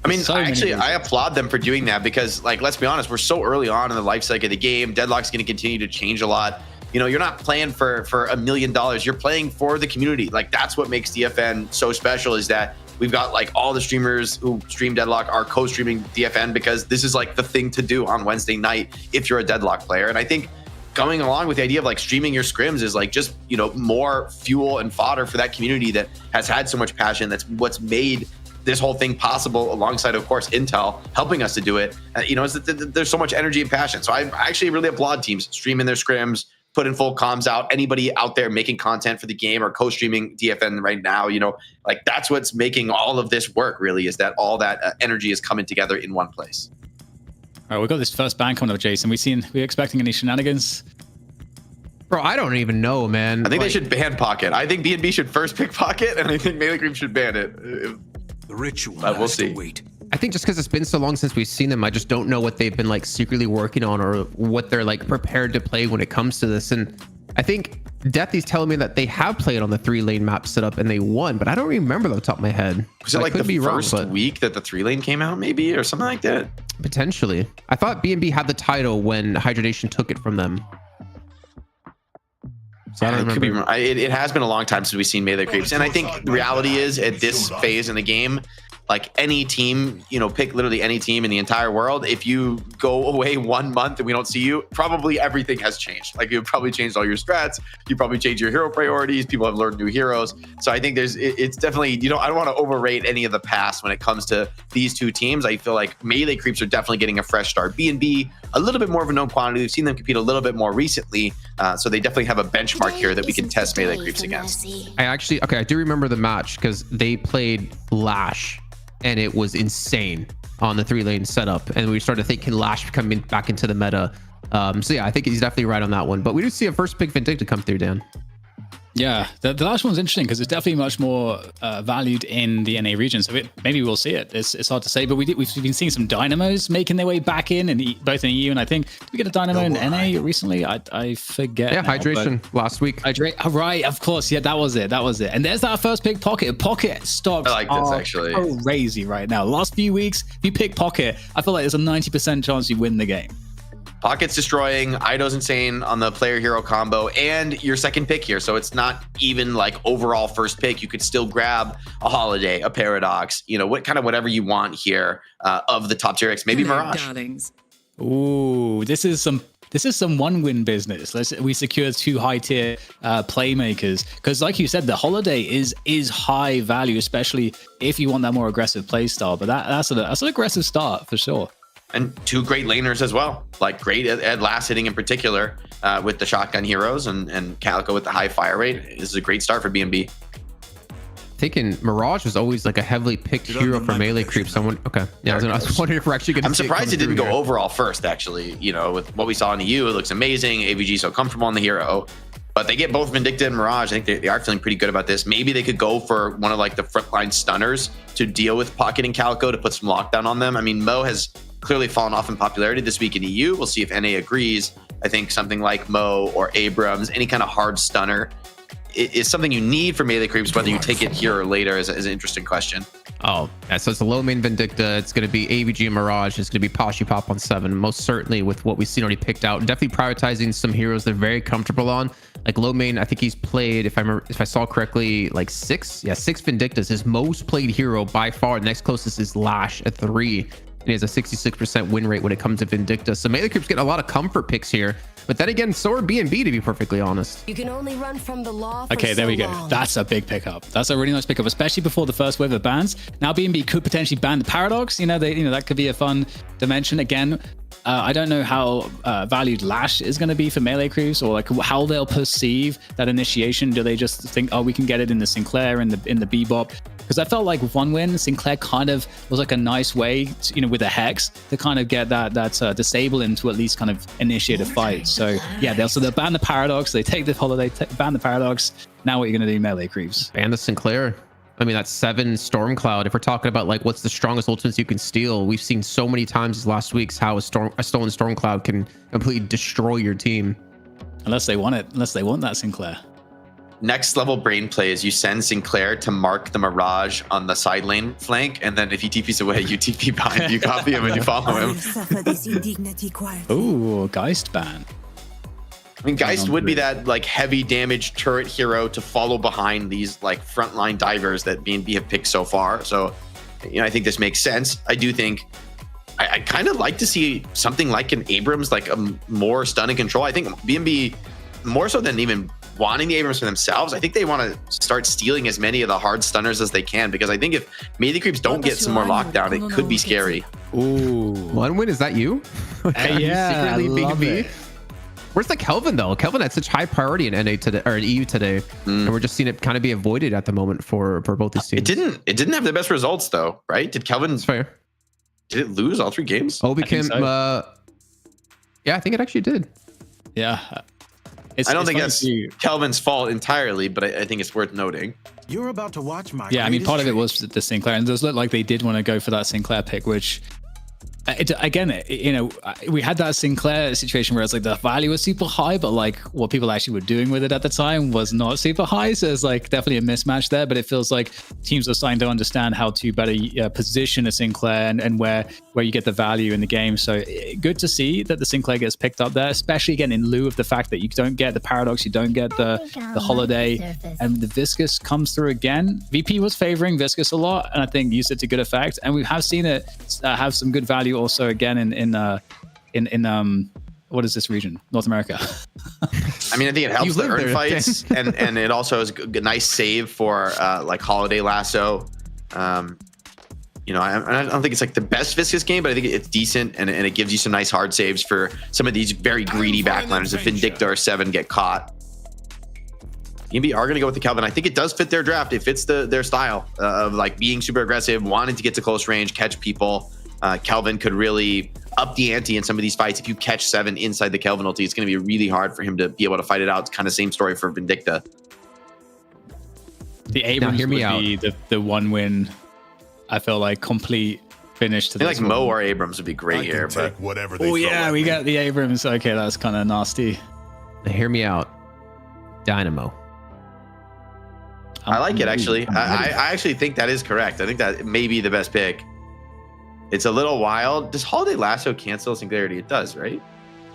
I mean, I applaud them for doing that because, like, let's be honest, we're so early on in the life cycle of the game. Deadlock's going to continue to change a lot. You know, you're not playing for $1 million. You're playing for the community. Like, that's what makes DFN so special, is that we've got like all the streamers who stream Deadlock are co-streaming DFN because this is like the thing to do on Wednesday night if you're a Deadlock player. And I think going along with the idea of like streaming your scrims is like just, you know, more fuel and fodder for that community that has had so much passion. That's what's made this whole thing possible, alongside, of course, Intel helping us to do it. You know, there's so much energy and passion. So I actually really applaud teams streaming their scrims, putting full comms out. Anybody out there making content for the game or co-streaming DFN right now, you know, like that's what's making all of this work, really, is that all that energy is coming together in one place. All right, we've got this first ban coming up, Jason. We're expecting any shenanigans? Bro, I don't even know, man. I think they should ban Pocket. I think B&B should first pick Pocket, and I think Melee Creep should ban it. The ritual we'll see. Wait. I think just because it's been so long since we've seen them, I just don't know what they've been like secretly working on or what they're like prepared to play when it comes to this. And I think Deathy's telling me that they have played on the 3-lane map setup and they won, but I don't remember off the top of my head. Was it like the first week that the 3-lane came out, maybe, or something like that? Potentially. I thought B&B had the title when Hydra Nation took it from them. So I don't remember. It has been a long time since we've seen melee creeps, and I think the reality is at this phase in the game, like any team, you know, pick literally any team in the entire world. If you go away 1 month and we don't see you, probably everything has changed. Like, you've probably changed all your strats. You probably changed your hero priorities. People have learned new heroes. So I think it's definitely, you know, I don't want to overrate any of the past when it comes to these two teams. I feel like melee creeps are definitely getting a fresh start. B&B, a little bit more of a known quantity. We've seen them compete a little bit more recently. So they definitely have a benchmark here that we can test melee creeps against. I do remember the match because they played Lash. And it was insane on the 3-lane setup. And we started thinking Lash coming back into the meta. So yeah, I think he's definitely right on that one. But we do see a first pick Vindicta come through, Dan. Yeah, the last one's interesting because it's definitely much more valued in the NA region. So maybe we'll see it. It's hard to say, but we've been seeing some Dynamos making their way back in, and both in EU and I think did we get a Dynamo in NA recently? I forget. Yeah, now, Hydration last week. Oh, right, of course. Yeah, that was it. And there's that first pick, Pocket. Pocket stocks I like this actually. Crazy right now. Last few weeks, if you pick Pocket, I feel like there's a 90% chance you win the game. Pocket's destroying, Ido's insane on the player hero combo, and your second pick here. So it's not even like overall first pick. You could still grab a Holiday, a Paradox, you know, whatever you want here of the top tier X, maybe Mirage. Darlings. Ooh, this is some one win business. We secured 2 high tier playmakers because, like you said, the Holiday is high value, especially if you want that more aggressive play style. But that's an aggressive start for sure. And 2 great laners as well, like great at last hitting in particular with the shotgun heroes and Calico with the high fire rate. This is a great start for BNB. Thinking Mirage was always like a heavily picked hero for melee creep. Someone, okay, yeah, I was wondering if we're actually going to. I'm surprised it didn't go overall first. Actually, you know, with what we saw in the EU, it looks amazing. AVG so comfortable on the hero, but they get both Vindicta and Mirage. I think they are feeling pretty good about this. Maybe they could go for one of like the frontline stunners to deal with Pocket and Calico to put some lockdown on them. I mean, Mo has clearly fallen off in popularity this week in EU. We'll see if NA agrees. I think something like Mo or Abrams, any kind of hard stunner, is something you need for melee creeps. Whether you take it here or later is an interesting question. Oh, yeah, so it's a low main Vindicta. It's going to be AVG and Mirage. It's going to be Poshy Pop on 7. Most certainly with what we've seen already picked out. Definitely prioritizing some heroes they're very comfortable on. Like low main, I think he's played, if I saw correctly, like 6 Vindictas. His most played hero by far. The next closest is Lash at 3. And he has a 66% win rate when it comes to Vindicta. So melee creeps getting a lot of comfort picks here. But then again, so are BNB, to be perfectly honest. You can only run from the law for Okay, there we go. long. That's a big pickup. That's a really nice pickup, especially before the first wave of bans. Now BNB could potentially ban the Paradox. That could be a fun dimension. Again, I don't know how valued Lash is going to be for melee creeps, or like how they'll perceive that initiation. Do they just think, oh, we can get it in the Sinclair and in the Bebop? Because I felt like with 1 win, Sinclair kind of was like a nice way, to, with a Hex, to kind of get that disable him to at least kind of initiate a fight. So yeah, they'll ban the Paradox. They take the Holiday, ban the Paradox. Now what are you going to do, melee creeps? Ban the Sinclair. I mean, that's 7 Stormcloud. If we're talking about like what's the strongest ultimates you can steal, we've seen so many times these last weeks how a stolen Stormcloud can completely destroy your team. Unless they want it. Unless they want that Sinclair. Next level brain play is you send Sinclair to mark the Mirage on the side lane flank, and then if he TPs away, you TP behind, you copy him, and you follow him. Ooh, Geist ban. I mean, Geist would be that like heavy damage turret hero to follow behind these like frontline divers that BNB have picked so far. So, I think this makes sense. I do think I kind of like to see something like an Abrams, like a more stun and control. I think BNB, more so than even wanting the Abrams for themselves, I think they want to start stealing as many of the hard stunners as they can, because I think if melee creeps don't get some more lockdown, it could be scary. Ooh. 1 win, is that you? Yeah, I love it. Where's the Kelvin though? Kelvin had such high priority in NA today, or in EU today, and we're just seeing it kind of be avoided at the moment for both these teams. It didn't have the best results though, right? Did Kelvin? That's fair. Did it lose all 3 games? Oh, became so. Yeah, I think it actually did. Yeah. I don't think that's Kelvin's fault entirely, but I think it's worth noting. You're about to watch my. Yeah, I mean, part of it was the Sinclair, and it does look like they did want to go for that Sinclair pick, which, we had that Sinclair situation where it's like the value was super high, but like what people actually were doing with it at the time was not super high. So there's like definitely a mismatch there, but it feels like teams are starting to understand how to better position a Sinclair and where you get the value in the game. So good to see that the Sinclair gets picked up there, especially again in lieu of the fact that you don't get the Paradox, you don't get the Holiday, and the Viscous comes through again. VP was favoring Viscous a lot, and I think used it to good effect, and we have seen it have some good value also again in what is this region? North America. I mean, I think it helps the earn fights, and it also is a nice save for like Holiday Lasso. I don't think it's like the best Viscous game, but I think it's decent, and it gives you some nice hard saves for some of these very greedy backliners. If Vindicta or 7 get caught, BNB are going to go with the Kelvin. I think it does fit their draft. It fits their style of like being super aggressive, wanting to get to close range, catch people. Kelvin could really up the ante in some of these fights. If you catch 7 inside the Kelvin ulti, it's going to be really hard for him to be able to fight it out. It's kind of same story for Vindicta. The Abrams hear me would be the one win. I feel like complete finish to I feel this like Mo one. or Abrams would be great here, but whatever they Oh throw yeah, at we me. got the Abrams. Okay, that's kind of nasty. Now, hear me out. Dynamo. I like it actually. I'm I ready. actually think that is correct. I think that may be the best pick. It's a little wild. Does Holiday Lasso cancel Singularity? It does, right?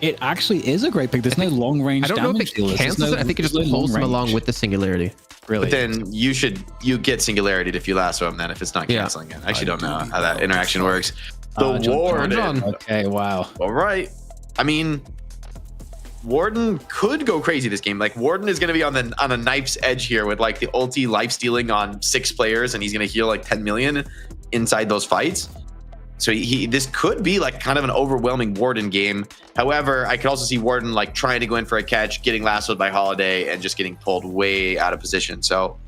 It actually is a great pick. There's no long range I don't know if damage it dealers. There's cancels no- it. I think it just there's no pulls long them along range. with the singularity. Really. But then you get Singularity if you lasso him then if it's not Yeah. canceling it. I actually don't know how that interaction works. The John- Warden. John. Okay, wow. All right. I mean, Warden could go crazy this game. Like Warden is going to be on a knife's edge here with like the ulti life stealing on 6 players, and he's going to heal like 10 million inside those fights. So this could be like kind of an overwhelming Warden game. However, I could also see Warden like trying to go in for a catch, getting lassoed by Holiday, and just getting pulled way out of position. So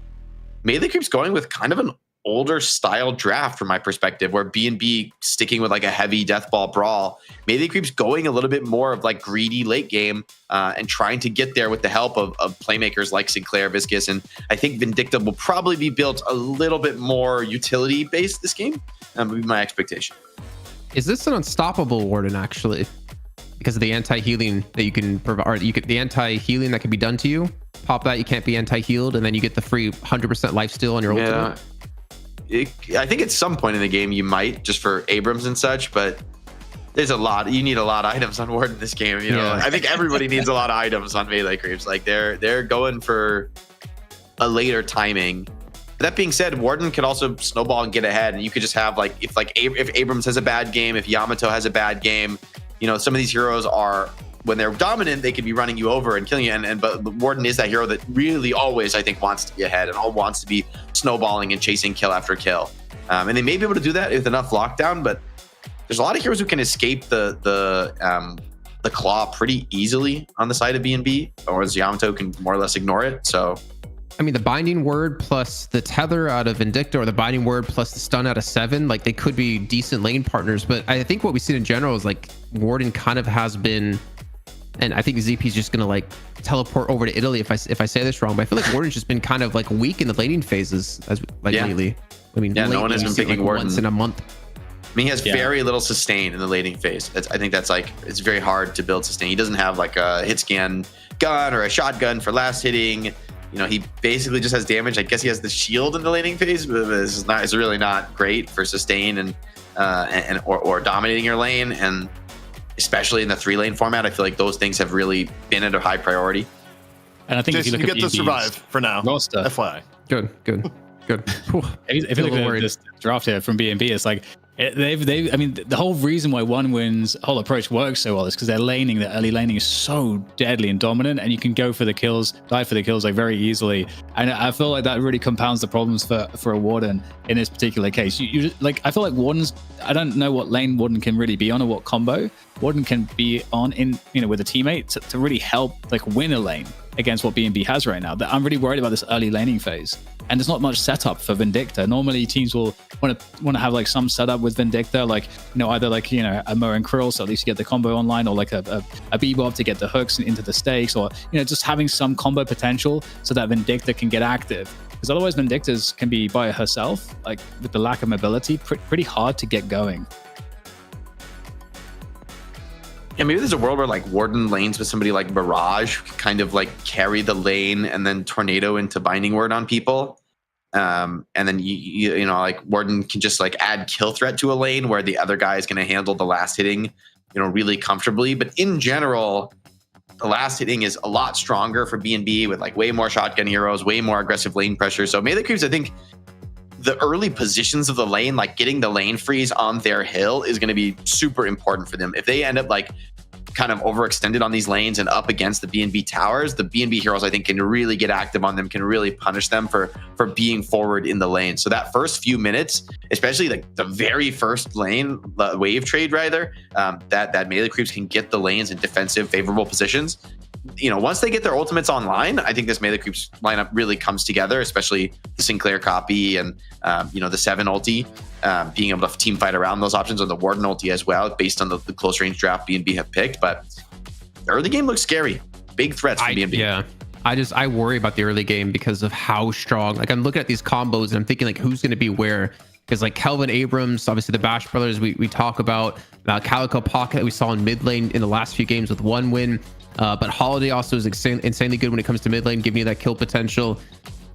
Melee Creep's going with kind of an older style draft from my perspective, where B&B sticking with like a heavy deathball brawl. Melee Creep's going a little bit more of like greedy late game and trying to get there with the help of playmakers like Sinclair, Viscous, and I think Vindicta will probably be built a little bit more utility based this game. That would be my expectation. Is this an unstoppable Warden actually? Because of the anti-healing that you can provide, or the anti-healing that can be done to you. Pop that, you can't be anti-healed, and then you get the free 100% lifesteal on your ultimate. I think at some point in the game you might, just for Abrams and such, but there's a lot. You need a lot of items on Warden in this game. You know, Yeah. I think everybody needs a lot of items on Melee Creeps. Like they're going for a later timing. That being said, Warden could also snowball and get ahead, and you could just have like if Abrams has a bad game, if Yamato has a bad game, you know, some of these heroes are, when they're dominant, they could be running you over and killing you. But Warden is that hero that really always, I think, wants to be ahead and all wants to be snowballing and chasing kill after kill. And they may be able to do that with enough lockdown, but there's a lot of heroes who can escape the claw pretty easily on the side of B&B, or as Yamato can more or less ignore it. So I mean, the binding word plus the tether out of Vindicta, or the binding word plus the stun out of 7, like they could be decent lane partners. But I think what we've seen in general is like Warden kind of has been, and I think ZP is just gonna like teleport over to Italy if I say this wrong, but I feel like Warden's just been kind of like weak in the laning phases as like lately. I mean, Yeah, no one lately, has you been see it, picking like, Warden. once in a month. I mean, he has very little sustain in the laning phase. I think that's like, it's very hard to build sustain. He doesn't have like a hit scan gun or a shotgun for last hitting. You know, he basically just has damage. I guess he has the shield in the laning phase, but it's really not great for sustain and dominating your lane. And especially in the 3-lane format, I feel like those things have really been at a high priority. And I think if you Jason, look you at get to BB's survive for now. roster, FYI. Good. Whew. if you look at this draft here from B&B, it's like I mean, the whole reason why One Win's whole approach works so well is because their early laning is so deadly and dominant, and you can go for the kills, die for the kills like very easily. And I feel like that really compounds the problems for a Warden in this particular case. You like, I feel like Wardens, I don't know what lane Warden can really be on or what combo Warden can be on in, you know, with a teammate to really help like win a lane against what B&B has right now. I'm really worried about this early laning phase, and there's not much setup for Vindicta. Normally teams will want to have like some setup with Vindicta, like, you know, either like, you know, a Mo and Krill, so at least you get the combo online, or like a Bebop to get the hooks into the stakes, or, you know, just having some combo potential so that Vindicta can get active. Because otherwise Vindicta's can be by herself, like with the lack of mobility, pretty hard to get going. Yeah, maybe there's a world where like Warden lanes with somebody like Mirage who can kind of like carry the lane and then tornado into binding word on people. And then you know, like Warden can just like add kill threat to a lane where the other guy is going to handle the last hitting, you know, really comfortably. But in general, the last hitting is a lot stronger for B&B with like way more shotgun heroes, way more aggressive lane pressure. So Melee Creeps, I think the early positions of the lane, like getting the lane freeze on their hill, is going to be super important for them. If they end up like kind of overextended on these lanes and up against the B&B towers, the B&B heroes, I think, can really get active on them, can really punish them for being forward in the lane. So that first few minutes, especially like the very first lane, the wave trade rather, that Melee Creeps can get the lanes in defensive favorable positions. You know, once they get their ultimates online, I think this Melee Creeps lineup really comes together, especially the Sinclair copy and, you know, the 7 ulti, being able to team fight around those options, on the Warden ulti as well, based on the close range draft B&B have picked. But the early game looks scary. Big threats from B&B. Yeah. I worry about the early game because of how strong. Like I'm looking at these combos and I'm thinking like who's going to be where. Because like Kelvin Abrams, obviously the Bash brothers we talk about, Calico Pocket that we saw in mid lane in the last few games with 1 win. But Holiday also is insanely good when it comes to mid lane, giving you that kill potential.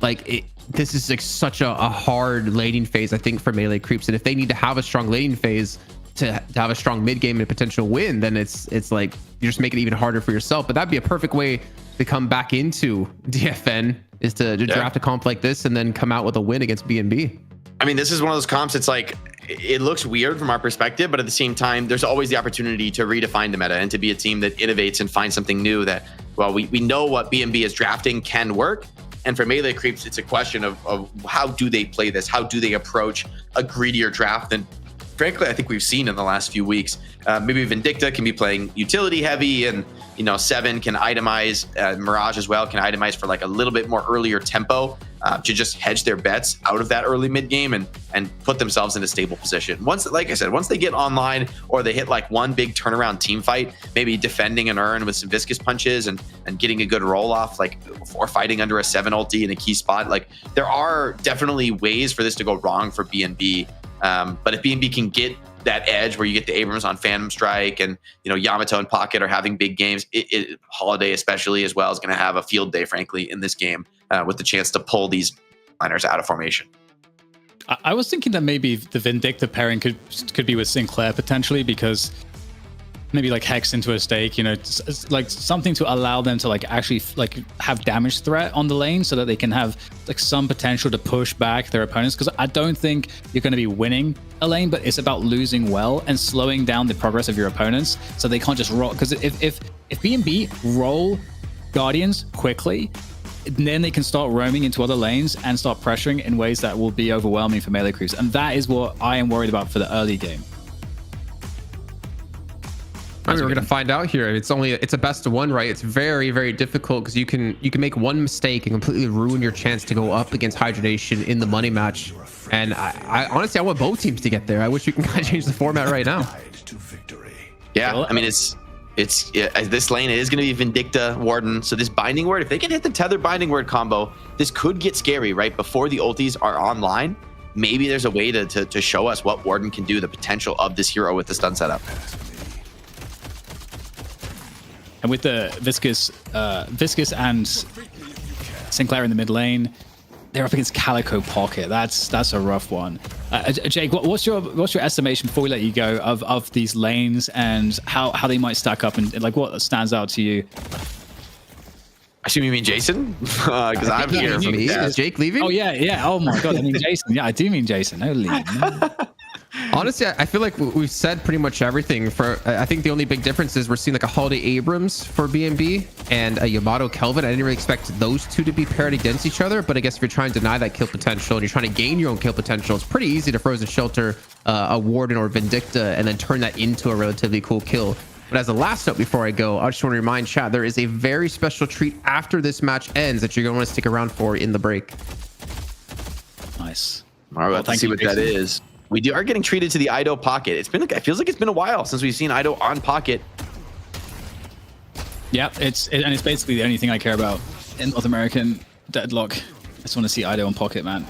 Like this is like such a hard laning phase, I think, for Melee Creeps. And if they need to have a strong laning phase to have a strong mid game and a potential win, then it's like you're just making it even harder for yourself. But that'd be a perfect way to come back into DFN, is to draft a comp like this and then come out with a win against BNB. I mean, this is one of those comps. It's like, it looks weird from our perspective, but at the same time, there's always the opportunity to redefine the meta and to be a team that innovates and finds something new that, well, we know what BNB is drafting can work. And for Melee Creeps, it's a question of how do they play this? How do they approach a greedier draft than, frankly, I think we've seen in the last few weeks. Maybe Vindicta can be playing utility heavy, and Seven can itemize, Mirage as well can itemize for like a little bit more earlier tempo to just hedge their bets out of that early mid game and put themselves in a stable position. Once, like I said, once they get online or they hit like one big turnaround team fight, maybe defending an urn with some viscous punches and getting a good roll off, like, or fighting under a 7 ulti in a key spot, like there are definitely ways for this to go wrong for BNB. But if BNB can get that edge where you get the Abrams on Phantom Strike and Yamato and Pocket are having big games, Holiday especially as well is going to have a field day, frankly, in this game with the chance to pull these liners out of formation. I was thinking that maybe the Vindicta pairing could be with Sinclair potentially, because maybe like Hex into a stake, like something to allow them to like actually like have damage threat on the lane so that they can have like some potential to push back their opponents. Because I don't think you're going to be winning a lane, but it's about losing well and slowing down the progress of your opponents so they can't just roll. Because if BNB roll Guardians quickly, then they can start roaming into other lanes and start pressuring in ways that will be overwhelming for Melee Creeps. And that is what I am worried about for the early game. I mean, we're gonna find out here. It's a best of one, right? It's very, very difficult because you can make one mistake and completely ruin your chance to go up against Hydra Nation in the money match. And I honestly, I want both teams to get there. I wish we can kind of change the format right now. Yeah, I mean, this lane is going to be Vindicta Warden. So this binding word, if they can hit the tether binding word combo, this could get scary, right? Before the ultis are online, maybe there's a way to show us what Warden can do, the potential of this hero with the stun setup. And with the Viscous and Sinclair in the mid lane, they're up against Calico Pocket. That's a rough one. Jake, what's your estimation before we let you go of these lanes and how they might stack up and like what stands out to you? I assume you mean Jason, because I'm here. Is Jake leaving? Oh yeah. Oh my god, I mean Jason. Yeah, I do mean Jason. Holy. Honestly, I feel like we've said pretty much everything. I think the only big difference is we're seeing like a Holiday Abrams for BNB and a Yamato Kelvin. I didn't really expect those two to be paired against each other, but I guess if you're trying to deny that kill potential and you're trying to gain your own kill potential, it's pretty easy to Frozen Shelter a Warden or Vindicta and then turn that into a relatively cool kill. But as a last note before I go, I just want to remind chat, there is a very special treat after this match ends that you're going to want to stick around for in the break. Nice. All right, let's see what that is. We are getting treated to the Ido Pocket. It feels like it's been a while since we've seen Ido on Pocket. Yeah, it's basically the only thing I care about in North American Deadlock. I just want to see Ido on Pocket, man.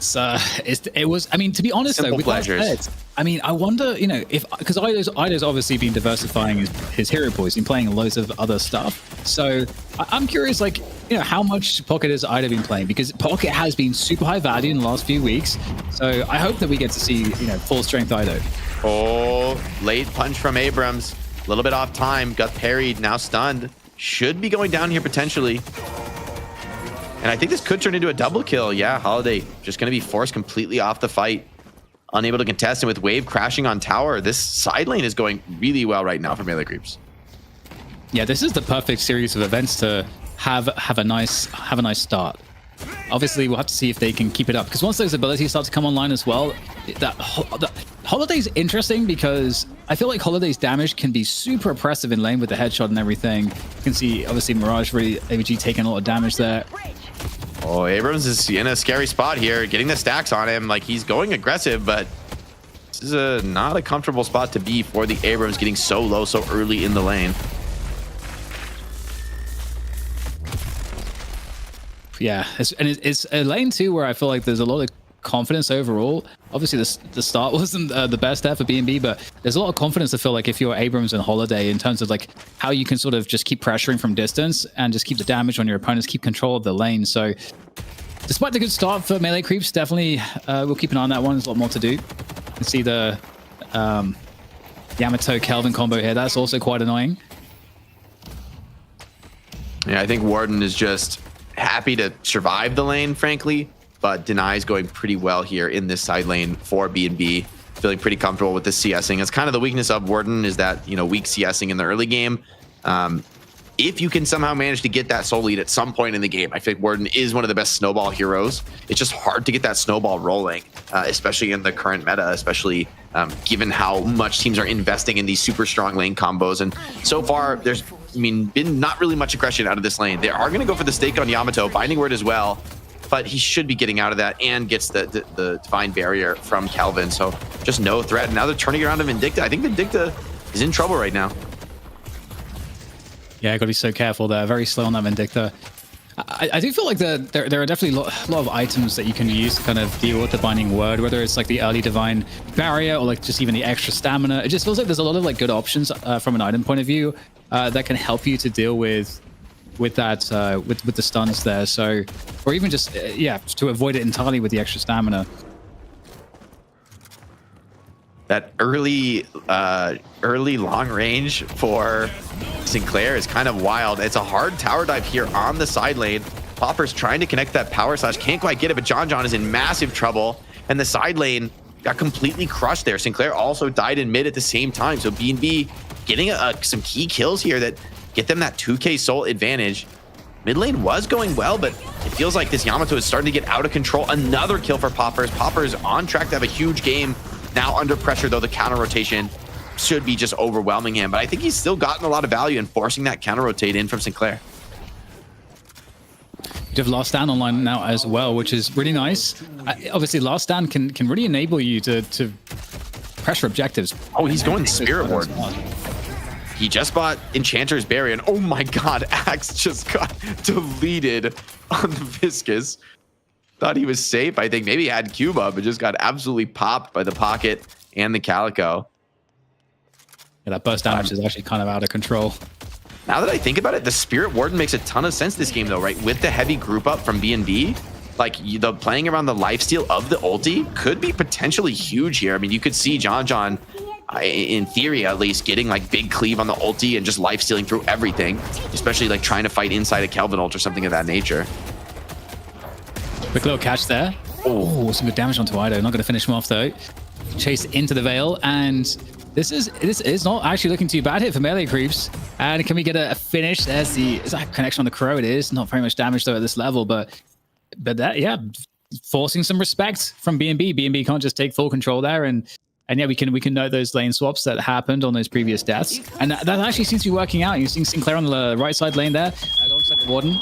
It was. I mean, to be honest, simple though, with pleasures. that said, I mean, I wonder, if because Ido's obviously been diversifying his hero pool. He's been playing loads of other stuff. So I'm curious, like, how much Pocket has Ido been playing? Because Pocket has been super high value in the last few weeks. So I hope that we get to see, full strength Ido. Oh, late punch from Abrams. A little bit off time. Got parried. Now stunned. Should be going down here potentially. And I think this could turn into a double kill. Yeah, Holiday just going to be forced completely off the fight. Unable to contest, and with Wave crashing on tower, this side lane is going really well right now for Melee Creeps. Yeah, this is the perfect series of events to have a nice start. Obviously, we'll have to see if they can keep it up, because once those abilities start to come online as well, that Holiday's interesting because I feel like Holiday's damage can be super oppressive in lane with the headshot and everything. You can see obviously Mirage really AVG taking a lot of damage there. Oh, Abrams is in a scary spot here, getting the stacks on him. Like, he's going aggressive, but this is not a comfortable spot to be for the Abrams, getting so low so early in the lane. yeah, it's a lane too where I feel like there's a lot of confidence overall. Obviously, the start wasn't the best there for BNB, but there's a lot of confidence. I feel like if you're Abrams and Holiday in terms of like how you can sort of just keep pressuring from distance and just keep the damage on your opponents, keep control of the lane. So despite the good start for melee creeps, definitely we'll keep an eye on that one. There's a lot more to do. You can see the Yamato Kelvin combo here. That's also quite annoying. Yeah, I think Warden is just happy to survive the lane, frankly, but Denies going pretty well here in this side lane for B&B. Feeling pretty comfortable with the CSing. It's kind of the weakness of Warden is that, you know, weak CSing in the early game. If you can somehow manage to get that soul lead at some point in the game, I think Warden is one of the best snowball heroes. It's just hard to get that snowball rolling, especially in the current meta, especially given how much teams are investing in these super strong lane combos. And so far, there's been not really much aggression out of this lane. They are going to go for the stake on Yamato, Binding Word as well, but he should be getting out of that and gets the Divine Barrier from Kelvin. So just no threat. And now they're turning around to Vindicta. I think Vindicta is in trouble right now. Yeah, got to be so careful there. Very slow on that Vindicta. I do feel like there are definitely a lot of items that you can use to kind of deal with the Binding Word, whether it's like the early Divine Barrier or like just even the extra stamina. It just feels like there's a lot of like good options from an item point of view that can help you to deal with that with the stuns there. So, or even just yeah, to avoid it entirely with the extra stamina. That early long range for Sinclair is kind of wild. It's a hard tower dive here on the side lane. Popper's trying to connect that power slash, can't quite get it, but John is in massive trouble, and the side lane got completely crushed there. Sinclair also died in mid at the same time, so B&B getting some key kills here that get them that 2k soul advantage. Mid lane was going well, but it feels like this Yamato is starting to get out of control. Another kill for Poppers. Poppers on track to have a huge game. Now under pressure, though, the counter rotation should be just overwhelming him. But I think he's still gotten a lot of value in forcing that counter rotate in from Sinclair. You have Last Stand online now as well, which is really nice. Obviously, Last Stand can really enable you to pressure objectives. Oh, he's going Spirit Ward. He just bought Enchanter's Barrier, and oh my god, Axe just got deleted on the Viscous. Thought he was safe. I think maybe he had Cuba, but just got absolutely popped by the Pocket and the Calico. Yeah, that burst damage is actually kind of out of control. Now that I think about it, the Spirit Warden makes a ton of sense this game, though, right? With the heavy group up from B&B, like the playing around the lifesteal of the ulti could be potentially huge here. I mean, you could see John, in theory at least, getting like big cleave on the ulti and just lifestealing through everything, especially like trying to fight inside a Kelvin ult or something of that nature. Quick little catch there. Oh, some good damage onto Ido. Not going to finish him off though. Chase into the Veil, and this is not actually looking too bad here for melee creeps. And can we get a finish? Is that connection on the Crow? It is not very much damage though at this level, but that, yeah, forcing some respect from B&B. B&B can't just take full control there, and yeah, we can note those lane swaps that happened on those previous deaths, and that actually seems to be working out. You're seeing Sinclair on the right side lane there, alongside the Warden.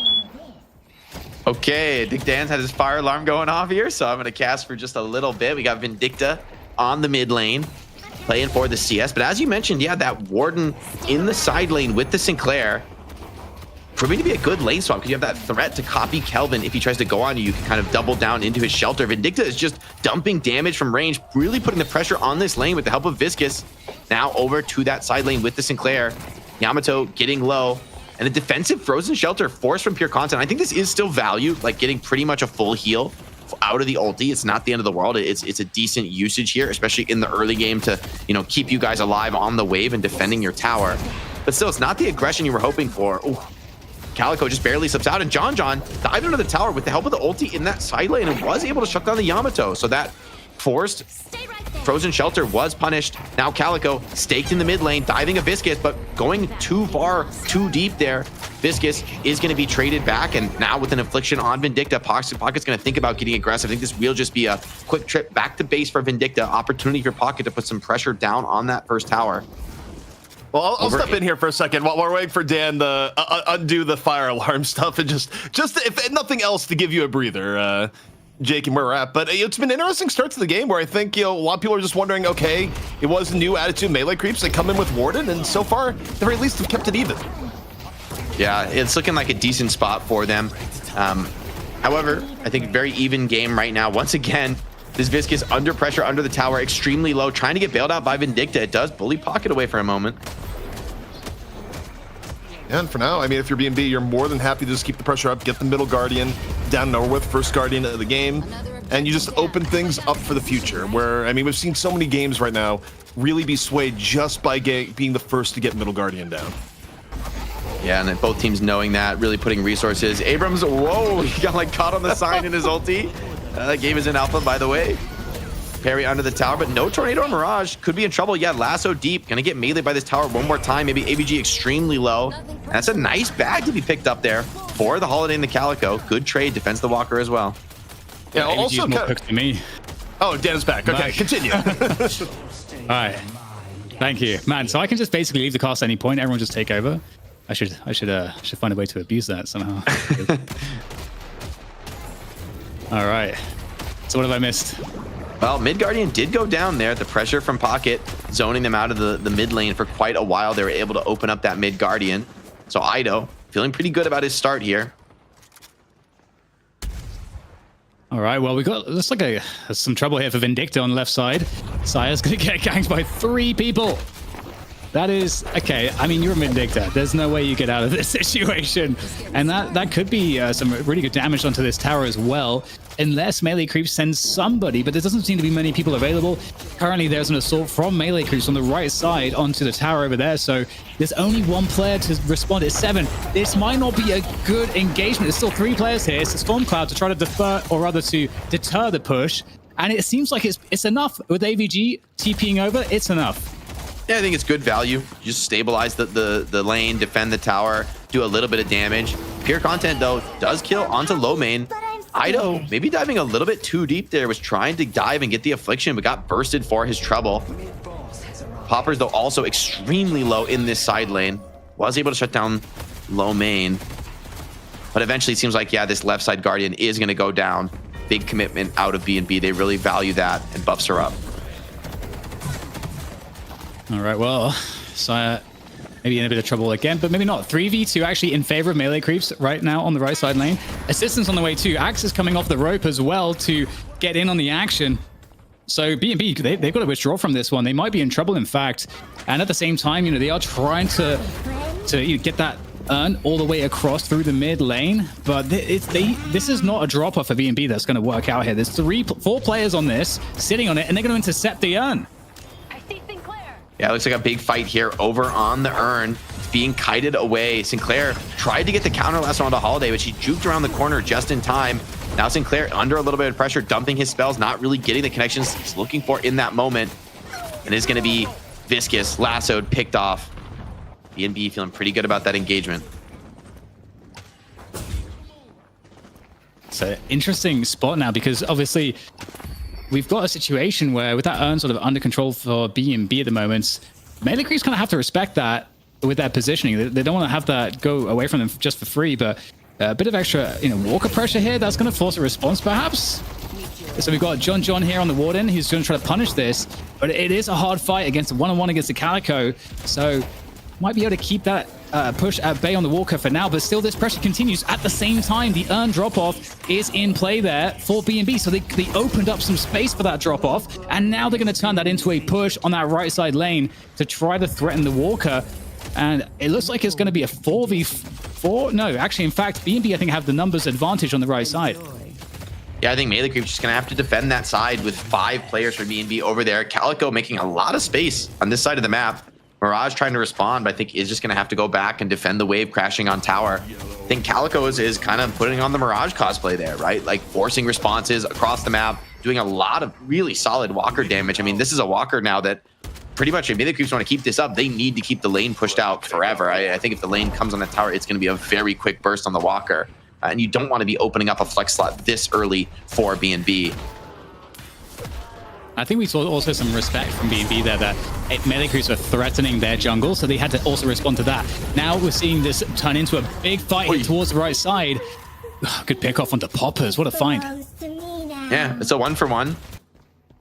Okay, I think Dan's had his fire alarm going off here, so I'm going to cast for just a little bit. We got Vindicta on the mid lane, playing for the CS. But as you mentioned, yeah, that Warden in the side lane with the Sinclair, proving to be a good lane swap, because you have that threat to copy Kelvin. If he tries to go on you, you can kind of double down into his shelter. Vindicta is just dumping damage from range, really putting the pressure on this lane with the help of Viscous. Now over to that side lane with the Sinclair. Yamato getting low. And a defensive Frozen Shelter forced from pure content. I think this is still value, like getting pretty much a full heal out of the ulti. It's not the end of the world. It's a decent usage here, especially in the early game to, you know, keep you guys alive on the wave and defending your tower. But still, it's not the aggression you were hoping for. Ooh. Calico just barely slips out, and John dived into the tower with the help of the ulti in that side lane and was able to shut down the Yamato. So that forced Frozen Shelter was punished. Now Calico staked in the mid lane, diving a Viscous, but going too far, too deep there. Viscous is going to be traded back, and now with an Affliction on Vindicta, Pocket's going to think about getting aggressive. I think this will just be a quick trip back to base for Vindicta. Opportunity for Pocket to put some pressure down on that first tower. Well, I'll step in here for a second while we're waiting for Dan to undo the fire alarm stuff, and just if nothing else, to give you a breather, Jake, and where we're at. But it's been an interesting start to the game where I think, you know, a lot of people are just wondering, okay, it was a new attitude melee creeps that come in with Warden, and so far, at the very least, have kept it even. Yeah, it's looking like a decent spot for them. However, I think very even game right now. Once again, this Viscous under pressure under the tower, extremely low, trying to get bailed out by Vindicta. It does bully Pocket away for a moment. And for now, I mean, if you're B&B, you're more than happy to just keep the pressure up, get the middle Guardian down and over with, first Guardian of the game, and you just open things up for the future, where, I mean, we've seen so many games right now really be swayed just by being the first to get middle Guardian down. Yeah, and then both teams knowing that, really putting resources. Abrams, whoa, he got like caught on the sign in his ulti. That game is in alpha, by the way. Parry under the tower, but no Tornado or Mirage. Could be in trouble. Yeah, Lasso deep. Gonna get melee by this tower one more time. Maybe AVG extremely low. And that's a nice bag to be picked up there for the Holiday and the Calico. Good trade. Defends the Walker as well. Yeah, also... more picks to me. Oh, Dan is back. Okay, continue. All right. Thank you. Man, so I can just basically leave the cast at any point. Everyone just take over. I should find a way to abuse that somehow. All right. So what have I missed? Well, Mid Guardian did go down there. The pressure from Pocket zoning them out of the mid lane for quite a while. They were able to open up that Mid Guardian. So Ido feeling pretty good about his start here. All right, well, we got, looks like some trouble here for Vindicta on the left side. Sire's gonna get ganked by 3 people. That is, okay, I mean, you're a Vindicta. There's no way you get out of this situation. And that could be some really good damage onto this tower as well, unless melee creeps sends somebody, but there doesn't seem to be many people available. Currently, there's an assault from melee creeps on the right side onto the tower over there, so there's only 1 player to respond. It's 7. This might not be a good engagement. There's still 3 players here. It's a Storm Cloud to try to defer, or rather to deter the push, and it seems like it's enough. With AVG TPing over, it's enough. Yeah, I think it's good value. Just stabilize the lane, defend the tower, do a little bit of damage. Pure Content, though, does kill onto low main. Ido, maybe diving a little bit too deep there, was trying to dive and get the affliction, but got bursted for his trouble. Poppers, though, also extremely low in this side lane. Was able to shut down low main. But eventually, it seems like, yeah, this left side Guardian is going to go down. Big commitment out of B&B. They really value that, and buffs her up. All right, well, so maybe in a bit of trouble again, but maybe not. 3v2 actually in favor of melee creeps right now on the right side lane. Assistance on the way too. Axe is coming off the rope as well to get in on the action. So B&B, they've got to withdraw from this one. They might be in trouble, in fact. And at the same time, you know, they are trying to get that urn all the way across through the mid lane. But this is not a drop-off for B&B that's going to work out here. There's 4 players on this, sitting on it, and they're going to intercept the urn. Yeah, it looks like a big fight here over on the urn. It's being kited away. Sinclair tried to get the counter last on the Holiday, but she juked around the corner just in time. Now Sinclair under a little bit of pressure, dumping his spells, not really getting the connections he's looking for in that moment. And it's going to be Viscous, lassoed, picked off. B&B feeling pretty good about that engagement. It's an interesting spot now because obviously we've got a situation where with that urn sort of under control for B&B at the moment, melee creeps kind of have to respect that with their positioning. They don't want to have that go away from them just for free, but a bit of extra, you know, Walker pressure here, that's going to force a response perhaps. So we've got John here on the Warden. He's going to try to punish this, but it is a hard fight against a one-on-one against the Calico. So might be able to keep that push at bay on the Walker for now, but still this pressure continues. At the same time, the urn drop-off is in play there for B&B, so they opened up some space for that drop-off, and now they're going to turn that into a push on that right side lane to try to threaten the Walker. And it looks like it's going to be a 4v4. No, actually, in fact, B&B, I think, have the numbers advantage on the right side. Yeah, I think melee creep's just going to have to defend that side with 5 players for B&B over there. Calico making a lot of space on this side of the map. Mirage trying to respond, but I think is just going to have to go back and defend the wave crashing on tower. I think Calico is kind of putting on the Mirage cosplay there, right? Like forcing responses across the map, doing a lot of really solid Walker damage. I mean, this is a Walker now that pretty much, if melee creeps want to keep this up, they need to keep the lane pushed out forever. I think if the lane comes on the tower, it's going to be a very quick burst on the Walker. And you don't want to be opening up a flex slot this early for B&B. I think we saw also some respect from B&B there that melee creeps were threatening their jungle, so they had to also respond to that. Now we're seeing this turn into a big fight towards the right side. Good pick off onto Poppers. What a find. Yeah, it's a 1-for-1.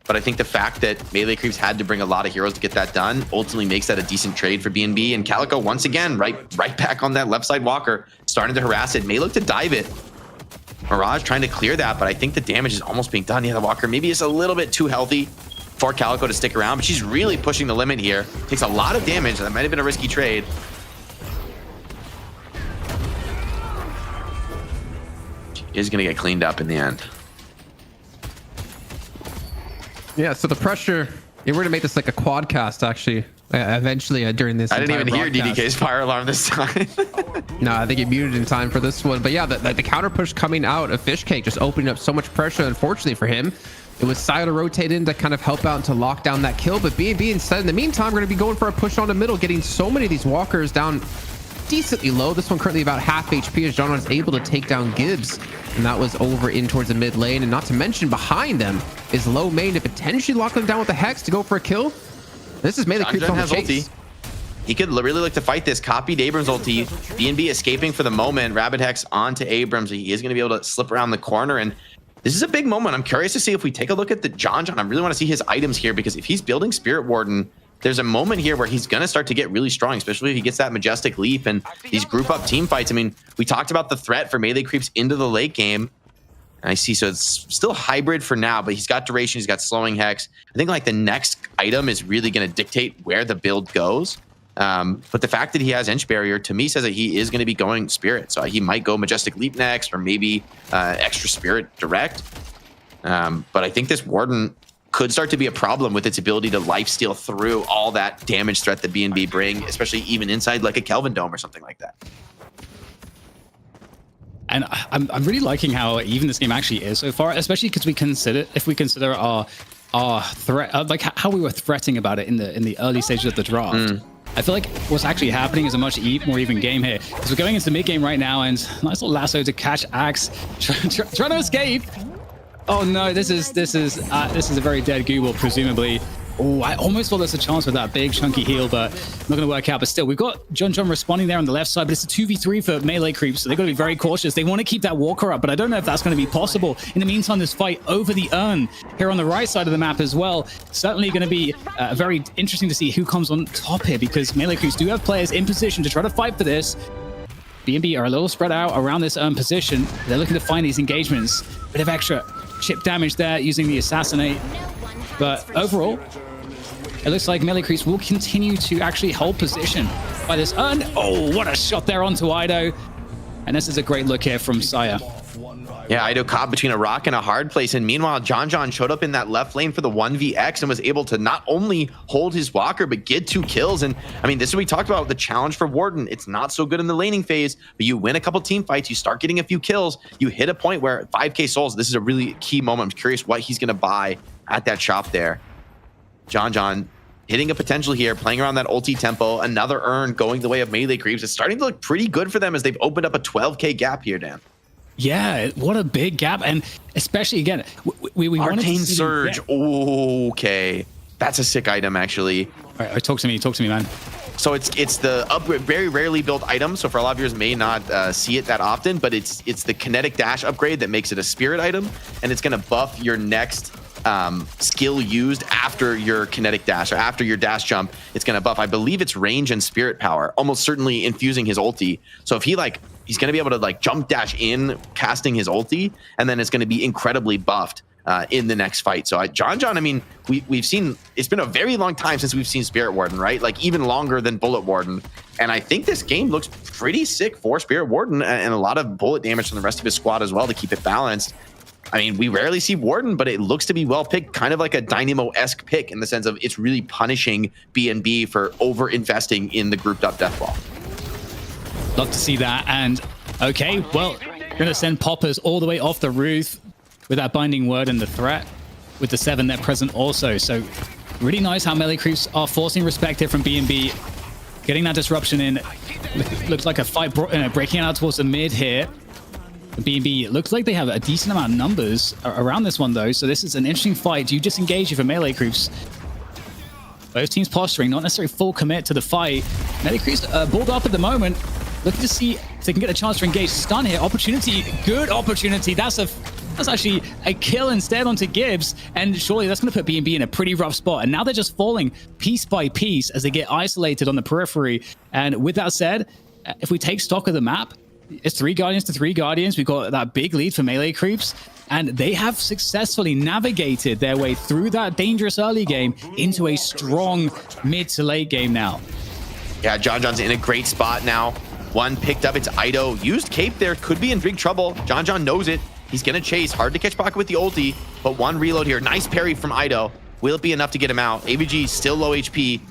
But I think the fact that melee creeps had to bring a lot of heroes to get that done ultimately makes that a decent trade for B&B. And Calico, once again, right back on that left side Walker, starting to harass it. May look to dive it. Mirage trying to clear that, but I think the damage is almost being done. Yeah, the Walker maybe is a little bit too healthy for Calico to stick around, but she's really pushing the limit here. Takes a lot of damage. That might have been a risky trade. She is going to get cleaned up in the end. Yeah, so the pressure, we're going to make this like a quad cast, actually, eventually during this. I didn't even hear broadcast. DDK's fire alarm this time. No, I think it muted in time for this one. But yeah, the counter push coming out of Fishcake, just opening up so much pressure. Unfortunately for him, it was Saya to rotate in to kind of help out and to lock down that kill. But B&B instead, in the meantime, we're going to be going for a push on the middle, getting so many of these walkers down decently low. This one currently about half HP as John was able to take down Gibbs. And that was over in towards the mid lane. And not to mention behind them is low main to potentially lock them down with the Hex to go for a kill. This is Melee Creeps on the chase. Ulti. He could really look to fight this. Copied Abrams ulti. BNB escaping for the moment. Rabbit Hex onto Abrams. He is going to be able to slip around the corner. And this is a big moment. I'm curious to see if we take a look at the John. I really want to see his items here, because if he's building Spirit Warden, there's a moment here where he's going to start to get really strong, especially if he gets that Majestic Leap and these group up team fights. I mean, we talked about the threat for Melee Creeps into the late game. I see, so it's still hybrid for now, but he's got duration, he's got slowing Hex. I think like the next item is really going to dictate where the build goes. But the fact that he has Inch Barrier to me says that he is going to be going Spirit. So he might go Majestic Leap next, or maybe extra Spirit direct. But I think this Warden could start to be a problem with its ability to lifesteal through all that damage threat that BNB bring, especially even inside like a Kelvin Dome or something like that. And I'm really liking how even this game actually is so far, especially because if we consider our threat, like how we were threatening about it in the early stages of the draft. I feel like what's actually happening is a much more even game here, because we're going into the mid game right now, and nice little lasso to catch Axe, trying to escape. Oh no, this is a very dead Google, presumably. Oh, I almost thought there's a chance with that big chunky heal, but not going to work out. But still, we've got John responding there on the left side, but it's a 2v3 for Melee Creeps, so they've got to be very cautious. They want to keep that Walker up, but I don't know if that's going to be possible. In the meantime, this fight over the urn here on the right side of the map as well, certainly going to be very interesting to see who comes on top here, because Melee Creeps do have players in position to try to fight for this. BNB are a little spread out around this urn position. They're looking to find these engagements. Bit of extra chip damage there using the Assassinate. But overall, it looks like Melee Creeps will continue to actually hold position by this urn. Oh, what a shot there onto Ido. And this is a great look here from Saya. Yeah, Ido caught between a rock and a hard place. And meanwhile, John showed up in that left lane for the 1vx and was able to not only hold his Walker, but get 2 kills. And I mean, this is what we talked about, the challenge for Warden. It's not so good in the laning phase, but you win a couple team fights, you start getting a few kills, you hit a point where 5k souls, this is a really key moment. I'm curious what he's going to buy at that shop there. John hitting a potential here, playing around that ulti tempo, another urn going the way of Melee Creeps. It's starting to look pretty good for them as they've opened up a 12k gap here, Dan. Yeah, what a big gap. And especially, again, we Arcane Surge. Okay. That's a sick item, actually. All right, talk to me, man. So it's the upgrade, very rarely built item. So for a lot of viewers may not see it that often, but it's the kinetic dash upgrade that makes it a spirit item, and it's going to buff your next skill used after your kinetic dash, or after your dash jump. It's going to buff, I believe it's range and spirit power, almost certainly infusing his ulti. So if he's going to be able to like jump dash in casting his ulti, and then it's going to be incredibly buffed in the next fight. So John, I mean, we've seen, it's been a very long time since we've seen Spirit Warden, right? Like even longer than Bullet Warden. And I think this game looks pretty sick for Spirit Warden, and a lot of bullet damage from the rest of his squad as well to keep it balanced. I mean, we rarely see Warden, but it looks to be well picked, kind of like a Dynamo-esque pick in the sense of it's really punishing BNB for over-investing in the grouped up death ball. Love to see that. And okay, well, we're going to send Poppers all the way off the roof with that binding word and the threat with the 7 there present also. So really nice how Melee Creeps are forcing respect here from BNB, getting that disruption in. Looks like a fight breaking out towards the mid here. BNB looks like they have a decent amount of numbers around this one though, so this is an interesting fight. Do you disengage for Melee Creeps? Both teams posturing, not necessarily full commit to the fight. Melee Creeps balled up at the moment, looking to see if they can get a chance to engage. Stun here, opportunity, good opportunity. That's actually a kill instead onto Gibbs, and surely that's going to put BNB in a pretty rough spot. And now they're just falling piece by piece as they get isolated on the periphery. And with that said, if we take stock of the map, It's 3 Guardians to 3 Guardians. We've got that big lead for melee creeps, and they have successfully navigated their way through that dangerous early game into a strong mid to late game now. Yeah, John's in a great spot now. One picked up, it's Ido. Used cape there, could be in big trouble. John knows it. He's gonna chase. Hard to catch Pocket with the ulti, but one reload here. Nice parry from Ido. Will it be enough to get him out? AVG still low HP.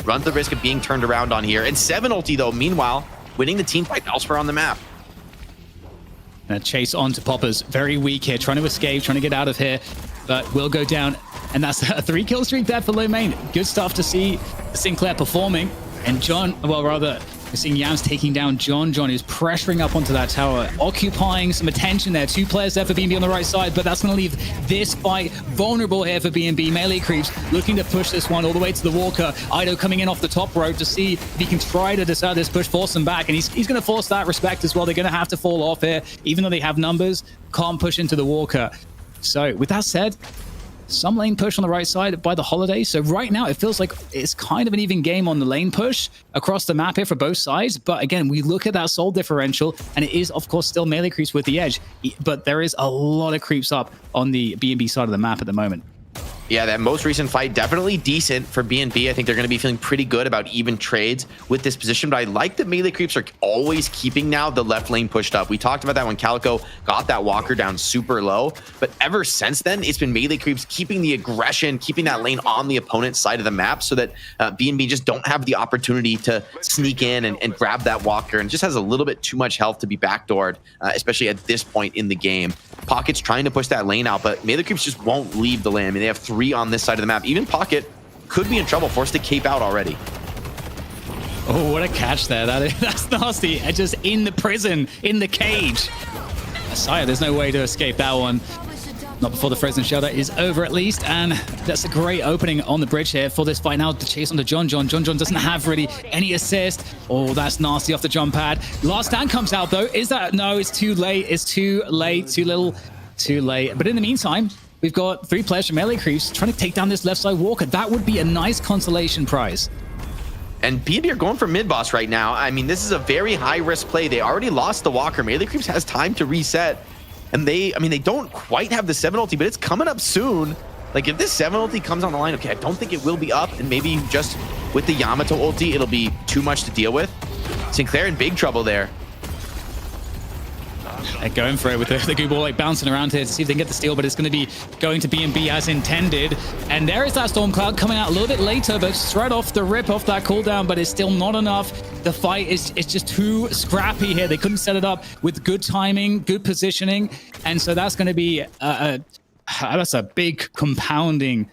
Runs the risk of being turned around on here. And 7 ulti though, meanwhile, winning the team fight elsewhere on the map. And a chase onto Poppers. Very weak here, trying to escape, trying to get out of here, but will go down. And that's a 3 kill streak there for low main. Good stuff to see Sinclair performing. And John, well, rather, we're seeing Yams taking down John. John is pressuring up onto that tower, occupying some attention there. 2 players there for BNB on the right side, but that's going to leave this fight vulnerable here for BNB. Melee creeps looking to push this one all the way to the Walker. Ido coming in off the top rope to see if he can try to decide this push, force them back, and he's going to force that respect as well. They're going to have to fall off here, even though they have numbers. Can't push into the Walker. So with that said, some lane push on the right side by the Holiday. So right now it feels like it's kind of an even game on the lane push across the map here for both sides. But again, we look at that soul differential, and it is of course still melee creeps with the edge, but there is a lot of creeps up on the BNB side of the map at the moment. Yeah, that most recent fight, definitely decent for BNB. I think they're going to be feeling pretty good about even trades with this position, but I like that melee creeps are always keeping now the left lane pushed up. We talked about that when Calico got that Walker down super low, but ever since then, it's been melee creeps keeping the aggression, keeping that lane on the opponent's side of the map so that BNB just don't have the opportunity to sneak in and grab that Walker, and just has a little bit too much health to be backdoored, especially at this point in the game. Pocket's trying to push that lane out, but melee creeps just won't leave the lane. I mean, they have 3 on this side of the map. Even Pocket could be in trouble, forced to cape out already. Oh, what a catch there. That's nasty. And just in the prison, in the cage. Sire, there's no way to escape that one. Not before the Frozen Shelter is over at least. And that's a great opening on the bridge here for this fight. Now the chase onto John. John doesn't have really any assist. Oh, that's nasty off the jump pad. Last stand comes out though. Is that? No, it's too late. It's too late. Too little. Too late. But in the meantime, we've got 3 players from melee creeps trying to take down this left side Walker. That would be a nice consolation prize. And BNB are going for mid boss right now. I mean, this is a very high risk play. They already lost the Walker. Melee creeps has time to reset. And they don't quite have the 7 ulti, but it's coming up soon. Like if this 7 ulti comes on the line, okay, I don't think it will be up. And maybe just with the Yamato ulti, it'll be too much to deal with. Sinclair in big trouble there. They're going for it with the goo ball like bouncing around here to see if they can get the steal, but it's going to be going to BNB as intended. And there is that Storm Cloud coming out a little bit later, but straight off the rip off that cooldown, but it's still not enough. The fight is just too scrappy here. They couldn't set it up with good timing, good positioning. And so that's going to be that's a big compounding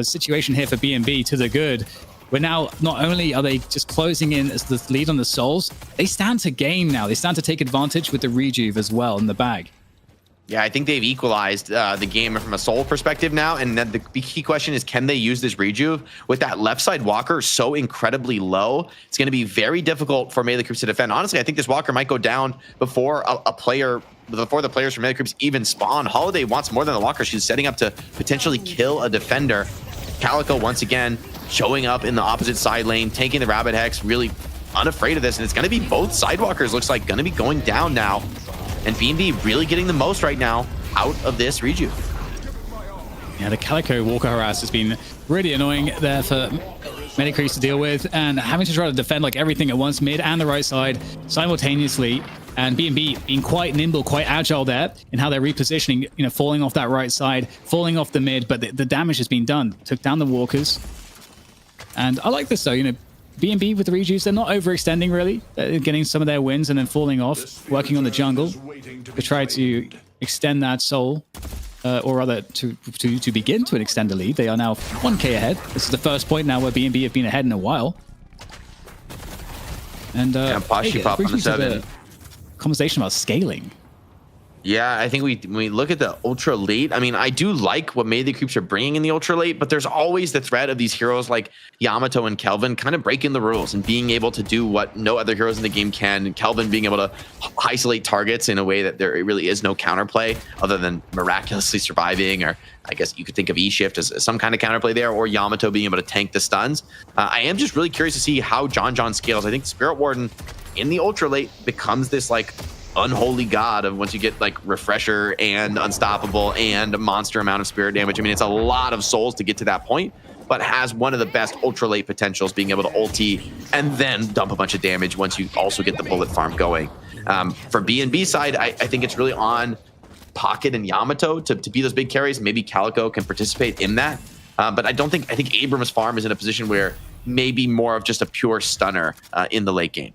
situation here for BNB to the good. Where now, not only are they just closing in as the lead on the souls, they stand to game now. They stand to take advantage with the rejuve as well in the bag. Yeah, I think they've equalized the game from a soul perspective now. And then the key question is, can they use this rejuve? With that left side Walker so incredibly low, it's going to be very difficult for melee creeps to defend. Honestly, I think this Walker might go down before before the players from melee creeps even spawn. Holiday wants more than the Walker. She's setting up to potentially kill a defender. Calico once again showing up in the opposite side lane, taking the Rabbit Hex, really unafraid of this. And it's going to be both sidewalkers, looks like, going to be going down now. And BNB really getting the most right now out of this rejuve. Yeah, the Calico Walker harass has been really annoying there for many creeps to deal with, and having to try to defend like everything at once, mid and the right side simultaneously. And BNB being quite nimble, quite agile there in how they're repositioning, you know, falling off that right side, falling off the mid, but the damage has been done. Took down the Walkers. And I like this though, you know, BNB with the rejuves, they're not overextending really. They're getting some of their wins and then falling off, working on the jungle to try to extend that soul, or rather to begin to extend the lead. They are now 1k ahead. This is the first point now where BNB have been ahead in a while. And Pashi pop on the 7. Conversation about scaling. Yeah, I think when we look at the ultra late, I mean, I do like what Melee Creeps are bringing in the ultra late, but there's always the threat of these heroes like Yamato and Kelvin kind of breaking the rules and being able to do what no other heroes in the game can. And Kelvin being able to isolate targets in a way that there really is no counterplay other than miraculously surviving, or I guess you could think of E-Shift as some kind of counterplay there, or Yamato being able to tank the stuns. I am just really curious to see how John scales. I think Spirit Warden in the ultra late becomes this like unholy god of once you get like refresher and unstoppable and monster amount of spirit damage. I mean, it's a lot of souls to get to that point, but has one of the best ultra late potentials, being able to ulti and then dump a bunch of damage once you also get the bullet farm going. For B&B side, I think it's really on Pocket and Yamato to be those big carries. Maybe Calico can participate in that, but I think Abrams farm is in a position where maybe more of just a pure stunner in the late game.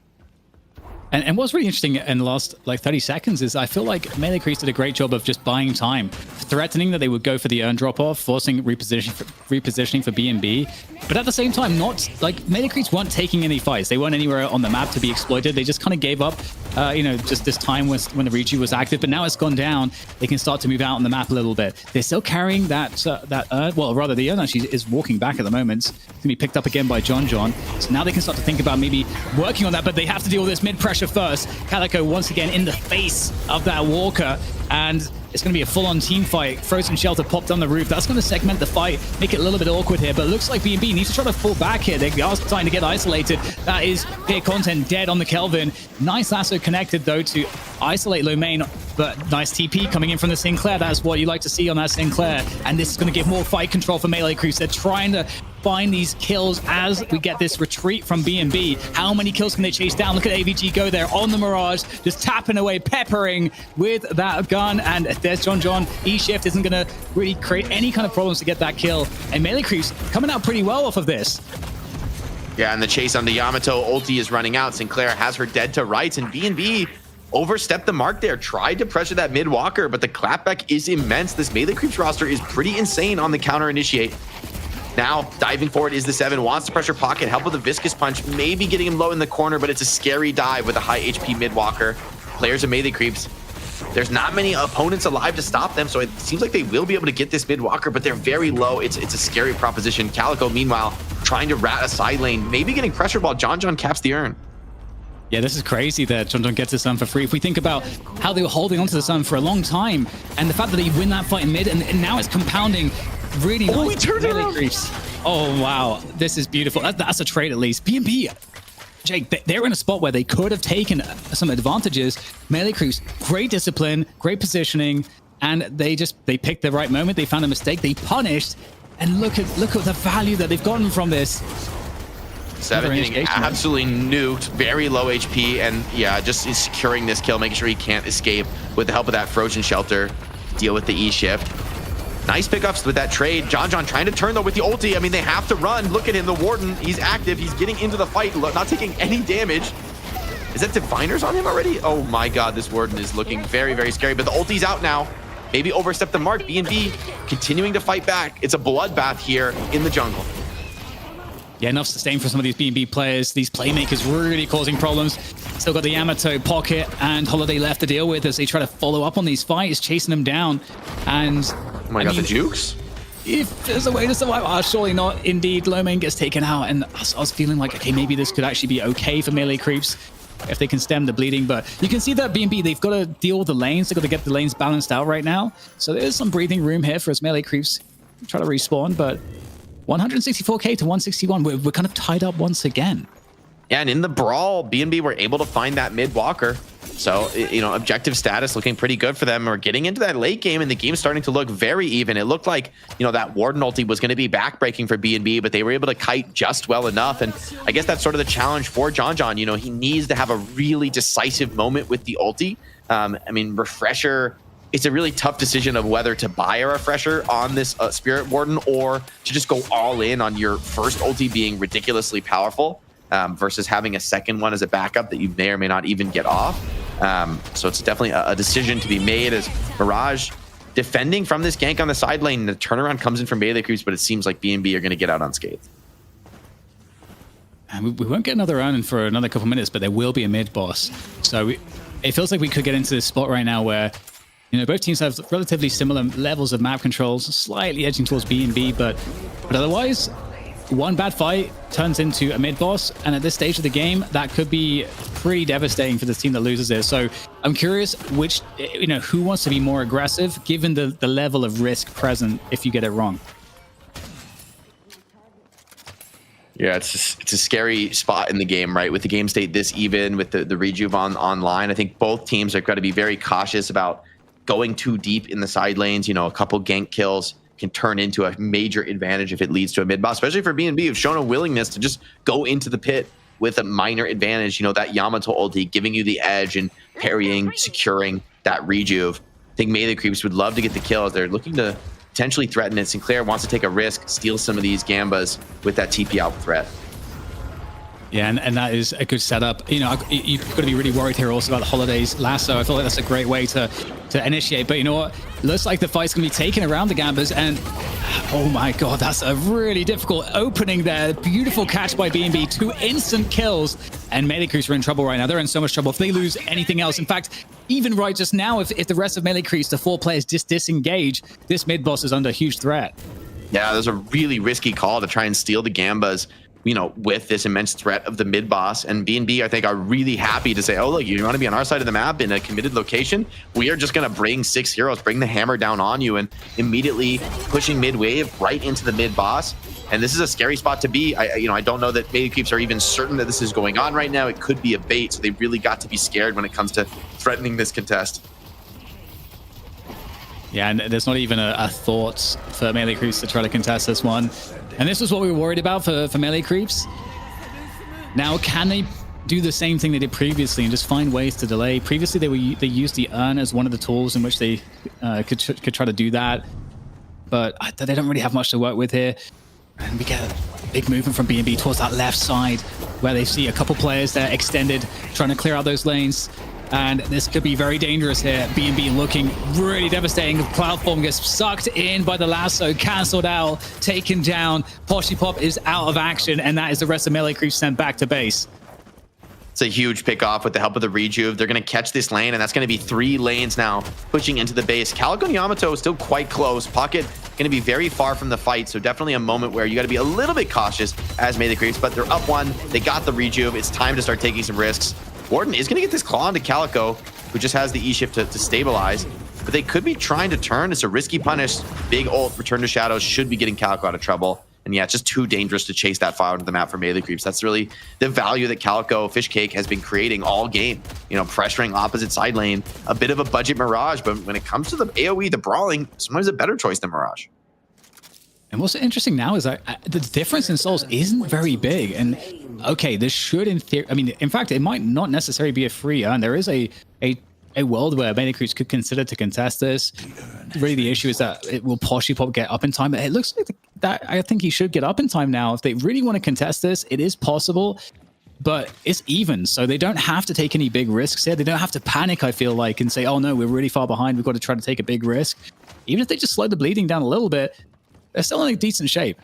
And what's really interesting in the last like 30 seconds is I feel like Melee Creeps did a great job of just buying time, threatening that they would go for the urn drop-off, forcing repositioning for B&B. But at the same time, not like Melee Creeps weren't taking any fights. They weren't anywhere on the map to be exploited. They just kind of gave up, just this time when the Riju was active. But now it's gone down. They can start to move out on the map a little bit. They're still carrying that urn. Well, rather, the urn actually is walking back at the moment. It's going to be picked up again by John. So now they can start to think about maybe working on that, but they have to deal with this mid-pressure first. Calico once again in the face of that Walker, and it's going to be a full-on team fight. Frozen Shelter popped on the roof. That's going to segment the fight, make it a little bit awkward here, but it looks like B&B needs to try to pull back here. They are starting to get isolated. That is peer content dead on the Kelvin. Nice lasso connected, though, to isolate low main, but nice TP coming in from the Sinclair. That's what you like to see on that Sinclair, and this is going to give more fight control for Melee Creeps. They're trying to find these kills as we get this retreat from B&B. How many kills can they chase down? Look at AVG go there on the Mirage, just tapping away, peppering with that gun, and there's John. E-Shift isn't going to really create any kind of problems to get that kill, and Melee Creeps coming out pretty well off of this. Yeah, and the chase on the Yamato ulti is running out. Sinclair has her dead to rights, and B&B overstepped the mark there, tried to pressure that mid walker, but the clapback is immense. This Melee Creeps roster is pretty insane on the counter initiate. Now, diving forward is the 7, wants to pressure Pocket, help with a Viscous Punch, maybe getting him low in the corner, but it's a scary dive with a high HP mid walker. Players of Melee Creeps, there's not many opponents alive to stop them, so it seems like they will be able to get this mid walker, but they're very low. It's a scary proposition. Calico, meanwhile, trying to rat a side lane, maybe getting pressured while John caps the urn. Yeah, this is crazy that John gets the Sun for free. If we think about how they were holding onto the Sun for a long time, and the fact that they win that fight in mid, and now it's compounding really nice. We turned around. Creeps. Oh, wow. This is beautiful. That's a trade at least. B&B, Jake, they're in a spot where they could have taken some advantages. Melee Creeps, great discipline, great positioning, and they picked the right moment. They found a mistake. They punished, and look at the value that they've gotten from this. 7 getting absolutely nuked, very low HP, and yeah, just is securing this kill, making sure he can't escape with the help of that Frozen Shelter. Deal with the E-Shift. Nice pickups with that trade. John trying to turn though with the ulti. I mean, they have to run. Look at him, the Warden. He's active. He's getting into the fight, not taking any damage. Is that Diviners on him already? Oh my God, this Warden is looking very, very scary, but the ulti's out now. Maybe overstep the mark. B&B continuing to fight back. It's a bloodbath here in the jungle. Yeah, enough sustain for some of these B&B players. These playmakers really causing problems. Still got the Yamato, Pocket, and Holiday left to deal with as they try to follow up on these fights, chasing them down. And oh my God, the jukes? If there's a way to survive, surely not. Indeed, Lomain gets taken out, and I was feeling like, okay, maybe this could actually be okay for Melee Creeps if they can stem the bleeding. But you can see that B&B, they've got to deal with the lanes. They've got to get the lanes balanced out right now. So there's some breathing room here for us Melee Creeps try to respawn, but 164k to 161. We're kind of tied up once again. Yeah, and in the brawl, B&B were able to find that mid walker. So, objective status looking pretty good for them. We're getting into that late game, and the game's starting to look very even. It looked like, that Warden ulti was going to be backbreaking for B&B, but they were able to kite just well enough. And I guess that's sort of the challenge for John. He needs to have a really decisive moment with the ulti. Refresher, it's a really tough decision of whether to buy a refresher on this Spirit Warden or to just go all in on your first ulti being ridiculously powerful versus having a second one as a backup that you may or may not even get off. So it's definitely a decision to be made as Mirage defending from this gank on the side lane. The turnaround comes in from Melee Creeps, but it seems like B&B are going to get out unscathed. And we won't get another run for another couple minutes, but there will be a mid boss. So it feels like we could get into this spot right now where You know, both teams have relatively similar levels of map controls, slightly edging towards B&B, but otherwise, one bad fight turns into a mid boss, and at this stage of the game, that could be pretty devastating for the team that loses this. So I'm curious who wants to be more aggressive, given the level of risk present if you get it wrong. Yeah, it's a scary spot in the game, right? With the game state this even, with the rejuve online, I think both teams are going to be very cautious about going too deep in the side lanes. You know, a couple gank kills can turn into a major advantage if it leads to a mid boss, especially for B&B, who've shown a willingness to just go into the pit with a minor advantage. You know, that Yamato ulti giving you the edge and parrying, securing that rejuve. I think melee creeps would love to get the kills. They're looking to potentially threaten it. Sinclair wants to take a risk, steal some of these Gambas with that TP out threat. Yeah, and that is a good setup. You know, you've got to be really worried here also about the Holidays lasso. I feel like that's a great way to initiate. But you know what? Looks like the fight's going to be taken around the Gambas. And oh my God, that's a really difficult opening there. Beautiful catch by B&B. 2 instant kills. And Melee Creeps are in trouble right now. They're in so much trouble. If they lose anything else, in fact, even right just now, if the rest of Melee Creeps, the 4 players disengage, this mid boss is under huge threat. Yeah, there's a really risky call to try and steal the Gambas, you know, with this immense threat of the mid boss. And B&B, I think, are really happy to say, oh, look, you want to be on our side of the map in a committed location? We are just going to bring 6 heroes, bring the hammer down on you, and immediately pushing mid wave right into the mid boss. And this is a scary spot to be. I don't know that Melee Creeps are even certain that this is going on right now. It could be a bait, so they really got to be scared when it comes to threatening this contest. Yeah, and there's not even a thought for Melee Creeps to try to contest this one. And this was what we were worried about for Melee Creeps. Now, can they do the same thing they did previously and just find ways to delay? Previously, they used the urn as one of the tools in which they could try to do that. But they don't really have much to work with here. And we get a big movement from B&B towards that left side, where they see a couple players there extended, trying to clear out those lanes. And this could be very dangerous here. B&B looking really devastating. Cloudform gets sucked in by the lasso, cancelled out, taken down. Poshipop is out of action, and that is the rest of Melee Creeps sent back to base. It's a huge pick off with the help of the rejuve. They're going to catch this lane, and that's going to be 3 lanes now pushing into the base. Calico and Yamato is still quite close. Pocket going to be very far from the fight, so definitely a moment where you got to be a little bit cautious as Melee Creeps, but they're up 1. They got the rejuve. It's time to start taking some risks. Warden is going to get this claw into Calico, who just has the E-shift to stabilize, but they could be trying to turn. It's a risky punish. Big ult, Return to Shadows should be getting Calico out of trouble. And yeah, it's just too dangerous to chase that fire onto the map for Melee Creeps. That's really the value that Calico Fishcake has been creating all game. You know, pressuring opposite side lane, a bit of a budget Mirage, but when it comes to the AoE, the brawling, sometimes a better choice than Mirage. And what's interesting now is that the difference in souls isn't very big. And okay, this should, in theory, I mean, in fact, it might not necessarily be a free earn. There is a world where Melee Creeps could consider to contest this. Really, the issue is that will Poshipop get up in time? It looks like that. I think he should get up in time now. If they really want to contest this, it is possible, but it's even. So they don't have to take any big risks here. They don't have to panic, I feel like, and say, oh no, we're really far behind. We've got to try to take a big risk. Even if they just slow the bleeding down a little bit, they're still in a decent shape.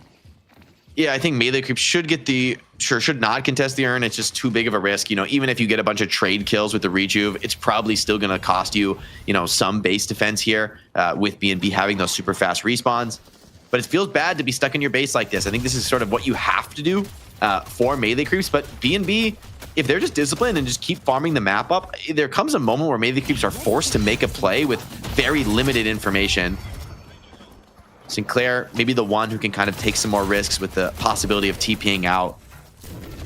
Yeah, I think Melee Creeps should not contest the urn. It's just too big of a risk. You know, even if you get a bunch of trade kills with the rejuve, it's probably still going to cost you, you know, some base defense here with B&B having those super fast respawns. But it feels bad to be stuck in your base like this. I think this is sort of what you have to do for Melee Creeps. But B&B, if they're just disciplined and just keep farming the map up, there comes a moment where Melee Creeps are forced to make a play with very limited information. Sinclair, maybe the one who can kind of take some more risks with the possibility of TPing out.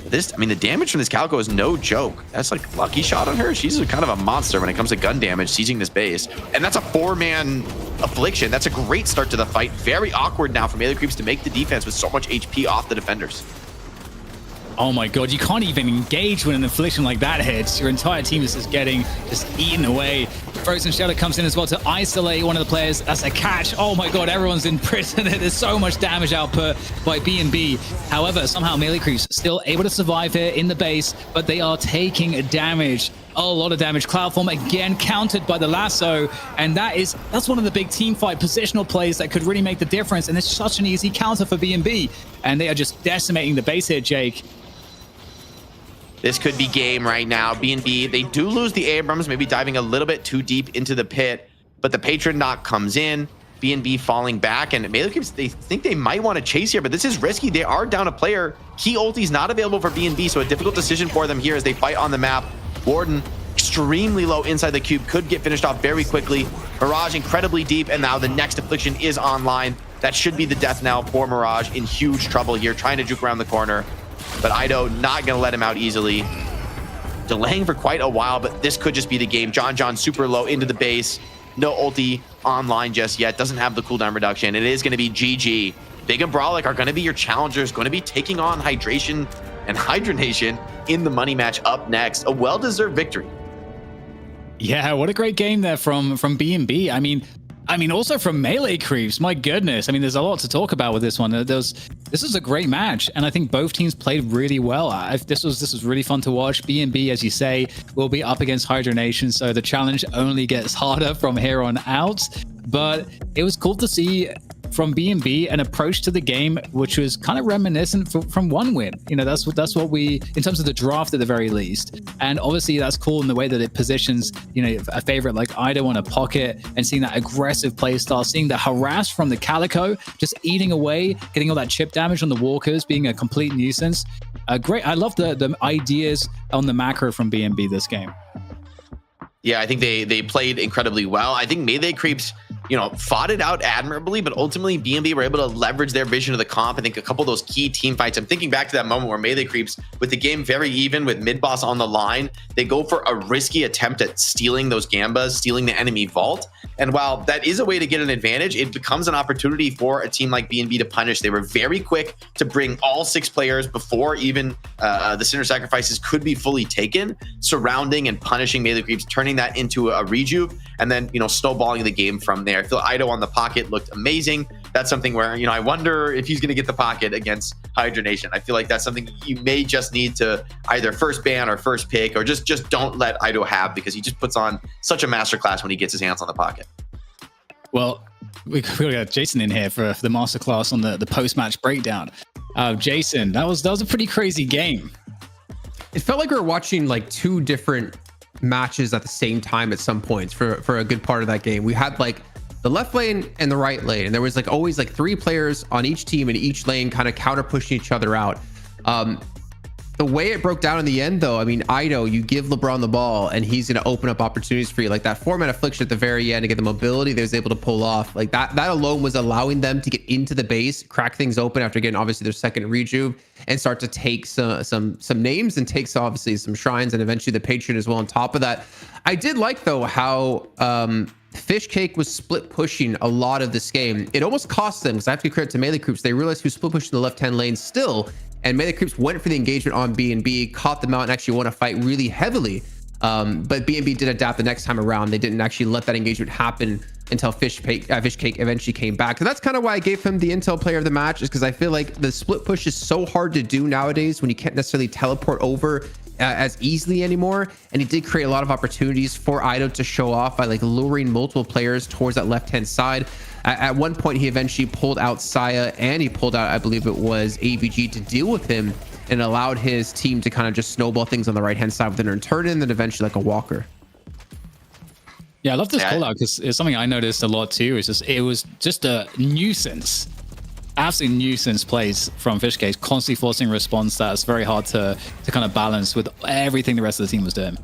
This, I mean, the damage from this Calico is no joke. That's like lucky shot on her. She's kind of a monster when it comes to gun damage, sieging this base. And that's a 4-man affliction. That's a great start to the fight. Very awkward now for Melee Creeps to make the defense with so much HP off the defenders. Oh my God, you can't even engage when an affliction like that hits. Your entire team is just getting eaten away. Frozen Shadow comes in as well to isolate one of the players. That's a catch. Oh my God, everyone's in prison. There's so much damage output by B&B. However, somehow Melee Creeps still able to survive here in the base, but they are taking damage. A lot of damage. Cloudform again countered by the lasso, and that's one of the big team fight positional plays that could really make the difference, and it's such an easy counter for B&B, and they are just decimating the base here, Jake. This could be game right now. B&B, they do lose the Abrams, maybe diving a little bit too deep into the pit. but the patron knock comes in. BNB falling back, and Melee Creeps, they think they might want to chase here, but this is risky. They are down a player. Key ulti's not available for BNB, so a difficult decision for them here as they fight on the map. Warden extremely low inside the cube, could get finished off very quickly. Mirage incredibly deep, and now the next affliction is online. That should be the death knell for Mirage, in huge trouble here, trying to juke around the corner. But Ido not going to let him out easily. Delaying for quite a while, but this could just be the game. John super low into the base. No ulti online just yet. Doesn't have the cooldown reduction. It is going to be GG. Big and Brawlic are going to be your challengers, going to be taking on Hydration and Hydra Nation in the money match up next. A well-deserved victory. Yeah, what a great game there from B&B. I mean, also from Melee Creeps. My goodness. I mean, there's a lot to talk about with this one. This is a great match, and I think both teams played really well. This was really fun to watch. B&B, as you say, will be up against Hydra Nation, so the challenge only gets harder from here on out. But it was cool to see from B&B an approach to the game which was kind of reminiscent from One Win. You know, that's what we, in terms of the draft at the very least. And obviously that's cool in the way that it positions, you know, a favorite like Ido on a pocket, and seeing that aggressive play style, seeing the harass from the Calico just eating away, getting all that chip damage on the walkers, being a complete nuisance. Great. I love the ideas on the macro from B&B this game. Yeah, I think they played incredibly well. I think Melee Creeps, you know, fought it out admirably, but ultimately B&B were able to leverage their vision of the comp. I think a couple of those key team fights, I'm thinking back to that moment where Melee Creeps, with the game very even, with mid boss on the line, they go for a risky attempt at stealing those Gambas, stealing the enemy vault. And while that is a way to get an advantage, it becomes an opportunity for a team like B&B to punish. They were very quick to bring all 6 players before even the Sinner Sacrifices could be fully taken, surrounding and punishing Melee Creeps, turning that into a rejuve, and then, you know, snowballing the game from there. I feel Ido on the pocket looked amazing. That's something where, you know, I wonder if he's going to get the pocket against Hydra Nation. I feel like that's something you may just need to either first ban or first pick, or just don't let Ido have, because he just puts on such a masterclass when he gets his hands on the pocket. Well, we got Jason in here for the masterclass on the post-match breakdown. Jason, that was a pretty crazy game. It felt like we were watching like 2 different matches at the same time at some points for a good part of that game. We had like the left lane and the right lane, and there was like always like 3 players on each team in each lane kind of counter pushing each other out. The way it broke down in the end, though, I mean, Ido, you give LeBron the ball and he's going to open up opportunities for you. Like that 4-man affliction at the very end to get the mobility they was able to pull off. Like that alone was allowing them to get into the base, crack things open after getting obviously their second rejuve, and start to take some names and takes obviously some shrines, and eventually the patron as well on top of that. I did like, though, how Fishcake was split pushing a lot of this game. It almost cost them, because I have to give credit to Melee Creeps. They realized who split pushing the left-hand lane still, and Melee Creeps went for the engagement on B&B, caught them out, and actually won a fight really heavily. But B&B did adapt the next time around. They didn't actually let that engagement happen until Fishcake eventually came back. So that's kind of why I gave him the Intel player of the match, is because I feel like the split push is so hard to do nowadays when you can't necessarily teleport over as easily anymore. And he did create a lot of opportunities for Ido to show off by like luring multiple players towards that left-hand side. At one point, he eventually pulled out Saya, and he pulled out, I believe it was AVG, to deal with him, and allowed his team to kind of just snowball things on the right-hand side with an turn in, and then eventually like a walker. Yeah, I love this call out, because it's something I noticed a lot too. It was just a nuisance, absolute nuisance plays from Fishcake, constantly forcing response that's very hard to kind of balance with everything the rest of the team was doing.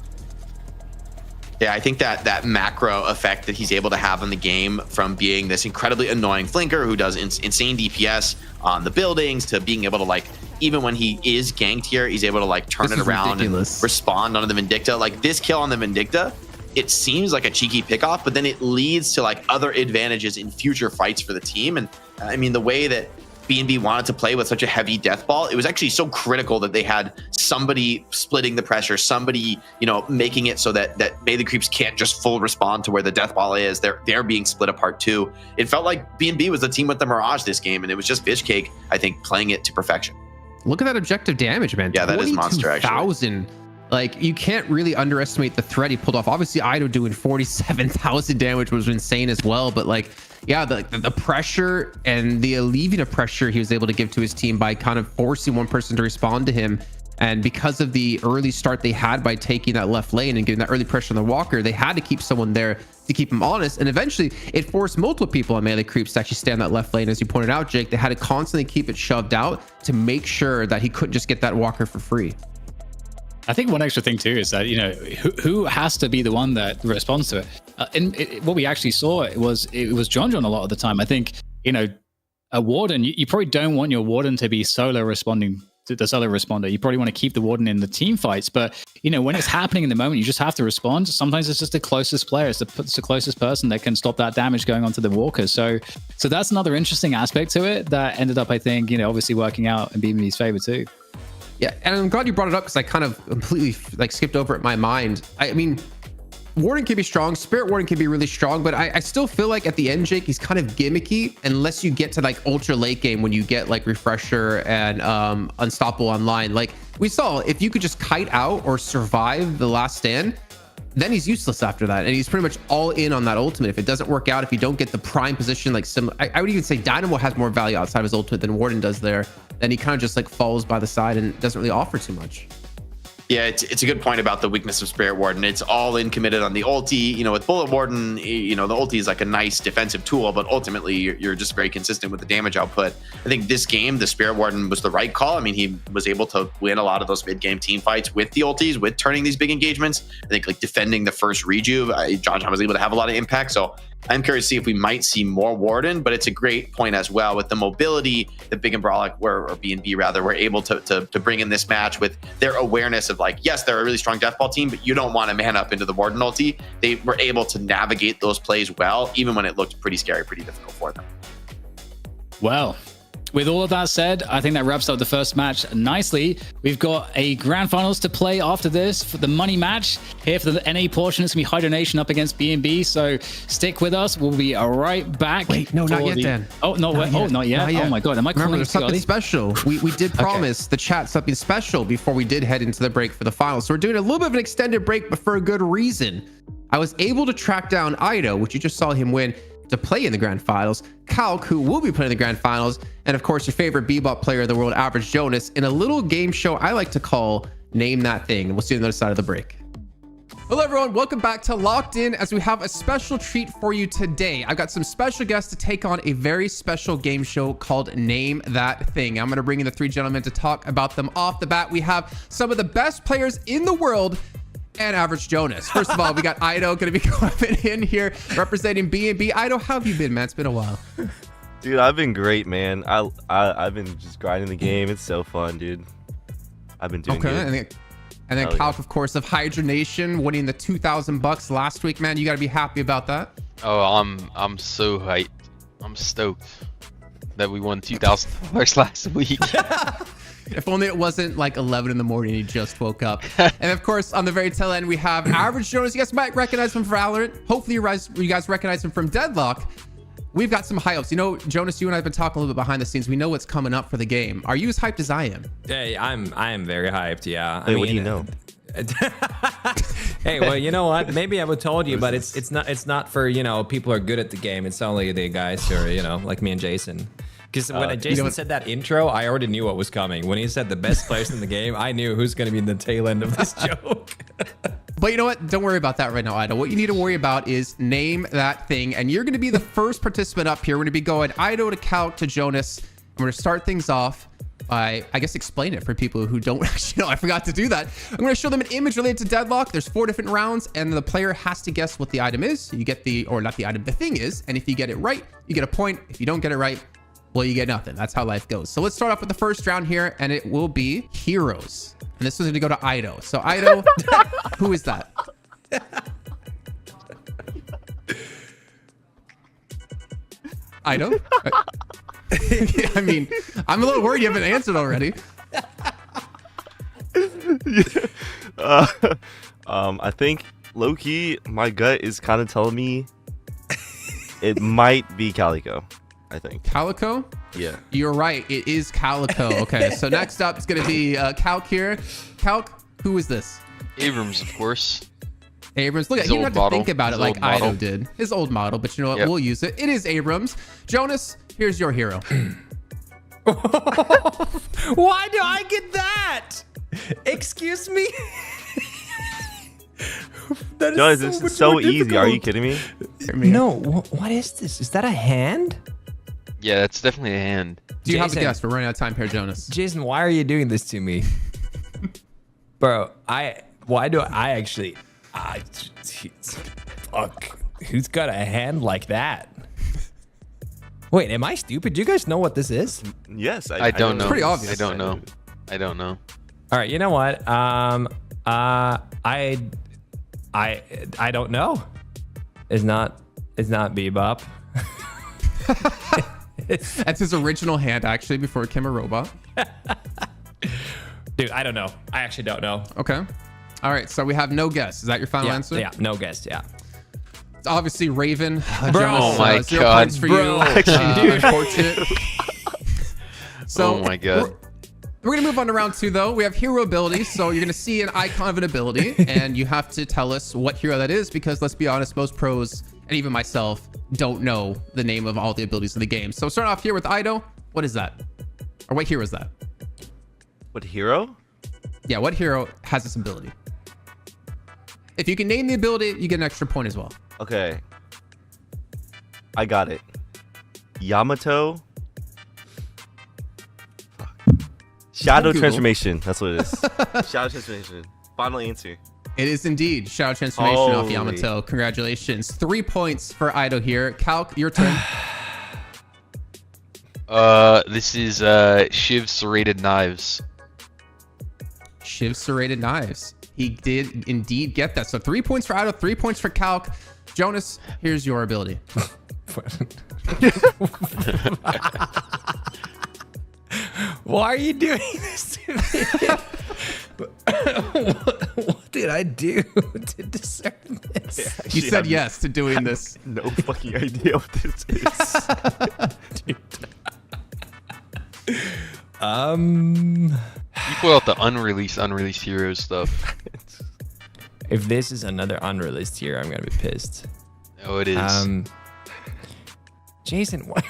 Yeah, I think that macro effect that he's able to have on the game, from being this incredibly annoying flanker who does insane DPS on the buildings, to being able to, like, even when he is ganked here, he's able to like turn it around and respond onto the Vindicta. Like this kill on the Vindicta, it seems like a cheeky pickoff, but then it leads to like other advantages in future fights for the team. And I mean, the way that B&B wanted to play with such a heavy death ball, it was actually so critical that they had somebody splitting the pressure, somebody, you know, making it so that Melee Creeps can't just full respond to where the death ball is. They're being split apart too. It felt like B&B was the team with the Mirage this game, and it was just Fishcake, I think, playing it to perfection. Look at that objective damage, man. Yeah, that is monster, actually. 22,000. Like, you can't really underestimate the threat he pulled off. Obviously, Ido doing 47,000 damage was insane as well. But like, yeah, the pressure and the alleviation of pressure he was able to give to his team by kind of forcing one person to respond to him And because of the early start they had by taking that left lane and getting that early pressure on the walker, they had to keep someone there to keep him honest. And eventually it forced multiple people on melee creeps to actually stay on that left lane. As you pointed out, Jake, they had to constantly keep it shoved out to make sure that he couldn't just get that walker for free. I think one extra thing too is that, you know, who has to be the one that responds to it? What we actually saw it was John a lot of the time. I think, you know, a warden, you probably don't want your warden to be solo responding to the solo responder. You probably want to keep the warden in the team fights, but you know, when it's happening in the moment, you just have to respond. Sometimes it's just the closest player, it's the closest person that can stop that damage going onto the walker. So that's another interesting aspect to it that ended up, I think, you know, obviously working out in BB's favor too. Yeah, and I'm glad you brought it up because I kind of completely like skipped over it in my mind. I mean, Warden can be strong, Spirit Warden can be really strong, but I still feel like at the end, Jake, he's kind of gimmicky unless you get to like ultra late game when you get like Refresher and Unstoppable online. Like we saw, if you could just kite out or survive the last stand, then he's useless after that. And he's pretty much all in on that ultimate. If it doesn't work out, if you don't get the prime position, like I would even say Dynamo has more value outside of his ultimate than Warden does there. Then he kind of just like falls by the side and doesn't really offer too much. Yeah, it's a good point about the weakness of Spirit Warden. It's all in committed on the ulti. You know, with Bullet Warden, you know, the ulti is like a nice defensive tool, but ultimately you're just very consistent with the damage output. I think this game, the Spirit Warden was the right call. I mean, he was able to win a lot of those mid-game team fights with the ultis, with turning these big engagements. I think like defending the first rejuve, John was able to have a lot of impact. So I'm curious to see if we might see more Warden, but it's a great point as well with the mobility that Big and Brolic or B&B rather were able to bring in this match with their awareness of like, yes, they're a really strong deathball team, but you don't want to man up into the Warden ulti. They were able to navigate those plays well, even when it looked pretty scary, pretty difficult for them. Well, with all of that said, I think that wraps up the first match nicely. We've got a grand finals to play after this for the money match. Here for the NA portion, it's going to be Hydra Nation up against B&B. So stick with us. We'll be right back. Wait, no, not yet, Dan. Oh, no, not yet. Not yet. Oh my God. Am I Remember, calling there's something special. We did promise the chat something special before we did head into the break for the finals. So we're doing a little bit of an extended break, but for a good reason. I was able to track down Ido, which you just saw him win, to play in the grand finals, Calc, who will be playing in the grand finals, and of course your favorite bebop player in the world, Average Jonas, in a little game show I like to call Name That Thing. And we'll see you on the other side of the break. Hello everyone, welcome back to Locked In, as we have a special treat for you today. I've got some special guests to take on a very special game show called Name That Thing. I'm going to bring in the three gentlemen to talk about them off the bat. We have some of the best players in the world and Average Jonas. First of all, we got Ido going to be coming in here representing B&B. Ido, how have you been, man? It's been a while. Dude, I've been great, man. I've been just grinding the game. It's so fun, dude. I've been doing good. And then Calc, of course, of Hydra Nation, winning the $2,000 last week, man. You got to be happy about that. Oh, I'm so hyped. I'm stoked that we won $2,000 last week. If only it wasn't like 11 in the morning, he just woke up. And of course, on the very tail end, we have Average Jonas. You guys might recognize him from Valorant. Hopefully you guys recognize him from Deadlock. We've got some high hopes. You know, Jonas, you and I have been talking a little bit behind the scenes. We know what's coming up for the game. Are you as hyped as I am? Hey, I am very hyped. Yeah. Wait, what do you know? Hey, well, you know what? Maybe I would told you, but it's not for, you know, people who are good at the game. It's only the guys who are, you know, like me and Jason. Because when Jason said that intro, I already knew what was coming. When he said the best players in the game, I knew who's going to be in the tail end of this joke. But you know what? Don't worry about that right now, Ido. What you need to worry about is Name That Thing. And you're going to be the first participant up here. We're going to be going Ido to Calc to Jonas. We're going to start things off by, I guess, explain it for people who don't actually know. I forgot to do that. I'm going to show them an image related to Deadlock. There's 4 different rounds, and the player has to guess what the item is. You get the, or not the item, the thing is. And if you get it right, you get a point. If you don't get it right, well, you get nothing. That's how life goes. So let's start off with the first round here, and it will be heroes. And this is going to go to Ido. So Ido, who is that? Ido? I mean, I'm a little worried you haven't answered already. I think low-key, my gut is kind of telling me it might be Calico. I think. Calico? Yeah. You're right. It is Calico. Okay. So next up is going to be Calc here. Calc, who is this? Abrams, of course. Abrams. Look, His you don't have to model. think about His it like old model. Ido did. His old model, but you know what? Yep. We'll use it. It is Abrams. Jonas, here's your hero. Why do I get that? Excuse me? That is Jonas, this much is so more easy. Are you difficult. kidding me? No, what is this? Is that a hand? Yeah, that's definitely a hand. Do you have a Jason. guess? We're running out of time here, Jonas. Jason, why are you doing this to me? Bro, why do I actually... fuck. Who's got a hand like that? Wait, am I stupid? Do you guys know what this is? Yes, I don't know. Pretty obvious. I don't know. I don't know. All right, you know what? I don't know. It's not Bebop. That's his original hand, actually, before it became a robot. Dude, I don't know. I actually don't know. Okay. All right, so we have no guess. Is that your final answer? Yeah, no guess. Yeah. It's obviously Raven. Bro. Jonas, Oh my 0 God. points for Bro. you. Unfortunate. So Oh my God. We're going to move on to round 2, though. We have hero abilities. So you're going to see an icon of an ability, and you have to tell us what hero that is, because let's be honest, most pros, and even myself, don't know the name of all the abilities in the game. So starting off here with Ido, what is that? Or what hero is that? What hero? Yeah, what hero has this ability? If you can name the ability, you get an extra point as well. Okay. I got it. Yamato. Shadow Google. Transformation. That's what it is. Shadow Transformation. Final answer. It is indeed Shadow Transformation off Holy. Yamato. Congratulations. 3 points for Ido here. Calc, your turn. This is Shiv Serrated Knives. Shiv Serrated Knives. He did indeed get that. So 3 points for Ido, 3 points for Calc. Jonas, here's your ability. Why are you doing this to me? What did I do to deserve this? You said yes to doing this. No fucking idea what this is. You pull out the unreleased heroes stuff. If this is another unreleased here, I'm gonna be pissed. Oh, it is. Jason, what?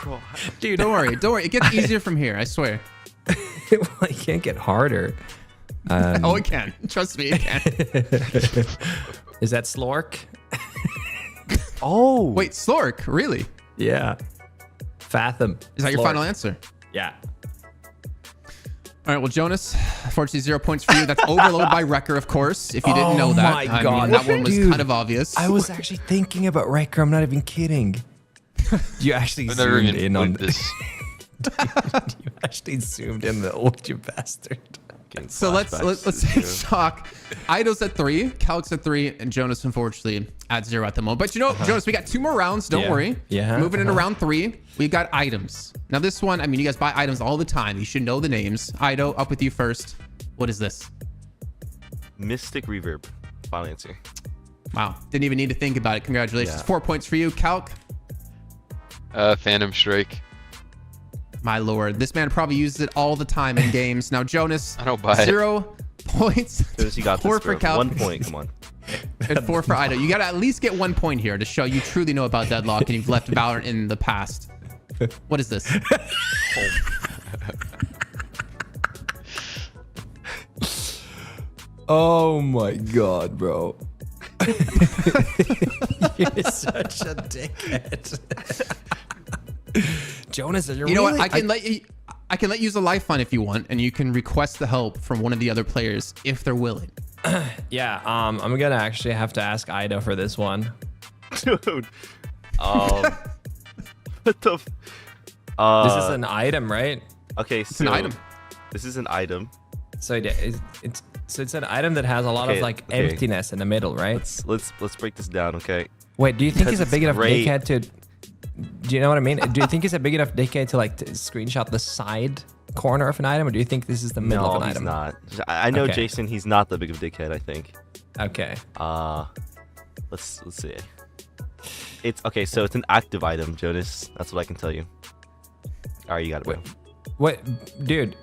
Bro, Dude, Don't worry. Don't worry. It gets easier from here. I swear. it can't get harder. Oh, it can. Trust me, it can. Is that Slork? oh. Wait, Slork? Really? Yeah. Fathom. Is that your Slork. final answer? Yeah. All right, well, Jonas, unfortunately, 0 points for you. That's overload by Wrecker, of course. If you didn't know that, my I God. mean, that one was Dude, kind of obvious. I was actually thinking about Wrecker. I'm not even kidding. You actually I've never zoomed even in on played this. You actually zoomed in the old, you bastard. Getting So let's flashbacks. talk. Ido's at 3, Calc's at 3, and Jonas, unfortunately, at 0 at the moment. But you know, Jonas, we got 2 more rounds. Don't Yeah. worry. Yeah. Moving into round 3, we got items. Now this one, I mean, you guys buy items all the time. You should know the names. Ido, up with you first. What is this? Mystic Reverb. Final answer. Wow. Didn't even need to think about it. Congratulations. Yeah. 4 points for you. Calc, Phantom Strike. my lord. This man probably uses it all the time in games. Now, Jonas, I don't buy it. 0 points. Jonas, you got 4 this, for bro. Calc. 1 point. Come on. And 4 for Ido. You got to at least get 1 point here to show you truly know about Deadlock and you've left Valorant in the past. What is this? Oh my God, bro. You're such a dickhead. Jonas, are you You know what? really- I can let you use a lifeline if you want, and you can request the help from one of the other players if they're willing. Yeah, I'm gonna actually have to ask Ido for this one. Dude. What the? This is an item, right? Okay, It's an item. This is an item. So it's an item that has a lot of Okay, like okay. emptiness in the middle, right? Let's break this down, okay? Wait, do you think Because he's a it's big enough great. dickhead to? Do you know what I mean? Do you think he's a big enough dickhead to like to screenshot the side corner of an item, or do you think this is the middle of No, an he's item? not. I know Okay. Jason. He's not that big of a dickhead. I think. Okay. Let's see. It's okay. So it's an active item, Jonas. That's what I can tell you. All right, you got it. Bro. What, dude?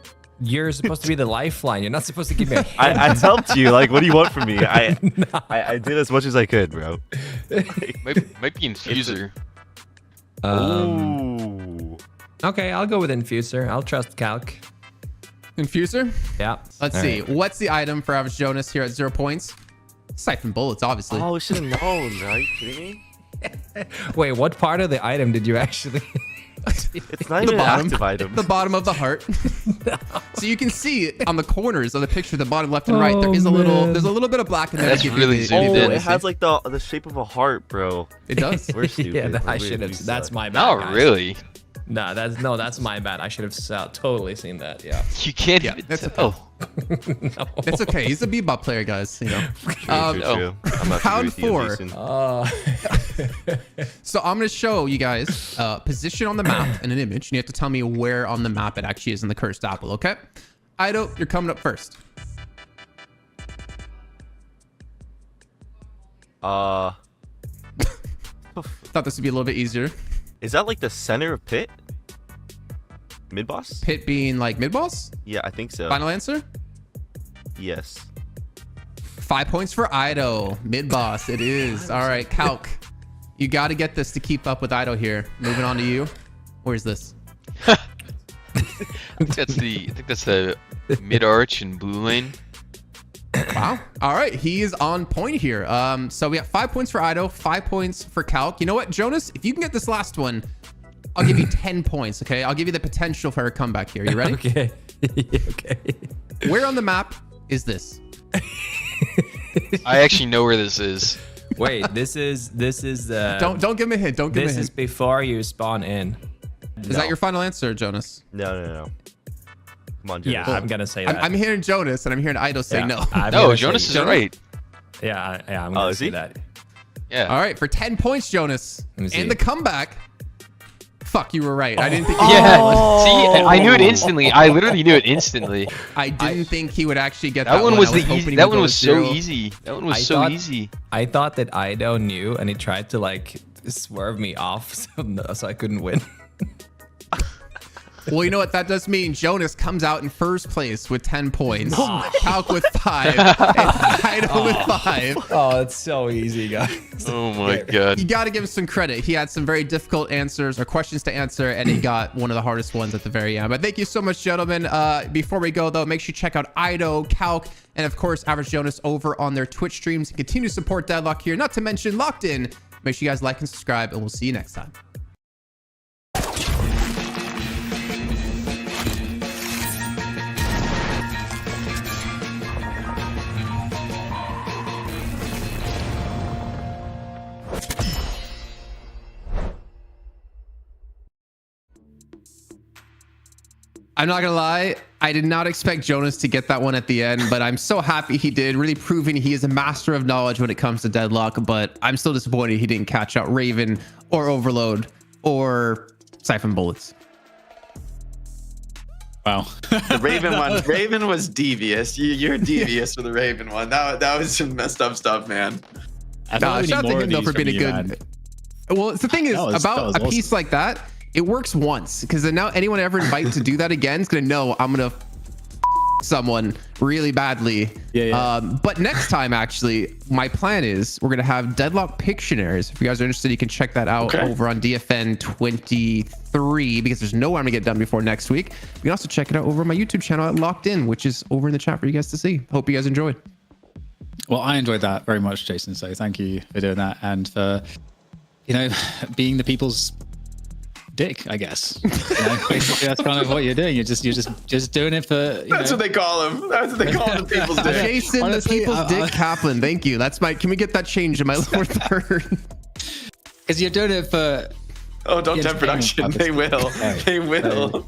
You're supposed to be the lifeline. You're not supposed to give me a hint. I helped you. Like, what do you want from me? I did as much as I could, bro. Might be Infuser. Ooh. Okay, I'll go with Infuser. I'll trust Calc. Infuser? Yeah. Let's All see. right. What's the item for average Jonas here at 0 points? Siphon bullets, obviously. Oh, we should have known. Are you kidding me? Wait, what part of the item did you actually? It's not even an active item. The bottom of the heart. So you can see on the corners of the picture, the bottom left and right, there is there's a little bit of black in there. That's to give really you zoomed Oh, in. it has like the shape of a heart, bro. It does. We're stupid. Yeah, We're I weird. should We have. That's suck. my bad. Not guys. really. Nah, that's my bad. I should have totally seen that. Yeah. You can't Yeah, even that's tell. No. It's okay. He's a bebop player, guys. You know. True. I'm not Round with you, 4. Jason. So I'm going to show you guys position on the map and an image, and you have to tell me where on the map it actually is in the cursed apple. Okay, Ido, you're coming up first. Uh, Thought this would be a little bit easier. is that like the center of pit? Mid boss? Pit being like mid boss. Yeah, I think so. Final answer. Yes. 5 points for Ido. Mid boss. It is. All right, Calc. You got to get this to keep up with Ido here. Moving on to you. Where's this? I think that's the mid arch and blue lane. Wow. All right. He is on point here. So we got 5 points for Ido, 5 points for Calc. You know what, Jonas? If you can get this last one, I'll give you 10 points. Okay. I'll give you the potential for a comeback here. You ready? Okay. Okay. Where on the map is this? I actually know where this is. Wait, this is Don't give me a hint. Don't give me a this is hint. before you spawn in. Is that your final answer, Jonas? No. Come on, Jonas. Yeah, I'm gonna say that. I'm hearing Jonas and I'm hearing Ido say Yeah, no. I'm No, gonna Jonas say- is right. Yeah, I'm gonna is say he? that. Yeah. All right. For 10 points, Jonas. Let me see. And the comeback. Fuck, you were right. I didn't think Yeah. See, I knew it instantly. I literally knew it instantly. I didn't think he would actually get That one was I the hoping easy. he That would one go was so 0. easy. That one was I so thought- easy. I thought that Ido knew, and he tried to like swerve me off, so I couldn't win. Well, you know what that does mean? Jonas comes out in first place with 10 points. Calc with 5. And Ido with 5. Oh, it's so easy, guys. Oh my god. You got to give him some credit. He had some very difficult answers or questions to answer, and he got one of the hardest ones at the very end. But thank you so much, gentlemen. Before we go, though, make sure you check out Ido, Calc, and of course, Average Jonas over on their Twitch streams. And continue to support Deadlock here, not to mention Locked In. Make sure you guys like and subscribe, and we'll see you next time. I'm not gonna lie, I did not expect Jonas to get that one at the end, but I'm so happy he did, really proving he is a master of knowledge when it comes to Deadlock. But I'm still disappointed he didn't catch out Raven or Overload or Siphon Bullets. Wow. The Raven one. Raven was devious. You're devious for the Raven one. That was some messed up stuff, man. Shout out to him though for being a good. Man. Well, the thing is that was about a awesome. piece like that, it works once, because then now anyone ever invited to do that again is gonna know I'm gonna someone really badly. Yeah. But next time, actually, my plan is we're gonna have Deadlock Pictionaries. If you guys are interested, you can check that out over on DFN 23, because there's no way I'm gonna get done before next week. You can also check it out over on my YouTube channel at Locked In, which is over in the chat for you guys to see. Hope you guys enjoyed. Well, I enjoyed that very much, Jason. So thank you for doing that and for, being the people's dick, I guess. Basically, that's kind of what you're doing. You're just doing it for. That's what they call him. That's what they call the people's dick. Jason, Honestly, the people's Dick Kaplan. Thank you. That's my. Can we get that changed in my lower third? Because you're doing it for. Oh, don't Yeah, tempt production. purpose. They will. Right. They will.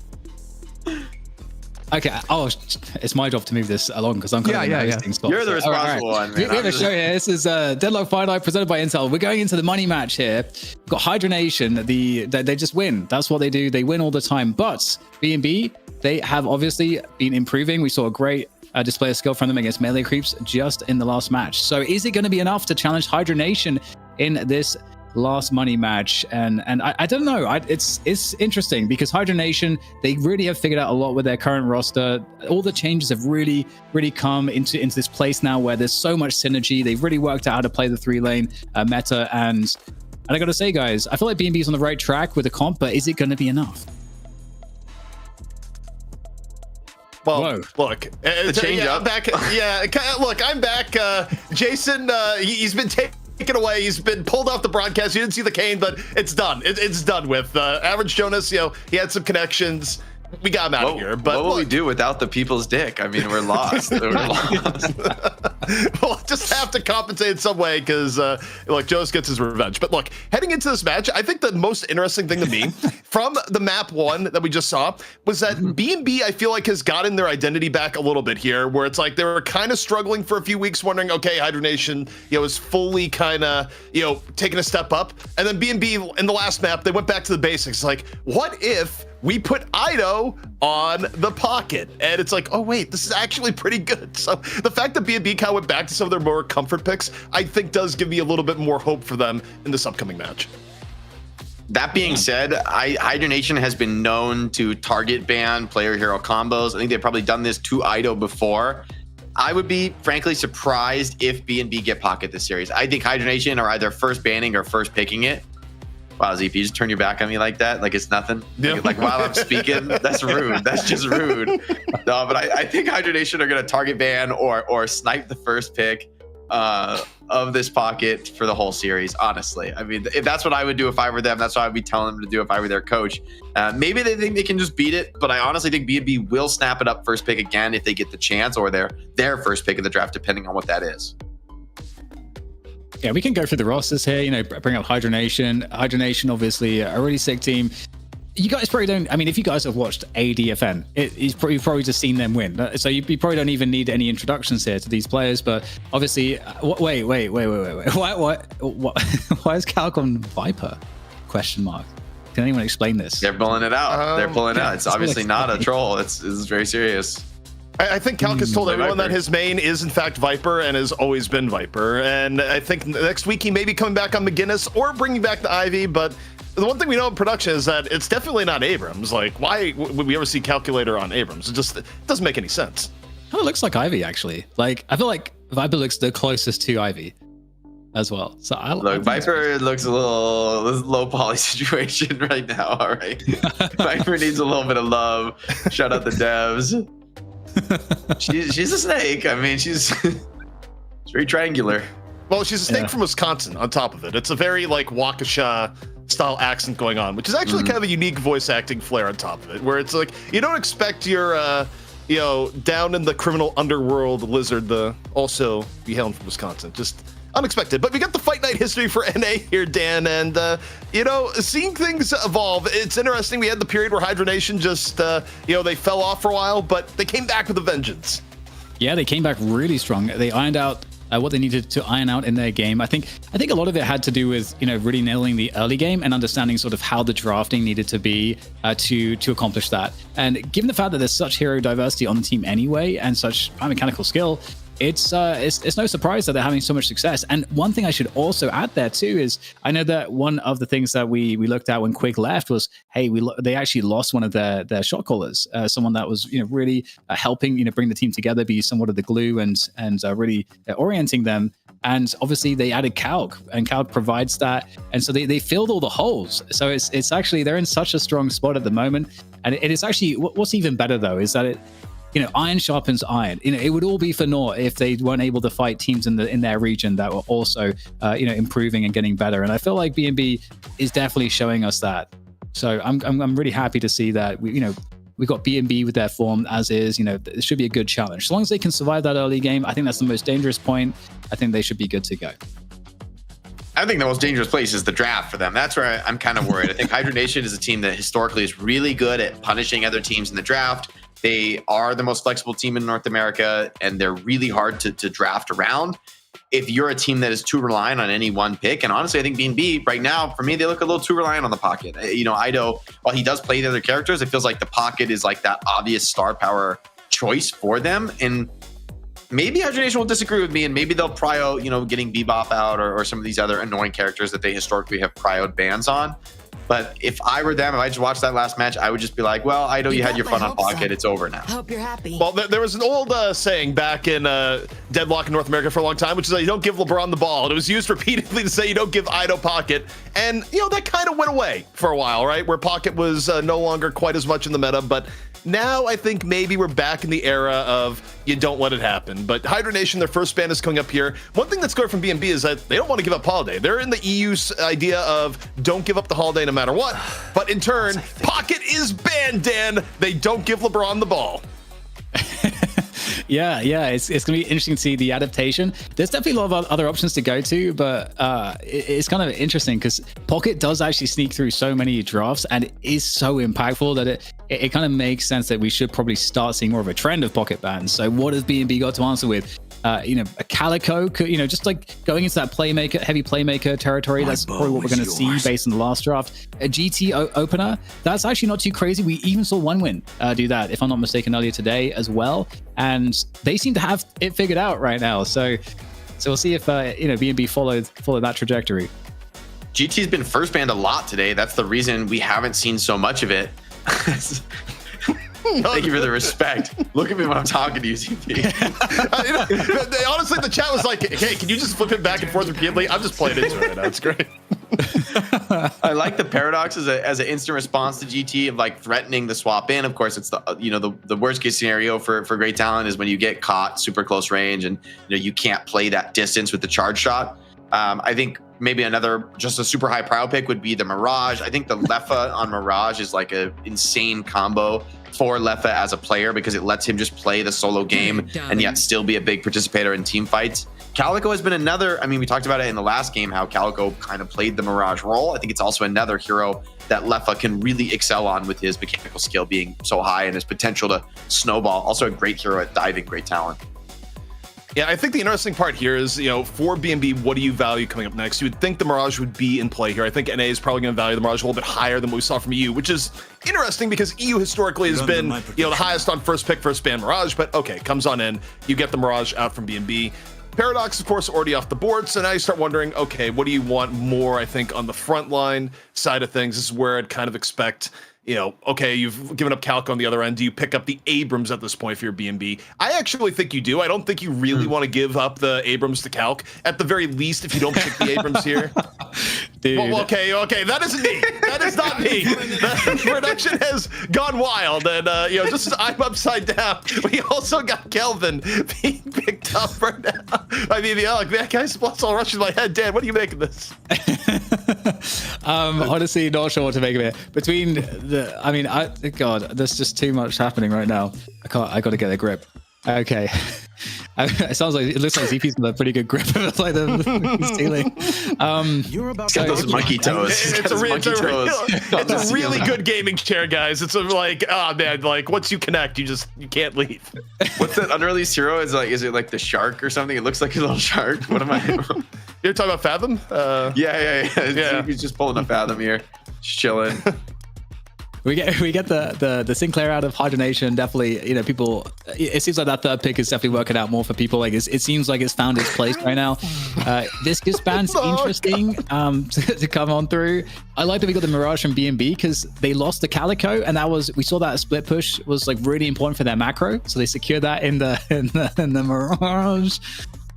Okay. Oh, it's my job to move this along because I'm kind of in the hosting spot. You're the So- all right, responsible all right. one, man. We have a show here. This is Deadlock Fight Night presented by Intel. We're going into the money match here. We've got Hydra Nation. They just win. That's what they do. They win all the time. But B&B, they have obviously been improving. We saw a great display of skill from them against melee creeps just in the last match. So is it going to be enough to challenge Hydra Nation in this last money match? And I don't know. It's interesting because Hydra Nation, they really have figured out a lot with their current roster. All the changes have really come into this place now where there's so much synergy. They've really worked out how to play the 3-lane meta. And I gotta say, guys, I feel like B&B is on the right track with the comp, but is it going to be enough? Well, Whoa. look, change yeah, up. I'm back. Yeah, look, I'm back. Jason, he's been taken away. He's been pulled off the broadcast. You didn't see the cane, but it's done. It's done with. Average Jonas, you know, he had some connections. We got him out of here. But what will we do without the people's dick? I mean, we're lost. We're lost. We'll just have to compensate in some way because, look, Jonas gets his revenge. But look, heading into this match, I think the most interesting thing to me from the map 1 that we just saw was that B&B, I feel like, has gotten their identity back a little bit here, where it's like they were kind of struggling for a few weeks, wondering, okay, Hydra Nation, you know, is fully kind of, you know, taking a step up. And then B&B in the last map, they went back to the basics. Like, what if we put Ido on the pocket? And it's like, oh wait, this is actually pretty good. So the fact that B&B kind of went back to some of their more comfort picks, I think does give me a little bit more hope for them in this upcoming match. That being said, Hydra Nation has been known to target ban player hero combos. I think they've probably done this to Ido before. I would be frankly surprised if B&B get pocket this series. I think Hydra Nation are either first banning or first picking it. Wow, Z, if you just turn your back on me like that, like it's nothing. Yeah. Like while I'm speaking, that's rude. That's just rude. No, but I think Hydra Nation are going to target ban or snipe the first pick of this pocket for the whole series, honestly. I mean, if that's what I would do if I were them, that's what I'd be telling them to do if I were their coach. Maybe they think they can just beat it, but I honestly think B&B will snap it up first pick again if they get the chance, or their first pick of the draft, depending on what that is. Yeah, we can go through the rosters here, you know, bring up Hydra Nation. Hydra Nation, obviously, a really sick team. You guys probably don't, I mean, if you guys have watched ADFN, you've probably just seen them win. So you probably don't even need any introductions here to these players, but obviously, wait. Why is Calcon Viper? Question mark. Can anyone explain this? They're pulling it out. They're pulling it out. It's obviously not a troll. It's very serious. I think Calc has told everyone that his main is in fact Viper and has always been Viper. And I think next week he may be coming back on McGinnis or bringing back the Ivy. But the one thing we know in production is that it's definitely not Abrams. Like, why would we ever see Calculator on Abrams? It doesn't make any sense. Oh, it looks like Ivy, actually. Like, I feel like Viper looks the closest to Ivy as well. So Look, Viper looks a little low poly situation right now. All right. Viper needs a little bit of love. Shout out the devs. She's a snake. I mean, she's very triangular. Well, she's a snake from Wisconsin on top of it. It's a very like Waukesha style accent going on, which is actually kind of a unique voice acting flair on top of it, where it's like you don't expect your you know, down in the criminal underworld lizard to also be hailing from Wisconsin. Just unexpected. But we got the Fight Night history for NA here, Dan, and you know, seeing things evolve, it's interesting. We had the period where Hydra Nation just you know, they fell off for a while, but they came back with a vengeance. Yeah, they came back really strong. They ironed out what they needed to iron out in their game. I think a lot of it had to do with, you know, really nailing the early game and understanding sort of how the drafting needed to be to accomplish that. And given the fact that there's such hero diversity on the team anyway and such mechanical skill, it's no surprise that they're having so much success. And one thing I should also add there too is I know that one of the things that we looked at when Quig left was, hey, they actually lost one of their shot callers, someone that was, you know, really helping, you know, bring the team together, be somewhat of the glue and really orienting them. And obviously they added Calc, and Calc provides that, and so they filled all the holes. So it's actually, they're in such a strong spot at the moment. And it is actually, what's even better though is that you know, iron sharpens iron. You know, it would all be for naught if they weren't able to fight teams in their region that were also, you know, improving and getting better. And I feel like B&B is definitely showing us that. So I'm really happy to see that we've got B&B with their form as is. You know, it should be a good challenge. As long as they can survive that early game, I think that's the most dangerous point. I think they should be good to go. I think the most dangerous place is the draft for them. That's where I'm kind of worried. I think Hydra Nation is a team that historically is really good at punishing other teams in the draft. They are the most flexible team in North America, and they're really hard to draft around. If you're a team that is too reliant on any one pick, and honestly, I think B&B right now, for me, they look a little too reliant on the pocket. You know, Ido, while he does play the other characters, it feels like the pocket is like that obvious star power choice for them. And maybe Hydra Nation will disagree with me, and maybe they'll prio, you know, getting Bebop out or some of these other annoying characters that they historically have prioed bans on. But if I were them, if I just watched that last match, I would just be like, well, I know you had your fun on Pocket. It's over now. Hope you're happy. Well, there was an old saying back in Deadlock in North America for a long time, which is that you don't give LeBron the ball. And it was used repeatedly to say you don't give Ido Pocket. And, that kind of went away for a while, right? Where Pocket was no longer quite as much in the meta. But now I think maybe we're back in the era of you don't let it happen. But Hydra Nation, their first ban is coming up here. One thing that's good from BNB is that they don't want to give up Holiday. They're in the EU's idea of don't give up the Holiday no matter what. But in turn, Pocket is banned, Dan. They don't give LeBron the ball. Yeah, it's gonna be interesting to see the adaptation. There's definitely a lot of other options to go to, but it's kind of interesting because Pocket does actually sneak through so many drafts and it is so impactful that it kind of makes sense that we should probably start seeing more of a trend of Pocket bans. So what has BNB got to answer with? A Calico, just like going into that heavy playmaker territory. That's probably what we're going to see based on the last draft. A GT opener, that's actually not too crazy. We even saw One Win do that, if I'm not mistaken, earlier today as well. And they seem to have it figured out right now. So we'll see if BNB followed that trajectory. GT's been first banned a lot today. That's the reason we haven't seen so much of it. Thank you for the respect. Look at me when I'm talking to you, ZP. Honestly, the chat was like, hey, can you just flip it back and forth repeatedly? I'm just playing into it right now. It's great. I like the paradox as an instant response to GT of like threatening the swap in. Of course, it's the worst case scenario for great talent is when you get caught super close range and you can't play that distance with the charge shot. I think maybe just a super high prio pick would be the Mirage. I think the Leffa on Mirage is like an insane combo for Leffa as a player because it lets him just play the solo game and yet still be a big participator in team fights. Calico has been another, we talked about it in the last game, how Calico kind of played the Mirage role. I think it's also another hero that Leffa can really excel on with his mechanical skill being so high and his potential to snowball. Also a great hero at diving, great talent. Yeah, I think the interesting part here is, for BNB, what do you value coming up next? You would think the Mirage would be in play here. I think NA is probably going to value the Mirage a little bit higher than what we saw from EU, which is interesting because EU historically has been, the highest on first pick, first ban Mirage, but okay, comes on in. You get the Mirage out from BNB. Paradox, of course, already off the board, so now you start wondering, okay, what do you want more, I think, on the front line side of things? This is where I'd kind of expect, okay, you've given up Calc on the other end. Do you pick up the Abrams at this point for your BNB? I actually think you do. I don't think you really want to give up the Abrams to Calc. At the very least, if you don't pick the Abrams here. Dude. Well, okay, that isn't me. That is not me. The production has gone wild, and just as I'm upside down, we also got Kelvin being picked up right now. That guy's blood's all rushing my head. Dan, what do you make of this? Honestly, not sure what to make of it. Between God, there's just too much happening right now. I got to get a grip. Okay. It looks like ZP's got a pretty good grip of like the ceiling. He's got those monkey toes. It's a really good gaming chair, guys. It's once you connect, you can't leave. What's that unreleased hero? Is it like the shark or something? It looks like a little shark. What am I? You're talking about Fathom? Yeah. He's just pulling a Fathom here, just chilling. We get the Sinclair out of Hydra Nation. Definitely, people. It seems like that third pick is definitely working out more for people. Like it seems like it's found its place right now. This band's interesting to come on through. I like that we got the Mirage from BNB because they lost the Calico, and we saw that split push was like really important for their macro. So they secured that in the Mirage.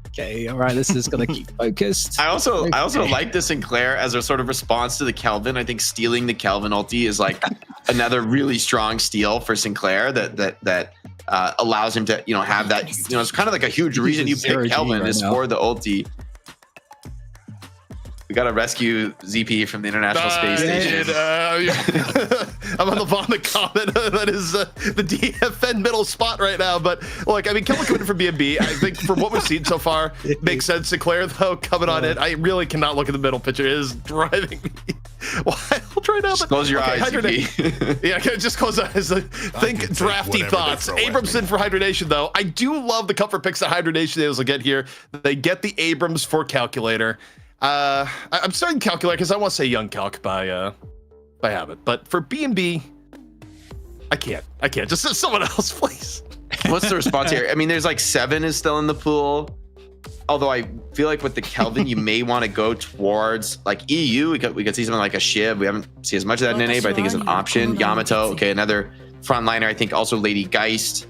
Okay, all right, this is gonna keep focused. I also like the Sinclair as a sort of response to the Kelvin. I think stealing the Kelvin ulti is like another really strong steal for Sinclair that allows him to have that. It's kind of like a huge reason you pick Kelvin is for the ulti. We gotta rescue ZP from the International Space Station. I'm on the vomit comment. That is the DFN middle spot right now. But Kelvin coming in from BNB. I think from what we've seen so far, makes sense. Sinclair though coming on in. I really cannot look at the middle picture. It is driving me wild right now. Just close your eyes, ZP. Yeah, just close your eyes. Think drafty thoughts. Abramson for Hydra Nation though. I do love the comfort picks that Hydra Nation is able to get here. They get the Abrams for Calculator. I'm starting Calculator because I want to say Young Calc by habit, but for BNB, I can't. Just someone else, please. What's the response here? There's like 7 is still in the pool. although I feel like with the Kelvin, you may want to go towards like EU. We could see something like a Shiv. We haven't seen as much of that in NA, but I think it's an option. Yamato, okay, another frontliner. I think also Lady Geist.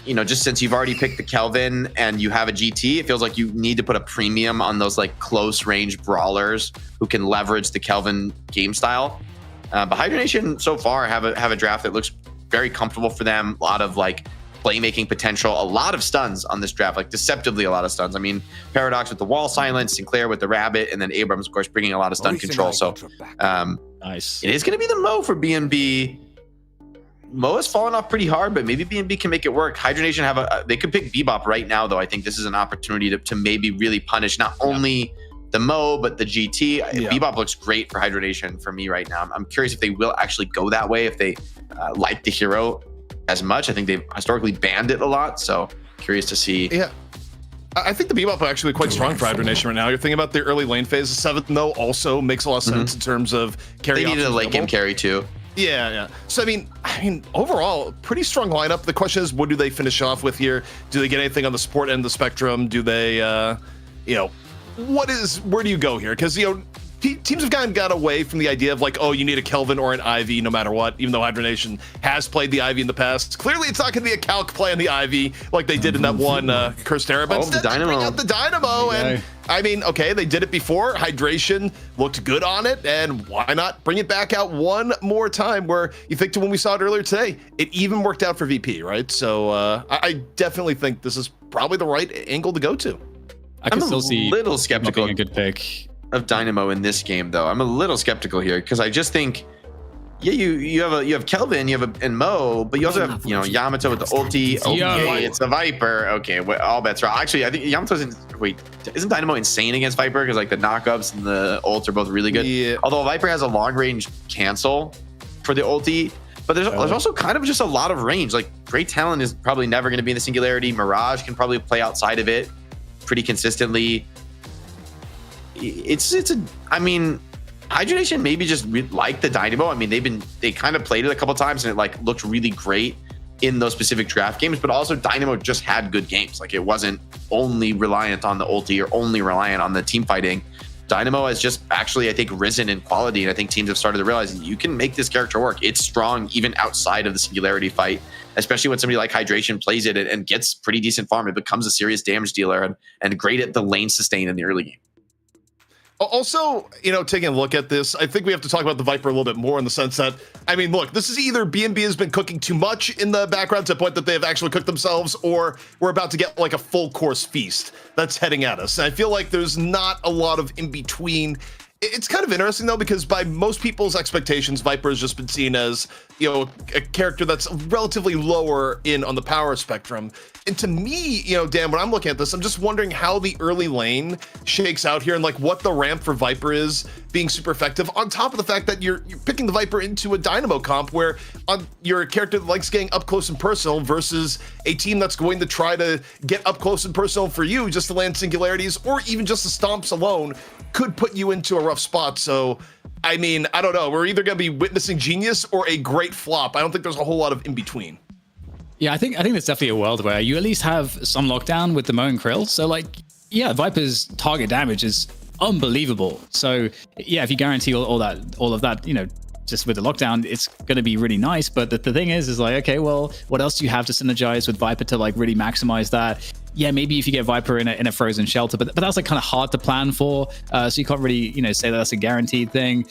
You know, just since you've already picked the Kelvin and you have a GT, it feels like you need to put a premium on those like close range brawlers who can leverage the Kelvin game style. But Hydra Nation so far have a draft that looks very comfortable for them. A lot of like playmaking potential, a lot of stuns on this draft, like deceptively a lot of stuns. I mean, Paradox with the wall silence, Sinclair with the rabbit, and then Abrams, of course, bringing a lot of stun control. So nice. It is going to be the Mo for BNB. Mo has fallen off pretty hard, but maybe BNB can make it work. Hydra Nation they could pick Bebop right now, though. I think this is an opportunity to maybe really punish not only the Mo, but the GT. Yeah. Bebop looks great for Hydra Nation for me right now. I'm curious if they will actually go that way, if they like the hero as much. I think they've historically banned it a lot, so curious to see. Yeah. I think the Bebop are actually quite strong for Hydra Nation right now. You're thinking about the early lane phase. 7th, though, also makes a lot of sense in terms of carry. They needed a late game carry, too. Yeah. So I mean, overall, pretty strong lineup. The question is, what do they finish off with here? Do they get anything on the support end of the spectrum? Do they, where do you go here? Because teams have kind of got away from the idea of like, oh, you need a Kelvin or an Ivy no matter what. Even though Hydra Nation has played the Ivy in the past, clearly it's not going to be a calc play on the Ivy like they did in that one Cursed Era. But instead, the Dynamo. bring out the Dynamo and. I mean, okay, they did it before. Hydration looked good on it, and why not bring it back out one more time where you think to when we saw it earlier today, it even worked out for VP, right? So I definitely think this is probably the right angle to go to. I'm still see a little skeptical a good pick of Dynamo in this game, though. I'm a little skeptical here because I just think, yeah, you have Kelvin, and Mo, but you also have Yamato with the ulti. Okay, it's the Viper. Okay, all bets are off. Actually, I think Yamato's isn't Dynamo insane against Viper because like the knockups and the ults are both really good. Yeah. Although Viper has a long range cancel for the ulti, but there's also kind of just a lot of range. Like Great Talent is probably never going to be in the Singularity. Mirage can probably play outside of it pretty consistently. I mean, Hydra Nation maybe just like the Dynamo. I mean, they kind of played it a couple times and it like looked really great in those specific draft games, but also Dynamo just had good games. Like it wasn't only reliant on the ulti or only reliant on the team fighting. Dynamo has just actually, I think, risen in quality, and I think teams have started to realize you can make this character work. It's strong even outside of the Singularity fight, especially when somebody like Hydration plays it and gets pretty decent farm. It becomes a serious damage dealer and great at the lane sustain in the early game. Also, taking a look at this, I think we have to talk about the Viper a little bit more in the sense that, I mean, look, this is either BNB has been cooking too much in the background to the point that they have actually cooked themselves, or we're about to get like a full course feast that's heading at us. And I feel like there's not a lot of in between. It's kind of interesting, though, because by most people's expectations, Viper has just been seen as, a character that's relatively lower in on the power spectrum. And to me, Dan, when I'm looking at this, I'm just wondering how the early lane shakes out here and like what the ramp for Viper is being super effective, on top of the fact that you're picking the Viper into a Dynamo comp where you're a character that likes getting up close and personal versus a team that's going to try to get up close and personal for you just to land singularities, or even just the stomps alone could put you into a rough spot. So, I mean, I don't know. We're either going to be witnessing genius or a great flop. I don't think there's a whole lot of in between. Yeah, I think there's definitely a world where you at least have some lockdown with the Mo and Krill. So like, yeah, Viper's target damage is unbelievable. So yeah, if you guarantee all of that, just with the lockdown, it's going to be really nice. But the thing is like, okay, well, what else do you have to synergize with Viper to like really maximize that? Yeah, maybe if you get Viper in a frozen shelter, but that's like kind of hard to plan for. So you can't really, say that that's a guaranteed thing.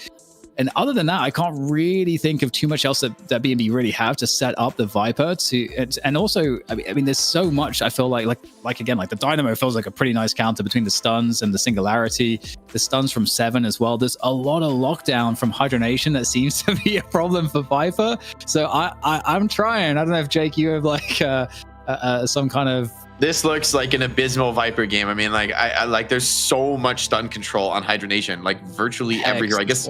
And other than that, I can't really think of too much else that BNB really have to set up the Viper to. And also, I mean, there's so much. I feel like again, like the Dynamo feels like a pretty nice counter between the stuns and the Singularity. The stuns from 7 as well. There's a lot of lockdown from Hydra Nation that seems to be a problem for Viper. So I'm trying. I don't know if Jake, you have like some kind of. This looks like an abysmal Viper game. I mean, like I like there's so much stun control on Hydra Nation. Like virtually every hero. I guess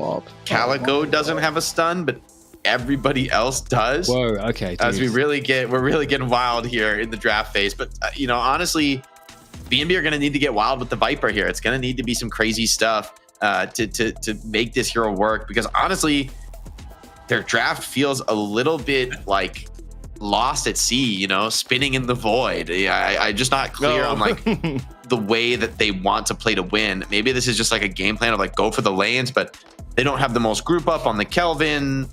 Calico doesn't have a stun, but everybody else does. Whoa, okay. As we're really getting wild here in the draft phase. But honestly, BNB are gonna need to get wild with the Viper here. It's gonna need to be some crazy stuff to make this hero work, because honestly, their draft feels a little bit like lost at sea, spinning in the void. I just not clear on like the way that they want to play to win. Maybe this is just like a game plan of like go for the lanes, but they don't have the most group up on the Kelvin.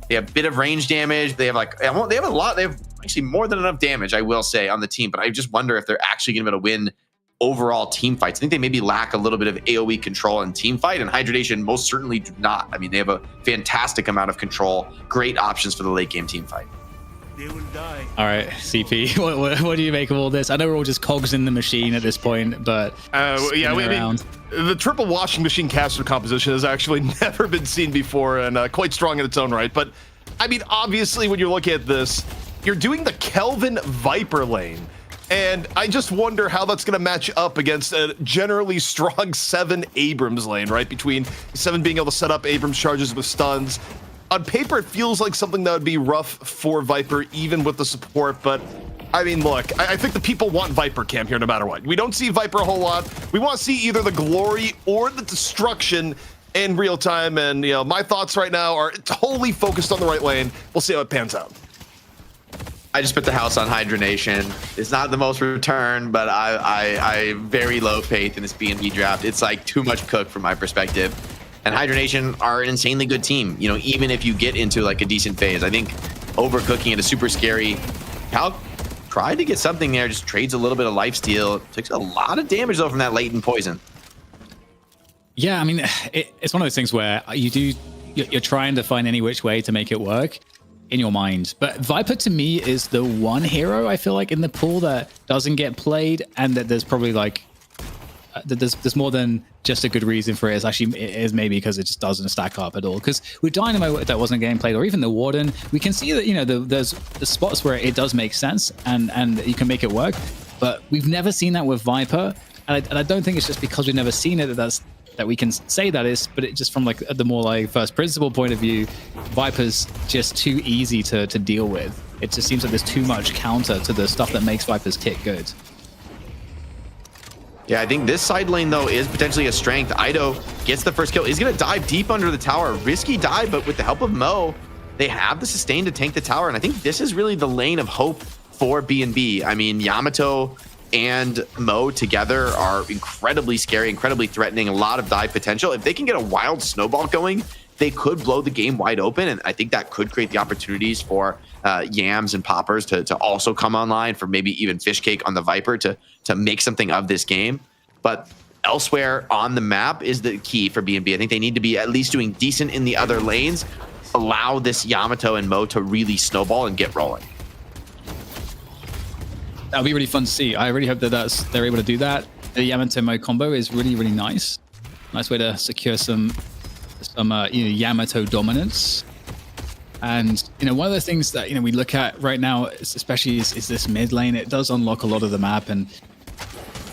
They have a bit of range damage. They have like, they have a lot. They have actually more than enough damage, I will say, on the team. But I just wonder if they're actually going to be able to win overall team fights. I think they maybe lack a little bit of AoE control in team fight, and Hydra Nation most certainly do not. I mean, they have a fantastic amount of control, great options for the late game team fight. All right, CP, what do you make of all this? I know we're all just cogs in the machine at this point, but yeah, I mean, the triple washing machine caster composition has actually never been seen before, and quite strong in its own right. But I mean, obviously, when you look at this, you're doing the Kelvin Viper lane. And I just wonder how that's going to match up against a generally strong 7 Abrams lane, right? Between 7 being able to set up Abrams charges with stuns. On paper, it feels like something that would be rough for Viper, even with the support. But, I mean, look, I think the people want Viper Cam here no matter what. We don't see Viper a whole lot. We want to see either the glory or the destruction in real time. And, you know, my thoughts right now are totally focused on the right lane. We'll see how it pans out. I just put the house on Hydra Nation. It's not the most return, but I very low faith in this B&B draft. It's like too much cook from my perspective. And Hydra Nation are an insanely good team, you know, even if you get into like a decent phase. I think overcooking it is super scary. Cal tried to get something there, just trades a little bit of lifesteal. Takes a lot of damage though from that latent poison. Yeah, I mean, it's one of those things where you're trying to find any which way to make it work in your mind. But Viper to me is the one hero I feel like in the pool that doesn't get played, and that there's probably like there's more than just a good reason for it. It is maybe because it just doesn't stack up at all. Because with Dynamo that wasn't getting played, or even the Warden, we can see that, you know, there's the spots where it does make sense and you can make it work. But we've never seen that with Viper, and I don't think it's just because we've never seen it that we can say that is, but it just from like the more like first principle point of view, Viper's just too easy to deal with. It just seems like there's too much counter to the stuff that makes Viper's kit good. Yeah, I think this side lane though is potentially a strength. Ido gets the first kill. He's gonna dive deep under the tower. Risky dive, but with the help of Mo, they have the sustain to tank the tower. And I think this is really the lane of hope for B&B. I mean, Yamato and Mo together are incredibly scary, incredibly threatening, a lot of dive potential. If they can get a wild snowball going, they could blow the game wide open, and I think that could create the opportunities for Yams and Poppers to also come online, for maybe even Fishcake on the Viper to make something of this game. But elsewhere on the map is the key for B&B. I think they need to be at least doing decent in the other lanes, allow this Yamato and Mo to really snowball and get rolling. That'll be really fun to see. I really hope that they're able to do that. The Yamato Mo combo is really, really nice. Nice way to secure some Yamato dominance. And, you know, one of the things that, you know, we look at right now, especially is this mid lane. It does unlock a lot of the map. And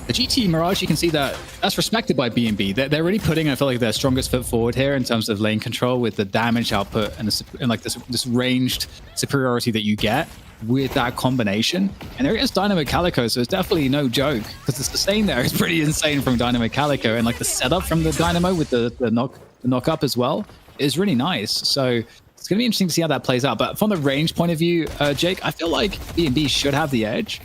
the GT Mirage, you can see that that's respected by B&B. They're really putting, I feel like, their strongest foot forward here in terms of lane control with the damage output and like this ranged superiority that you get with that combination. And there is Dynamo Calico, so it's definitely no joke, because the sustain there is pretty insane from Dynamo Calico, and like the setup from the Dynamo with the knock up as well is really nice. So it's going to be interesting to see how that plays out. But from the range point of view, Jake, I feel like B&B should have the edge.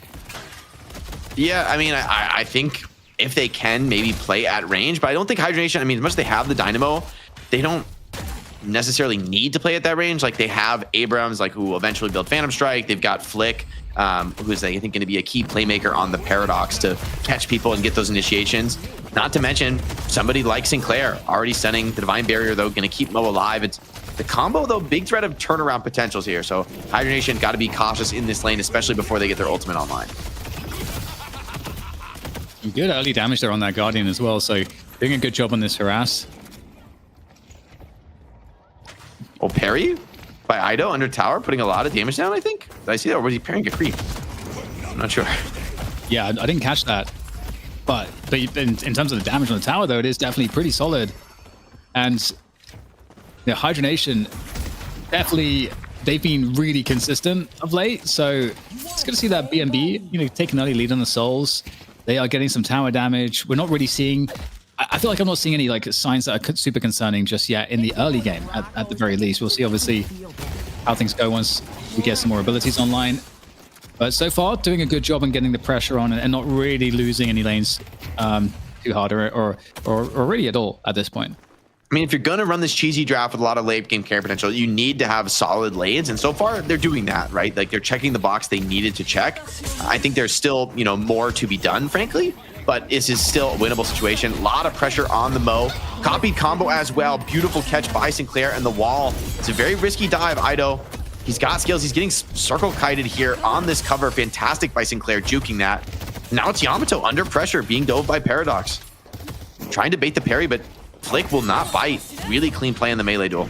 Yeah, I mean, I think if they can maybe play at range, but I don't think Hydra Nation, I mean, as much as they have the Dynamo, they don't necessarily need to play at that range. Like, they have Abrams, like, who will eventually build Phantom Strike. They've got Flick, who's, I think, going to be a key playmaker on the Paradox to catch people and get those initiations. Not to mention somebody like Sinclair already sending the Divine Barrier, though, going to keep Mo alive. It's the combo, though, big threat of turnaround potentials here. So Hydra Nation got to be cautious in this lane, especially before they get their ultimate online. Good early damage there on that Guardian as well, so doing a good job on this harass. Oh, parry by Ido under tower, putting a lot of damage down, I think. Did I see that, or was he parrying a creep? I'm not sure. Yeah, I didn't catch that. But in terms of the damage on the tower, though, it is definitely pretty solid. And the Hydra Nation, definitely, they've been really consistent of late. So it's good to see that B&B, you know, take an early lead on the Souls. They are getting some tower damage. We're not really seeing, I feel like I'm not seeing any like signs that are super concerning just yet in the early game, at the very least. We'll see obviously how things go once we get some more abilities online. But so far, doing a good job in getting the pressure on and not really losing any lanes too hard or really at all at this point. I mean, if you're going to run this cheesy draft with a lot of late game carry potential, you need to have solid lanes. And so far, they're doing that, right? Like, they're checking the box they needed to check. I think there's still, you know, more to be done, frankly. But this is still a winnable situation. A lot of pressure on the Mo. Copied combo as well. Beautiful catch by Sinclair and the wall. It's a very risky dive, Ido. He's got skills. He's getting circle kited here on this cover. Fantastic by Sinclair, juking that. Now it's Yamato under pressure, being dove by Paradox. Trying to bait the parry, but Flick will not bite. Really clean play in the melee duel.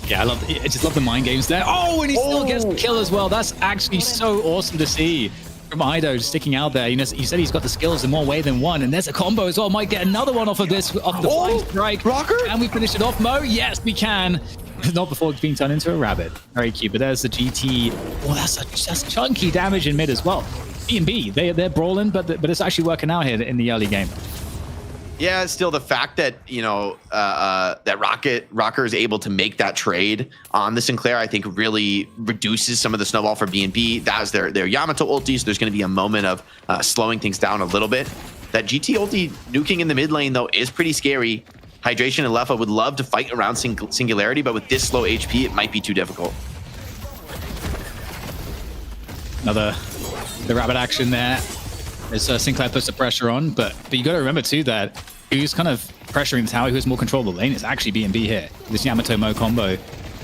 Yeah, I just love the mind games there. Oh, and he still gets the kill as well. That's actually so awesome to see from Ido sticking out there. You know, he said he's got the skills in more way than one, and there's a combo as well. Might get another one off of this, off the flying strike. Rocker? Can we finish it off, Mo? Yes, we can. Not before it's being turned into a rabbit. Very cute. But there's the GT. Oh, that's chunky damage in mid as well. B&B, they're brawling, but it's actually working out here in the early game. Yeah, still the fact that, you know, that Rocker is able to make that trade on the Sinclair, I think really reduces some of the snowball for B&B. That was their Yamato ulti, so there's going to be a moment of slowing things down a little bit. That GT ulti nuking in the mid lane, though, is pretty scary. Hydration and Leffa would love to fight around Singularity, but with this slow HP, it might be too difficult. The rabbit action there. As Sinclair puts the pressure on, but you got to remember too that who's kind of pressuring the tower, who has more control of the lane, is actually B&B here. This Yamato Mo combo.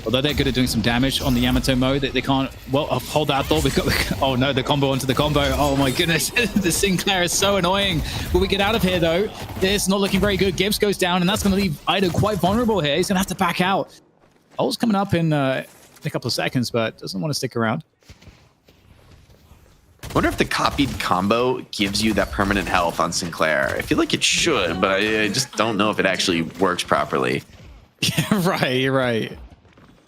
Although they're good at doing some damage on the Yamato Mo, they can't, well, hold that thought. We've got, oh no, the combo onto the combo. Oh my goodness, the Sinclair is so annoying. Will we get out of here though? It's not looking very good. Gibbs goes down, and that's going to leave Ido quite vulnerable here. He's going to have to back out. Ult's coming up in a couple of seconds, but doesn't want to stick around. I wonder if the copied combo gives you that permanent health on Sinclair. I feel like it should, but I just don't know if it actually works properly. Right.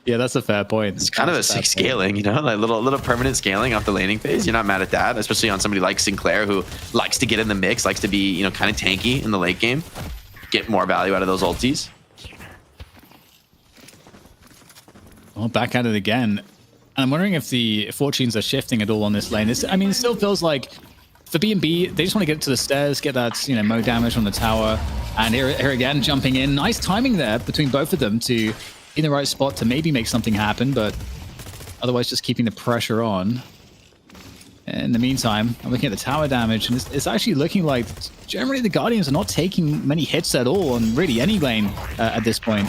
Yeah, that's a fair point. It's kind of a sick scaling, you know, like little permanent scaling off the laning phase. You're not mad at that, especially on somebody like Sinclair who likes to get in the mix, likes to be, you know, kind of tanky in the late game, get more value out of those ultis. Well, back at it again. I'm wondering if the fortunes are shifting at all on this lane. It still feels like for B&B, they just want to get to the stairs, get that, you know, Mo damage on the tower. And here again, jumping in. Nice timing there between both of them to in the right spot to maybe make something happen, but otherwise just keeping the pressure on. In the meantime, I'm looking at the tower damage, and it's actually looking like generally the Guardians are not taking many hits at all on really any lane at this point.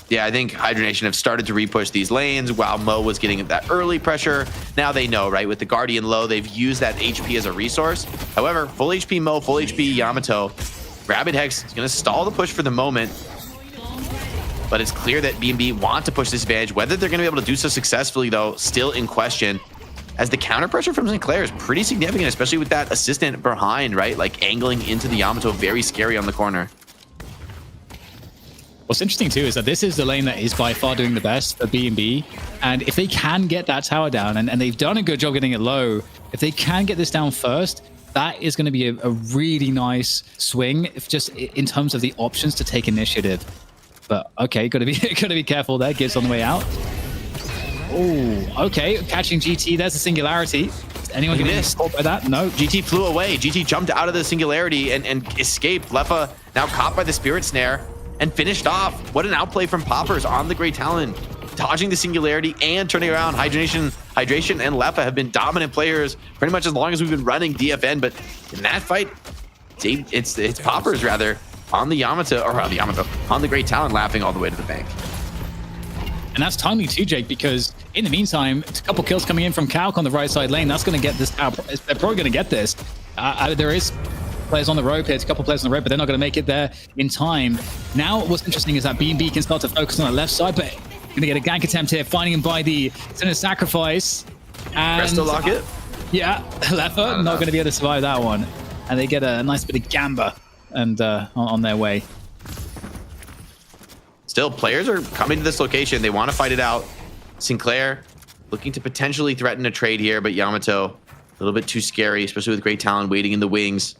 Yeah, I think Hydra Nation have started to repush these lanes while Mo was getting that early pressure. Now they know, right? With the Guardian low, they've used that HP as a resource. However, full HP Mo, full HP Yamato. Rabbit Hex is going to stall the push for the moment. But it's clear that B&B want to push this advantage. Whether they're going to be able to do so successfully, though, still in question. As the counter pressure from Sinclair is pretty significant, especially with that assistant behind, right? Like angling into the Yamato, very scary on the corner. What's interesting too is that this is the lane that is by far doing the best for B&B, and if they can get that tower down, and they've done a good job getting it low, if they can get this down first, that is going to be a really nice swing, if just in terms of the options to take initiative. But okay, gotta be careful there. Gibbs on the way out. Oh, okay, catching GT. There's a singularity. Is anyone going to be caught by that? No. GT flew away. GT jumped out of the singularity and escaped. Leffa now caught by the Spirit Snare and finished off. What an outplay from Poppers on the Great Talon. Dodging the singularity and turning around. Hydration and Leffa have been dominant players pretty much as long as we've been running DFN, but in that fight, it's Poppers rather on the Yamato, or on the Great Talon, laughing all the way to the bank. And that's timely too, Jake, because in the meantime, it's a couple kills coming in from Calc on the right side lane. That's going to get this. They're probably going to get this. There is players on the rope here. It's a couple players on the rope, but they're not going to make it there in time. Now, what's interesting is that B&B can start to focus on the left side, but going to get a gank attempt here, finding him by the Sinner Sacrifice. And Presto Locket? Yeah, Leffa not going to be able to survive that one. And they get a nice bit of gamba and on their way. Still, players are coming to this location. They want to fight it out. Sinclair looking to potentially threaten a trade here, but Yamato a little bit too scary, especially with Great Talon waiting in the wings.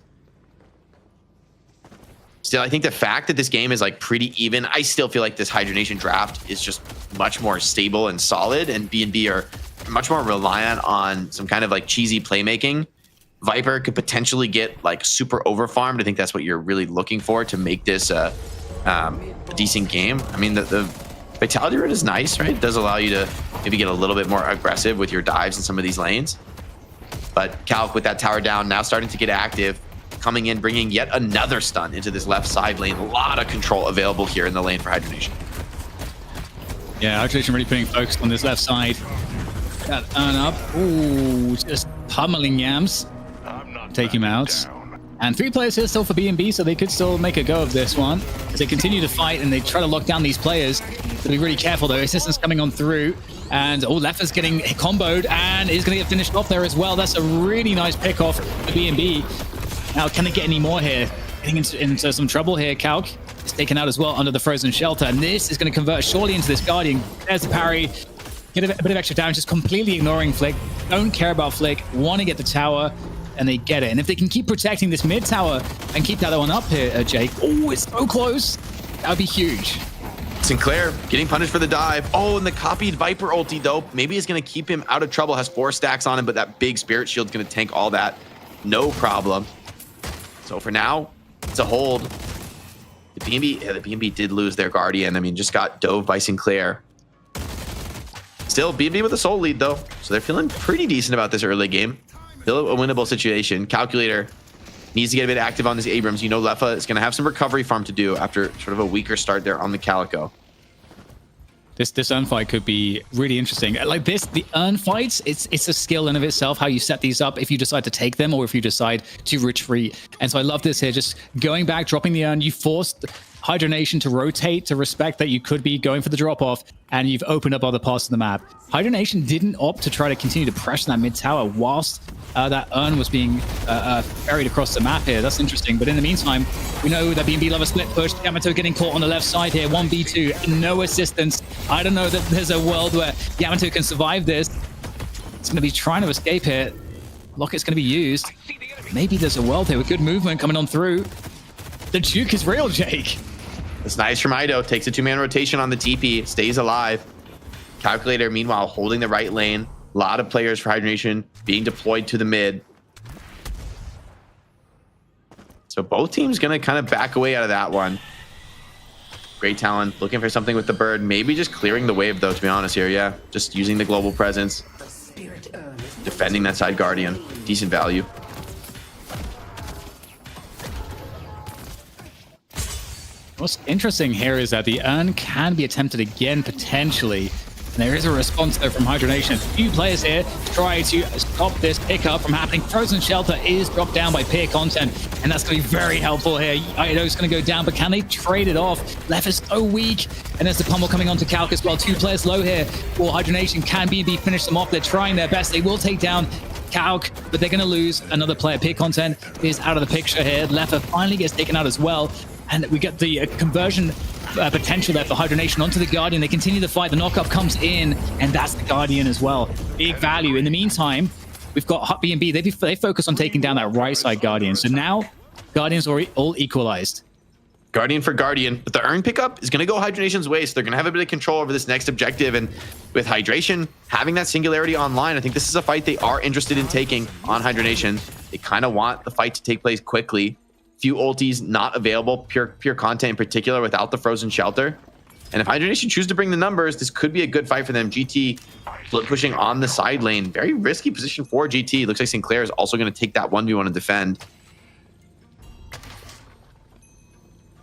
Still, I think the fact that this game is like pretty even, I still feel like this Hydra Nation draft is just much more stable and solid, and B&B are much more reliant on some kind of like cheesy playmaking. Viper could potentially get like super overfarmed. I think that's what you're really looking for to make this a decent game. I mean, the Vitality Rune is nice, right? It does allow you to maybe get a little bit more aggressive with your dives in some of these lanes. But Calc with that tower down, now starting to get active, coming in, bringing yet another stun into this left side lane. A lot of control available here in the lane for Hydra Nation. Yeah, Hydra Nation really putting focus on this left side. That earn up. Ooh, just pummeling Yams. Take him out. And 3 players here still for B&B, so they could still make a go of this one. As they continue to fight and they try to lock down these players. So be really careful though. Assistance coming on through. And Lefa's getting comboed and is going to get finished off there as well. That's a really nice pick off for B&B. Now, can they get any more here? Getting into some trouble here. Calc is taken out as well under the frozen shelter. And this is going to convert surely into this Guardian. There's the parry. Get a bit of extra damage, just completely ignoring Flick. Don't care about Flick. Want to get the tower. And they get it. And if they can keep protecting this mid tower and keep that one up here, Jake. Oh, it's so close. That would be huge. Sinclair getting punished for the dive. Oh, and the copied Viper ulti, though. Maybe it's going to keep him out of trouble. Has 4 stacks on him, but that big Spirit Shield's going to tank all that. No problem. So for now, it's a hold. The B&B did lose their Guardian. I mean, just got dove by Sinclair. Still, B&B with a soul lead, though. So they're feeling pretty decent about this early game. Still a winnable situation. Calculator needs to get a bit active on this Abrams. You know, Lefa is going to have some recovery farm to do after sort of a weaker start there on the Calico. This urn fight could be really interesting. Like this, the urn fights, it's a skill in of itself, how you set these up, if you decide to take them or if you decide to retreat. And so I love this here, just going back, dropping the urn. You forced Hydra Nation to rotate, to respect that you could be going for the drop-off, and you've opened up other parts of the map. Hydra Nation didn't opt to try to continue to pressure that mid tower whilst that urn was being ferried across the map here. That's interesting. But in the meantime, we know that B&B love a split push. Yamato getting caught on the left side here. 1v2, no assistance. I don't know that there's a world where Yamato can survive this. It's going to be trying to escape here. Locket's going to be used. Maybe there's a world here with good movement coming on through. The juke is real, Jake. It's nice from Ido. Takes a 2-man rotation on the TP. Stays alive. Calculator, meanwhile, holding the right lane. A lot of players for Hydra Nation being deployed to the mid. So both teams going to kind of back away out of that one. Great talent. Looking for something with the bird. Maybe just clearing the wave, though, to be honest here. Yeah, just using the global presence. Defending that side Guardian. Decent value. What's interesting here is that the urn can be attempted again, potentially. And there is a response, though, from Hydra Nation. A few players here try to stop this pickup from happening. Frozen Shelter is dropped down by peer content, and that's going to be very helpful here. Ido's going to go down, but can they trade it off? Left is so weak, and there's the pummel coming onto Calc as well. 2 players low here for Hydra Nation. Can B&B finish them off? They're trying their best. They will take down Calc, but they're going to lose another player. Peer content is out of the picture here. Lefa finally gets taken out as well. And we get the conversion potential there for Hydra Nation onto the Guardian. They continue the fight. The knockup comes in, and that's the Guardian as well. Big value. In the meantime, we've got B&B. They focus on taking down that right side Guardian. So now, Guardians are all equalized. Guardian for Guardian. But the urn pickup is going to go Hydra Nation's way, so they're going to have a bit of control over this next objective. And with Hydration having that singularity online, I think this is a fight they are interested in taking on Hydra Nation. They kind of want the fight to take place quickly. Few ultis not available, pure content in particular without the frozen shelter. And if Hydra Nation choose to bring the numbers, this could be a good fight for them. GT pushing on the side lane. Very risky position for GT. Looks like Sinclair is also going to take that 1v1 and defend.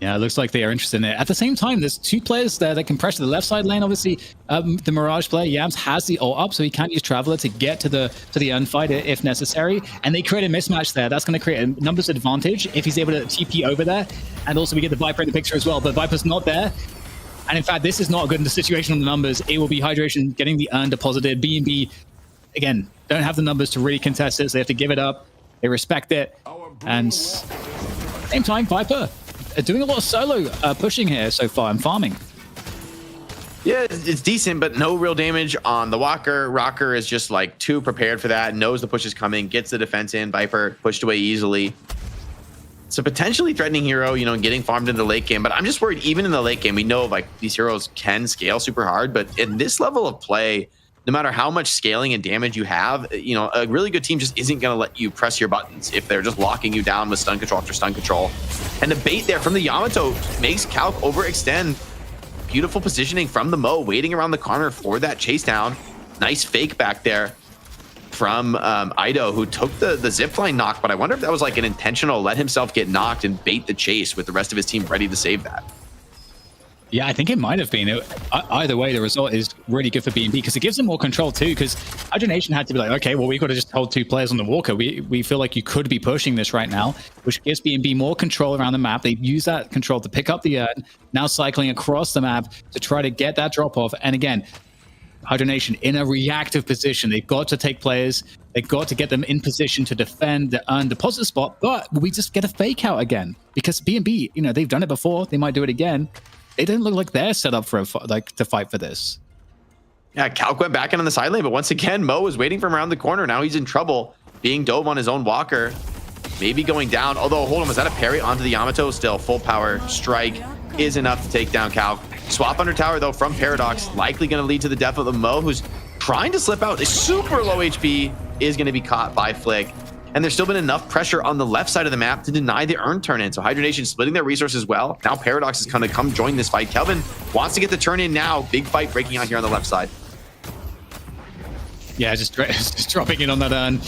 Yeah, it looks like they are interested in it. At the same time, there's 2 players there that can pressure the left side lane. Obviously, the Mirage player, Yams, has the ult up, so he can use Traveler to get to the urn fight if necessary. And they create a mismatch there. That's going to create a numbers advantage if he's able to TP over there. And also, we get the Viper in the picture as well, but Viper's not there. And in fact, this is not good in the situation on the numbers. It will be Hydration getting the urn deposited. B&B, again, don't have the numbers to really contest it, so they have to give it up. They respect it. And same time, Viper doing a lot of solo pushing here so far and farming. Yeah, it's decent, but no real damage on the Walker. Rocker is just like too prepared for that, knows the push is coming, gets the defense in. Viper pushed away easily. It's a potentially threatening hero, you know, getting farmed in the late game, but I'm just worried even in the late game, we know like these heroes can scale super hard, but in this level of play, no matter how much scaling and damage you have, you know, a really good team just isn't going to let you press your buttons if they're just locking you down with stun control after stun control. And the bait there from the Yamato makes Calc overextend. Beautiful positioning from the Mo, waiting around the corner for that chase down. Nice fake back there from Ido, who took the zipline knock, but I wonder if that was like an intentional let himself get knocked and bait the chase with the rest of his team ready to save that. Yeah, I think it might have been. Either way, the result is really good for BNB because it gives them more control too. Because Hydra Nation had to be like, okay, well, we got to just hold 2 players on the Walker. We feel like you could be pushing this right now, which gives BNB more control around the map. They use that control to pick up the urn, now cycling across the map to try to get that drop off. And again, Hydra Nation in a reactive position. They've got to take players. They've got to get them in position to defend the urn deposit spot. But we just get a fake out again because BNB, you know, they've done it before. They might do it again. It didn't look like they're set up for to fight for this. Yeah, Calc went back in on the side lane, but once again, Mo is waiting from around the corner. Now he's in trouble, being dove on his own Walker, maybe going down. Although, hold on, was that a parry onto the Yamato? Still, full power strike is enough to take down Calc. Swap under tower, though, from Paradox, likely going to lead to the death of the Mo, who's trying to slip out. Is super low HP, is going to be caught by Flick. And there's still been enough pressure on the left side of the map to deny the urn turn in. So Hydra Nation splitting their resources well. Now Paradox is going to come join this fight. Kelvin wants to get the turn in now. Big fight breaking out here on the left side. Yeah, just dropping in on that urn.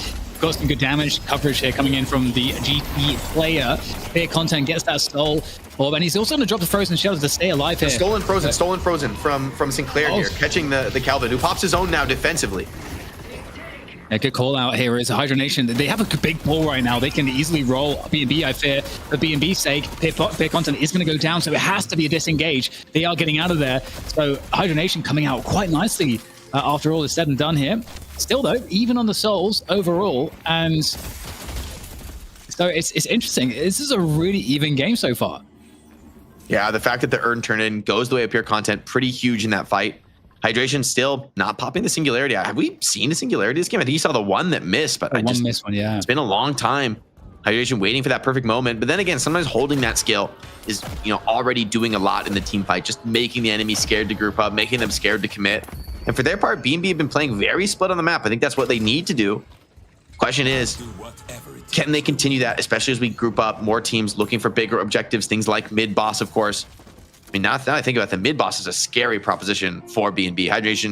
Got some good damage coverage here coming in from the GP player. Fear Content gets that soul orb, and he's also going to drop the frozen shelter to stay alive here. Stolen frozen from Sinclair here, catching the Kelvin, who pops his own now defensively. A good call out here is Hydra Nation. They have a big pull right now. They can easily roll BNB, I fear. For BNB's sake, Fear Content is going to go down, so it has to be a disengage. They are getting out of there. So Hydra Nation coming out quite nicely after all is said and done here. Still, though, even on the souls overall. And so it's interesting. This is a really even game so far. Yeah, the fact that the urn turn-in goes the way of Pure Content, pretty huge in that fight. Hydration still not popping the singularity. Have we seen the singularity this game? I think you saw the one that missed, but I just missed one. Yeah, it's been a long time. Hydration waiting for that perfect moment, but then again, sometimes holding that skill is, you know, already doing a lot in the team fight, just making the enemy scared to group up, making them scared to commit. And for their part, BNB have been playing very split on the map. I think that's what they need to do. Question is, can they continue that, especially as we group up more teams looking for bigger objectives, things like mid boss, of course. I mean, now that I think about the mid boss is a scary proposition for BNB. Hydration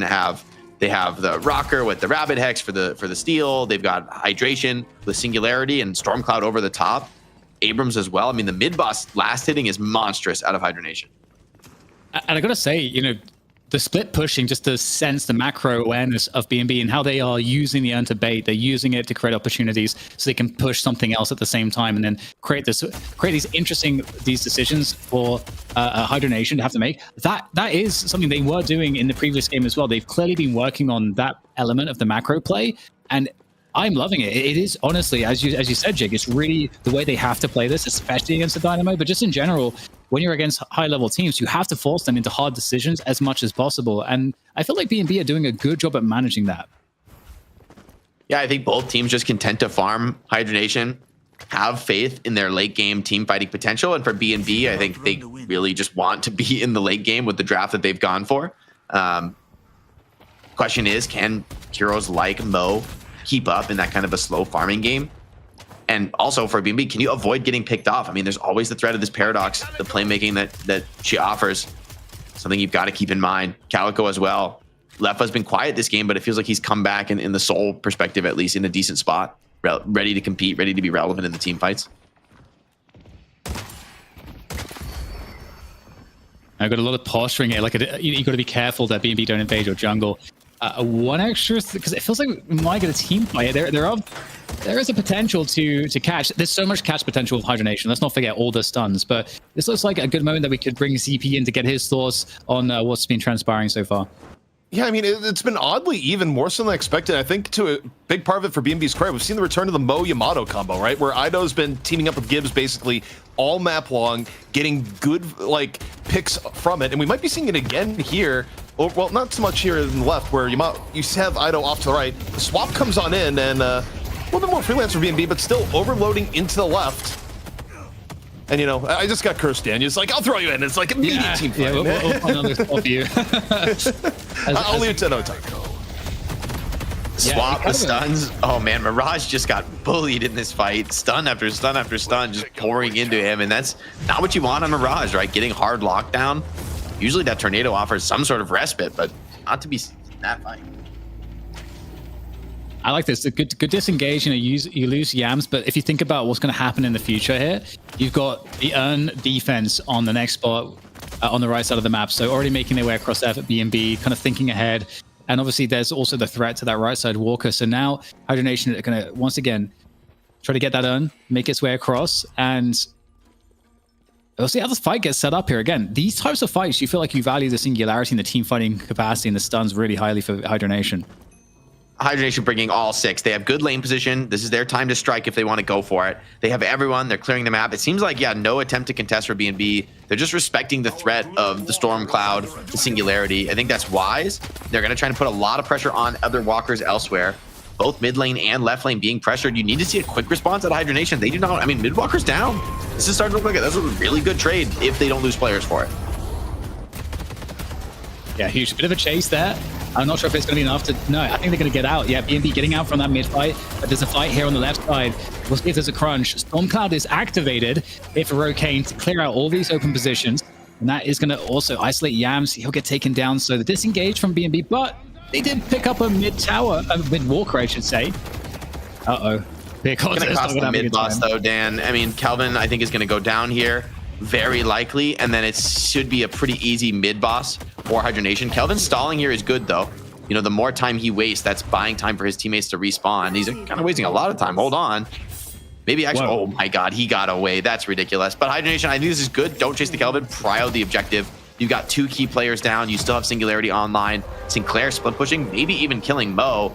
they have the rocker with the rabbit hex for the steal. They've got hydration with singularity and Stormcloud over the top. Abrams as well. I mean, the mid boss last hitting is monstrous out of Hydra Nation. And I gotta say, you know, the split pushing just to sense the macro awareness of BNB and how they are using the urn to bait. They're using it to create opportunities so they can push something else at the same time and then create these interesting decisions for Hydra Nation to have to make. That is something they were doing in the previous game as well. They've clearly been working on that element of the macro play, and I'm loving it. It is honestly, as you said, Jake, it's really the way they have to play this, especially against the Dynamo, but just in general. When you're against high-level teams, you have to force them into hard decisions as much as possible. And I feel like BNB are doing a good job at managing that. Yeah, I think both teams just content to farm. Hydra Nation have faith in their late-game team fighting potential. And for BNB, I think they really just want to be in the late game with the draft that they've gone for. Question is, can heroes like Mo keep up in that kind of a slow farming game? And also for BNB, can you avoid getting picked off? I mean, there's always the threat of this Paradox, the playmaking that she offers. Something you've got to keep in mind. Calico as well. Lefa's been quiet this game, but it feels like he's come back in the soul perspective, at least in a decent spot. Ready to compete, ready to be relevant in the team fights. I've got a lot of posturing here. Like, you got to be careful that BNB don't invade your jungle. One extra, because it feels like we might get a team fight. There is a potential to catch. There's so much catch potential with Hydra Nation. Let's not forget all the stuns. But this looks like a good moment that we could bring CP in to get his thoughts on what's been transpiring so far. Yeah, I mean, it's been oddly even more so than I expected. I think to a big part of it for BNB's credit, we've seen the return of the Mo Yamato combo, right? Where Ido's been teaming up with Gibbs basically all map long, getting good like picks from it. And we might be seeing it again here. Well, not so much here in the left, where you have Ido off to the right. The swap comes on in, and a little bit more freelance for BNB, but still overloading into the left. And, you know, I just got cursed, Dan. It's like, I'll throw you in. It's like immediate team fight. Yeah, we'll find another spot for you. I'll leave it to no time. swap the stuns. Oh man, Mirage just got bullied in this fight. Stun after stun after stun just pouring into him, and that's not what you want on Mirage, right? Getting hard lockdown. Usually that tornado offers some sort of respite, but not to be in that fight. I like this. A good disengage. You know, you lose Yams, but if you think about what's going to happen in the future here, you've got the Urn defense on the next spot on the right side of the map. So already making their way across F at BNB, kind of thinking ahead. And obviously there's also the threat to that right side Walker. So now Hydra Nation are going to, once again, try to get that Urn, make its way across. And we'll see how the fight gets set up here. Again, these types of fights, you feel like you value the singularity and the team fighting capacity and the stuns really highly for Hydra Nation. Hydra Nation bringing all 6. They have good lane position. This is their time to strike if they want to go for it. They have everyone. They're clearing the map. It seems like, yeah, no attempt to contest for BNB. They're just respecting the threat of the Storm Cloud, the singularity. I think that's wise. They're going to try and put a lot of pressure on other walkers elsewhere. Both mid lane and left lane being pressured. You need to see a quick response at Hydra Nation. They do not. I mean, mid walker's down. This is starting to look like that's a really good trade if they don't lose players for it. Yeah, huge bit of a chase there. I'm not sure if it's going to be enough to... No, I think they're going to get out. Yeah, BNB getting out from that mid fight. But there's a fight here on the left side. We'll see if there's a crunch. Stormcloud is activated here for Rokane to clear out all these open positions. And that is going to also isolate Yams. He'll get taken down. So the disengage from BNB. But they did pick up a mid tower, a mid walker, I should say. Uh-oh. It's going to cost the mid boss, though, Dan. I mean, Kelvin, I think, is going to go down here. Very likely, and then it should be a pretty easy mid boss for Hydra Nation. Kelvin stalling here is good though. You know, the more time he wastes, that's buying time for his teammates to respawn. He's kind of wasting a lot of time. Hold on. Maybe actually, whoa. Oh my god, he got away. That's ridiculous. But Hydra Nation, I think this is good. Don't chase the Kelvin. Prio the objective. You've got 2 key players down. You still have Singularity online. Sinclair split pushing, maybe even killing Mo.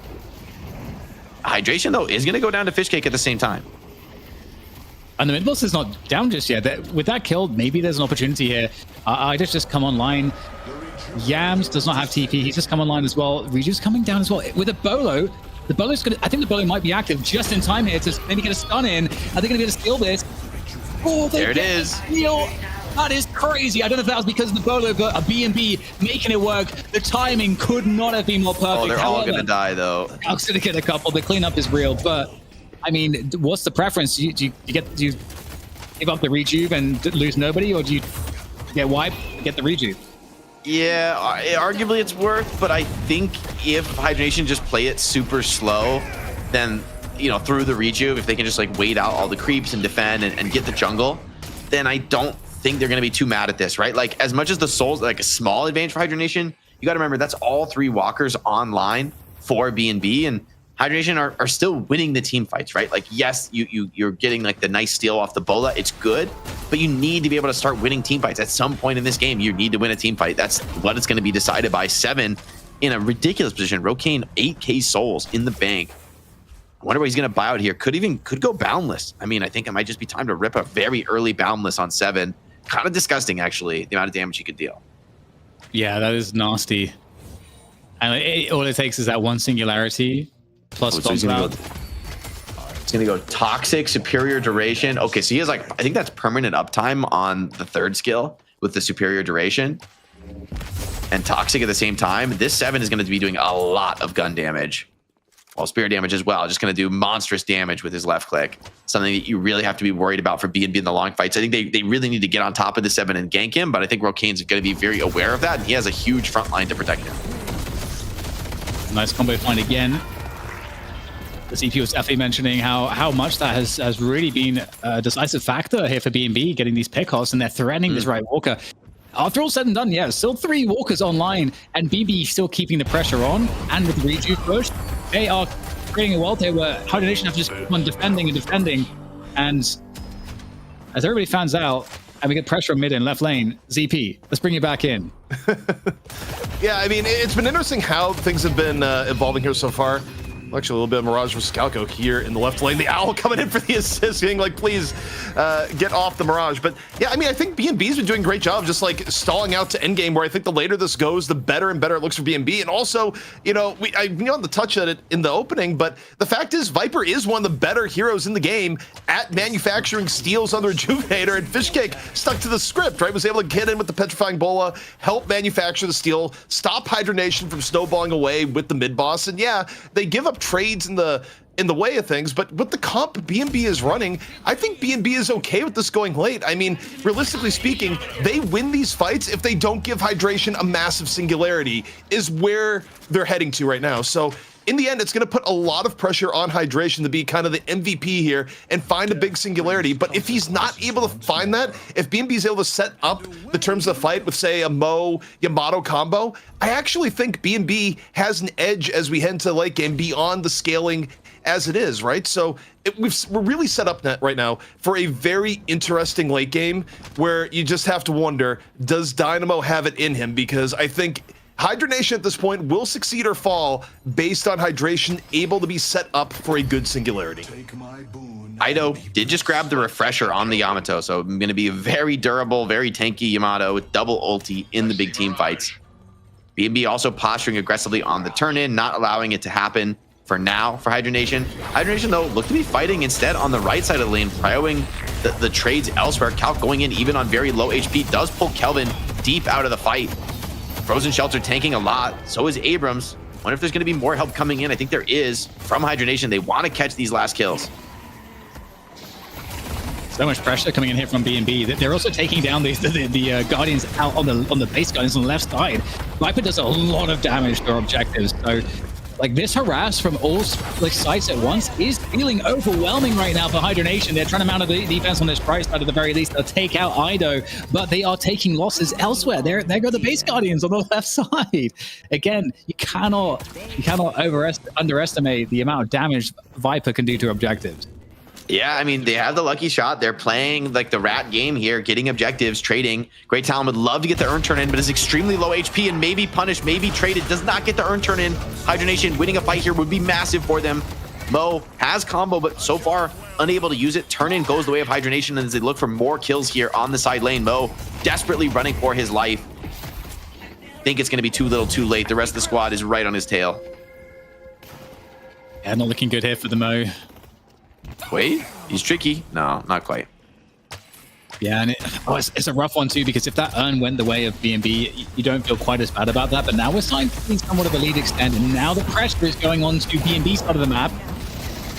Hydration though is going to go down to Fishcake at the same time. And the mid boss is not down just yet. With that kill, maybe there's an opportunity here. Hydra's just come online. Yams does not have TP. He's just come online as well. Reju's coming down as well. With a Bolo, the Bolo's going to... I think the Bolo might be active just in time here to maybe get a stun in. Are they going to be able to steal this? Oh, there it is. Steal. That is crazy. I don't know if that was because of the Bolo, but a BNB making it work. The timing could not have been more perfect. Oh, they're all going to die, though. I'm going to get a couple. The cleanup is real, but... I mean, what's the preference? Do you give up the rejuve and lose nobody, or do you get wipe, get the rejuve? Yeah, arguably it's worth, but I think if Hydra Nation just play it super slow, then, you know, through the rejuve, if they can just like wait out all the creeps and defend and get the jungle, then I don't think they're going to be too mad at this, right? Like, as much as the soul's like a small advantage for Hydra Nation, you got to remember that's all 3 walkers online for BNB, and Hydra Nation are still winning the team fights, right? Like, yes, you're getting like the nice steal off the Bola. It's good, but you need to be able to start winning team fights. At some point in this game, you need to win a team fight. That's what it's going to be decided by. 7 in a ridiculous position. Rokane, 8k souls in the bank. I wonder what he's going to buy out here. Could go boundless. I mean, I think it might just be time to rip a very early boundless on 7. Kind of disgusting, actually, the amount of damage he could deal. Yeah, that is nasty. And all it takes is that one singularity. Plus, so he's gonna go toxic, superior duration. Okay, so he has like, I think that's permanent uptime on the 3rd skill with the superior duration and toxic at the same time. This 7 is going to be doing a lot of gun damage, well, spirit damage as well. Just going to do monstrous damage with his left click. Something that you really have to be worried about for BNB in the long fights. I think they really need to get on top of the 7 and gank him, but I think Rokane's going to be very aware of that, and he has a huge front line to protect him. Nice combo find again. The CP was definitely mentioning how much that has really been a decisive factor here for BNB, getting these pickoffs, and they're threatening this right walker. After all said and done, yeah, still 3 walkers online, and BNB still keeping the pressure on, and with the rejuve push, they are creating a world here where Hydra Nation have to just keep on defending and defending, and as everybody fans out, and we get pressure on mid and left lane, ZP, let's bring you back in. Yeah, I mean, it's been interesting how things have been evolving here so far. Actually, a little bit of Mirage versus Calco here in the left lane. The Owl coming in for the assist, being like, please get off the Mirage. But yeah, I mean, I think BNB's been doing a great job just like stalling out to endgame, where I think the later this goes, the better and better it looks for BNB. And also, you know, I on the touch at it in the opening, but the fact is Viper is one of the better heroes in the game at manufacturing steals on the Rejuvenator, and Fishcake stuck to the script, right? Was able to get in with the Petrifying Bola, help manufacture the steal, stop Hydra Nation from snowballing away with the mid boss. And yeah, they give up trades in the way of things, but with the comp BNB is running, I think BNB is okay with this going late. I mean, realistically speaking, they win these fights if they don't give Hydration a massive singularity, is where they're heading to right now. So in the end, it's going to put a lot of pressure on Hydration to be kind of the MVP here and find a big singularity. But if he's not able to find that, if BNB is able to set up the terms of the fight with, say, a Mo Yamato combo, I actually think BNB has an edge as we head into late game beyond the scaling as it is, right? So we're really set up right now for a very interesting late game where you just have to wonder, does Dynamo have it in him? Because I think Hydra Nation at this point will succeed or fall based on Hydration able to be set up for a good singularity. Ido did just grab the refresher on the Yamato, so I'm going to be a very durable, very tanky Yamato with double ulti in the big team fights. BNB also posturing aggressively on the turn-in, not allowing it to happen for now for Hydra Nation. Hydra Nation, though, look to be fighting instead on the right side of the lane, prioing the trades elsewhere. Calc going in even on very low HP does pull Kelvin deep out of the fight. Frozen Shelter tanking a lot. So is Abrams. Wonder if there's going to be more help coming in. I think there is from Hydra Nation. They want to catch these last kills. So much pressure coming in here from BNB. They're also taking down the Guardians out on the base Guardians on the left side. Viper does a lot of damage to our objectives. So like this harass from all like sides at once is feeling overwhelming right now for Hydra Nation. They're trying to mount a defense on this price side at the very least. They'll take out Ido, but they are taking losses elsewhere. There go the base Guardians on the left side. Again, you cannot underestimate the amount of damage Viper can do to objectives. Yeah, I mean, they have the lucky shot. They're playing like the rat game here, getting objectives, trading. Great Talon would love to get the earn turn in, but is extremely low HP and maybe punished, maybe traded. Does not get the earn turn in. Hydra Nation winning a fight here would be massive for them. Mo has combo, but so far unable to use it. Turn in goes the way of Hydra Nation as they look for more kills here on the side lane. Mo desperately running for his life. Think it's going to be too little too late. The rest of the squad is right on his tail. Yeah, not looking good here for the Mo. Wait, he's tricky. No, not quite. Yeah, and it's a rough one too, because if that earn went the way of BNB, you don't feel quite as bad about that. But now we're starting to see somewhat of a lead extend, and now the pressure is going on to BNB's side of the map.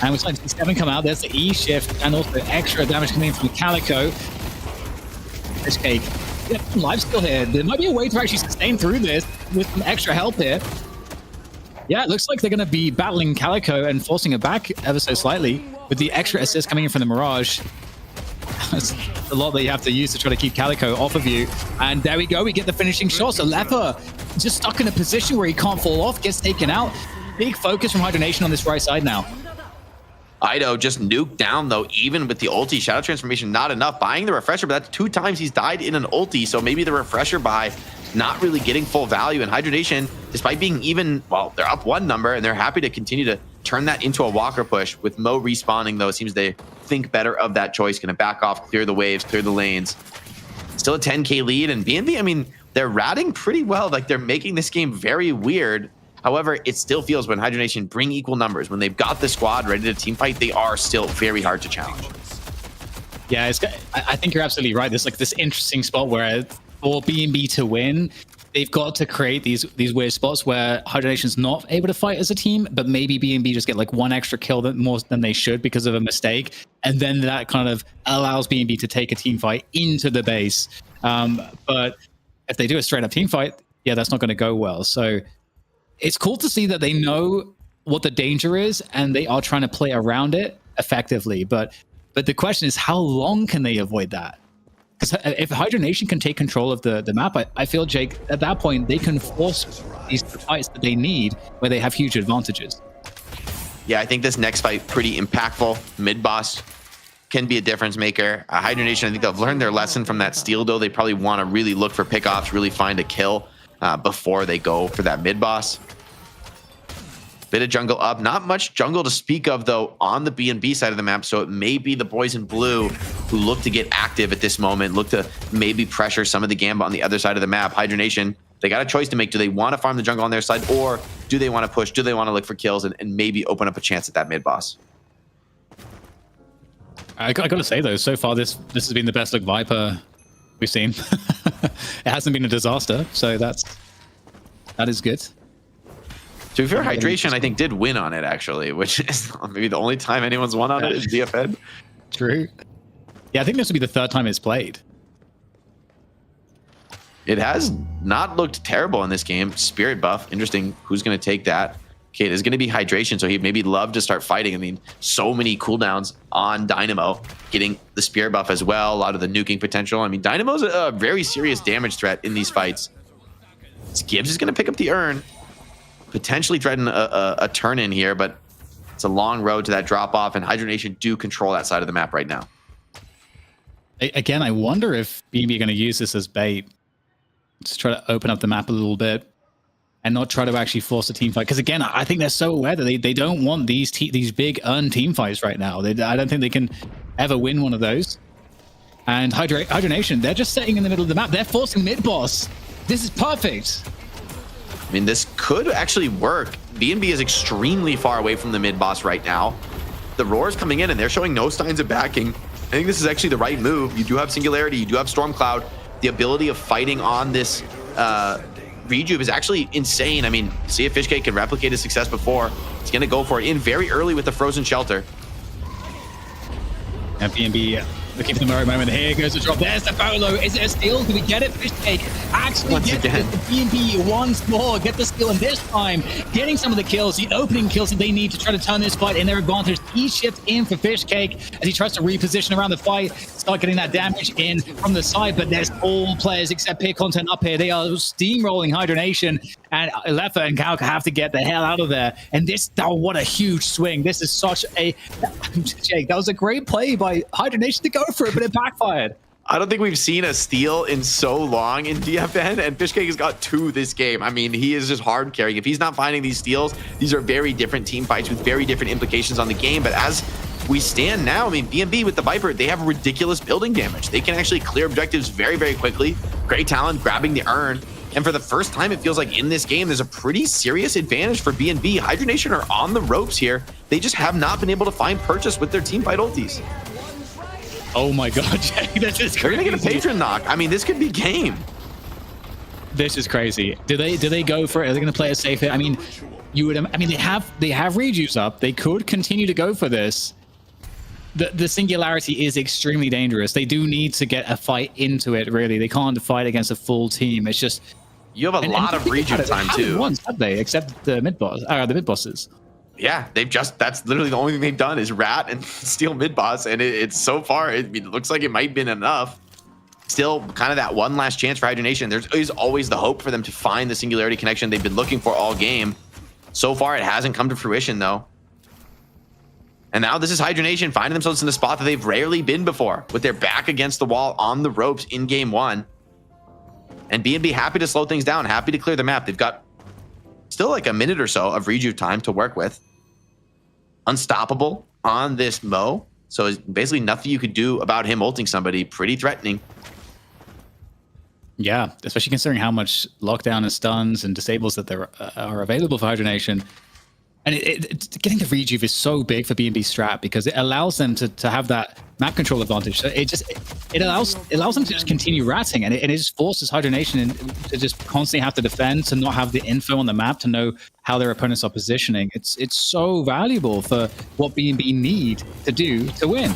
And we're starting to see 7 come out. There's the E shift, and also extra damage coming in from Calico. This cake. Yeah, life still here. There might be a way to actually sustain through this with some extra help here. Yeah, it looks like they're going to be battling Calico and forcing it back ever so slightly with the extra assist coming in from the Mirage. That's a lot that you have to use to try to keep Calico off of you. And there we go. We get the finishing shot. So Leper just stuck in a position where he can't fall off, gets taken out. Big focus from Hydra Nation on this right side now. Ido just nuked down, though, even with the ulti. Shadow Transformation, not enough. Buying the refresher, but that's 2 times he's died in an ulti. So maybe the refresher buy not really getting full value. And Hydra Nation, despite being even, well, they're up 1 number, and they're happy to continue to turn that into a walker push. With Mo respawning, though, it seems they think better of that choice. Going to back off, clear the waves, clear the lanes. Still a 10K lead, and BNB, I mean, they're ratting pretty well. Like, they're making this game very weird. However, it still feels when Hydra Nation bring equal numbers, when they've got the squad ready to team fight, they are still very hard to challenge. Yeah, I think you're absolutely right. There's like this interesting spot where for BNB to win, they've got to create these weird spots where Hydra Nation's not able to fight as a team, but maybe BNB just get like 1 extra kill more than they should because of a mistake. And then that kind of allows BNB to take a team fight into the base. But if they do a straight up team fight, yeah, that's not going to go well. So it's cool to see that they know what the danger is and they are trying to play around it effectively. But the question is, how long can they avoid that? Because if Hydra Nation can take control of the map, I feel, Jake, at that point, they can force these fights that they need where they have huge advantages. Yeah, I think this next fight pretty impactful. Mid-boss can be a difference maker. Hydra Nation, I think they've learned their lesson from that steal, though. They probably want to really look for pickoffs, really find a kill before they go for that mid-boss. Bit of jungle up. Not much jungle to speak of, though, on the B&B side of the map. So it may be the boys in blue who look to get active at this moment, look to maybe pressure some of the Gamba on the other side of the map. Hydra Nation, they got a choice to make. Do they want to farm the jungle on their side, or do they want to push? Do they want to look for kills and maybe open up a chance at that mid boss? I got to say, though, so far this has been the best look Viper we've seen. It hasn't been a disaster, so that is good. To be fair, Hydration, I think, did win on it, actually, which is maybe the only time anyone's won on it is DFN. True. Yeah, I think this will be the third time it's played. It has not looked terrible in this game. Spirit buff, interesting. Who's going to take that? Okay, there's going to be Hydration, so he'd maybe love to start fighting. I mean, so many cooldowns on Dynamo, getting the Spirit buff as well, a lot of the nuking potential. I mean, Dynamo's a very serious damage threat in these fights. Gibbs is going to pick up the urn, potentially threaten a turn in here, but it's a long road to that drop off, and Hydra Nation do control that side of the map right now. Again, I wonder if BNB are going to use this as bait to try to open up the map a little bit and not try to actually force a team fight. Because again, I think they're so aware that they don't want these big earned team fights right now. I don't think they can ever win one of those. And Hydra Nation, they're just sitting in the middle of the map. They're forcing mid boss. This is perfect. I mean, this could actually work. BNB is extremely far away from the mid boss right now. The Roar's coming in and they're showing no signs of backing. I think this is actually the right move. You do have Singularity, you do have Stormcloud. The ability of fighting on this Rejuve is actually insane. I mean, see if Fishcake can replicate his success before. He's going to go for it in very early with the Frozen Shelter. And BNB looking for the moment. Here goes the drop. There's the Bolo. Is it a steal? Can we get it? Fishcake actually gets the BNB once more. Get the steal, and this time getting some of the kills, the opening kills that they need to try to turn this fight in their advantage. He shifts in for Fishcake as he tries to reposition around the fight, start getting that damage in from the side. But there's all players except Peer Content up here. They are steamrolling Hydra Nation, and Lefa and Kalka have to get the hell out of there. And this, oh, what a huge swing. This is such a, Jake, that was a great play by Hydra Nation to go for it, but it backfired. I don't think we've seen a steal in so long in DFN, and Fishcake has got 2 this game. I mean, he is just hard carrying. If he's not finding these steals, these are very different team fights with very different implications on the game. But as we stand now, I mean, BNB with the Viper, they have ridiculous building damage. They can actually clear objectives very, very quickly. Great talent grabbing the urn. And for the first time, it feels like in this game, there's a pretty serious advantage for BNB. Hydra Nation are on the ropes here. They just have not been able to find purchase with their team fight ultis. Oh my god, Jay, this is crazy. They're gonna get a patron knock. I mean, this could be game. This is crazy. Do they go for it? Are they gonna play it safe here? I mean, you would. I mean, they have rejuice up. They could continue to go for this. The Singularity is extremely dangerous. They do need to get a fight into it. Really, they can't fight against a full team. It's just you have a lot of rejuice time too. Once have they? Except the mid boss, the mid bosses. Yeah, that's literally the only thing they've done is rat and steal mid boss, and it's so far it looks like it might have been enough. Still kind of that one last chance for Hydra Nation. There is always the hope for them to find the Singularity connection they've been looking for all game. So far it hasn't come to fruition though. And now this is Hydra Nation finding themselves in a spot that they've rarely been before, with their back against the wall on the ropes in game 1. And BNB happy to slow things down, happy to clear the map. They've got still like a minute or so of rejuve time to work with. Unstoppable on this Mo. So it's basically nothing you could do about him ulting somebody. Pretty threatening. Yeah, especially considering how much lockdown and stuns and disables that there are available for Hydra Nation. And getting the rejuve is so big for B&B strat because it allows them to have that map control advantage. So it allows them to just continue ratting, and it just forces Hydra Nation to just constantly have to defend, to not have the info on the map to know how their opponents are positioning. It's so valuable for what B&B need to do to win.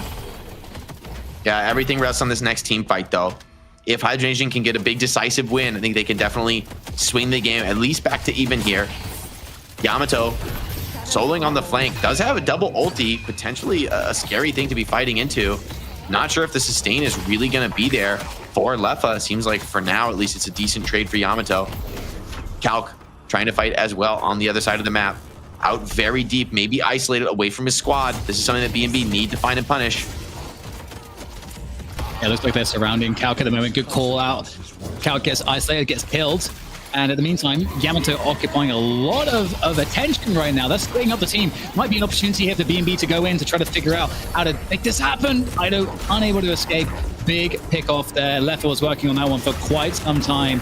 Yeah, everything rests on this next team fight though. If Hydra Nation can get a big decisive win, I think they can definitely swing the game at least back to even here. Yamato soloing on the flank, does have a double ulti, potentially a scary thing to be fighting into. Not sure if the sustain is really going to be there for Lefa. Seems like for now, at least it's a decent trade for Yamato. Calc trying to fight as well on the other side of the map. Out very deep, maybe isolated away from his squad. This is something that BNB need to find and punish. Yeah, looks like they're surrounding Calc at the moment. Good call out. Calc gets isolated, gets killed. And in the meantime, Yamato occupying a lot of attention right now. That's splitting up the team. Might be an opportunity here for BNB to go in to try to figure out how to make this happen. Ido unable to escape. Big pick off there. Leffel was working on that one for quite some time.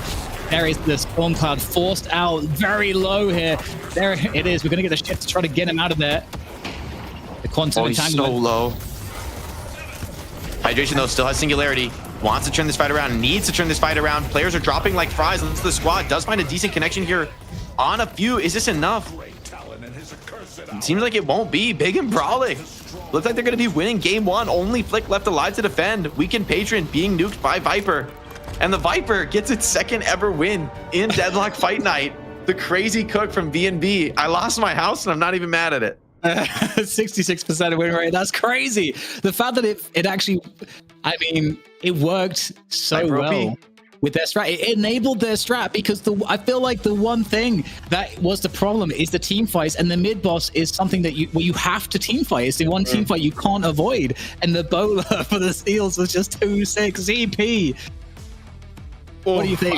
There is the Storm Cloud forced out very low here. There it is. We're going to get the ship to try to get him out of there. The quantum entanglement. So low. Hydration, though, still has Singularity. Wants to turn this fight around, needs to turn this fight around. Players are dropping like flies. The squad does find a decent connection here on a few. Is this enough? It seems like it won't be. Big and brawling. Looks like they're going to be winning game one. Only Flick left alive to defend. Weekend Patron being nuked by Viper. And the Viper gets its second ever win in Deadlock Fight Night. The crazy cook from B&B. I lost my house and I'm not even mad at it. 66% win rate. That's crazy. The fact that it actually, I mean, it worked so well with their strat. It enabled their strat because I feel like the one thing that was the problem is the team fights, and the mid boss is something that you have to team fight. It's the one team fight you can't avoid. And the bowler for the steals was just 2-6 EP. What do you think?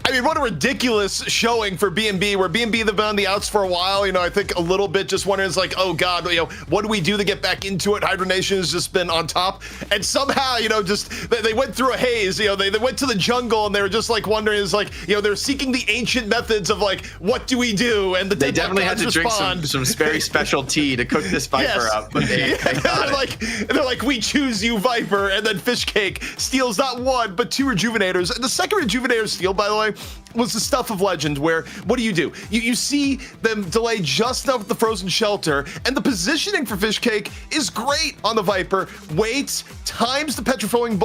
I mean, what a ridiculous showing for B&B, where B&B, they've been on the outs for a while. You know, I think a little bit just wondering, it's like, oh God, you know, what do we do to get back into it? Hydra Nation has just been on top. And somehow, you know, just they went through a haze. You know, they went to the jungle and they were just like wondering, is like, you know, they're seeking the ancient methods of like, what do we do? And they definitely had to drink some very special tea to cook this Viper up. But they got it. They're like, we choose you, Viper. And then Fishcake steals not one, but 2 rejuvenators. And the second rejuvenator steal, by the way, was the stuff of legend, where what do? You see them delay just enough with the frozen shelter, and the positioning for Fishcake is great on the Viper. Waits, times the petrifying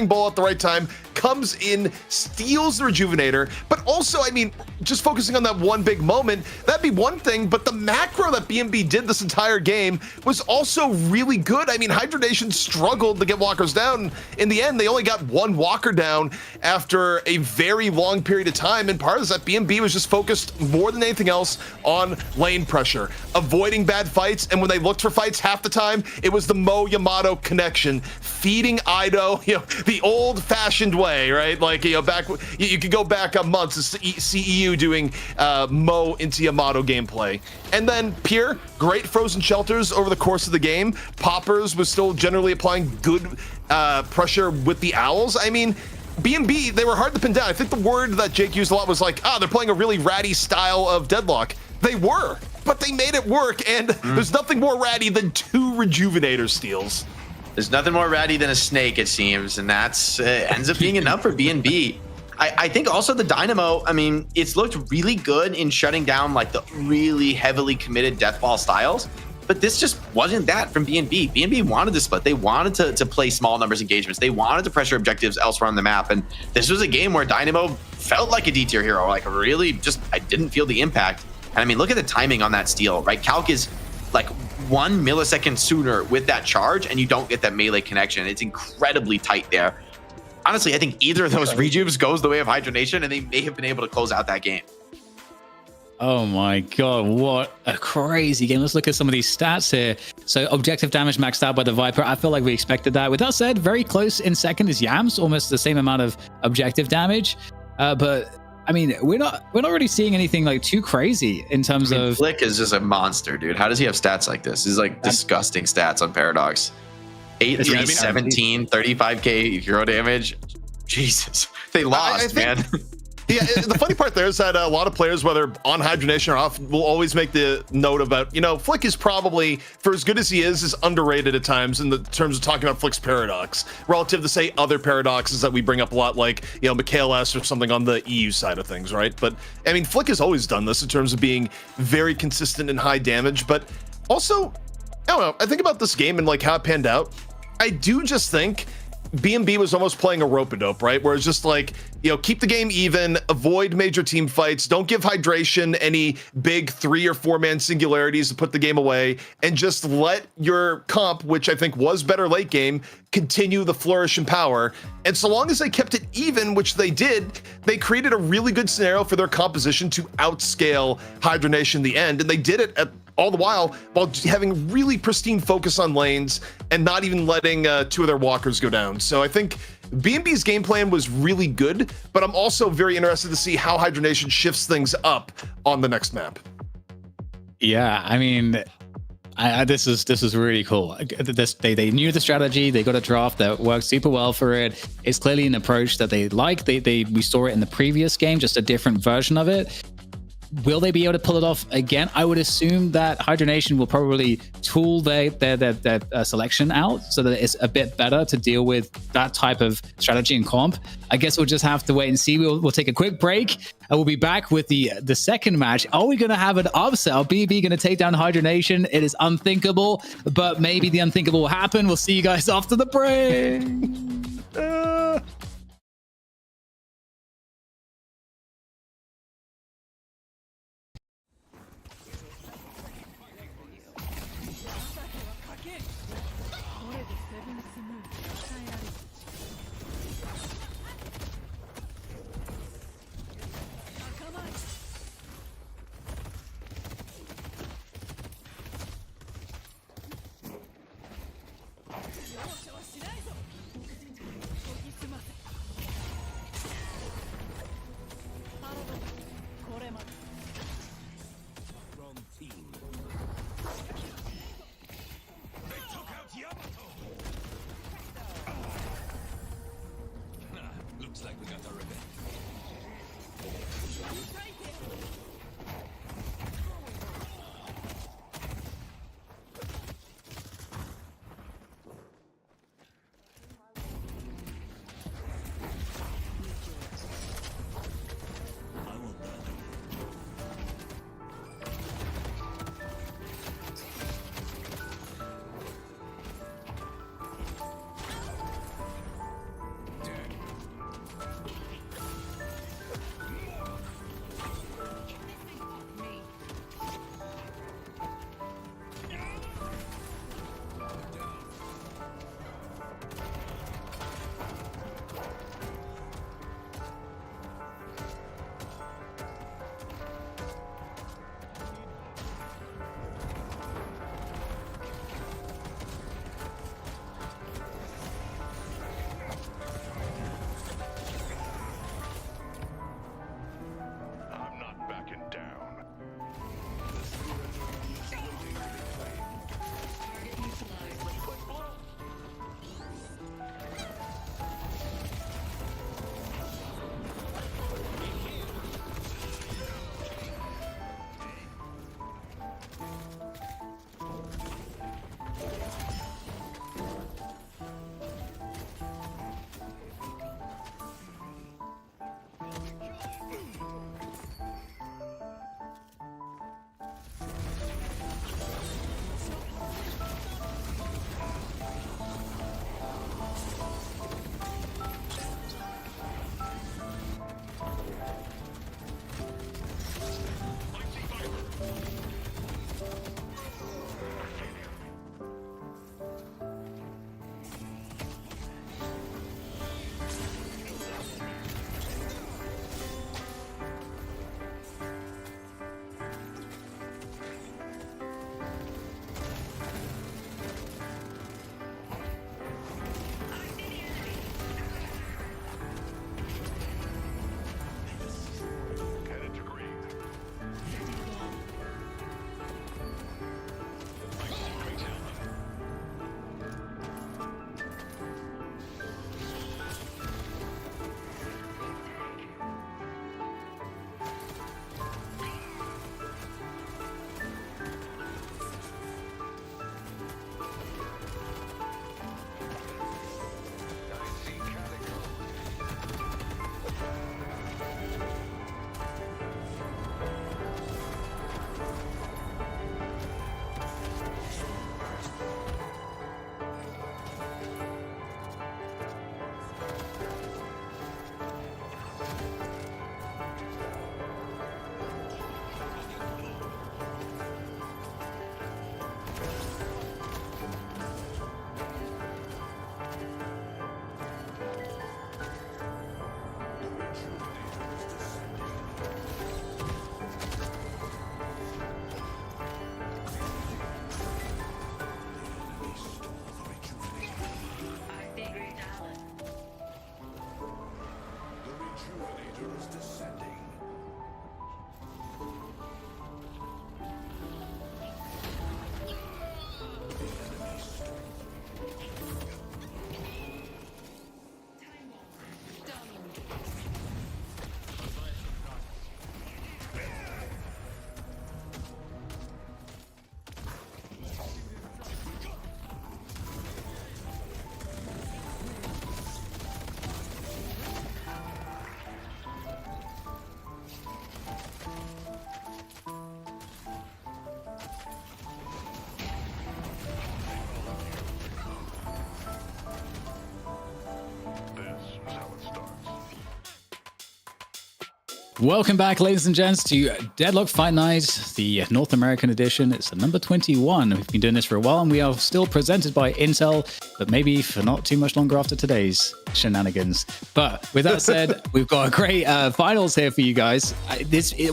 ball at the right time, comes in, steals the rejuvenator. But also, I mean, just focusing on that one big moment, that'd be one thing, but the macro that B&B did this entire game was also really good. I mean, Hydra Nation struggled to get walkers down. In the end, they only got 1 walker down after a very long period of time, and part of that B&B was just focused more than anything else on lane pressure, avoiding bad fights. And when they looked for fights, half the time it was the Mo Yamato connection, feeding Ido, you know, the old-fashioned way, right? Like, you know, back you could go back a month to CEU doing Mo into Yamato gameplay. And then Pier, great frozen shelters over the course of the game. Poppers was still generally applying good pressure with the owls. I mean, B&B, they were hard to pin down. I think the word that Jake used a lot was like, they're playing a really ratty style of Deadlock. They were, but they made it work, and there's nothing more ratty than 2 rejuvenator steals. There's nothing more ratty than a snake, it seems, and that's ends up being enough for B&B. I think also the Dynamo, I mean, it's looked really good in shutting down like the really heavily committed deathball styles. But this just wasn't that from B&B. B&B wanted to split. They wanted to play small numbers engagements. They wanted to pressure objectives elsewhere on the map. And this was a game where Dynamo felt like a D-tier hero. Like, really just, I didn't feel the impact. And I mean, look at the timing on that steal, right? Calc is like 1 millisecond sooner with that charge, and you don't get that melee connection. It's incredibly tight there. Honestly, I think either of those rejuves goes the way of Hydra Nation, and they may have been able to close out that game. Oh my God, what a crazy game. Let's look at some of these stats here. So objective damage maxed out by the Viper. I feel like we expected that. With that said, very close in second is Yams, almost the same amount of objective damage. But I mean, we're not really seeing anything like too crazy in terms of... Flick is just a monster, dude. How does he have stats like this? He's like disgusting stats on Paradox. 8, 3, 17, 35k hero damage. Jesus, they lost, man. Yeah, the funny part there is that a lot of players, whether on Hydra Nation or off, will always make the note about, you know, Flick is probably, for as good as he is underrated at times in the terms of talking about Flick's Paradox, relative to, say, other paradoxes that we bring up a lot, like, you know, MKLS or something on the EU side of things, right? But, I mean, Flick has always done this in terms of being very consistent and high damage, but also, I don't know, I think about this game and, like, how it panned out. I do just think B&B was almost playing a rope-a-dope, right? Where it's just like, you know, keep the game even, avoid major team fights, don't give Hydration any big 3 or 4 man singularities to put the game away, and just let your comp, which I think was better late game, continue the flourish in power. And so long as they kept it even, which they did, they created a really good scenario for their composition to outscale Hydra Nation in the end, and they did it all the while having really pristine focus on lanes and not even letting 2 of their walkers go down. So I think B&B's game plan was really good, but I'm also very interested to see how Hydra Nation shifts things up on the next map. Yeah, I mean, this is really cool. They knew the strategy. They got a draft that worked super well for it. It's clearly an approach that they like. We saw it in the previous game, just a different version of it. Will they be able to pull it off again? I would assume that Hydra Nation will probably tool their selection out so that it's a bit better to deal with that type of strategy and comp. I guess we'll just have to wait and see. We'll take a quick break and we'll be back with the second match. Are we going to have an upset? Are BB going to take down Hydra Nation? It is unthinkable, but maybe the unthinkable will happen. We'll see you guys after the break. Welcome back, ladies and gents, to Deadlock Fight Night, the North American edition. It's the number 21. We've been doing this for a while, and we are still presented by Intel, but maybe for not too much longer after today's shenanigans. But with that said, we've got a great finals here for you guys.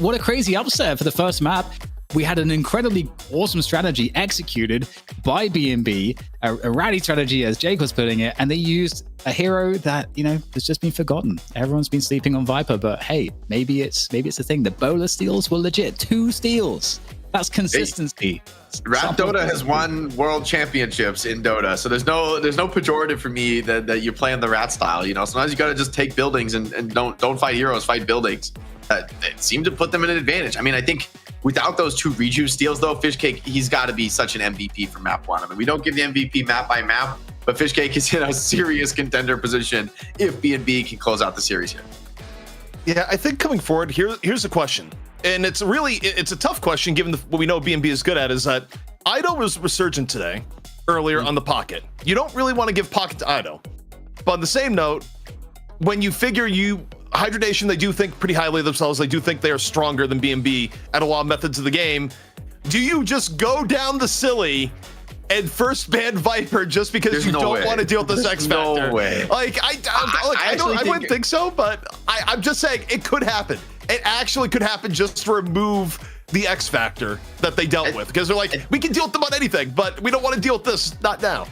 What a crazy upset for the first map. We had an incredibly awesome strategy executed by BNB, a rally strategy, as Jake was putting it, and they used a hero that, has just been forgotten. Everyone's been sleeping on Viper, but hey, maybe it's a thing. The Bola steals were legit. 2 steals. That's consistency. Rap Dota has won world championships in Dota, so there's no pejorative for me that you're playing the rat style. Sometimes you got to just take buildings and don't fight heroes, fight buildings. It seemed to put them in an advantage. I mean, I think without those 2 rejuve steals, though, Fishcake, he's got to be such an MVP for map 1. I mean, we don't give the MVP map by map, but Fishcake is in a serious contender position if BNB can close out the series here. Yeah, I think coming forward, here's the question. And it's a tough question given what we know BNB is good at, is that Ido was resurgent today, earlier on the Pocket. You don't really want to give Pocket to Ido. But on the same note, when you figure Hydra Nation, they do think pretty highly of themselves. They do think they are stronger than BNB at a lot of methods of the game. Do you just go down the silly and first ban Viper just because you don't want to deal with this X Factor? No way. Like, I wouldn't think so, but I'm just saying it could happen. It actually could happen just to remove the X Factor that they dealt with, because they're like, we can deal with them on anything, but we don't want to deal with this, not now.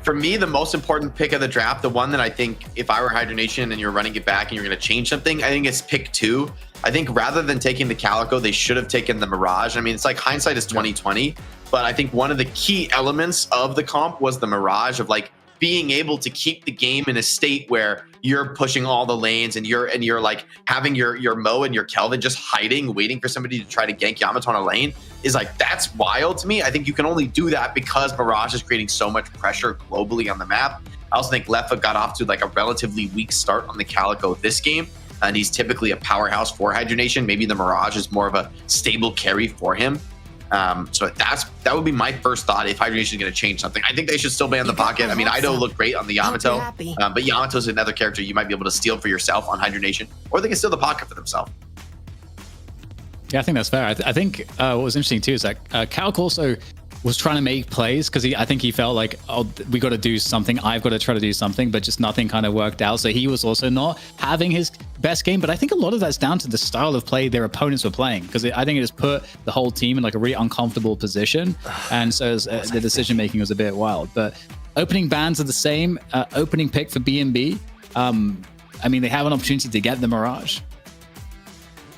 For me, the most important pick of the draft, the one that I think if I were Hydra Nation and you're running it back and you're going to change something, I think it's pick 2. I think rather than taking the Calico, they should have taken the Mirage. I mean, it's like hindsight is 2020, but I think one of the key elements of the comp was the Mirage, of like being able to keep the game in a state where you're pushing all the lanes and you're like having your Mo and your Kelvin just hiding, waiting for somebody to try to gank Yamato on a lane, is like, that's wild to me. I think you can only do that because Mirage is creating so much pressure globally on the map. I also think Leffa got off to like a relatively weak start on the Calico this game, and he's typically a powerhouse for Hydra Nation. Maybe the Mirage is more of a stable carry for him. So that would be my first thought if Hydra Nation is going to change something. I think they should still ban the Pocket. I mean, Ido looked great on the Yamato, but Yamato's another character you might be able to steal for yourself on Hydra Nation, or they can steal the Pocket for themselves. Yeah, I think that's fair. I think what was interesting too is that Calc also was trying to make plays, because I think he felt like, oh, we got to do something. I've got to try to do something, but just nothing kind of worked out. So he was also not having his best game. But I think a lot of that's down to the style of play their opponents were playing, because I think it just put the whole team in like a really uncomfortable position. And so the decision making was a bit wild. But opening bans are the same. Opening pick for BNB. I mean, they have an opportunity to get the Mirage.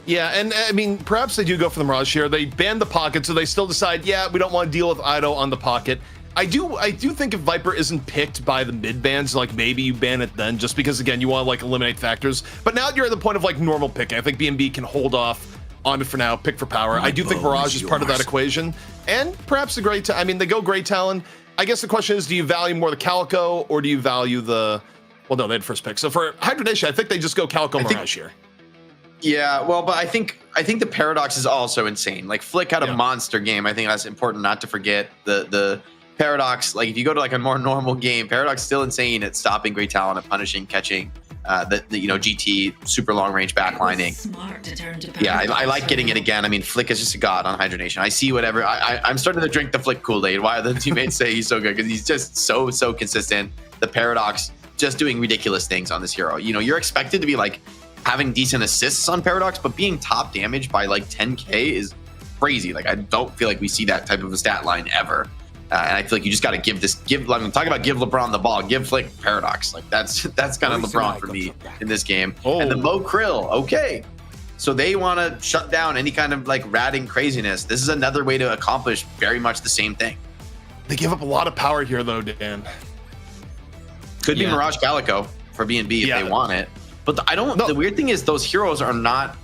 Yeah, and I mean, perhaps they do go for the Mirage here. They ban the Pocket, so they still decide, yeah, we don't want to deal with Ido on the Pocket. I do think if Viper isn't picked by the mid bans, like maybe you ban it then, just because again you want to like eliminate factors. But now you're at the point of like normal picking. I think BNB can hold off on it for now, pick for power. I do think Mirage is part of that equation, and perhaps the Great. I mean, they go Great Talon. I guess the question is, do you value more the Calico or do you value the? Well, no, they had first pick. So for Hydra Nation, I think they just go Calico Mirage here. Yeah, well, but I think the Paradox is also insane. Like Flick had a monster game. I think that's important not to forget. The Paradox, like if you go to like a more normal game, Paradox is still insane at stopping Great Talon and punishing, catching, the GT super long range backlining. Yeah, I like getting it again. I mean, Flick is just a god on Hydra Nation. I see whatever. I'm starting to drink the Flick Kool-Aid. Why the teammates say he's so good? Because he's just so consistent. The Paradox just doing ridiculous things on this hero. You're expected to be like having decent assists on Paradox, but being top damage by like 10k is crazy. Like I don't feel like we see that type of a stat line ever. And I feel like you just got to give talk about give LeBron the ball, give Flick Paradox. Like that's kind of LeBron for me in this game. And the Mo Krill, okay. So they want to shut down any kind of like ratting craziness. This is another way to accomplish very much the same thing. They give up a lot of power here though, Dan. Could be Mirage Calico for BNB if they want it. But the weird thing is those heroes are not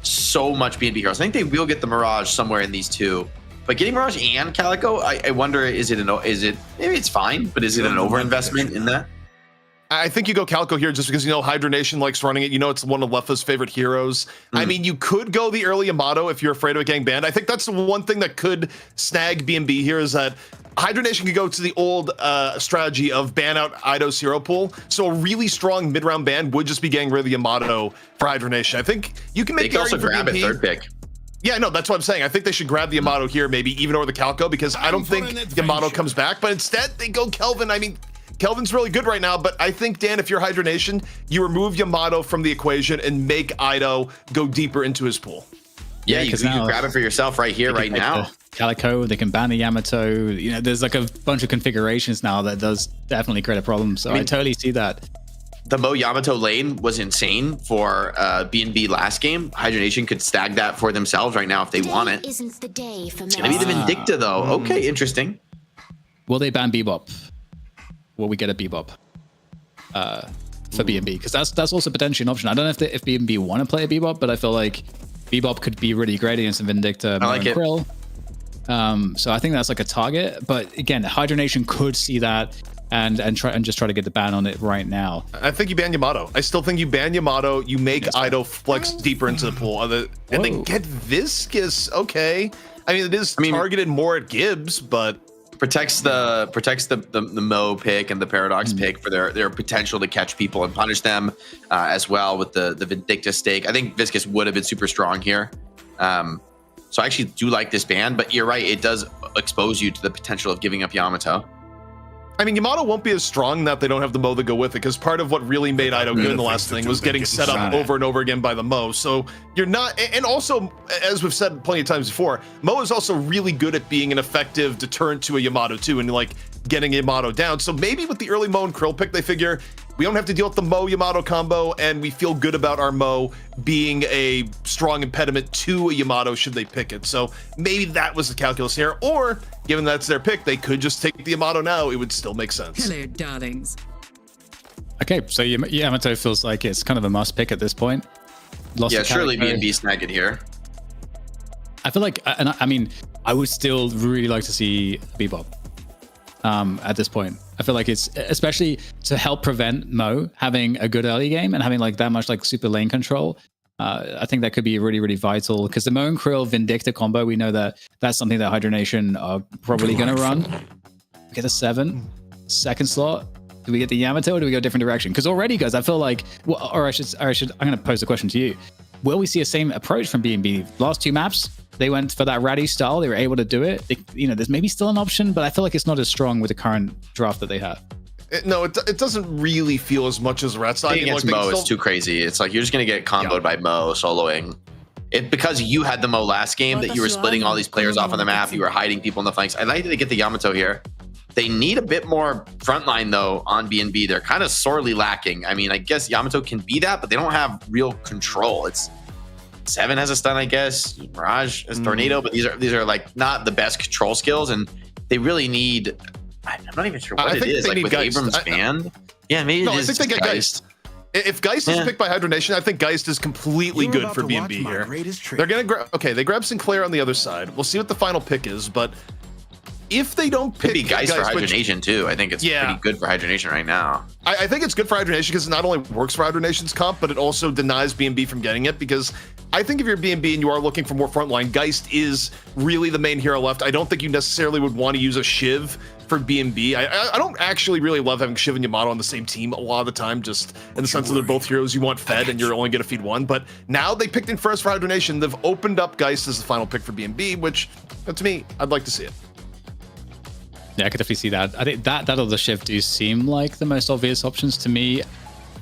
so much BNB heroes. I think they will get the Mirage somewhere in these two. But getting Mirage and Calico, I wonder, maybe it's fine, but is it an overinvestment in that? I think you go Calco here just because you know Hydra Nation likes running it. You know it's one of Lefa's favorite heroes. I mean, you could go the early Yamato if you're afraid of getting banned. I think that's the one thing that could snag BNB here is that Hydra Nation could go to the old strategy of ban out Ido's hero pool. So a really strong mid-round ban would just be getting rid of the Yamato for Hydra Nation. I think you can make they can also grab a third pick. Yeah, no, that's what I'm saying. I think they should grab the Yamato here, maybe even over the Calco, because I don't think Yamato comes back. But instead, they go Kelvin. I mean, Kelvin's really good right now, but I think, Dan, if you're Hydra Nation, you remove Yamato from the equation and make Ido go deeper into his pool. Yeah, you can grab it for yourself right here, right now. Calico, they can ban the Yamato. You know, there's like a bunch of configurations now that does definitely create a problem. So I mean, I totally see that. The Mo Yamato lane was insane for BNB last game. Hydra Nation could stag that for themselves right now if they want it. It's going to be the Vindicta, though. Okay, interesting. Will they ban Bebop? Will we get a Bebop for BNB? Because that's also potentially an option. I don't know if BNB want to play a Bebop, but I feel like Bebop could be really great against Vindicta. I like it. Krill. So I think that's like a target. But again, Hydra Nation could see that and just try to get the ban on it right now. I think you ban Yamato. I still think you ban Yamato. You make Ido flex deeper into the pool, and then get Viscous. Okay, I mean it is targeted more at Gibbs, but protects the Mo pick and the Paradox pick for their potential to catch people and punish them as well with the Vindicta stake. I think Viscous would have been super strong here. So I actually do like this ban, but you're right, it does expose you to the potential of giving up Yamato. I mean, Yamato won't be as strong now that they don't have the Mo to go with it, because part of what really made Ido good in the last thing was getting set up over and over again by the Mo. So you're not, and also, as we've said plenty of times before, Mo is also really good at being an effective deterrent to a Yamato too, and like getting Yamato down. So maybe with the early Mo and Krill pick, they figure we don't have to deal with the Mo Yamato combo, and we feel good about our Mo being a strong impediment to a Yamato should they pick it. So maybe that was the calculus here, or given that's their pick, they could just take the Yamato now. It would still make sense. Hello, darlings. Okay, so Yamato feels like it's kind of a must pick at this point. Yeah, surely BNB snag it here. I feel like, and I mean, I would still really like to see Bebop at this point. I feel like it's, especially to help prevent Mo having a good early game and having like that much like super lane control. I think that could be really, really vital, because the Mo and Krill Vindicta combo, we know that that's something that Hydra Nation are probably going to run. We get a 7 second slot. Do we get the Yamato, or do we go a different direction? Because already, guys, I feel like, well, or I should, I'm going to pose a question to you. Will we see a same approach from BNB? Last two maps, they went for that ratty style. They were able to do it. There's maybe still an option, but I feel like it's not as strong with the current draft that they have. No, it doesn't really feel as much as Rat style. Against Mo is too crazy. It's like you're just going to get comboed by Mo soloing. Because you had the Mo last game, that you were splitting all these players off on the map. You were hiding people in the flanks. I like that they get the Yamato here. They need a bit more frontline, though, on BNB. They're kind of sorely lacking. I mean, I guess Yamato can be that, but they don't have real control. It's 7 has a stun, I guess. Mirage has Tornado, but these are like not the best control skills, and they really need. I'm not even sure what it is. Like with Geist. Abrams banned. Yeah, maybe it is. I think they get Geist. If Geist is picked by Hydra Nation, I think Geist is completely good for BNB here. They're gonna grab. Okay, they grab Sinclair on the other side. We'll see what the final pick is, but if they don't pick, could be Geist for Hydra Nation too. I think it's pretty good for Hydra Nation right now. I think it's good for Hydra Nation because it not only works for Hydra Nation's comp, but it also denies BNB from getting it. Because I think if you're BNB and you are looking for more frontline, Geist is really the main hero left. I don't think you necessarily would want to use a Shiv for BNB. I don't actually really love having Shiv and Yamato on the same team a lot of the time, just in the sense that they're both heroes you want fed and you're only going to feed one. But now they picked in first for Hydra Nation. They've opened up Geist as the final pick for BNB, which to me, I'd like to see it. Yeah, I could definitely see that. I think that or the Shift do seem like the most obvious options to me.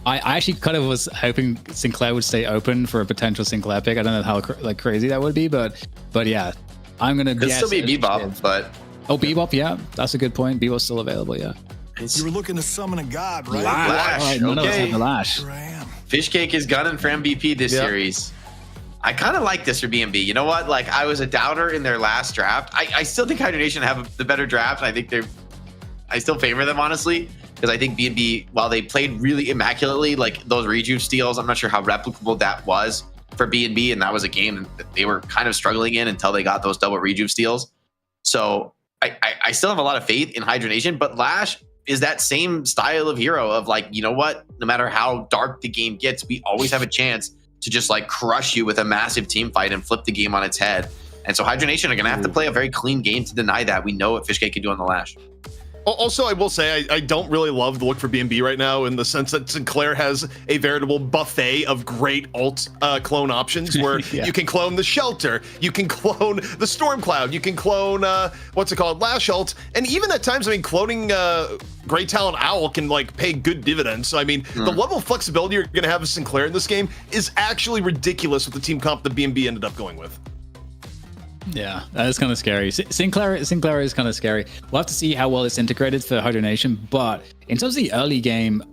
I actually kind of was hoping Sinclair would stay open for a potential Sinclair pick. I don't know how crazy that would be, but yeah, I'm gonna. Could still be Bebop, but Bebop, yeah, that's a good point. Bebop's still available, yeah. You were looking to summon a god, right? Lash. All right, none of us have the Lash. Here I am. Fishcake is gunning for MVP this series. I kind of like this for BNB. You know what? Like, I was a doubter in their last draft. I still think Hydra Nation have the better draft. I think I still favor them, honestly, because I think BNB, while they played really immaculately, like those rejuve steals, I'm not sure how replicable that was for BNB, and that was a game that they were kind of struggling in until they got those double rejuve steals. So I still have a lot of faith in Hydra Nation, but Lash is that same style of hero of like, you know what, no matter how dark the game gets, we always have a chance to just like crush you with a massive team fight and flip the game on its head. And so Hydra Nation are going to have to play a very clean game to deny that. We know what Fishcake can do on the Lash. Also, I will say I don't really love the look for BNB right now in the sense that Sinclair has a veritable buffet of great ult clone options where you can clone the Shelter, you can clone the Stormcloud, you can clone, Lash ult, and even at times, I mean, cloning Great Talent Owl can like pay good dividends. So, I mean, the level of flexibility you're going to have with Sinclair in this game is actually ridiculous with the team comp that BNB ended up going with. Yeah, that is kind of scary. Sinclair is kind of scary. We'll have to see how well it's integrated for Hydra Nation, but in terms of the early game,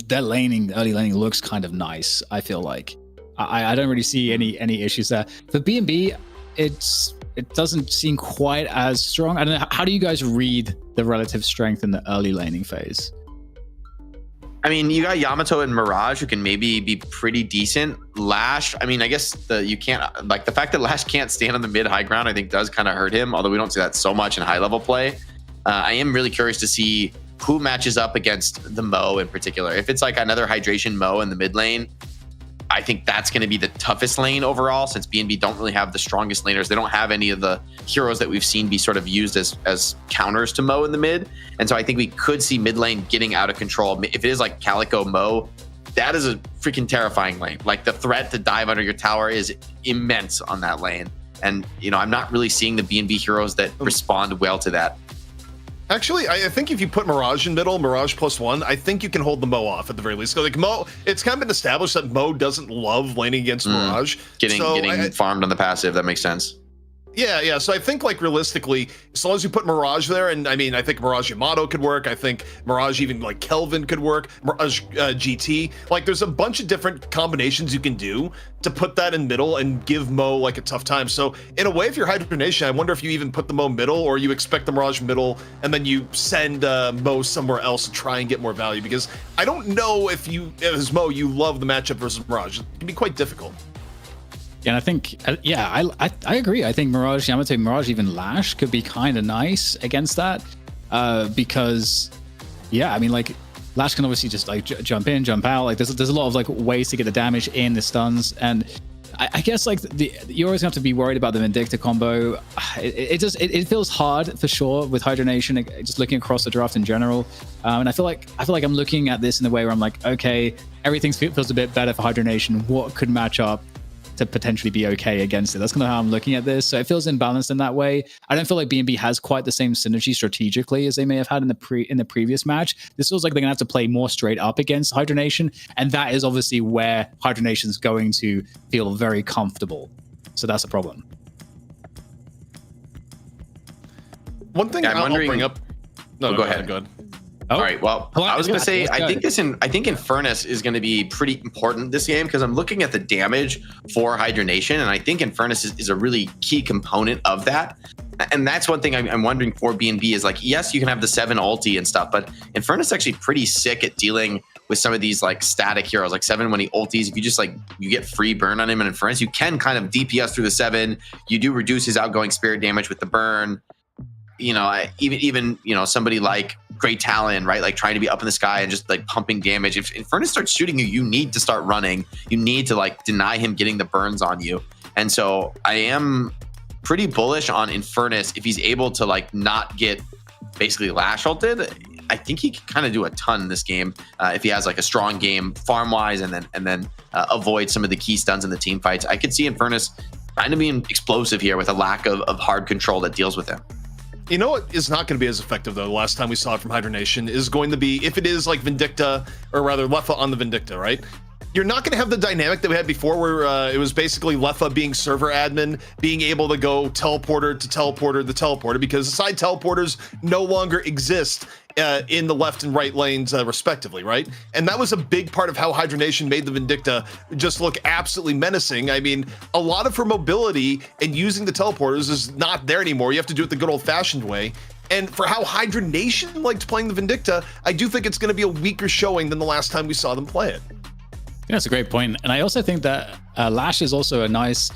their early laning looks kind of nice, I feel like. I don't really see any issues there. For BNB, it doesn't seem quite as strong. I don't know, how do you guys read the relative strength in the early laning phase? I mean, you got Yamato and Mirage who can maybe be pretty decent. Lash, I mean, I guess you can't, like the fact that Lash can't stand on the mid high ground, I think does kind of hurt him, although we don't see that so much in high level play. I am really curious to see who matches up against the Mo in particular. If it's like another Hydration Mo in the mid lane, I think that's going to be the toughest lane overall, since BNB don't really have the strongest laners. They don't have any of the heroes that we've seen be sort of used as counters to Mo in the mid. And so I think we could see mid lane getting out of control. If it is like Calico Mo, that is a freaking terrifying lane. Like the threat to dive under your tower is immense on that lane. And, you know, I'm not really seeing the BNB heroes that respond well to that. Actually, I think if you put Mirage in middle, Mirage +1, I think you can hold the Mo off at the very least. Like Mo, it's kind of been established that Mo doesn't love laning against Mirage. Getting farmed on the passive, that makes sense. Yeah. So I think like realistically, as long as you put Mirage there, and I mean, I think Mirage Yamato could work. I think Mirage even like Kelvin could work. Mirage GT. Like there's a bunch of different combinations you can do to put that in middle and give Mo like a tough time. So in a way, if you're Hydra Nation, I wonder if you even put the Mo middle, or you expect the Mirage middle and then you send Mo somewhere else to try and get more value. Because I don't know if you, as Mo, you love the matchup versus Mirage. It can be quite difficult. Yeah, and I think, I agree. I think Mirage, Yamato, Mirage, even Lash could be kind of nice against that. Because, yeah, I mean, like, Lash can obviously just, like, jump in, jump out. Like, there's a lot of, like, ways to get the damage in, the stuns. And I guess, like, you always have to be worried about the Vindicta combo. It feels hard, for sure, with Hydra Nation, just looking across the draft in general. And I feel like I'm looking at this in a way where I'm like, okay, everything feels a bit better for Hydra Nation. What could match up to potentially be okay against it? That's kind of how I'm looking at this. So it feels imbalanced in that way. I don't feel like BNB has quite the same synergy strategically as they may have had in the previous match. This feels like they're gonna have to play more straight up against Hydra Nation, and that is obviously where Hydra Nation's going to feel very comfortable. So that's a problem. One thing I'm wondering, bring up. No, go ahead. Go ahead. All right. Well, I was going to say, I think Infernus is going to be pretty important this game, because I'm looking at the damage for Hydra Nation, and I think Infernus is a really key component of that. And that's one thing I'm wondering for BNB is like, yes, you can have the 7 ulti and stuff, but Infernus is actually pretty sick at dealing with some of these like static heroes, like 7 when he ultis. If you just like, you get free burn on him in Infernus, you can kind of DPS through the 7. You do reduce his outgoing spirit damage with the burn. You know, even you know, somebody like Great Talon, right? Like trying to be up in the sky and just like pumping damage. If Infernus starts shooting you, you need to start running. You need to like deny him getting the burns on you. And so I am pretty bullish on Infernus if he's able to like not get basically lash ulted. I think he can kind of do a ton in this game if he has like a strong game farm wise, and then avoid some of the key stuns in the team fights. I could see Infernus kind of being explosive here with a lack of hard control that deals with him. You know what is not going to be as effective, though, the last time we saw it from Hydra Nation, is going to be, if it is like Vindicta, or rather Leffa on the Vindicta, right? You're not going to have the dynamic that we had before where it was basically Leffa being server admin, being able to go teleporter to teleporter to teleporter, because the side teleporters no longer exist in the left and right lanes respectively, right? And that was a big part of how Hydra Nation made the Vindicta just look absolutely menacing. I mean, a lot of her mobility and using the teleporters is not there anymore. You have to do it the good old-fashioned way. And for how Hydra Nation liked playing the Vindicta, I do think it's going to be a weaker showing than the last time we saw them play it. Yeah, that's a great point. And I also think that Lash is also a nice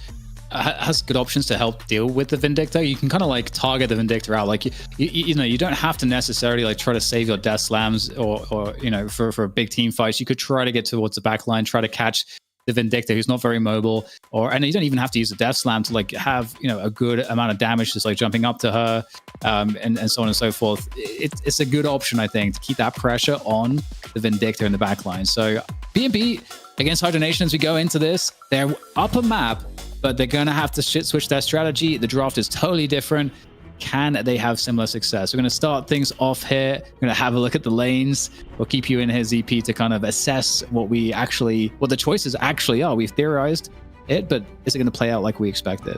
has good options to help deal with the Vindictor. You can kind of like target the Vindictor out. Like you know, you don't have to necessarily like try to save your death slams or you know, for big team fights. You could try to get towards the back line, try to catch the Vindictor, who's not very mobile, and you don't even have to use a death slam to like have, you know, a good amount of damage just like jumping up to her, and so on and so forth. It's a good option, I think, to keep that pressure on the Vindictor in the back line. So BNB against Hydra Nation, as we go into this, they're up a map, but they're going to have to switch their strategy. The draft is totally different. Can they have similar success? We're going to start things off here. We're going to have a look at the lanes. We'll keep you in here, ZP, to kind of assess what the choices actually are. We've theorized it, but is it going to play out like we expected?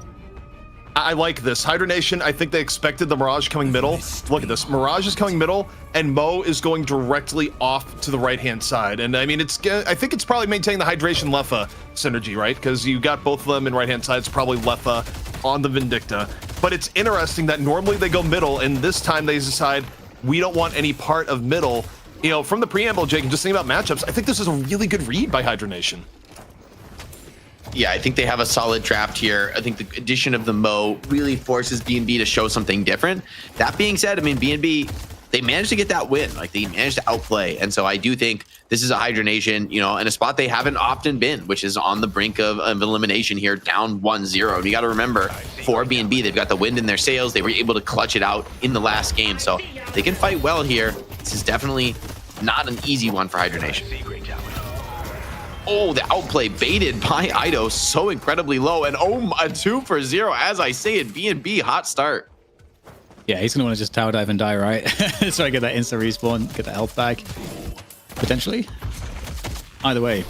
I like this. Hydra Nation, I think they expected the Mirage coming middle. Look at this. Mirage is coming middle, and Mo is going directly off to the right-hand side. And I mean, I think it's probably maintaining the Hydration Lefa synergy, right? Because you got both of them in right-hand side. It's probably Lefa on the Vindicta. But it's interesting that normally they go middle, and this time they decide we don't want any part of middle. You know, from the preamble, Jake, and just thinking about matchups, I think this is a really good read by Hydra Nation. Yeah, I think they have a solid draft here. I think the addition of the Mo really forces BNB to show something different. That being said, I mean, BNB, they managed to get that win. Like, they managed to outplay. And so I do think this is a Hydra Nation, you know, in a spot they haven't often been, which is on the brink of elimination here, down 1-0. And you got to remember, for BNB, they've got the wind in their sails. They were able to clutch it out in the last game. So they can fight well here. This is definitely not an easy one for Hydra Nation. Oh, the outplay baited by Ido so incredibly low. And oh, a 2-for-0. As I say it, BNB, hot start. Yeah, he's going to want to just tower dive and die, right? So I get that instant respawn, get the health back, potentially. Either way,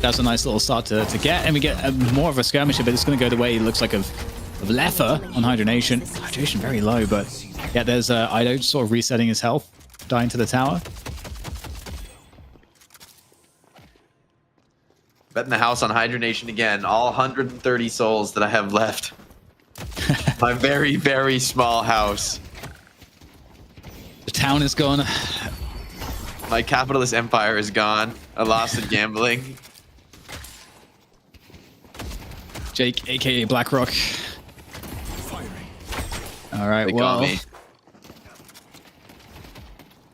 that's a nice little start to get. And we get more of a skirmisher, but it's going to go the way it looks like of Lefa on Hydra Nation. Hydra Nation very low, but yeah, there's Ido sort of resetting his health, dying to the tower. Betting the house on Hydra Nation again. All 130 souls that I have left. My very, very small house. The town is gone. My capitalist empire is gone. I lost in gambling. Jake, aka BlackRock. All right, They well, got me.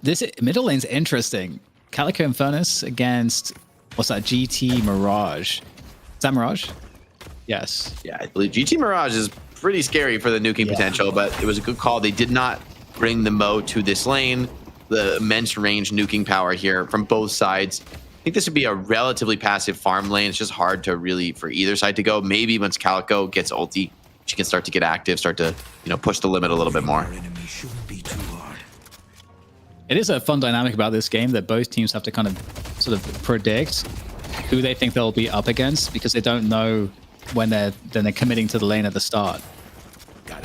this middle lane's interesting. Calico and Furnace against, what's that, GT Mirage. Is that Mirage? Yes. Yeah, I believe GT Mirage is pretty scary for the nuking potential, but it was a good call. They did not bring the Mo to this lane. The immense range nuking power here from both sides. I think this would be a relatively passive farm lane. It's just hard to really, for either side to go. Maybe once Calico gets ulti, she can start to get active, start to, you know, push the limit a little bit more. It is a fun dynamic about this game that both teams have to kind of sort of predict who they think they'll be up against, because they don't know when they're committing to the lane at the start.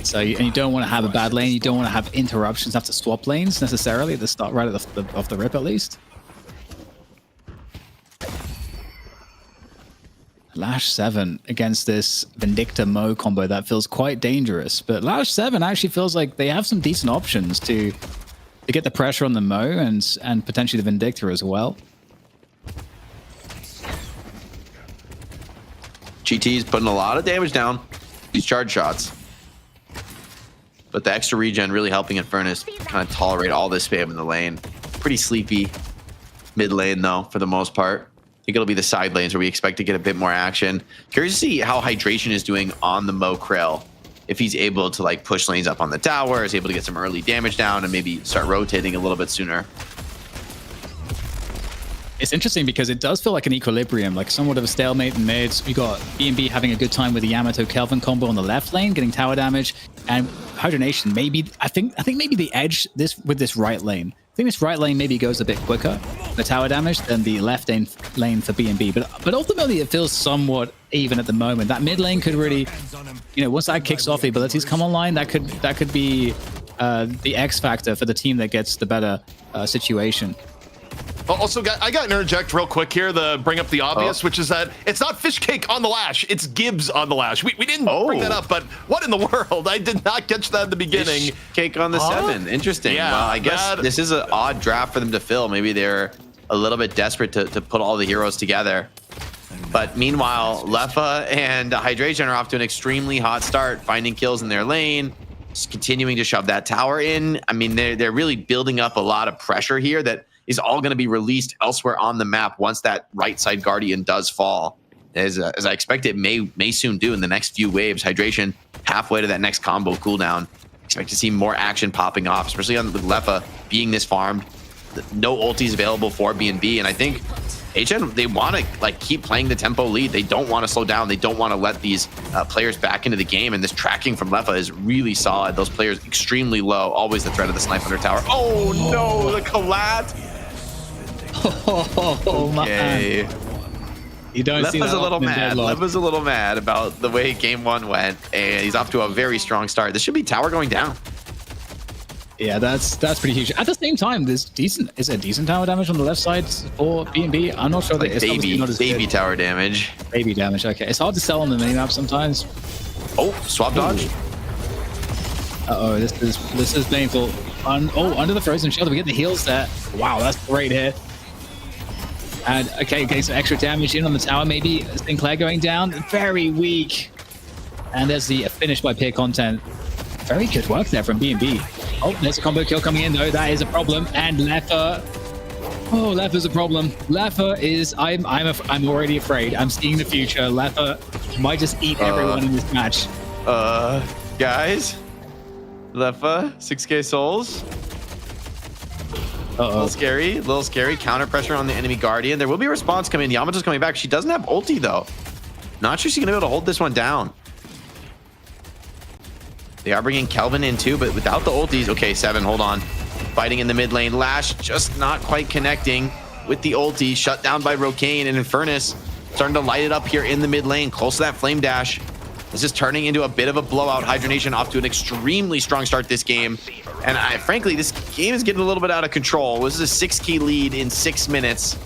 So and you don't want to have a bad lane. You don't want to have interruptions, have to swap lanes necessarily at the start, right at off the rip at least. Lash 7 against this Vindicta Mo combo that feels quite dangerous, but Lash 7 actually feels like they have some decent options to get the pressure on the Mo and potentially the Vindicta as well. GT's putting a lot of damage down. These charge shots. But the extra regen really helping Infernus kind of tolerate all this spam in the lane. Pretty sleepy mid lane though, for the most part. I think it'll be the side lanes where we expect to get a bit more action. Curious to see how Hydration is doing on the Mo Krell. If he's able to like push lanes up on the tower, is able to get some early damage down and maybe start rotating a little bit sooner. It's interesting because it does feel like an equilibrium, like somewhat of a stalemate in mids. We got BNB having a good time with the Yamato Kelvin combo on the left lane, getting tower damage, and Hydra Nation maybe I think maybe the edge with this right lane. I think this right lane maybe goes a bit quicker, the tower damage, than the left lane for BNB. But ultimately it feels somewhat even at the moment. That mid lane could really, you know, once that kicks off, the abilities come online, that could be the X factor for the team that gets the better situation. Also, I got to interject real quick here to bring up the obvious, which is that it's not fish cake on the lash, it's Gibbs on the lash. We didn't bring that up, but what in the world? I did not catch that at the beginning. Fish cake on the 7. Interesting. Yeah, well, I guess this is an odd draft for them to fill. Maybe they're a little bit desperate to put all the heroes together. But meanwhile, Leffa and Hydration are off to an extremely hot start, finding kills in their lane, just continuing to shove that tower in. I mean, they're really building up a lot of pressure here that is all going to be released elsewhere on the map once that right side Guardian does fall. As I expect it may soon do in the next few waves. Hydration halfway to that next combo cooldown. Expect to see more action popping off, especially on with Leffa being this farmed. No ultis available for BNB, and I think HN, they want to like keep playing the tempo lead. They don't want to slow down. They don't want to let these players back into the game, and this tracking from Leffa is really solid. Those players extremely low. Always the threat of the snipe under tower. Oh no, the collat. Okay. You don't see that. Leffa's a little mad. Leffa's a little mad about the way game 1 went, and he's off to a very strong start. This should be tower going down. Yeah, that's pretty huge. At the same time, there's decent tower damage on the left side for BNB. I'm not sure like that it's baby tower damage. Baby damage. Okay, it's hard to sell on the minimap sometimes. Oh, swap dodge. This is painful. Under the frozen shelter, we get the heals there. Wow, that's great hit. And okay, getting some extra damage in on the tower. Maybe Sinclair going down. Very weak. And there's the finish by peer content. Very good work there from BNB. Oh, there's a combo kill coming in though. That is a problem. And Leffa. Oh, Leffa's a problem. Leffa is. I'm already afraid. I'm seeing the future. Leffa might just eat everyone in this match. Guys. Leffa, 6k souls. A little scary. Counter pressure on the enemy Guardian. There will be a response coming in. Yamato's coming back. She doesn't have ulti though. Not sure she's gonna be able to hold this one down. They are bringing Kelvin in too, but without the ultis. Okay, 7, hold on. Fighting in the mid lane. Lash just not quite connecting with the ulti. Shut down by Rocane, and Infernus starting to light it up here in the mid lane, close to that flame dash. This is turning into a bit of a blowout. Hydra Nation off to an extremely strong start this game. And frankly, this game is getting a little bit out of control. This is a 6k lead in 6 minutes.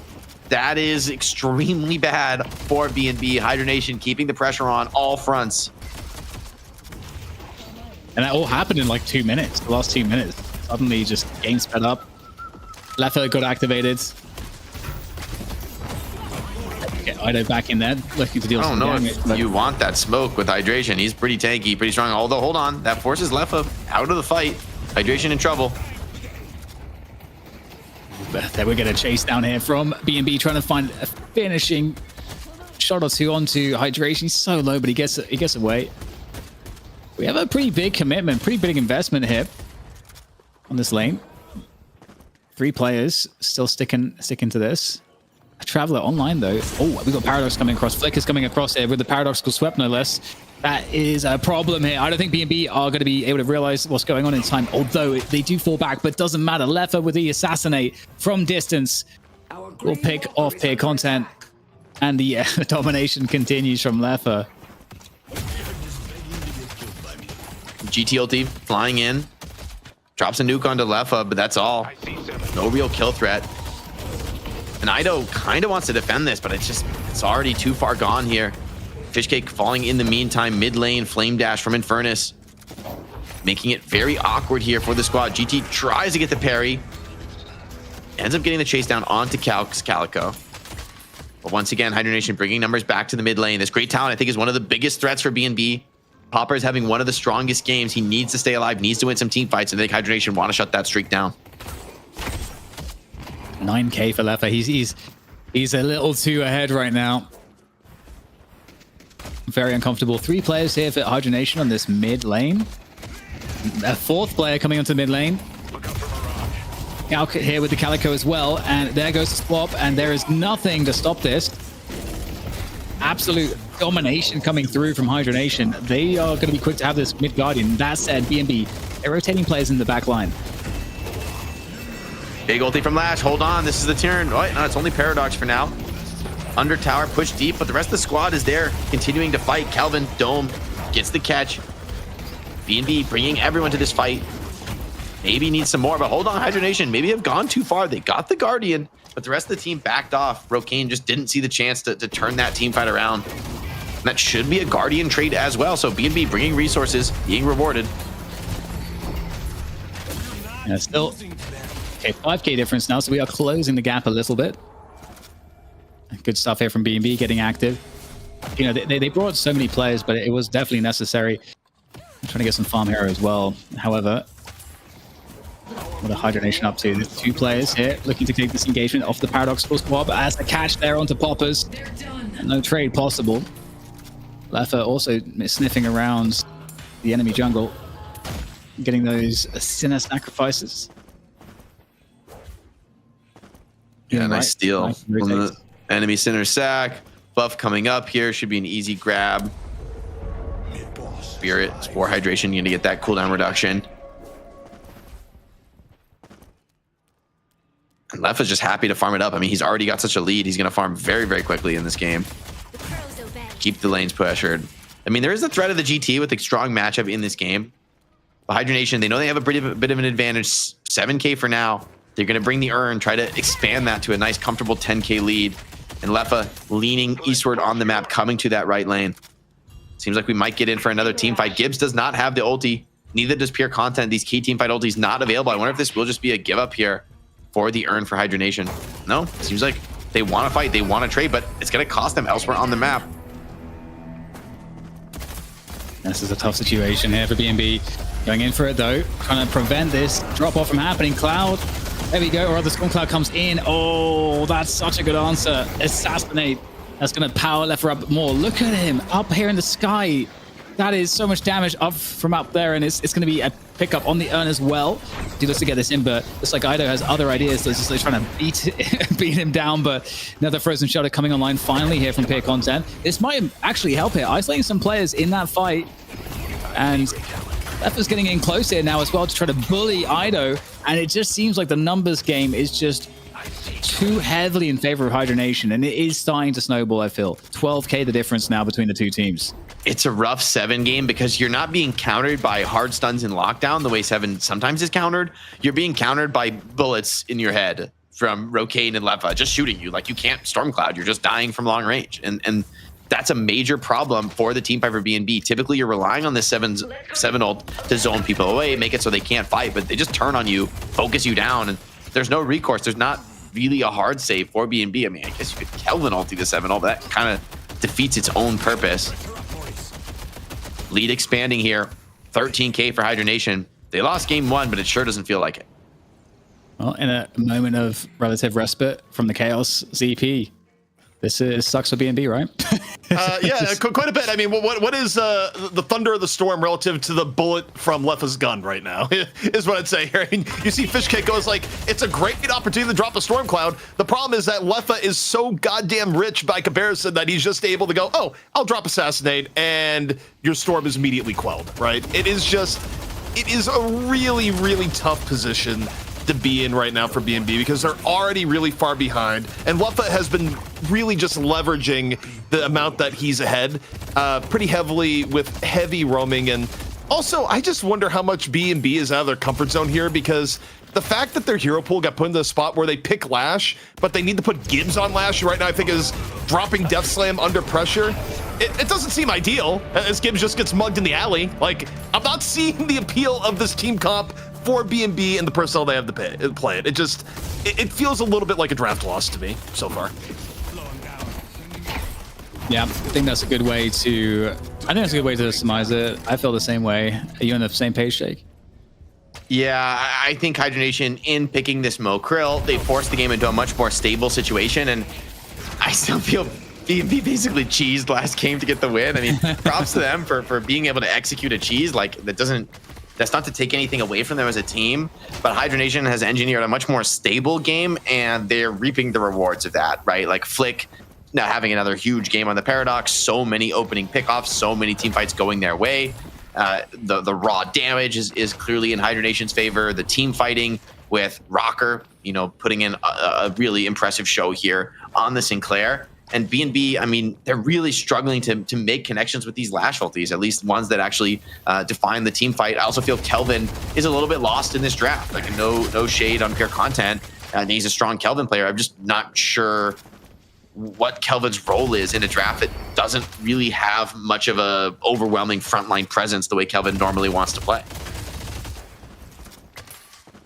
That is extremely bad for BNB. Hydra Nation keeping the pressure on all fronts. And that all happened in like 2 minutes. The last 2 minutes. Suddenly just game sped up. Leffa got activated. Get Ido back in there, looking to deal some damage. You want that smoke with Hydration. He's pretty tanky, pretty strong. Although, hold on. That forces Leffa out of the fight. Hydration in trouble. Then we're going to chase down here from BNB, trying to find a finishing shot or two onto Hydration. He's so low, but he gets away. We have a pretty big commitment, pretty big investment here on this lane. 3 players still sticking to this. A Traveler online though. Oh, we got Paradox coming across. Flick is coming across here with the Paradoxical Swept no less. That is a problem here. I don't think BNB are going to be able to realize what's going on in time, although they do fall back, but doesn't matter. Leffa with the Assassinate from distance will pick off peer content, and the domination continues from Leffa. GT ulti flying in. Drops a nuke onto Leffa, but that's all. No real kill threat. And Ido kind of wants to defend this, but it's already too far gone here. Fishcake falling in the meantime. Mid lane, flame dash from Infernus. Making it very awkward here for the squad. GT tries to get the parry. Ends up getting the chase down onto Calico. But once again, Hydra Nation bringing numbers back to the mid lane. This great talent, I think, is one of the biggest threats for BNB. Popper is having one of the strongest games. He needs to stay alive, needs to win some team fights, and I think Hydra Nation want to shut that streak down. 9k for Leffa. He's a little too ahead right now. Very uncomfortable. 3 players here for Hydra Nation on this mid lane. A 4th player coming onto the mid lane. Calc here with the Calico as well, and there goes the swap, and there is nothing to stop this. Absolute domination coming through from Hydra Nation. They are going to be quick to have this mid Guardian. That said, BNB, they're rotating players in the back line. Big ulti from Lash. Hold on. This is the turn. Oh, no, it's only Paradox for now. Under tower, push deep, but the rest of the squad is there, continuing to fight. Kelvin, Dome, gets the catch. BNB bringing everyone to this fight. Maybe needs some more, but hold on, Hydra Nation. Maybe have gone too far. They got the Guardian, but the rest of the team backed off. Rocane just didn't see the chance to turn that team fight around. And that should be a Guardian trade as well. So BNB bringing resources, being rewarded. And still, okay, 5k difference now, so we are closing the gap a little bit. Good stuff here from B&B getting active. You know, they brought so many players, but it was definitely necessary. I'm trying to get some farm here as well. However, what are Hydra Nation up to? There's 2 players here looking to take this engagement off the Paradoxical squad, but as the catch there onto Poppers, no trade possible. Leffa also sniffing around the enemy jungle, getting those sinner sacrifices. Yeah, nice steal from the enemy center sack. Buff coming up here should be an easy grab. Spirit, Spore Hydration, you're gonna get that cooldown reduction. And Leffa's just happy to farm it up. I mean, he's already got such a lead. He's gonna farm very, very quickly in this game. Keep the lanes pressured. I mean, there is a threat of the GT with a strong matchup in this game. The Hydra Nation, they know they have a bit of an advantage. 7K for now. They're going to bring the urn, try to expand that to a nice, comfortable 10K lead. And Leffa leaning eastward on the map, coming to that right lane. Seems like we might get in for another team fight. Gibbs does not have the ulti. Neither does Pure Content. These key team fight ultis not available. I wonder if this will just be a give up here for the urn for Hydra Nation. No, seems like they want to fight. They want to trade, but it's going to cost them elsewhere on the map. This is a tough situation here for B&B. Going in for it though, trying to prevent this drop off from happening. Cloud, there we go, or the Storm Cloud comes in. Oh, that's such a good answer. Assassinate. That's going to power Leffa up more. Look at him up here in the sky. That is so much damage up from up there, and it's going to be a pickup on the urn as well. He looks to get this in, but looks like Ido has other ideas. So it's just like trying to beat him down, but another Frozen Shelter coming online finally here from Pure Content. This might actually help here, isolating some players in that fight, and Leffa's getting in close here now as well to try to bully Ido, and it just seems like the numbers game is just too heavily in favor of Hydra Nation, and it is starting to snowball, I feel. 12K the difference now between the 2 teams. It's a rough 7 game because you're not being countered by hard stuns in lockdown the way 7 sometimes is countered. You're being countered by bullets in your head from Rokane and Leffa just shooting you. Like, you can't Stormcloud. You're just dying from long range. And that's a major problem for the team fight for B&B. Typically, you're relying on this 7 ult to zone people away, make it so they can't fight, but they just turn on you, focus you down, and there's no recourse. There's not really a hard save for B&B. I mean, I guess you could Kelvin ulti the 7 ult, but that kind of defeats its own purpose. Lead expanding here. 13K for Hydra Nation. They lost game 1, but it sure doesn't feel like it. Well, in a moment of relative respite from the Chaos ZP, this sucks for B&B, right? Yeah, quite a bit. I mean, what is the thunder of the storm relative to the bullet from Leffa's gun right now, is what I'd say here. I mean, you see Fishcake goes like, it's a great opportunity to drop a storm cloud. The problem is that Leffa is so goddamn rich by comparison that he's just able to go, oh, I'll drop Assassinate, and your storm is immediately quelled, right? It is a really, really tough position to be in right now for B&B because they're already really far behind, and Leffa has been really just leveraging the amount that he's ahead pretty heavily with heavy roaming. And also, I just wonder how much B&B is out of their comfort zone here, because the fact that their hero pool got put into a spot where they pick Lash, but they need to put Gibbs on Lash right now, I think is dropping Death Slam under pressure. It doesn't seem ideal as Gibbs just gets mugged in the alley. Like, I'm not seeing the appeal of this team comp for B&B and the personnel they have to play it. It feels a little bit like a draft loss to me so far. Yeah, I think that's a good way to surmise it. I feel the same way. Are you on the same page, Jake? Yeah, I think Hydra Nation, in picking this Mo Krill, they forced the game into a much more stable situation, and I still feel B&B basically cheesed last game to get the win. I mean, props to them for being able to execute a cheese. Like, that's not to take anything away from them as a team, but Hydra Nation has engineered a much more stable game, and they're reaping the rewards of that, right? Like Flick now having another huge game on the Paradox, so many opening pickoffs, so many team fights going their way. The raw damage is clearly in Hydra Nation's favor. The team fighting with Rocker, putting in a really impressive show here on the Sinclair. And B&B, I mean, they're really struggling to make connections with these Lash ultis, at least ones that actually define the team fight. I also feel Kelvin is a little bit lost in this draft. Like, no shade on Pure Content. He's a strong Kelvin player. I'm just not sure what Kelvin's role is in a draft that doesn't really have much of a overwhelming frontline presence the way Kelvin normally wants to play.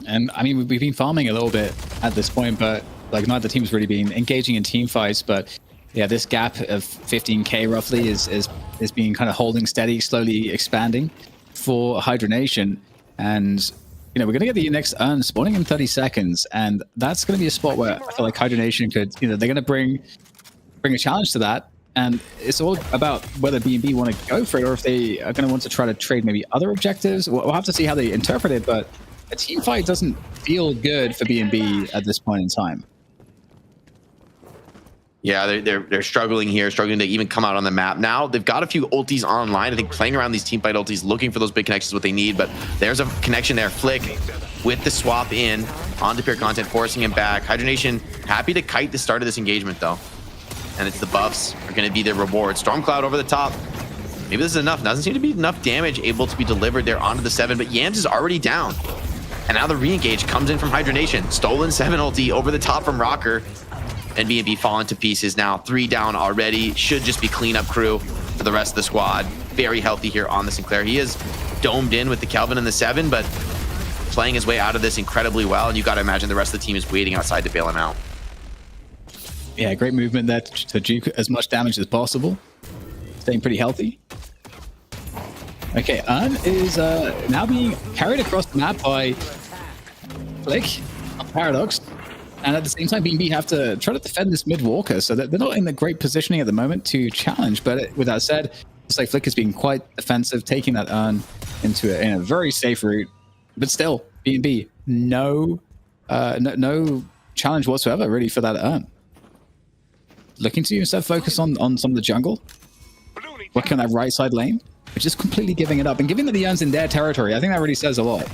And I mean, we've been farming a little bit at this point, but like, not the team's really been engaging in team fights, but yeah, this gap of 15k roughly is being kind of holding steady, slowly expanding for Hydra Nation. And you know, we're gonna get the next urn spawning in 30 seconds, and that's gonna be a spot where I feel like Hydra Nation could, you know, they're gonna bring a challenge to that. And it's all about whether B&B want to go for it, or if they are going to want to try to trade maybe other objectives. We'll have to see how they interpret it, but a team fight doesn't feel good for B&B at this point in time. Yeah, they're struggling here, struggling to even come out on the map. Now they've got a few ultis online. I think playing around these team fight ultis, looking for those big connections is what they need. But there's a connection there. Flick with the swap in onto pure content, forcing him back. Hydra Nation happy to kite the start of this engagement though. And it's the buffs are going to be their reward. Stormcloud over the top. Maybe this is enough. Doesn't seem to be enough damage able to be delivered there onto the 7, but Yams is already down. And now the re-engage comes in from Hydra Nation. Stolen 7 ulti over the top from Rocker. And B&B falling to pieces now. 3 down already. Should just be cleanup crew for the rest of the squad. Very healthy here on the Sinclair. He is domed in with the Kelvin and the 7, but playing his way out of this incredibly well. And you got to imagine the rest of the team is waiting outside to bail him out. Yeah, great movement there to duke as much damage as possible. Staying pretty healthy. Okay, Urn is now being carried across the map by Flick, Paradox. And at the same time, B&B have to try to defend this mid walker, so that they're not in the great positioning at the moment to challenge. But with that said, it's like Flick is being quite defensive, taking that Urn in a very safe route. But still, B&B, no challenge whatsoever really for that Urn. Looking to instead focus on some of the jungle, working on that right side lane, but just completely giving it up. And given that the Urn's in their territory, I think that really says a lot.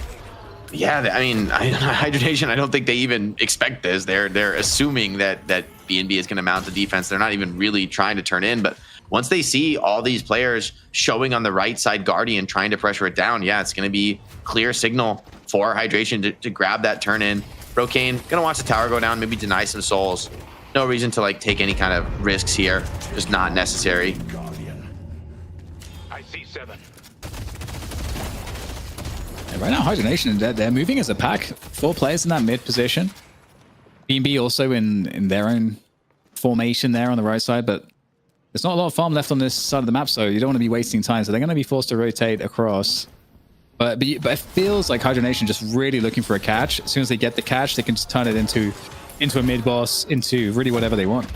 Yeah, I mean, Hydra Nation, I don't think they even expect this. They're assuming that B&B is going to mount the defense. They're not even really trying to turn in. But once they see all these players showing on the right side Guardian trying to pressure it down, yeah, it's going to be clear signal for Hydration to grab that turn in. Brocane going to watch the tower go down, maybe deny some souls. No reason to like take any kind of risks here. Just not necessary. I see 7. And right now, Hydra Nation, they're moving as a pack. 4 players in that mid position. B&B also in their own formation there on the right side, but there's not a lot of farm left on this side of the map, so you don't want to be wasting time. So they're going to be forced to rotate across. But it feels like Hydra Nation just really looking for a catch. As soon as they get the catch, they can just turn it into a mid boss, into really whatever they want.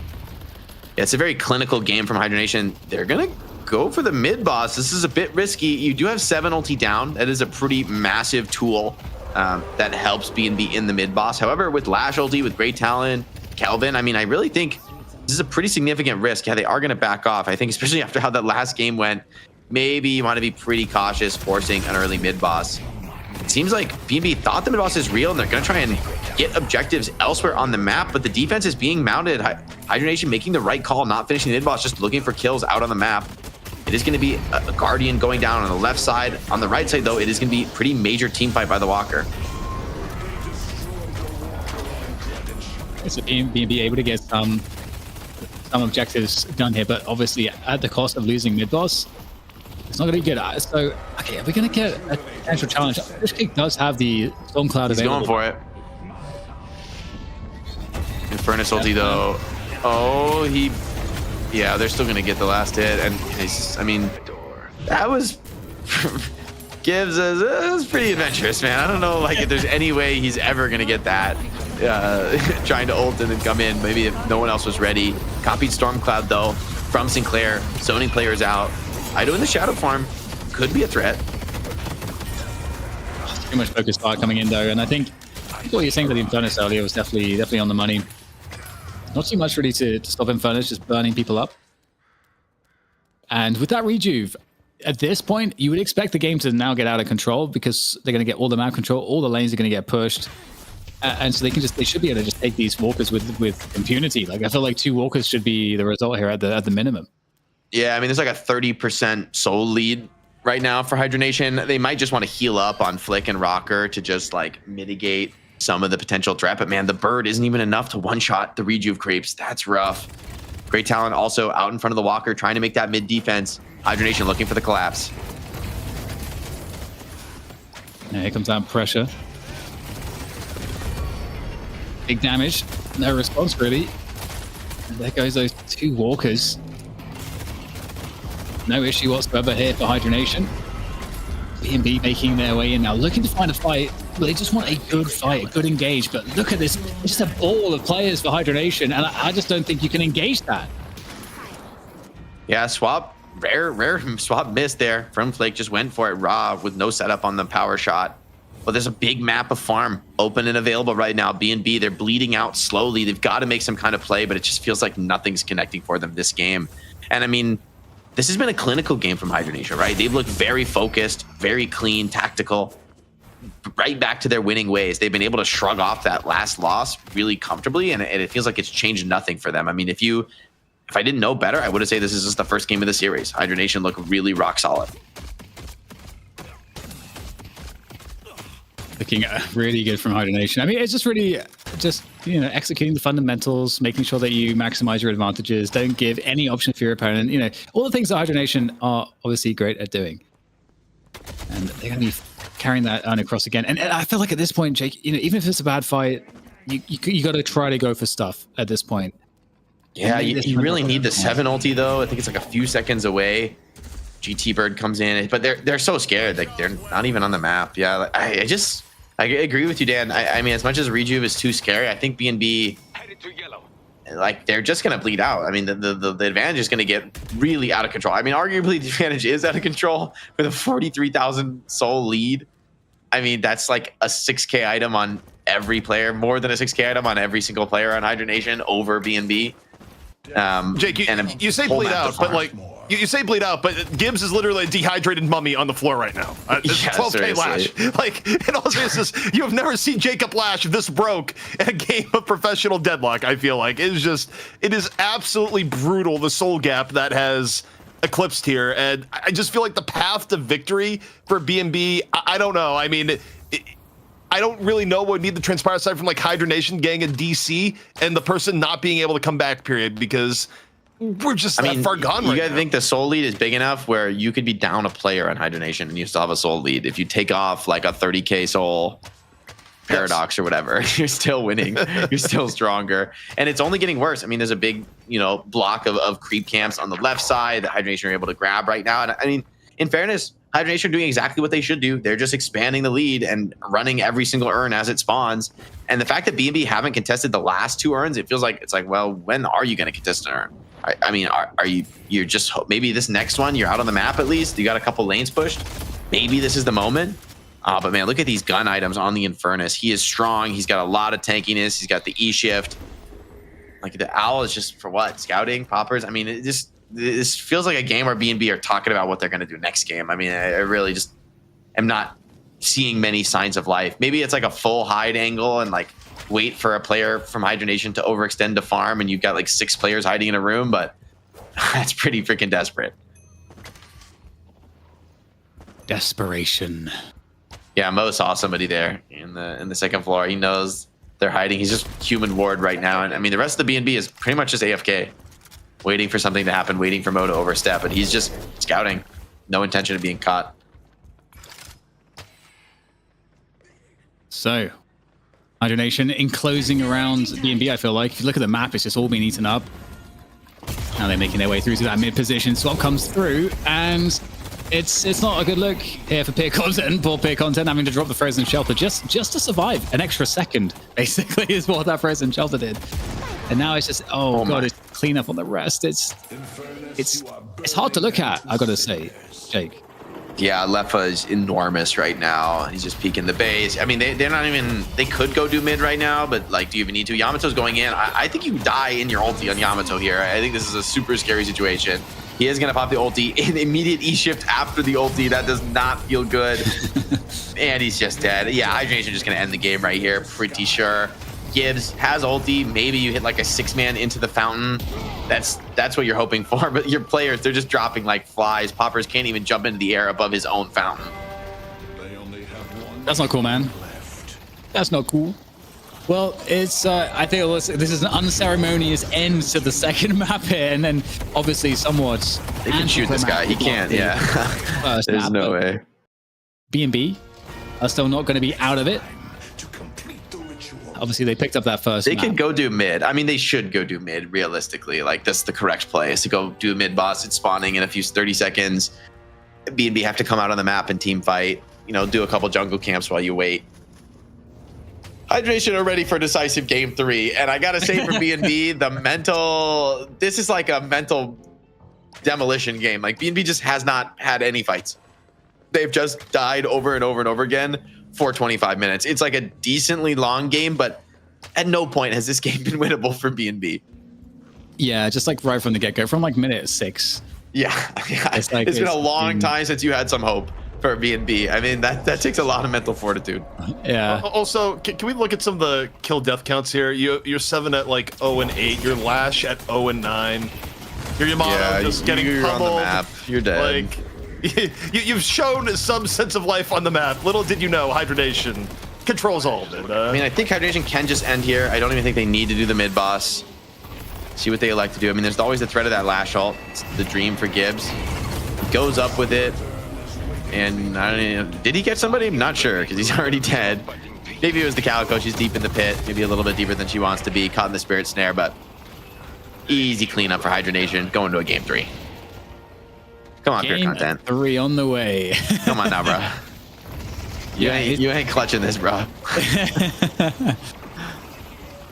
Yeah, it's a very clinical game from Hydra Nation. They're gonna go for the mid boss. This is a bit risky. You do have 7 ulti down. That is a pretty massive tool that helps B&B in the mid boss. However, with Lash ulti, with Great Talon, Kelvin, I mean, I really think this is a pretty significant risk. Yeah, they are gonna back off. I think especially after how that last game went, maybe you want to be pretty cautious forcing an early mid boss. It seems like B&B thought the mid boss is real and they're going to try and get objectives elsewhere on the map, but the defense is being mounted. Hydra Nation making the right call, not finishing the mid boss, just looking for kills out on the map. It is going to be a Guardian going down on the left side. On the right side, though, it is going to be a pretty major team fight by the Walker. So B&B able to get some objectives done here, but obviously at the cost of losing mid boss. It's not going to be good. So, okay, are we going to get a potential challenge? Fishcake does have the Stormcloud available. He's going for it. Infernus ulti, though. Oh, yeah, they're still going to get the last hit. And, I mean, that was... Gibbs, that was pretty adventurous, man. I don't know, like, if there's any way he's ever going to get that. Trying to ult and then come in. Maybe if no one else was ready. Copied Stormcloud, though, from Sinclair. Zoning players out. Ido in the Shadow Farm could be a threat. Too much focus fire coming in though, and I think what you're saying for the Infernus earlier was definitely on the money. Not too much really to stop Infernus, just burning people up. And with that rejuve, at this point, you would expect the game to now get out of control because they're going to get all the map control, all the lanes are going to get pushed. And so they should be able to just take these walkers with impunity. Like I feel like 2 walkers should be the result here at the minimum. Yeah, I mean, there's like a 30% soul lead right now for Hydra Nation. They might just want to heal up on Flick and Rocker to just like mitigate some of the potential threat. But man, the bird isn't even enough to one-shot the rejuve creeps. That's rough. Great Talon also out in front of the Walker, trying to make that mid defense. Hydra Nation looking for the collapse. Yeah, here comes that pressure. Big damage. No response really. There goes those 2 walkers. No issue whatsoever here for Hydra Nation. BNB making their way in now, looking to find a fight. Well, they just want a good fight, a good engage. But look at this, it's just a ball of players for Hydra Nation, and I just don't think you can engage that. Yeah, swap. Rare swap missed there. From Flake just went for it raw with no setup on the power shot. But there's a big map of farm open and available right now. BNB, they're bleeding out slowly. They've got to make some kind of play, but it just feels like nothing's connecting for them this game. And I mean, this has been a clinical game from Hydra Nation, right? They've looked very focused, very clean, tactical, right back to their winning ways. They've been able to shrug off that last loss really comfortably, and it feels like it's changed nothing for them. I mean, if I didn't know better, I would have said this is just the first game of the series. Hydra Nation look really rock solid. Looking really good from Hydra Nation. I mean, it's just really executing the fundamentals, making sure that you maximize your advantages, don't give any option for your opponent. All the things that Hydra Nation are obviously great at doing. And they're going to be carrying that on across again. And I feel like at this point, Jake, even if it's a bad fight, you got to try to go for stuff at this point. Yeah, you really need the 7 ulti though. I think it's like a few seconds away. GT Bird comes in, but they're so scared. Like they're not even on the map. Yeah, I agree with you, Dan. I mean, as much as Rejuve is too scary, I think BNB, like, they're just going to bleed out. I mean, the advantage is going to get really out of control. I mean, arguably, the advantage is out of control with a 43,000 soul lead. I mean, that's like a 6K item on every player, more than a 6K item on every single player on Hydra Nation over BNB. Jake, you say bleed out, but like, you say bleed out, but Gibbs is literally a dehydrated mummy on the floor right now. It's Yeah, 12K Lash. Like, in all seriousness, you have never seen Jacob Lash this broke in a game of professional Deadlock, I feel like. It is absolutely brutal, the soul gap that has eclipsed here. And I just feel like the path to victory for BNB, I don't know. I mean, I don't really know what would need to transpire aside from like Hydra Nation getting a DC and the person not being able to come back, period, because we're just that far gone right now. You gotta think the soul lead is big enough where you could be down a player on Hydra Nation and you still have a soul lead. If you take off like a 30K soul paradox or whatever, you're still winning. You're still stronger. And it's only getting worse. I mean, there's a big, block of creep camps on the left side that Hydra Nation are able to grab right now. And I mean, in fairness, Hydra Nation are doing exactly what they should do. They're just expanding the lead and running every single urn as it spawns. And the fact that BNB haven't contested the last 2 urns, it feels like it's like, well, when are you going to contest an urn? I mean, you're just, maybe this next one, you're out on the map at least. You got a couple lanes pushed. Maybe this is the moment. But man, look at these gun items on the Infernus. He is strong. He's got a lot of tankiness. He's got the E-shift. Like the owl is just for what? Scouting, poppers? I mean, this feels like a game where BNB are talking about what they're going to do next game. I mean, I really just am not seeing many signs of life. Maybe it's like a full hide angle and like wait for a player from Hydra Nation to overextend to farm and you've got like 6 players hiding in a room, but that's pretty freaking desperate. Desperation. Yeah, Mo saw somebody there in the second floor. He knows they're hiding. He's just human ward right now. And I mean, the rest of the BNB is pretty much just AFK. Waiting for something to happen, waiting for Mo to overstep, and he's just scouting. No intention of being caught. So, Hydra Nation enclosing around BNB, I feel like. If you look at the map, it's just all been eaten up. Now they're making their way through to that mid position. Swap comes through, and it's not a good look here for Peer Content. Poor Peer Content having to drop the Frozen Shelter just to survive. An extra second, basically, is what that Frozen Shelter did. And now it's just, oh god, it's clean up on the rest. It's hard to look at, I gotta say, Jake. Yeah, Lefa is enormous right now. He's just peeking the base. I mean, they're not even, they could go do mid right now, but like, do you even need to? Yamato's going in. I think you die in your ulti on Yamato here. I think this is a super scary situation. He is going to pop the ulti in immediate E-shift after the ulti. That does not feel good. And he's just dead. Yeah, Hydra Nation just going to end the game right here, pretty sure. Gibbs has ulti. Maybe you hit like a 6-man into the fountain. That's what you're hoping for. But your players, they're just dropping like flies. Poppers can't even jump into the air above his own fountain. That's not cool, man. That's not cool. Well, it's I think this is an unceremonious end to the second map here, and then obviously somewhat. They can shoot this guy. He can't. Yeah. There's no way. BNB are still not going to be out of it. obviously they picked up that first. They map. can go do mid. I mean, they should go do mid realistically. Like, that's the correct play, is to go do mid boss. It's spawning in a few 30 seconds. BNB have to come out on the map and team fight. You know, do a couple jungle camps while you wait. Hydra Nation are ready for decisive game 3. And I gotta say, for BNB, the mental, this is like a mental demolition game. Like, BNB just has not had any fights. They've just died over and over and over again for 25 minutes. It's like a decently long game, but at no point has this game been winnable for BNB. Yeah, just like right from the get-go, from like minute 6. Yeah. It's like, it's been a long time since you had some hope for BNB. I mean, that takes a lot of mental fortitude. Yeah. Also, can we look at some of the kill death counts here? You're 7 at like 0 and 8. Your Lash at 0 and 9. Your Yamato just getting you're pummeled. on the map. You're dead. Like, you've shown some sense of life on the map. Little did you know, Hydra Nation controls all of it. I mean, I think Hydra Nation can just end here. I don't even think they need to do the mid boss. See what they like to do. I mean, there's always the threat of that Lash ult. It's the dream for Gibbs. He goes up with it. And I don't know, did he catch somebody? I'm not sure, because he's already dead. Maybe it was the Calico. She's deep in the pit. Maybe a little bit deeper than she wants to be. Caught in the Spirit Snare, but easy cleanup for Hydra Nation. Going to a game 3. Come on, pure content. 3 on the way. Come on now, bro. You ain't clutching this, bro.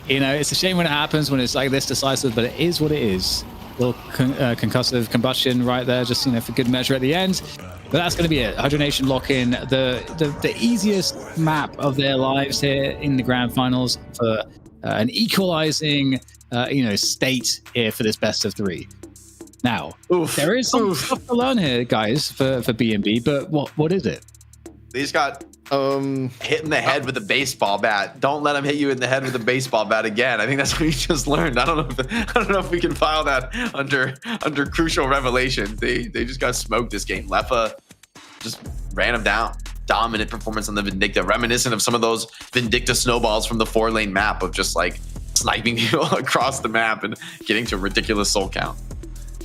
You know, it's a shame when it happens, when it's like this decisive, but it is what it is. Little concussive combustion right there, just, you know, for good measure at the end. But that's going to be it. Hydra Nation lock in the easiest map of their lives here in the grand finals for an equalizing, you know, state here for this best of 3. Now, there is some stuff to learn here, guys, for BNB, but what is it? They just got hit in the head with a baseball bat. Don't let him hit you in the head with a baseball bat again. I think that's what you just learned. I don't know if we can file that under crucial revelation. They just got smoked this game. Leffa just ran him down. Dominant performance on the Vindicta, reminiscent of some of those Vindicta snowballs from the 4-lane map of just like sniping people across the map and getting to a ridiculous soul count.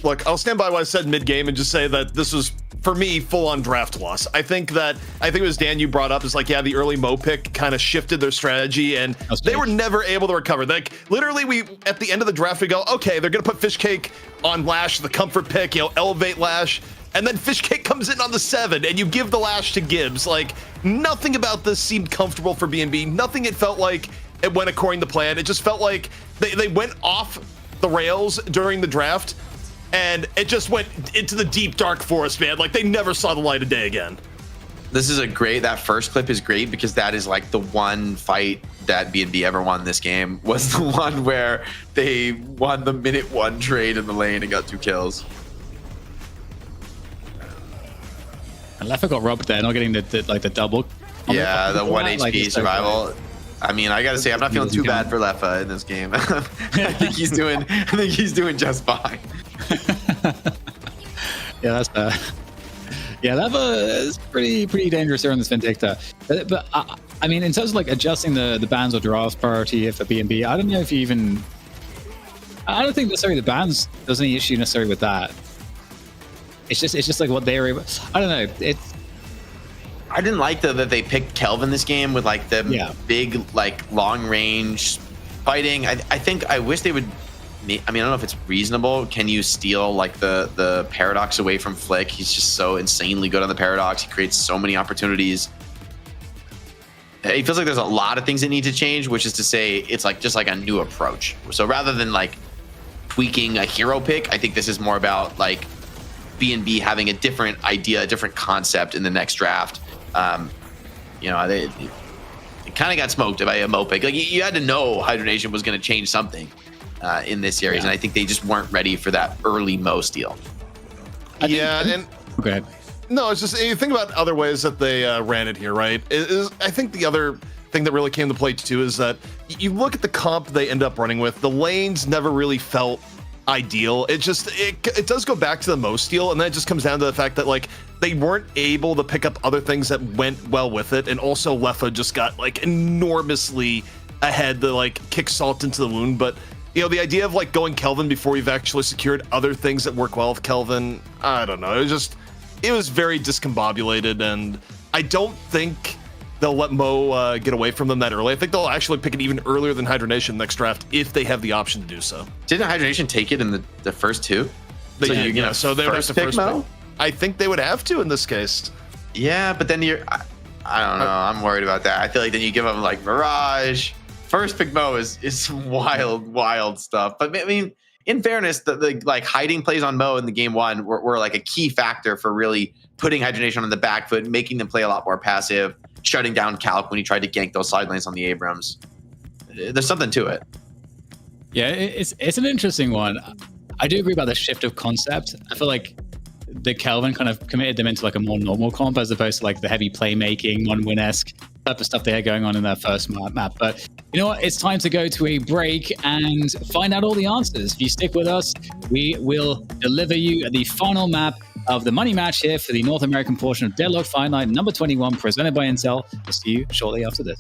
Look, I'll stand by what I said mid-game and just say that this was, for me, full-on draft loss. I think it was Dan you brought up, is like, yeah, the early Mo pick kind of shifted their strategy, and they were never able to recover. Like, literally, we at the end of the draft, we go, okay, they're gonna put Fish Cake on Lash, the comfort pick, you know, elevate Lash, and then Fish Cake comes in on the 7, and you give the Lash to Gibbs. Like, nothing about this seemed comfortable for BNB. Nothing it felt like it went according to plan. It just felt like they went off the rails during the draft, and it just went into the deep dark forest, man. Like, they never saw the light of day again. This is that first clip is great, because that is like the one fight that BNB ever won this game, was the one where they won the minute 1 trade in the lane and got 2 kills. And Leffa got robbed there, not getting the double. Yeah, the 1 HP survival. I mean, I gotta say, I'm not feeling too bad for Leffa in this game. I think he's doing just fine. Yeah, that's bad. Yeah, Leffa is pretty dangerous here on this Vindicta. But I mean, in terms of like adjusting the bans or draft priority for BNB, I don't know if you even. I don't think necessarily the bans there's any issue necessarily with that. It's just like what they're able. I don't know. I didn't like that they picked Kelvin this game with like the big like long range fighting. I wish they would. I mean, I don't know if it's reasonable. Can you steal like the Paradox away from Flick? He's just so insanely good on the Paradox. He creates so many opportunities. It feels like there's a lot of things that need to change, which is to say it's like just like a new approach. So rather than like tweaking a hero pick, I think this is more about like BNB having a different idea, a different concept in the next draft. You know, it kind of got smoked by a Mo pick. Like you had to know Hydra Nation was going to change something in this series, and I think they just weren't ready for that early Mo steal. And okay. No, it's just, you think about other ways that they ran it here, right? I think the other thing that really came to play too is that you look at the comp they end up running with, the lanes never really felt ideal. It does go back to the Mo steal, and then it just comes down to the fact that like they weren't able to pick up other things that went well with it, and also Leffa just got like enormously ahead to like kick salt into the wound. But you know, the idea of like going Kelvin before you've actually secured other things that work well with Kelvin, I don't know. It was very discombobulated, and I don't think they'll let Mo get away from them that early. I think they'll actually pick it even earlier than Hydra Nation next draft if they have the option to do so. Didn't Hydra Nation take it in the first two? They so did, you're gonna so they would have to pick first Mo? pick. I think they would have to in this case. Yeah, but then I don't know. I'm worried about that. I feel like then you give them like Mirage. First pick Mo is some wild stuff. But I mean, in fairness, the like hiding plays on Mo in the game one were like a key factor for really putting Hydra Nation on the back foot, making them play a lot more passive, shutting down Calc when he tried to gank those side lanes on the Abrams. There's something to it. Yeah, it's an interesting one. I do agree about the shift of concept. I feel like the Kelvin kind of committed them into like a more normal comp as opposed to like the heavy playmaking, 1-win-esque type of stuff they had going on in their first map. But you know what? It's time to go to a break and find out all the answers. If you stick with us, we will deliver you the final map of the money match here for the North American portion of Deadlock Fight Night number 21, presented by Intel. We'll see you shortly after this.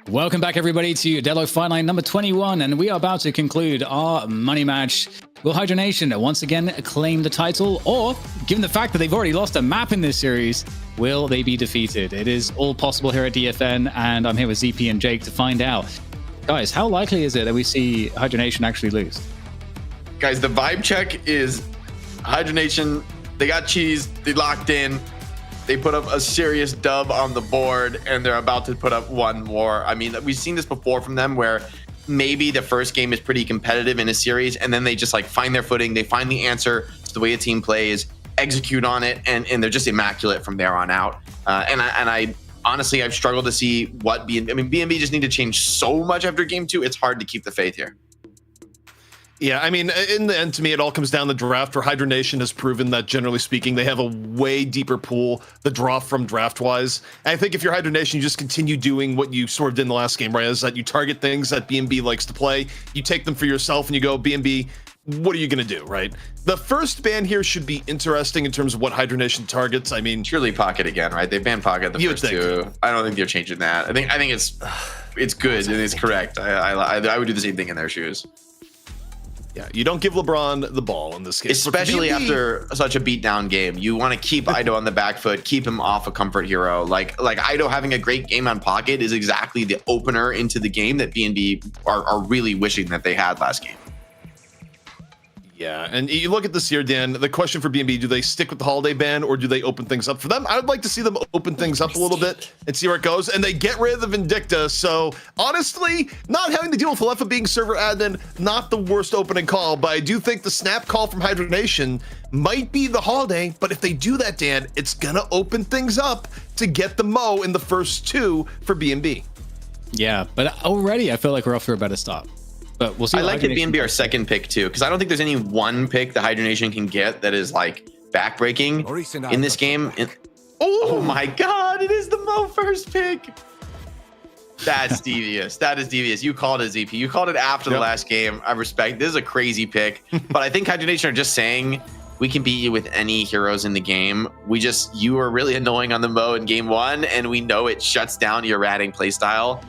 Welcome back, everybody, to Deadlock Fight Night number 21, and we are about to conclude our money match. Will Hydra Nation once again claim the title, or, given the fact that they've already lost a map in this series, will they be defeated? It is all possible here at DFN, and I'm here with ZP and Jake to find out. Guys, how likely is it that we see Hydra Nation actually lose? Guys, the vibe check is Hydra Nation, they got cheese, they locked in. They put up a serious dub on the board, and they're about to put up one more. I mean, we've seen this before from them where maybe the first game is pretty competitive in a series, and then they just like find their footing. They find the answer to the way a team plays, execute on it, and they're just immaculate from there on out. And I honestly, I've struggled to see what BNB just need to change so much after game 2. It's hard to keep the faith here. Yeah, I mean, in the end, to me, it all comes down to the draft, where Hydra Nation has proven that, generally speaking, they have a way deeper pool, the draw from draft-wise. And I think if you're Hydra Nation, you just continue doing what you sort of did in the last game, right? Is that you target things that BNB likes to play, you take them for yourself, and you go, BNB, what are you going to do, right? The first ban here should be interesting in terms of what Hydra Nation targets. I mean, surely Pocket again, right? They banned Pocket the first two. I don't think they're changing that. I think it's good and it's correct. I would do the same thing in their shoes. Yeah, you don't give LeBron the ball in this case. Especially after such a beatdown game. You want to keep Ido on the back foot, keep him off a comfort hero. Like Ido having a great game on Pocket is exactly the opener into the game that BNB are really wishing that they had last game. Yeah, and you look at this here, Dan, the question for BNB, do they stick with the holiday ban or do they open things up for them? I would like to see them open things up a little bit and see where it goes. And they get rid of the Vindicta. So honestly, not having to deal with Alefa being server admin, not the worst opening call, but I do think the snap call from Hydra Nation might be the holiday. But if they do that, Dan, it's going to open things up to get the Mo in the first 2 for BNB. Yeah, but already I feel like we're off to a better start. But we'll see. I like that BNB our second pick too, because I don't think there's any one pick the Hydra Nation can get that is like backbreaking in this game. Oh my God, it is the Mo first pick. That's devious. That is devious. You called it, ZP. You called it after the last game. I respect. This is a crazy pick, but I think Hydra Nation are just saying we can beat you with any heroes in the game. You were really annoying on the Mo in game 1, and we know it shuts down your ratting playstyle.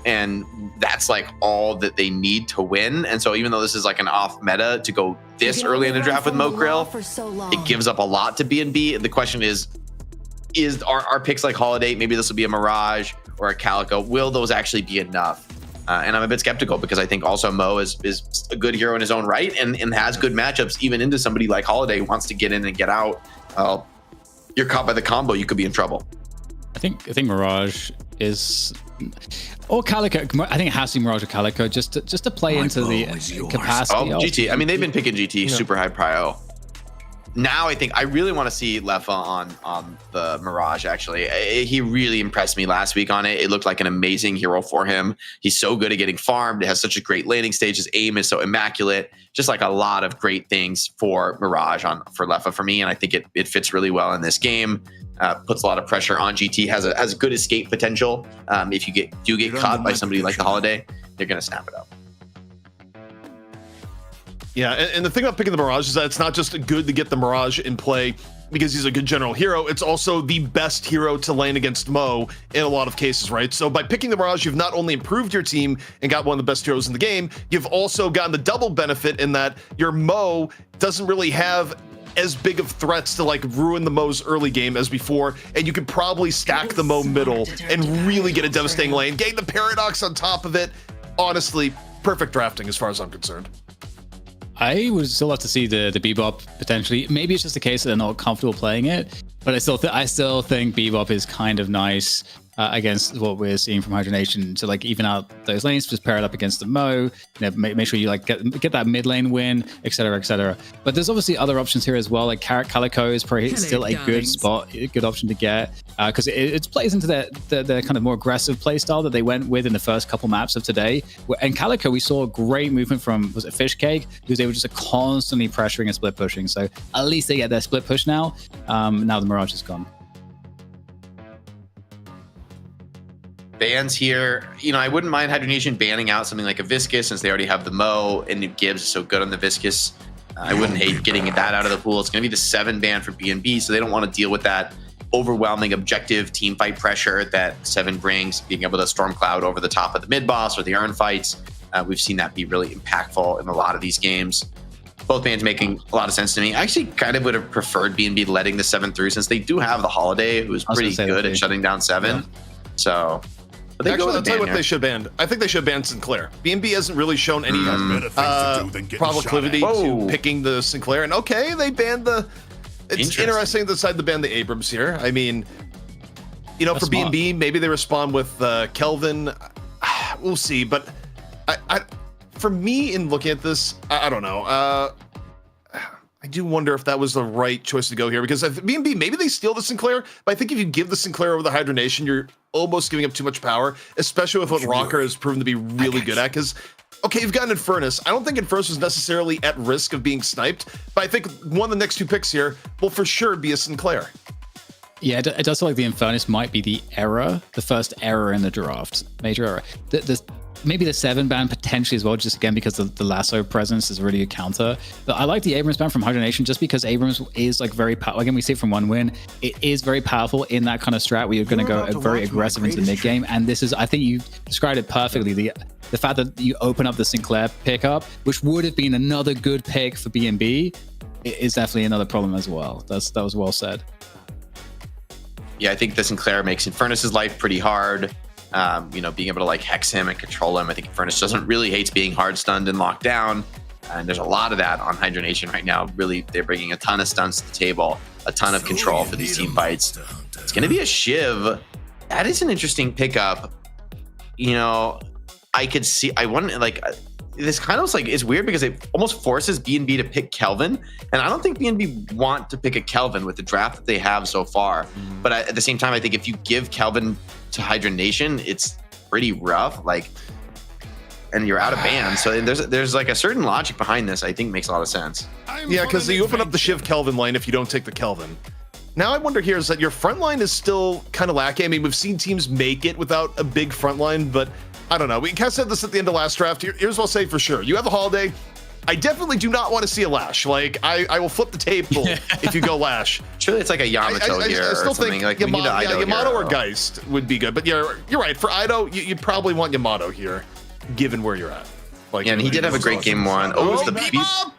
And that's like all that they need to win. And so even though this is like an off meta to go this early in the draft with Mo Krill, it gives up a lot to BNB. The question is our picks like Holiday, maybe this will be a Mirage or a Calico, will those actually be enough? And I'm a bit skeptical because I think also Mo is a good hero in his own right and has good matchups even into somebody like Holiday who wants to get in and get out. You're caught by the combo, you could be in trouble. I think Mirage is, or Calico. I think it has to be Mirage or Calico just to play into the capacity. Oh, GT. I mean, they've been picking GT super high prio. Now I think I really want to see Lefa on the Mirage. Actually, he really impressed me last week on it. It looked like an amazing hero for him. He's so good at getting farmed. It has such a great landing stage. His aim is so immaculate. Just like a lot of great things for Mirage for Lefa for me, and I think it fits really well in this game. Puts a lot of pressure on GT. Has a good escape potential. If you get caught by somebody like the Holiday, they're gonna snap it up. Yeah, and the thing about picking the Mirage is that it's not just good to get the Mirage in play because he's a good general hero, it's also the best hero to lane against Mo in a lot of cases, right? So by picking the Mirage, you've not only improved your team and got one of the best heroes in the game, you've also gotten the double benefit in that your Mo doesn't really have as big of threats to like ruin the Mo's early game as before, and you could probably stack the Mo middle and really get a devastating lane. Getting the Paradox on top of it, honestly, perfect drafting as far as I'm concerned. I would still love to see the Bebop potentially. Maybe it's just a case that they're not comfortable playing it, but I still think Bebop is kind of nice against what we're seeing from Hydra Nation to like even out those lanes, just pair it up against the Mo, make sure you like get that mid lane win, etc., etc. But there's obviously other options here as well. Like Calico is probably still a good good option to get because it plays into the kind of more aggressive play style that they went with in the first couple maps of today. And Calico, we saw great movement from, was it Fishcake, who they were just constantly pressuring and split pushing. So at least they get their split push now. Now the Mirage is gone. Bans here, I wouldn't mind Hydra Nation banning out something like a Viscus since they already have the Mo and Gibbs is so good on the Viscus. I wouldn't hate getting that out of the pool. It's going to be the 7 ban for BNB, so they don't want to deal with that. overwhelming objective team fight pressure that Seven brings, being able to storm cloud over the top of the mid boss or the urn fights. We've seen that be really impactful in a lot of these games. Both bans making a lot of sense to me. I actually kind of would have preferred B&B letting the 7 through, since they do have the Holiday, who's pretty good at shutting down 7. Yeah. So, but actually, I'll tell you what they should ban. I think they should ban Sinclair. B&B hasn't really shown any proclivity to picking the Sinclair. And okay, they banned the... It's interesting to decide to ban the Abrams here. I mean, you know, for B&B, maybe they respond with Kelvin. We'll see. But for me, in looking at this, I don't know. I do wonder if that was the right choice to go here, because B&B, maybe they steal the Sinclair, but I think if you give the Sinclair over the Hydra Nation, you're almost giving up too much power, especially with what Rocker has proven to be really good at. Because, okay, you've got an Infernus. I don't think Infernus was necessarily at risk of being sniped, but I think one of the next 2 picks here will for sure be a Sinclair. Yeah, it does feel like the Infernus might be the first error in the draft, major error. Maybe the 7 ban potentially as well, just again because the lasso presence is really a counter. But I like the Abrams ban from Hydra Nation just because Abrams is like very powerful. Again, we see it from 1 win. It is very powerful in that kind of strat where you're going to go very aggressive into the mid game. And this is, I think you described it perfectly. The fact that you open up the Sinclair pickup, which would have been another good pick for B&B, is definitely another problem as well. That was well said. Yeah, I think the Sinclair makes Infernus's life pretty hard. You know, being able to like hex him and control him. I think Infernus doesn't really hates being hard stunned and locked down. And there's a lot of that on Hydra Nation right now. Really, they're bringing a ton of stunts to the table, a ton of control for these team fights. It's going to be a Shiv. That is an interesting pickup. You know, I could see, I wouldn't like, this kind of like, it's weird because it almost forces B&B to pick Kelvin. And I don't think B&B want to pick a Kelvin with the draft that they have so far. But at the same time, I think if you give Kelvin to Hydra Nation, it's pretty rough. Like, and you're out of bans. So there's like a certain logic behind this. I think makes a lot of sense. Yeah, because you open up the Shiv Kelvin lane if you don't take the Kelvin. Now I wonder here is that your front line is still kind of lacking. I mean, we've seen teams make it without a big front line, but I don't know. We kind of said this at the end of last draft. Here's what I'll say for sure. You have a Holiday. I definitely do not want to see a Lash. Like, I will flip the table if you go Lash. Surely it's like a Yamato here I still or something. think Like, Yamato or Geist would be good. But you're right. For Ido, you probably want Yamato here, given where you're at. Like, yeah, and he did have a great game 1. Oh, it was the Bebop!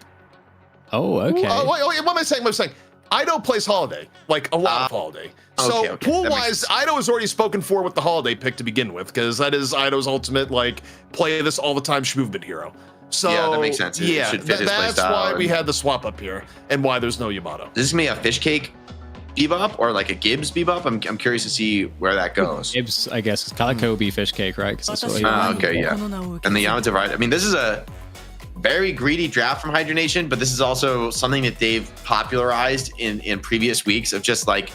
Oh, okay. Wait, what am I saying? Ido plays Holiday, like a lot of Holiday. So okay. pool-wise, Ido is already spoken for with the Holiday pick to begin with, because that is Ido's ultimate, like, play this all the time movement hero. So yeah, that makes sense. It should fit his that's why we had the swap up here, and why there's no Yamato. Is this me a fish cake Bebop or like a Gibbs Bebop? I'm curious to see where that goes. Gibbs, I guess, because Calico will be fish cake, right? Because that's what okay, yeah. And the Yamato, right? I mean, this is a very greedy draft from Hydra Nation, but this is also something that they've popularized in previous weeks of just like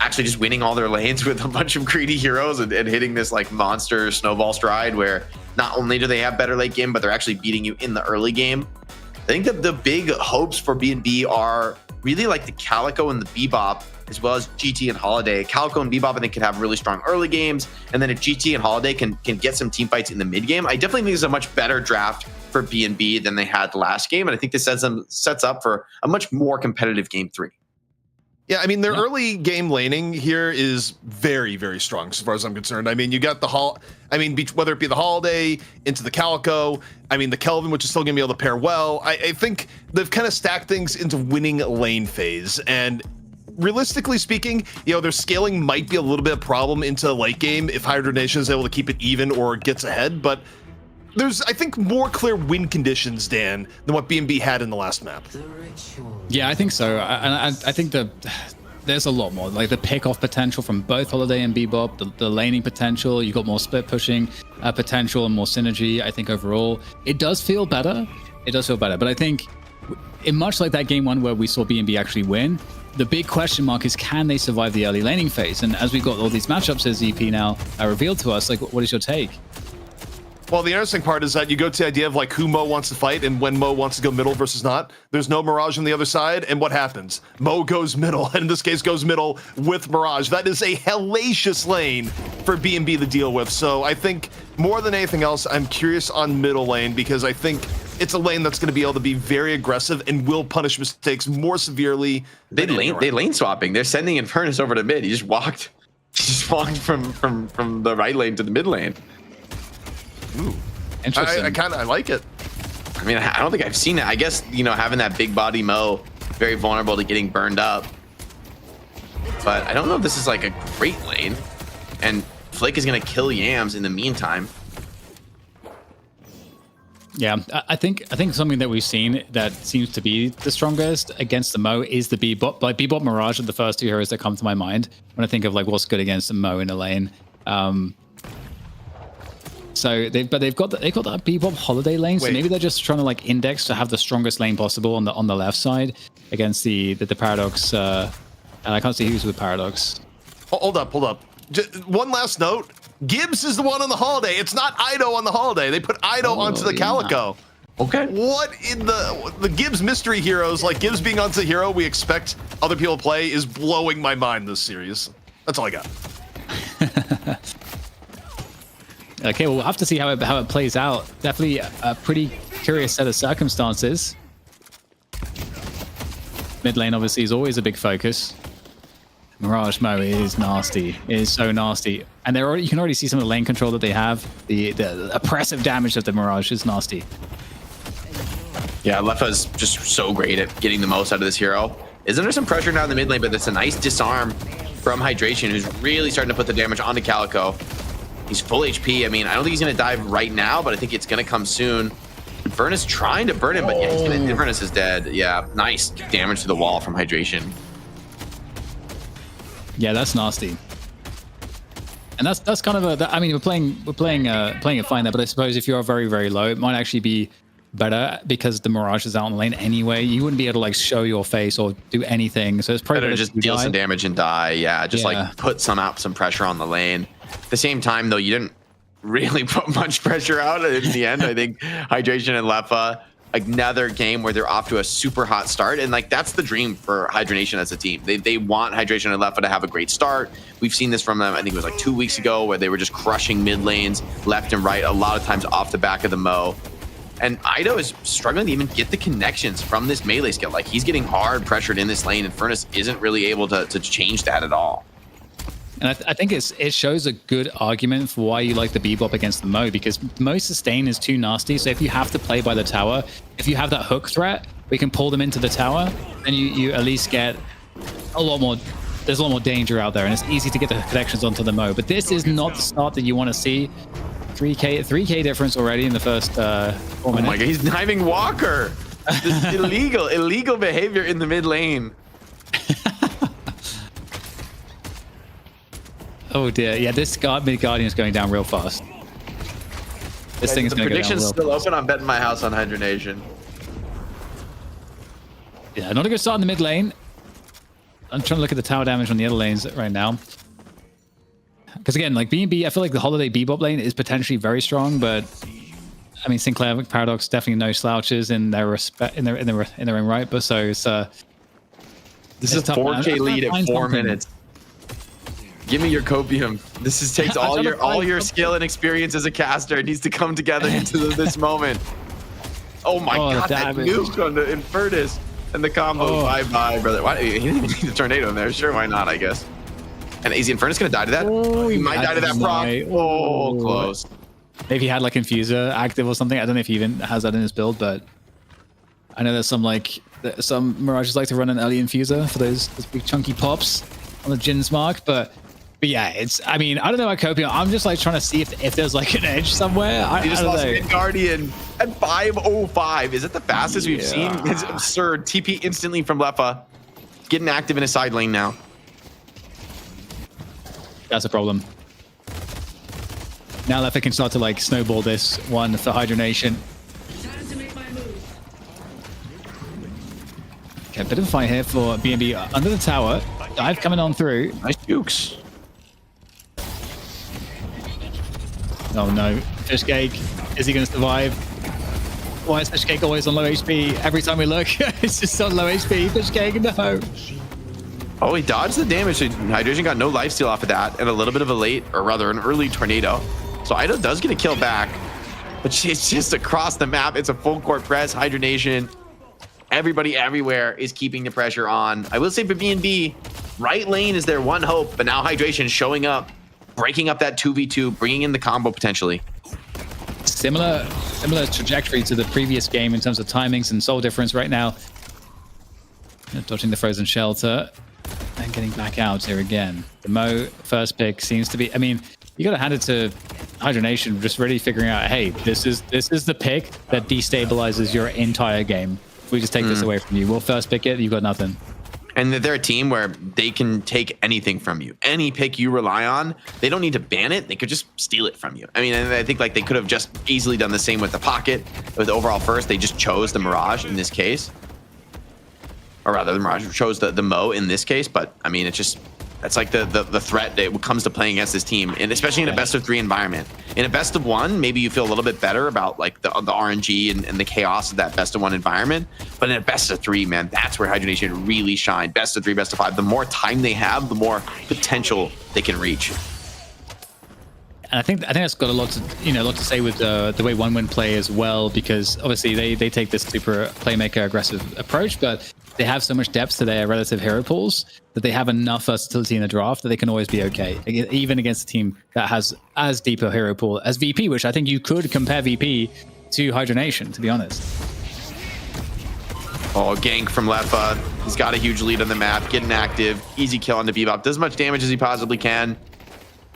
actually just winning all their lanes with a bunch of greedy heroes and hitting this like monster snowball stride where not only do they have better late game, but they're actually beating you in the early game. I think that the big hopes for B&B are really like the Calico and the Bebop, as well as GT and Holiday. Calico and Bebop, I think, can have really strong early games, and then if GT and Holiday can get some team fights in the mid game, I definitely think it's a much better draft for B&B than they had last game, and I think this sets up for a much more competitive game 3. Yeah, I mean, their early game laning here is very, very strong as far as I'm concerned. I mean, you got whether it be the Holiday into the Calico, I mean, the Kelvin, which is still going to be able to pair well. I think they've kind of stacked things into winning lane phase. And realistically speaking, you know, their scaling might be a little bit of a problem into late game if Hydra Nation is able to keep it even or gets ahead. But there's, I think, more clear win conditions, Dan, than what B&B had in the last map. Yeah, I think so. I think there's a lot more. Like the pick-off potential from both Holiday and Bebop, the laning potential, you got more split pushing potential and more synergy. I think overall, it does feel better. But I think, in much like that game 1 where we saw B&B actually win, the big question mark is, can they survive the early laning phase? And as we got all these matchups as EP now revealed to us, like, what is your take? Well, the interesting part is that you go to the idea of like who Mo wants to fight and when Mo wants to go middle versus not. There's no Mirage on the other side, and what happens? Mo goes middle, and in this case goes middle with Mirage. That is a hellacious lane for B&B to deal with. So I think more than anything else, I'm curious on middle lane, because I think it's a lane that's going to be able to be very aggressive and will punish mistakes more severely. They lane swapping. They're sending Infernus over to mid. He just walked from the right lane to the mid lane. Ooh. Interesting. I like it. I mean, I don't think I've seen it. I guess, you know, having that big body Mo, very vulnerable to getting burned up. But I don't know if this is like a great lane. And Flake is going to kill Yams in the meantime. Yeah, I think something that we've seen that seems to be the strongest against the Mo is the Bebop. Like Bebop, Mirage are the first two heroes that come to my mind when I think of like what's good against the Mo in a lane. So they've got that Bebop holiday lane. So maybe they're just trying to like index to have the strongest lane possible on the left side against the Paradox. And I can't see who's with Paradox. Hold up. Just one last note. Gibbs is the one on the holiday. It's not Ido on the holiday. They put Ido onto the Calico. Okay. What in the Gibbs mystery heroes, like Gibbs being onto the hero we expect other people to play, is blowing my mind this series. That's all I got. Okay, well, we'll have to see how it plays out. Definitely a pretty curious set of circumstances. Mid lane obviously is always a big focus. Mirage Mo is nasty. It is so nasty. And you can already see some of the lane control that they have. The oppressive damage of the Mirage is nasty. Yeah, Lefa's just so great at getting the most out of this hero. Isn't there some pressure now in the mid lane, but it's a nice disarm from Hydration, who's really starting to put the damage onto Calico. He's full HP. I mean, I don't think he's going to dive right now, but I think it's going to come soon. Furnace trying to burn him, but yeah, Furnace is dead. Yeah, nice damage to the wall from Hydration. Yeah, that's nasty. And that's kind of I mean, we're playing it fine there, but I suppose if you're very, very low, it might actually be better because the Mirage is out on the lane anyway. You wouldn't be able to like show your face or do anything. So it's probably better to just deal some damage and die. Yeah, just like put some pressure on the lane. At the same time, though, you didn't really put much pressure out in the end. I think Hydration and Lefa, another game where they're off to a super hot start, and like that's the dream for Hydra Nation as a team. They want Hydration and Lefa to have a great start. We've seen this from them. I think it was like 2 weeks ago where they were just crushing mid lanes left and right, a lot of times off the back of the Mo. And Ido is struggling to even get the connections from this melee skill. Like he's getting hard pressured in this lane, and Furnace isn't really able to change that at all. And I think it shows a good argument for why you like the Bebop against the Mo, because Mo sustain is too nasty. So if you have to play by the tower, if you have that hook threat, we can pull them into the tower, then you at least get a lot more. There's a lot more danger out there, and it's easy to get the connections onto the Mo. But this is not the start that you want to see. 3K difference already in the first 4 minutes. Oh my god, he's knifing Walker. This is illegal behavior in the mid lane. Oh dear, yeah, this mid Guardian is going down real fast. This thing is going to go down real fast. The prediction's still open. I'm betting my house on Hydra Nation. Yeah, not a good start in the mid lane. I'm trying to look at the tower damage on the other lanes right now. Because again, like B&B, I feel like the Holiday Bebop lane is potentially very strong, but I mean, Sinclair Paradox definitely no slouches in their in their own right. But so it's this is a 4K lead at 4 minutes. Give me your copium. This takes all your skill and experience as a caster. It needs to come together into this moment. Oh my god, that nuke on the Infernus and the combo. Bye, brother. Why, he didn't even need the tornado in there. Sure, why not, I guess. And is the Infernus going to die to that? Oh, he might die to that proc. Oh, close. Maybe he had like Infuser active or something. I don't know if he even has that in his build, but I know there's some Mirages like to run an early Infuser for those big chunky pops on the Jin's mark, but yeah, I mean, I don't know about Copium. I'm just like trying to see if there's like an edge somewhere. He just lost Mid Guardian at 5:05. Is it the fastest we've seen? It's absurd. TP instantly from Lefa. Getting active in his side lane now. That's a problem. Now Lefa can start to like snowball this one for Hydra Nation. Okay, a bit of a fight here for B&B under the tower. Dive coming on through. Nice jukes. Oh no, Fish Cake, is he going to survive? Why is Fish Cake always on low HP? Every time we look, it's just on low HP. Fish Cake, no. Oh, he dodged the damage. So Hydration got no lifesteal off of that, and a little bit of a late, or rather an early tornado. So Ido does get a kill back. but it's just across the map. It's a full court press. Hydra Nation, everybody everywhere is keeping the pressure on. I will say for BNB, right lane is their one hope, but now Hydration showing up, breaking up that 2v2, bringing in the combo potentially. Similar trajectory to the previous game in terms of timings and soul difference right now. Dodging the frozen shelter and getting back out here again. The Mo first pick seems to be, I mean, you got to hand it to Hydra Nation, just really figuring out, hey, this is the pick that destabilizes your entire game. If we just take this away from you, we'll first pick it, you've got nothing. And they're a team where they can take anything from you. Any pick you rely on, they don't need to ban it. They could just steal it from you. I mean, and I think like they could have just easily done the same with the Pocket. With the overall first, they just chose the Mirage in this case. Or rather, the Mirage chose the Mo in this case. But I mean, it's just, that's like the threat that comes to playing against this team. And especially in a best of 3 environment. In a best of 1, maybe you feel a little bit better about like the RNG and the chaos of that best of 1 environment. But in a best of 3, man, that's where Hydra Nation really shine. Best of 3, best of 5. The more time they have, the more potential they can reach. And I think that's got a lot to say with the way 1win play as well, because obviously they take this super playmaker aggressive approach, but they have so much depth to their relative hero pools that they have enough versatility in the draft that they can always be okay, even against a team that has as deep a hero pool as VP, which I think you could compare VP to Hydra Nation, to be honest. Oh, gank from Lefa. He's got a huge lead on the map, getting active. Easy kill on the Bebop. Does as much damage as he possibly can.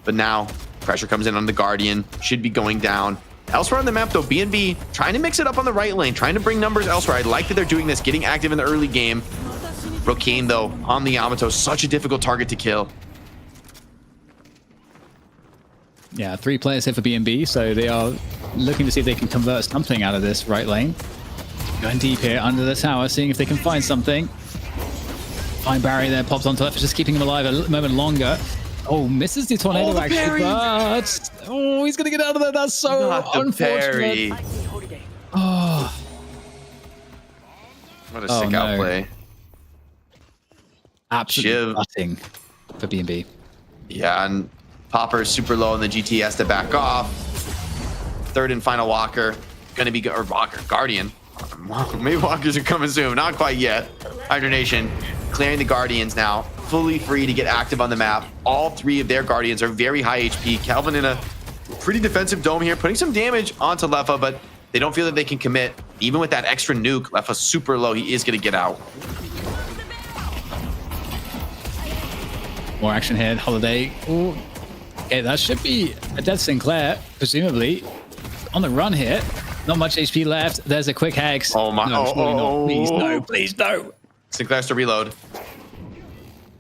But now, pressure comes in on the Guardian. Should be going down. Elsewhere on the map, though, BNB trying to mix it up on the right lane, trying to bring numbers elsewhere. I like that they're doing this, getting active in the early game. Rokane, though, on the Yamato, such a difficult target to kill. Yeah, 3 players here for BNB, so they are looking to see if they can convert something out of this right lane. Going deep here under the tower, seeing if they can find something. Fine Barry there, pops onto left, just keeping him alive a moment longer. Oh, misses the tornado actually, but oh, he's gonna get out of there. That's so unfortunate. Oh, what a sick outplay. Absolutely nothing for BNB. Yeah, and Popper's super low, and the GT has to back off. Third and final Walker, gonna be Guardian. Maybe Walkers are coming soon, not quite yet. Hydra Nation clearing the Guardians now, fully free to get active on the map. All 3 of their Guardians are very high HP. Calvin in a pretty defensive dome here, putting some damage onto Lefa, but they don't feel that they can commit. Even with that extra nuke, Lefa's super low. He is going to get out. More action here, Holiday. Ooh. Okay, that should be a dead Sinclair, presumably. On the run here. Not much HP left. There's a quick hex. Oh my! No, please no! Please no! Sinclair's to reload.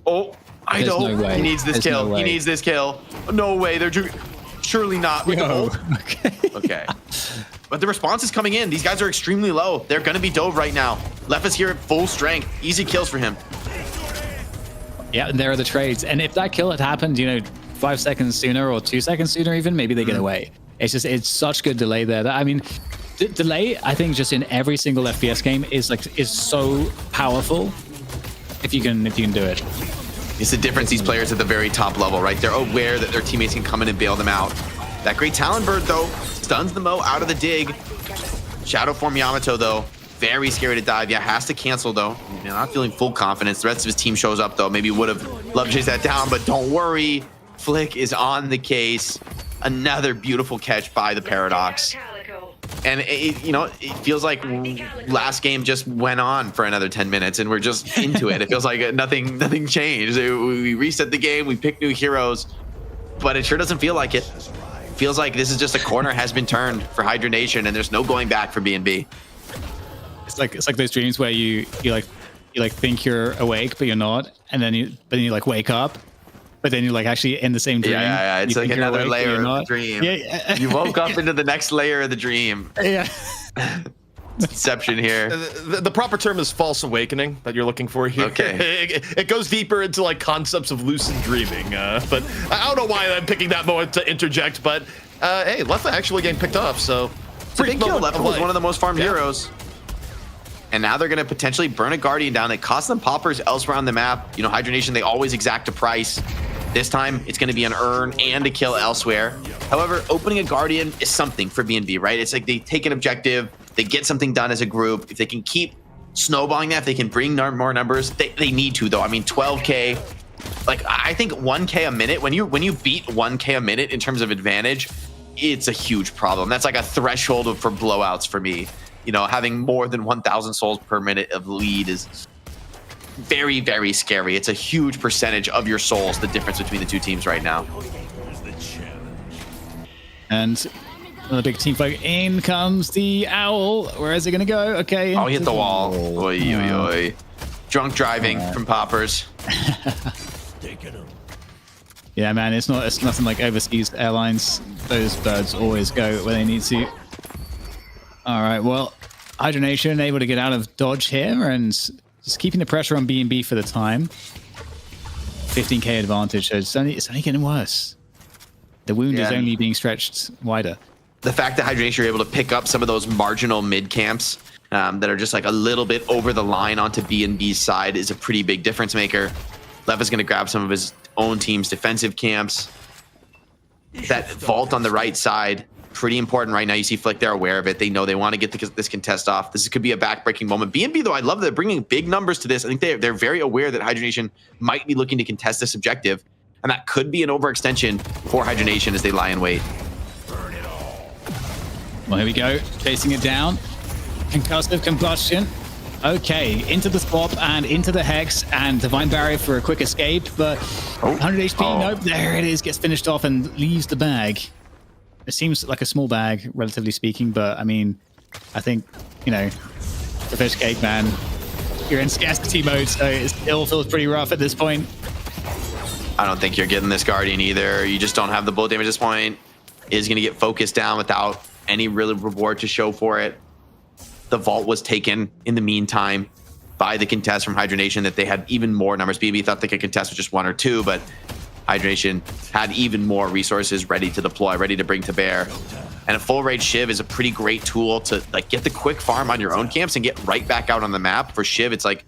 Oh, I know. No way. He needs this kill. He needs this kill. No way. They're surely not. Okay. Okay. But the response is coming in. These guys are extremely low. They're gonna be dove right now. Lefa's here at full strength. Easy kills for him. Yeah, and there are the trades. And if that kill had happened, 5 seconds sooner or 2 seconds sooner, even maybe they get away. It's such good delay there. I mean, delay, I think, just in every single FPS game is so powerful. If you can do it. It's the difference. These players at the very top level, right? They're aware that their teammates can come in and bail them out. That great Talon Bird, though, stuns the Mo out of the dig. Shadow Form Yamato, though, very scary to dive. Yeah, has to cancel, though. Not feeling full confidence. The rest of his team shows up, though. Maybe would have loved to chase that down, but don't worry. Flick is on the case. Another beautiful catch by the Paradox. And it feels like last game just went on for another 10 minutes and we're just into it. It feels like nothing changed. We reset the game, we picked new heroes, but it sure doesn't feel like it. Feels like this is just a corner has been turned for Hydra Nation and there's no going back for BNB. It's like those dreams where you think you're awake but you're not, and then you wake up. But then you're actually in the same dream. Yeah. It's like another layer of the dream. Yeah. You woke up into the next layer of the dream. Yeah. Inception here. The proper term is false awakening that you're looking for here. Okay. It goes deeper into concepts of lucid dreaming. But I don't know why I'm picking that moment to interject. But hey, Lefa actually getting picked off. So it's a big kill. Lefa was one of the most farmed heroes. And now they're going to potentially burn a Guardian down. It costs them poppers elsewhere on the map. Hydra Nation, they always exact a price. This time, it's going to be an earn and a kill elsewhere. However, opening a Guardian is something for BNB, right? It's like they take an objective, they get something done as a group. If they can keep snowballing that, if they can bring more numbers, they need to, though. I mean, 12K, like, I think 1K a minute, when you beat 1K a minute in terms of advantage, it's a huge problem. That's like a threshold for blowouts for me. You know, having more than 1,000 souls per minute of lead is very, very scary. It's a huge percentage of your souls, the difference between the two teams right now. And another big team fight. In comes the Owl. Where is it going to go? Okay. Oh, he hit the wall. Oy, oy, oy. Drunk driving from Poppers. Yeah, man, it's nothing like overseas airlines. Those birds always go where they need to. All right, well, Hydra Nation able to get out of dodge here and just keeping the pressure on BNB for the time. 15k advantage, so it's only getting worse. The wound is only being stretched wider. The fact that Hydra Nation are able to pick up some of those marginal mid camps that are just like a little bit over the line onto BNB's side is a pretty big difference maker. Lev is going to grab some of his own team's defensive camps. That vault on the right side, pretty important right now. You see Flick, they're aware of it. They know they want to get this contest off. This could be a backbreaking moment. BNB, though, I love that they're bringing big numbers to this. I think they're very aware that Hydra Nation might be looking to contest this objective, and that could be an overextension for Hydra Nation as they lie in wait. Well, here we go. Chasing it down. Concussive combustion. Okay, into the swap and into the Hex and Divine Barrier for a quick escape, but 100 HP, nope, there it is, gets finished off and leaves the bag. It seems like a small bag, relatively speaking, but I mean, I think, you know, the fish cake, man, you're in scarcity mode, so it still feels pretty rough at this point. I don't think you're getting this Guardian either. You just don't have the bullet damage at this point. It is going to get focused down without any real reward to show for it. The vault was taken in the meantime by the contest from Hydra Nation that they had even more numbers. BB thought they could contest with just 1 or 2, but Hydra Nation had even more resources ready to deploy, ready to bring to bear. And a full rage Shiv is a pretty great tool to like get the quick farm on your own camps and get right back out on the map. For Shiv, it's like,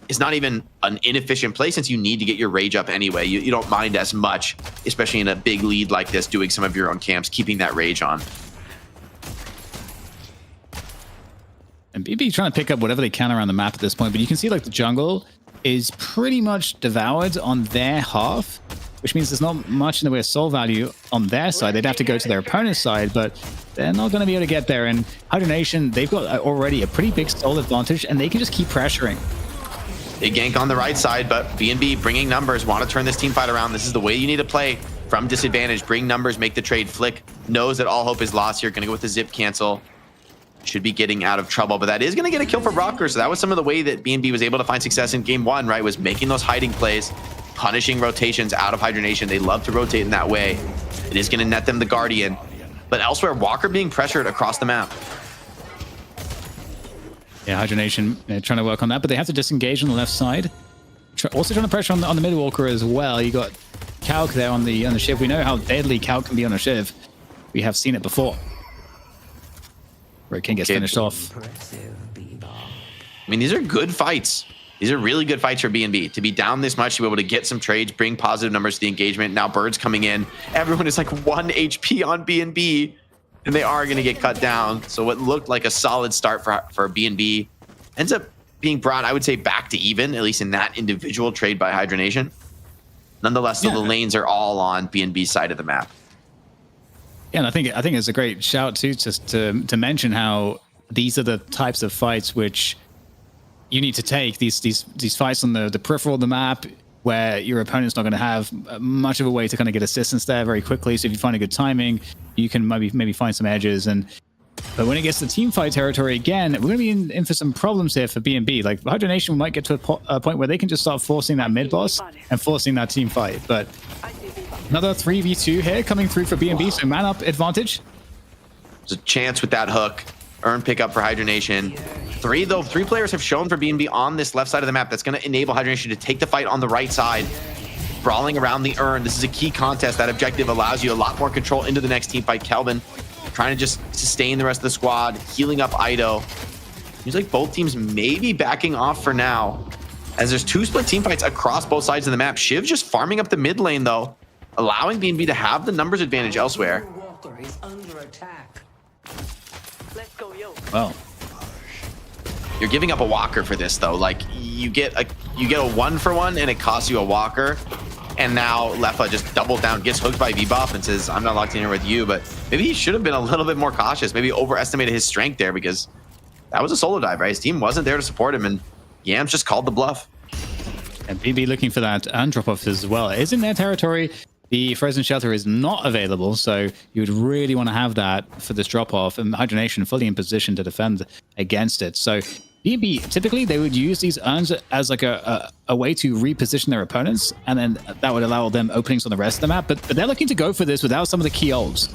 it's not even an inefficient play since you need to get your rage up anyway. You don't mind as much, especially in a big lead like this, doing some of your own camps, keeping that rage on. And BB trying to pick up whatever they can around the map at this point, but you can see like the jungle is pretty much devoured on their half, which means there's not much in the way of soul value on their side. They'd have to go to their opponent's side, but they're not going to be able to get there. And Hydra Nation, they've got already a pretty big soul advantage, and they can just keep pressuring. Big gank on the right side, but BNB bringing numbers, want to turn this team fight around. This is the way you need to play from disadvantage. Bring numbers, make the trade. Flick knows that all hope is lost here. Going to go with the zip cancel. Should be getting out of trouble, but that is going to get a kill for Rocker. So that was some of the way that BNB was able to find success in game 1, right? Was making those hiding plays, punishing rotations out of Hydra Nation. They love to rotate in that way. It is going to net them the Guardian. But elsewhere, Walker being pressured across the map. Yeah, Hydra Nation trying to work on that, but they have to disengage on the left side. Also trying to pressure on the mid walker as well. You got Calc there on the Shiv. We know how deadly Calc can be on a Shiv. We have seen it before. Where King gets finished off. I mean, these are good fights. These are really good fights for BNB. To be down this much, to be able to get some trades, bring positive numbers to the engagement. Now Bird's coming in. Everyone is like 1 HP on BNB, and they are going to get cut down. So what looked like a solid start for BNB ends up being brought, I would say, back to even, at least in that individual trade by Hydra Nation. Nonetheless, the lanes are all on BNB's side of the map. Yeah, and I think it's a great shout too, just to mention how these are the types of fights which you need to take. These fights on the peripheral of the map where your opponent's not going to have much of a way to kind of get assistance there very quickly. So if you find a good timing, you can maybe find some edges. But when it gets to team fight territory again, we're going to be in for some problems here for BNB. Like Hydra Nation might get to a point where they can just start forcing that mid boss and forcing that team fight. But another 3v2 here coming through for BNB, so man up advantage. There's a chance with that hook. Earn pickup for Hydra Nation. Three players have shown for BNB on this left side of the map. That's going to enable Hydra Nation to take the fight on the right side. Brawling around the Earn. This is a key contest. That objective allows you a lot more control into the next team fight. Kelvin trying to just sustain the rest of the squad, healing up Ido. Seems like both teams may be backing off for now. as there's 2 split team fights across both sides of the map. Shiv just farming up the mid lane though, allowing BNB to have the numbers advantage elsewhere. Well, you're giving up a walker for this though. Like you get a 1-for-1 and it costs you a walker. And now Lefa just doubles down, gets hooked by Bebop and says, I'm not locked in here with you. But maybe he should have been a little bit more cautious, maybe overestimated his strength there, because that was a solo dive, right? His team wasn't there to support him, and Yams just called the bluff. and BB looking for that and drop off as well. It is in their territory. The frozen shelter is not available, so you would really want to have that for this drop off, and Hydra Nation fully in position to defend against it. So BB, typically they would use these urns as like a way to reposition their opponents, and then that would allow them openings on the rest of the map, but they're looking to go for this without some of the key ults.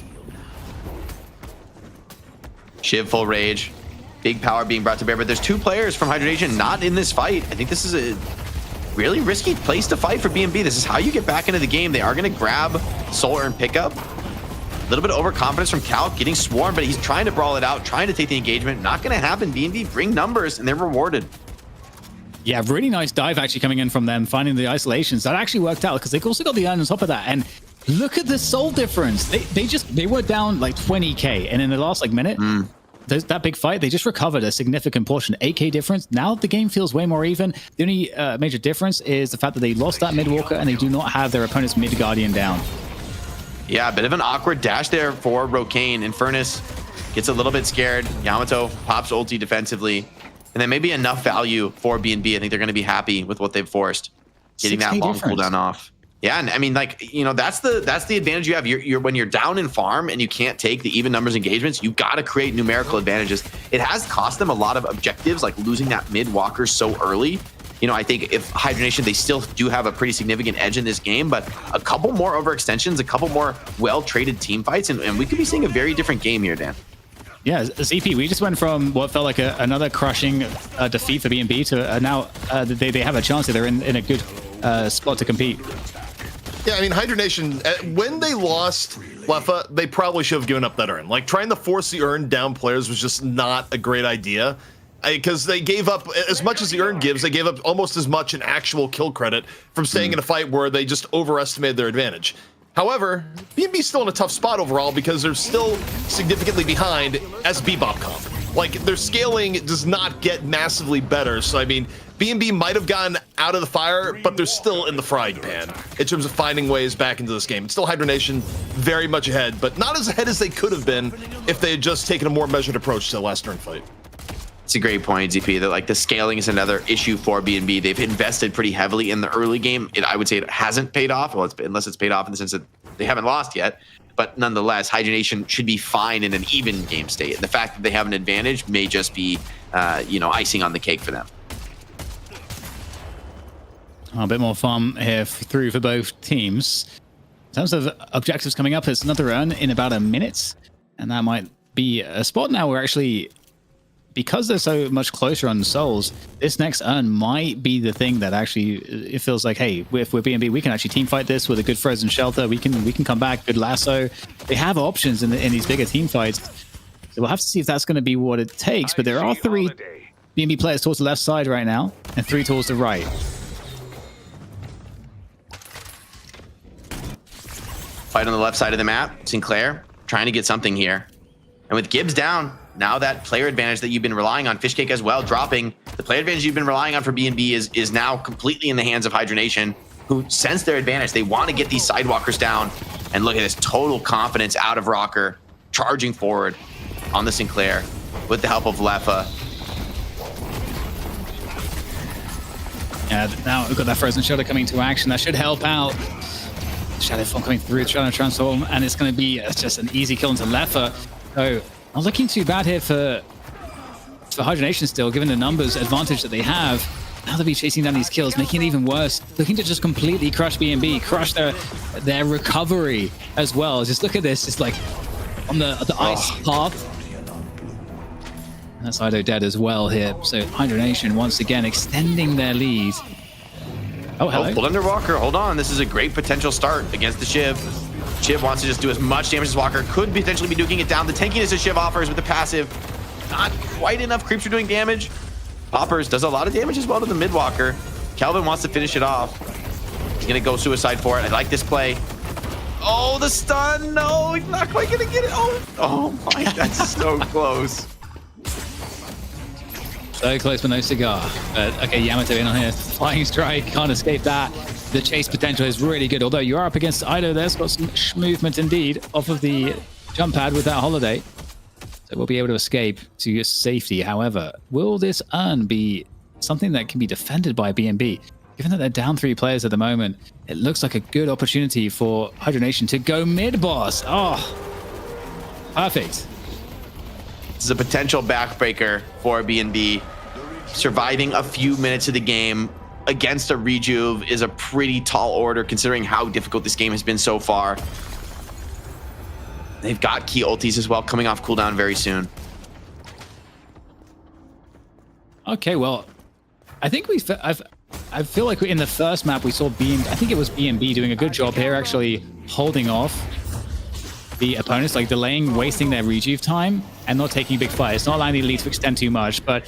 Shiv full rage, big power being brought to bear, but there's 2 players from Hydra Nation not in this fight. I think this is a really risky place to fight for BNB. This is how you get back into the game. They are going to grab Soul Urn pickup. A little bit of overconfidence from Calc, getting swarmed, but he's trying to brawl it out, trying to take the engagement. Not going to happen. BNB bring numbers, and they're rewarded. Yeah, really nice dive actually coming in from them, finding the isolations. That actually worked out because they've also got the urn on top of that. And look at the soul difference. They were down like 20k, and in the last like minute, that big fight, they just recovered a significant portion. 8k difference. Now the game feels way more even. The only major difference is the fact that they lost that mid walker and they do not have their opponent's mid guardian down. Yeah, a bit of an awkward dash there for Rokane. Infernus gets a little bit scared. Yamato pops ulti defensively, and then maybe enough value for BNB. I think they're going to be happy with what they've forced, getting that long cooldown off. Yeah, and I mean, like, you know, that's the advantage you have. You're when you're down in farm and you can't take the even numbers engagements, you got to create numerical advantages. It has cost them a lot of objectives, like losing that mid walker so early. You know, I think if Hydra Nation, they still do have a pretty significant edge in this game, but a couple more overextensions, a couple more well-traded team fights, and we could be seeing a very different game here, Dan. Yeah, ZP, we just went from what felt like another crushing defeat for BNB to now they have a chance. They're in a good spot to compete. Yeah, I mean, Hydra Nation, when they lost Lefa, they probably should have given up that urn. Like, trying to force the urn down players was just not a great idea. Because they gave up, as much as the urn gives, they gave up almost as much in actual kill credit from staying in a fight where they just overestimated their advantage. However, BNB's still in a tough spot overall because they're still significantly behind as Bebop comp. Like, their scaling does not get massively better. So, I mean, BNB might have gotten out of the fire, but they're still in the frying pan in terms of finding ways back into this game. It's still Hydra Nation very much ahead, but not as ahead as they could have been if they had just taken a more measured approach to the last urn fight. It's a great point, ZP, that like the scaling is another issue for BNB. They've invested pretty heavily in the early game. I would say it hasn't paid off, well, unless it's paid off in the sense that they haven't lost yet. But nonetheless, Hydra Nation should be fine in an even game state. And the fact that they have an advantage may just be, you know, icing on the cake for them. A bit more fun here through for both teams. In terms of objectives coming up, it's another run in about a minute. And that might be a spot now where actually, because they're so much closer on souls, this next urn might be the thing that actually it feels like, hey, if we're BNB, we can actually team fight this with a good frozen shelter. We can come back, good lasso. They have options in these bigger team fights. So we'll have to see if that's going to be what it takes. But there are 3 BNB players towards the left side right now, and 3 towards the right. Fight on the left side of the map. Sinclair trying to get something here. And with Gibbs down, now that player advantage that you've been relying on, Fishcake as well, dropping. The player advantage you've been relying on for BNB is now completely in the hands of Hydra Nation, who sense their advantage. They want to get these sidewalkers down. And look at this total confidence out of Rocker, charging forward on the Sinclair with the help of Lefa. Yeah, now we've got that frozen shoulder coming to action. That should help out. Shadow Form coming through, trying to transform, and it's going to be just an easy kill into Lefa. So not looking too bad here for Hydra Nation still, given the numbers advantage that they have. Now they'll be chasing down these kills, making it even worse. Looking to just completely crush BNB, crush their recovery as well. Just look at this, it's like on the ice path. And that's Ido dead as well here. So Hydra Nation once again extending their lead. Oh, hello. Pulled under Walker. Hold on. This is a great potential start against the Shiv. Shiv wants to just do as much damage as Walker. Could potentially be duking it down. The tankiness that Shiv offers with the passive, not quite enough creeps are doing damage. Poppers does a lot of damage as well to the mid Walker. Kelvin wants to finish it off. He's gonna go suicide for it. I like this play. Oh, the stun! No, he's not quite gonna get it. Oh my, that's so close. So close but no cigar. But okay, Yamato in on here. Flying strike, can't escape that. The chase potential is really good, although you are up against Ido. There's got some movement indeed off of the jump pad with that holiday. So we'll be able to escape to safety. However, will this urn be something that can be defended by BNB? Given that they're down 3 players at the moment, it looks like a good opportunity for Hydra Nation to go mid-boss. Oh, perfect. This is a potential backbreaker for BNB. Surviving a few minutes of the game against a rejuve is a pretty tall order considering how difficult this game has been so far. They've got key ultis as well coming off cooldown very soon. Okay, well, I think I feel like in the first map we saw I think it was BNB doing a good job here actually holding off the opponents, like delaying, wasting their rejuve time and not taking big fights, not allowing the elite to extend too much. But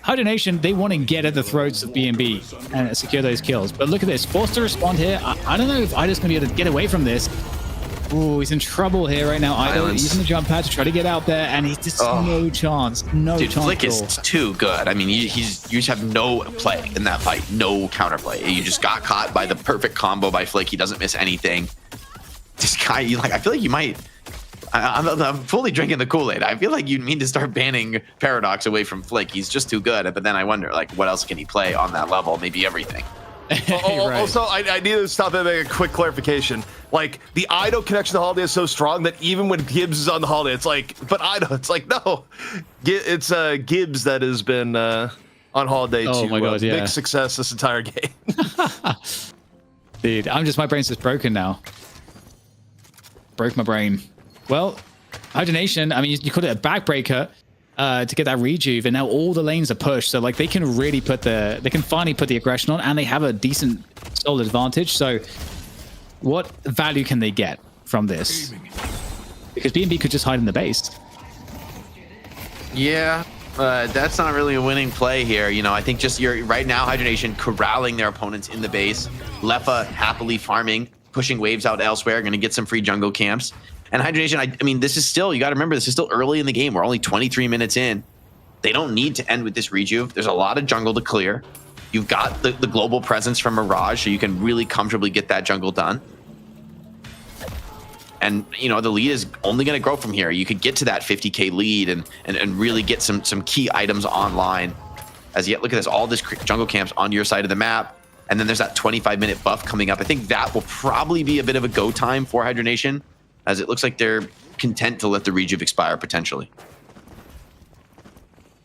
Hydra Nation, they want to get at the throats of BNB and secure those kills. But look at this, forced to respond here. I don't know if Ido's going to be able to get away from this. Ooh, he's in trouble here right now. Ido using the jump pad to try to get out there, and he's just no chance. Dude, Flick is too good. I mean, you just have no play in that fight, no counterplay. You just got caught by the perfect combo by Flick. He doesn't miss anything. This guy, I feel like you might. I'm fully drinking the Kool-Aid. I feel like you need to start banning Paradox away from Flick. He's just too good. But then I wonder, like, what else can he play on that level? Maybe everything. Right. Also, I need to stop and make a quick clarification. Like, the Ido connection to Holiday is so strong that even when Gibbs is on the Holiday, it's like, but Ido, it's like, no. It's Gibbs that has been on Holiday to big success this entire game. Dude, my brain's just broken now. Broke my brain. Well, Hydra Nation, I mean, you called it a backbreaker to get that rejuve, and now all the lanes are pushed. So, like, they can really they can finally put the aggression on, and they have a decent soul advantage. So, what value can they get from this? Because BNB could just hide in the base. Yeah, that's not really a winning play here. You know, I think just right now, Hydra Nation corralling their opponents in the base. Lefa happily farming, pushing waves out elsewhere, going to get some free jungle camps. And Hydra Nation, I mean, this is still, you got to remember, this is still early in the game. We're only 23 minutes in. They don't need to end with this rejuve. There's a lot of jungle to clear. You've got the global presence from Mirage, so you can really comfortably get that jungle done. And, you know, the lead is only going to grow from here. You could get to that 50K lead and really get some key items online. As yet, look at this, all this jungle camps on your side of the map. And then there's that 25-minute buff coming up. I think that will probably be a bit of a go time for Hydra Nation, as it looks like they're content to let the rejuve expire potentially.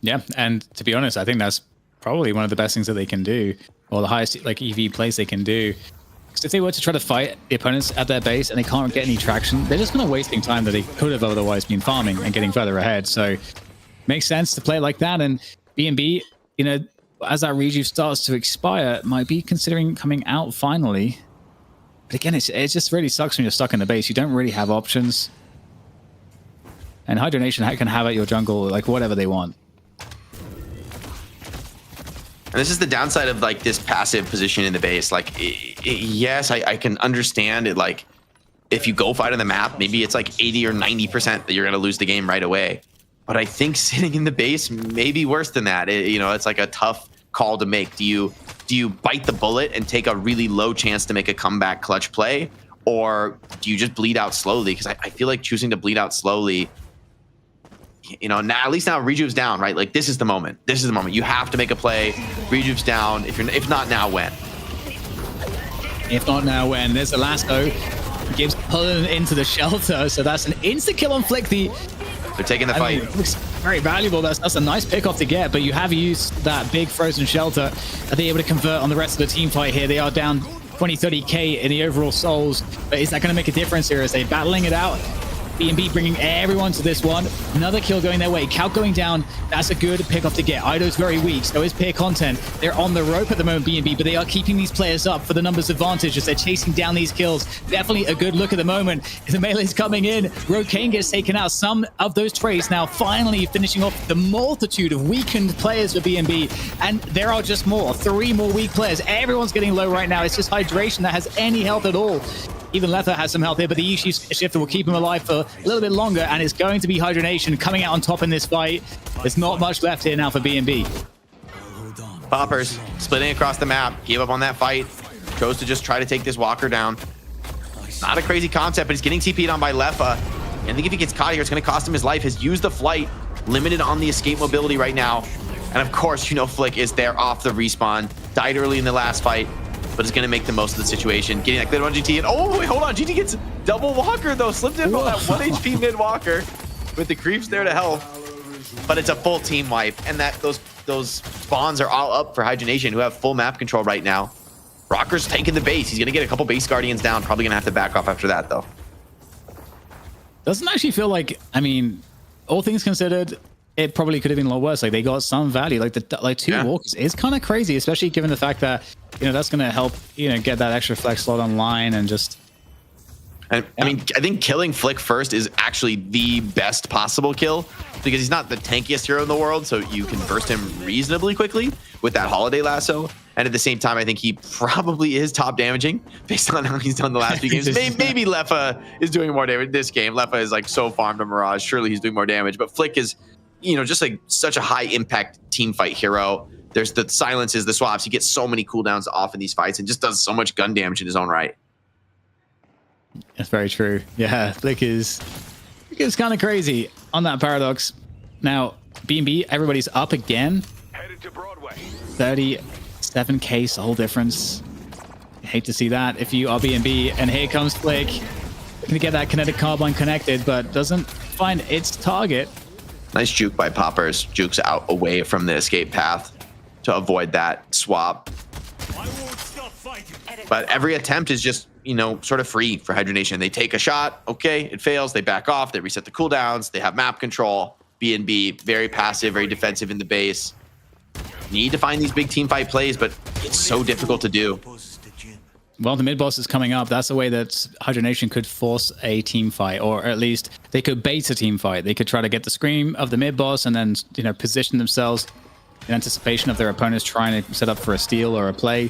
Yeah, and to be honest, I think that's probably one of the best things that they can do, or the highest like EV plays they can do. Because if they were to try to fight the opponents at their base and they can't get any traction, they're just going to wasting time that they could have otherwise been farming and getting further ahead. So makes sense to play like that. And BNB, you know, as that rejuve starts to expire, might be considering coming out finally. But again, it just really sucks when you're stuck in the base. You don't really have options. And Hydra Nation can have at your jungle like whatever they want. And this is the downside of like this passive position in the base. Like, yes, I can understand it. Like, if you go fight on the map, maybe it's like 80 or 90% that you're going to lose the game right away. But I think sitting in the base may be worse than that. You know, it's like a tough call to make. Do you bite the bullet and take a really low chance to make a comeback clutch play? Or do you just bleed out slowly? Because I feel like choosing to bleed out slowly, you know, now at least now Rejuve's down, right? Like, this is the moment. This is the moment. You have to make a play. Rejuve's down. If not now, when? If not now, when? There's the lasso. Gibbs pulling into the shelter. So that's an instant kill on Flick. They're taking the fight. Mean, it looks very valuable. That's a nice pick off to get, but you have used that big frozen shelter. Are they able to convert on the rest of the team fight here? They are down 20, 30K in the overall souls, but is that going to make a difference here? Is they battling it out? B&B bringing everyone to this one. Another kill going their way. Calc going down. That's a good pickoff to get. Ido's very weak. So is Peer Content. They're on the rope at the moment, B&B, but they are keeping these players up for the numbers advantage as they're chasing down these kills. Definitely a good look at the moment. The melee's coming in. Rokane gets taken out. Some of those trades now finally finishing off the multitude of weakened players for B&B. And there are just more. 3 more weak players. Everyone's getting low right now. It's just Hydration that has any health at all. Even Letha has some health here, but the E-Shifter will keep him alive for a little bit longer, and it's going to be Hydra Nation coming out on top in this fight. There's not much left here now for B&B. Poppers splitting across the map, gave up on that fight, chose to just try to take this Walker down. Not a crazy concept, but he's getting TP'd on by Letha. And I think if he gets caught here, it's going to cost him his life. Has used the flight, limited on the escape mobility right now. And of course, you know, Flick is there off the respawn. Died early in the last fight, but is going to make the most of the situation. Getting that clear on GT. And oh, wait, hold on. GT gets double Walker, though. Slipped in on that 1 HP mid Walker with the creeps there to help. But it's a full team wipe. And that those spawns are all up for Hydra Nation, who have full map control right now. Rocker's taking the base. He's going to get a couple base guardians down. Probably going to have to back off after that, though. Doesn't actually feel like, I mean, all things considered, it probably could have been a lot worse. Like, they got some value. Like, the 2 walkers is kind of crazy, especially given the fact that, you know, that's going to help, you know, get that extra flex slot online and just... I mean, I think killing Flick first is actually the best possible kill because he's not the tankiest hero in the world, so you can burst him reasonably quickly with that Holiday Lasso. And at the same time, I think he probably is top damaging based on how he's done the last few games. Maybe Lefa is doing more damage this game. Lefa is like so farmed to Mirage. Surely he's doing more damage, but Flick is, you know, just like such a high impact team fight hero. There's the silences, the swaps. He gets so many cooldowns off in these fights and just does so much gun damage in his own right. That's very true. Yeah, Flick is kind of crazy on that Paradox. Now, B&B, everybody's up again. Headed to Broadway. 37k soul difference. I hate to see that if you are B&B. And here comes Flick. Gonna get that kinetic carbine connected, but doesn't find its target. Nice juke by Poppers. Jukes out away from the escape path to avoid that swap. But every attempt is just, you know, sort of free for Hydra Nation. They take a shot, okay, it fails, they back off, they reset the cooldowns, they have map control. B&B, very passive, very defensive in the base. Need to find these big team fight plays, but it's so difficult to do. Well, the mid boss is coming up. That's the way that Hydra Nation could force a team fight, or at least they could bait a team fight. They could try to get the scream of the mid boss and then, you know, position themselves in anticipation of their opponents trying to set up for a steal or a play.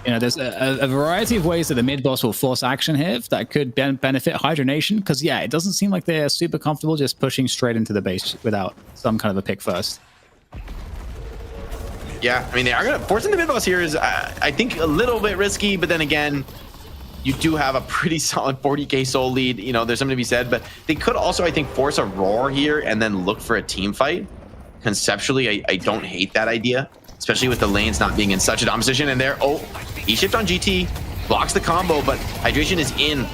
You know, there's a variety of ways that the mid boss will force action here that could benefit Hydra Nation. Because, yeah, it doesn't seem like they're super comfortable just pushing straight into the base without some kind of a pick first. Yeah, I mean, they are going to... Forcing the mid boss here is, I think, a little bit risky. But then again, you do have a pretty solid 40k soul lead. You know, there's something to be said. But they could also, I think, force a roar here and then look for a team fight. Conceptually, I don't hate that idea, especially with the lanes not being in such a dominant position. And there, oh, E-Shift on GT, blocks the combo, but Hydration is in.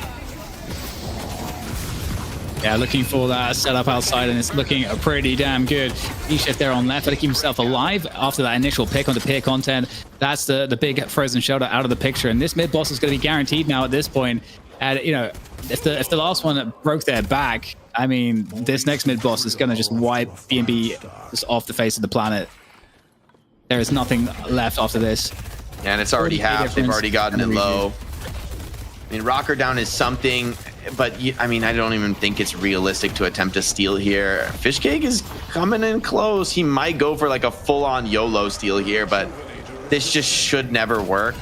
Yeah, looking for that setup outside, and it's looking pretty damn good. E-Shift there on left, to keep himself alive after that initial pick on the Peer Content. That's the big frozen shoulder out of the picture, and this mid boss is going to be guaranteed now at this point. And, you know, if the last one broke their back, I mean, this next mid boss is going to just wipe B&B just off the face of the planet. There is nothing left after this. And it's already half. They've already gotten it low. I mean, Rocker down is something, but I mean, I don't even think it's realistic to attempt to steal here. Fishcake is coming in close. He might go for like a full-on YOLO steal here, but this just should never work.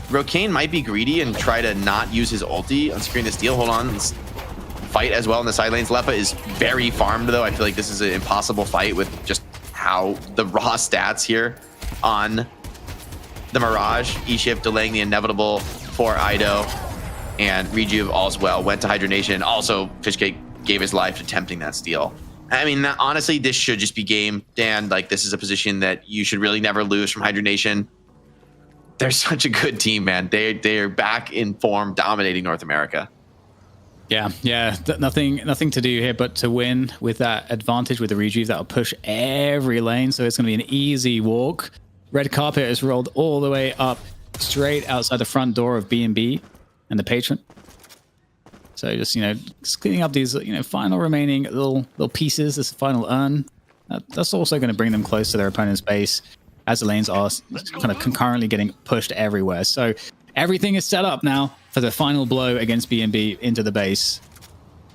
Rokane might be greedy and try to not use his ulti on securing the steal. Hold on. Fight as well in the side lanes. Lefa is very farmed, though. I feel like this is an impossible fight with just how the raw stats here on the Mirage. E-Shift delaying the inevitable for Ido, and Rejuve all's well. Went to Hydra Nation. Also, Fishcake gave his life attempting that steal. I mean, honestly, this should just be game, Dan. Like, this is a position that you should really never lose from Hydra Nation. They're such a good team, man. They're back in form, dominating North America. Yeah, nothing to do here but to win with that advantage with the Rejuve. That'll push every lane, so it's going to be an easy walk. Red carpet is rolled all the way up straight outside the front door of B&B and the Patron. So just, just cleaning up these, final remaining little pieces, this final urn. That's also going to bring them close to their opponent's base as the lanes are kind of concurrently getting pushed everywhere. So everything is set up now for the final blow against B&B into the base.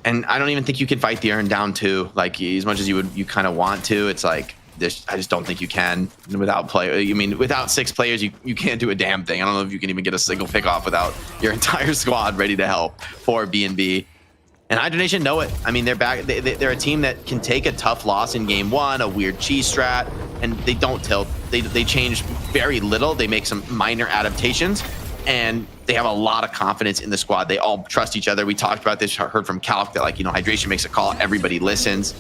And I don't even think you can fight the urn down too. Like as much as you kind of want to, it's like I just don't think you can without without 6 players, you can't do a damn thing. I don't know if you can even get a single pick off without your entire squad ready to help for B&B. And Hydra Nation know it. I mean, they're back. They're a team that can take a tough loss in game 1, a weird cheese strat, and they don't tilt. They change very little. They make some minor adaptations, and they have a lot of confidence in the squad. They all trust each other. We talked about this, heard from Calc that Hydration makes a call, everybody listens.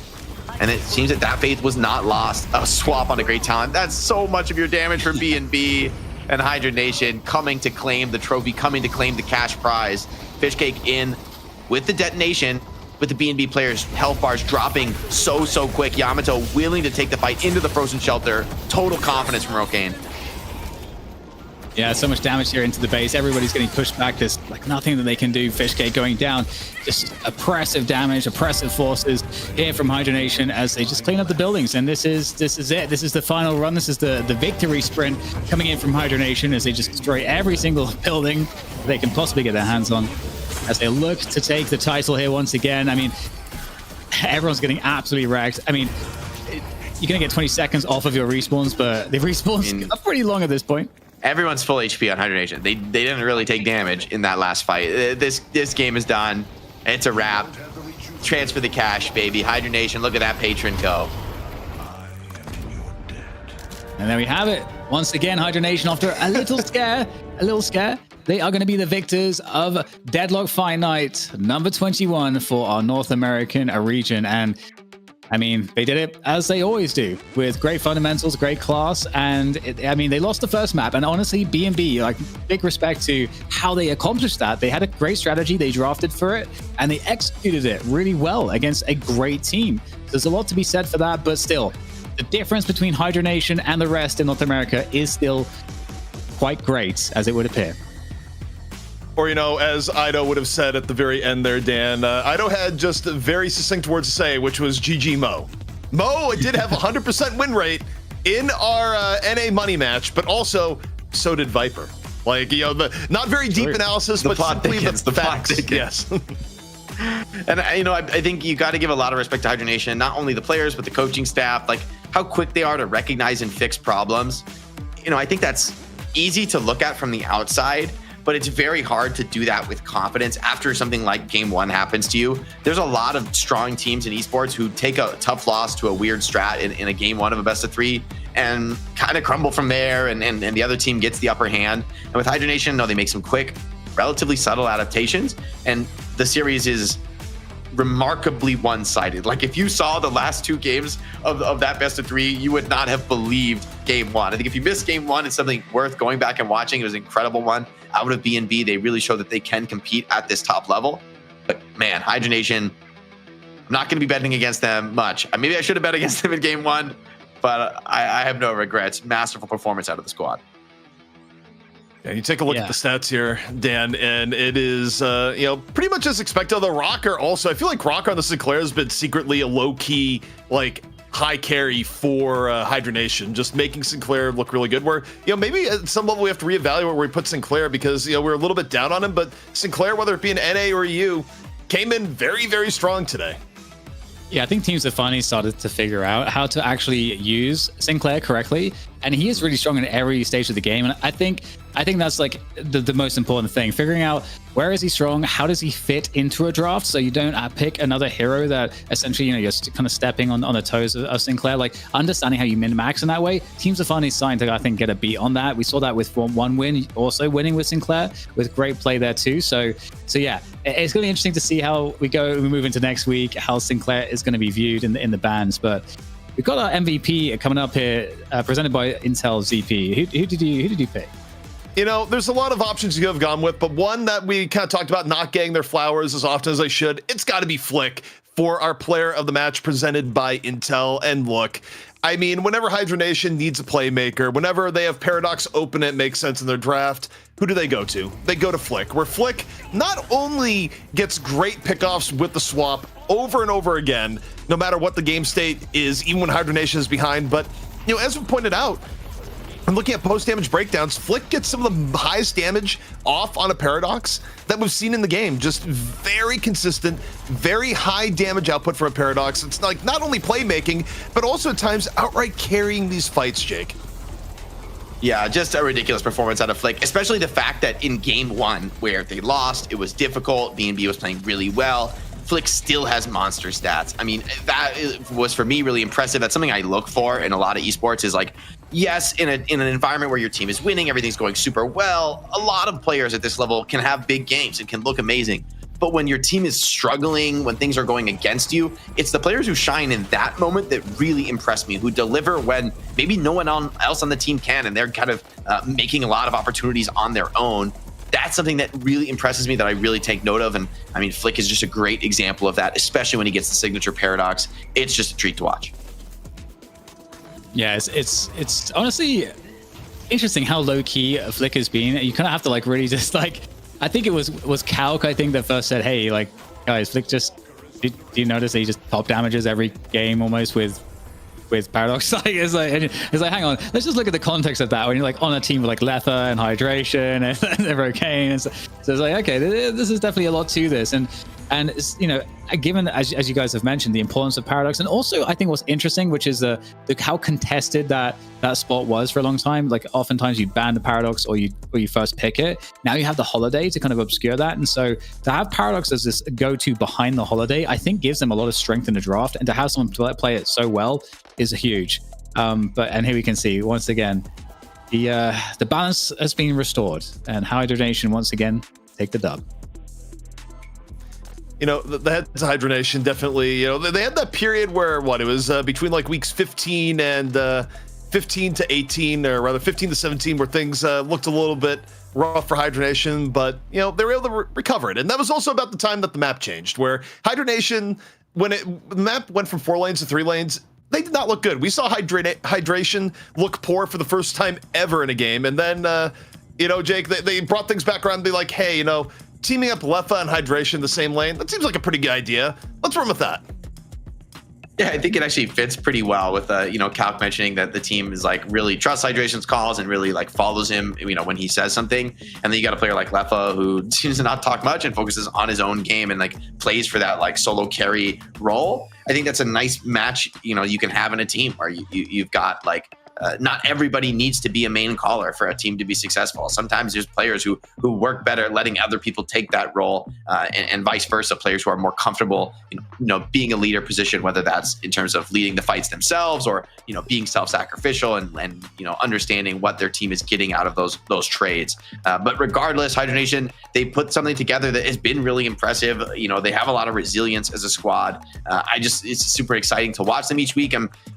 And it seems that faith was not lost. A swap on a great talent. That's so much of your damage for B&B and Hydra Nation coming to claim the trophy, coming to claim the cash prize. Fishcake in with the detonation, with the B&B players' health bars dropping so quick. Yamato willing to take the fight into the frozen shelter. Total confidence from Rokane. Yeah, so much damage here into the base. Everybody's getting pushed back. There's like nothing that they can do. Fishcake going down. Just oppressive damage, oppressive forces here from Hydra Nation as they just clean up the buildings. And this is it. This is the final run. This is the victory sprint coming in from Hydra Nation as they just destroy every single building they can possibly get their hands on as they look to take the title here once again. I mean, everyone's getting absolutely wrecked. I mean, you're going to get 20 seconds off of your respawns, but the respawns are pretty long at this point. Everyone's full HP on Hydra Nation. They didn't really take damage in that last fight. This game is done. It's a wrap. Transfer the cash, baby. Hydra Nation, look at that patron go. And there we have it. Once again, Hydra Nation, after a little scare, they are going to be the victors of Deadlock Fight Night, number 21 for our North American region. And I mean, they did it as they always do, with great fundamentals, great class, and they lost the first map. And honestly, B&B, like, big respect to how they accomplished that. They had a great strategy, they drafted for it, and they executed it really well against a great team. There's a lot to be said for that, but still, the difference between Hydra Nation and the rest in North America is still quite great, as it would appear. Or, as Ido would have said at the very end there, Dan, Ido had just very succinct words to say, which was GG Mo. Mo did have a 100% win rate in our NA money match, but also so did Viper. Like, not very deep analysis, but simply the facts. Yes. And, I think you got to give a lot of respect to Hydra Nation, not only the players, but the coaching staff, like how quick they are to recognize and fix problems. I think that's easy to look at from the outside, but it's very hard to do that with confidence after something like game 1 happens to you. There's a lot of strong teams in esports who take a tough loss to a weird strat in a game 1 of a best of 3 and kind of crumble from there, and the other team gets the upper hand. And with Hydra Nation, no, they make some quick, relatively subtle adaptations, and the series is remarkably one-sided. Like, if you saw the last 2 games of that best of 3, you would not have believed game 1. I think if you missed game 1, it's something worth going back and watching. It was an incredible one. Out of B&B, they really show that they can compete at this top level. But man, Hydra Nation, I'm not going to be betting against them much. Maybe I should have bet against them in game 1, but I have no regrets. Masterful performance out of the squad. Yeah, you take a look at the stats here, Dan, and it is, pretty much as expected. The Rocker also, I feel like Rocker on the Sinclair has been secretly a low-key, high carry for Hydra Nation, just making Sinclair look really good. Where, maybe at some level we have to reevaluate where we put Sinclair, because, we're a little bit down on him, but Sinclair, whether it be an NA or EU, came in very, very strong today. Yeah, I think teams have finally started to figure out how to actually use Sinclair correctly, and he is really strong in every stage of the game. And I think that's like the most important thing, figuring out where is he strong, how does he fit into a draft, so you don't pick another hero that essentially you're kind of stepping on the toes of Sinclair. Like, understanding how you min-max in that way, teams are finally starting to, I think, get a beat on that. We saw that with one win, also winning with Sinclair, with great play there too. So yeah, it's going to be interesting to see how we move into next week, how Sinclair is going to be viewed in the bans. But we've got our MVP coming up here, presented by Intel ZP. Who did you pick? There's a lot of options you could have gone with, but one that we kind of talked about not getting their flowers as often as I should, it's got to be Flick for our player of the match presented by Intel. And look, I mean, whenever Hydra Nation needs a playmaker, whenever they have Paradox open, it makes sense in their draft. Who do they go to? They go to Flick, where Flick not only gets great pickoffs with the swap over and over again, no matter what the game state is, even when Hydra Nation is behind, but, you know, as we pointed out, I'm looking at post-damage breakdowns. Flick gets some of the highest damage off on a Paradox that we've seen in the game. Just very consistent, very high damage output for a Paradox. It's like not only playmaking, but also at times outright carrying these fights, Jake. Yeah, just a ridiculous performance out of Flick, especially the fact that in game 1, where they lost, it was difficult, BNB was playing really well, Flick still has monster stats. I mean, that was for me really impressive. That's something I look for in a lot of esports is like, yes, in an environment where your team is winning, everything's going super well, a lot of players at this level can have big games and can look amazing. But when your team is struggling, when things are going against you, it's the players who shine in that moment that really impress me, who deliver when maybe no one else on the team can, and they're kind of making a lot of opportunities on their own. That's something that really impresses me, that I really take note of. And I mean, Flick is just a great example of that, especially when he gets the signature Paradox. It's just a treat to watch. Yeah, it's honestly interesting how low key Flick has been. You kind of have to like really just like, I think it was Calc, I think, that first said, hey, like, guys, Flick just, do you notice that he just top damages every game almost with Paradox? Like, it's like, hang on, let's just look at the context of that when you're like on a team with like Letha and Hydration and Everocane. And so it's like, okay, this is definitely a lot to this. And it's, you know, given, as you guys have mentioned, the importance of Paradox, and also I think what's interesting, which is how contested that spot was for a long time. Like oftentimes you ban the Paradox or you first pick it. Now you have the Holiday to kind of obscure that, and so to have Paradox as this go-to behind the Holiday, I think gives them a lot of strength in the draft, and to have someone play it so well is huge. And here we can see once again the balance has been restored, and Hydra Nation once again take the dub. You know, the heads of Hydra Nation definitely, you know, they had that period where, it was between like weeks 15 and 15 to 18, or rather 15 to 17, where things looked a little bit rough for Hydra Nation, but, you know, they were able to recover it. And that was also about the time that the map changed, where Hydra Nation, when the map went from 4 lanes to 3 lanes, they did not look good. We saw Hydration look poor for the first time ever in a game. And then, you know, Jake, they brought things back around and be like, hey, you know, teaming up Letha and Hydration in the same lane, that seems like a pretty good idea. Let's run with that. Yeah, I think it actually fits pretty well with, you know, Calc mentioning that the team is like really trusts Hydration's calls and really like follows him, you know, when he says something. And then you got a player like Letha who seems to not talk much and focuses on his own game and like plays for that like solo carry role. I think that's a nice match, you know, you can have in a team where you've got like, not everybody needs to be a main caller for a team to be successful. Sometimes there's players who work better letting other people take that role, and vice versa. Players who are more comfortable, you know, being a leader position, whether that's in terms of leading the fights themselves or, you know, being self-sacrificial and you know, understanding what their team is getting out of those trades. But regardless, Hydra Nation, they put something together that has been really impressive. You know, they have a lot of resilience as a squad. It's super exciting to watch them each week.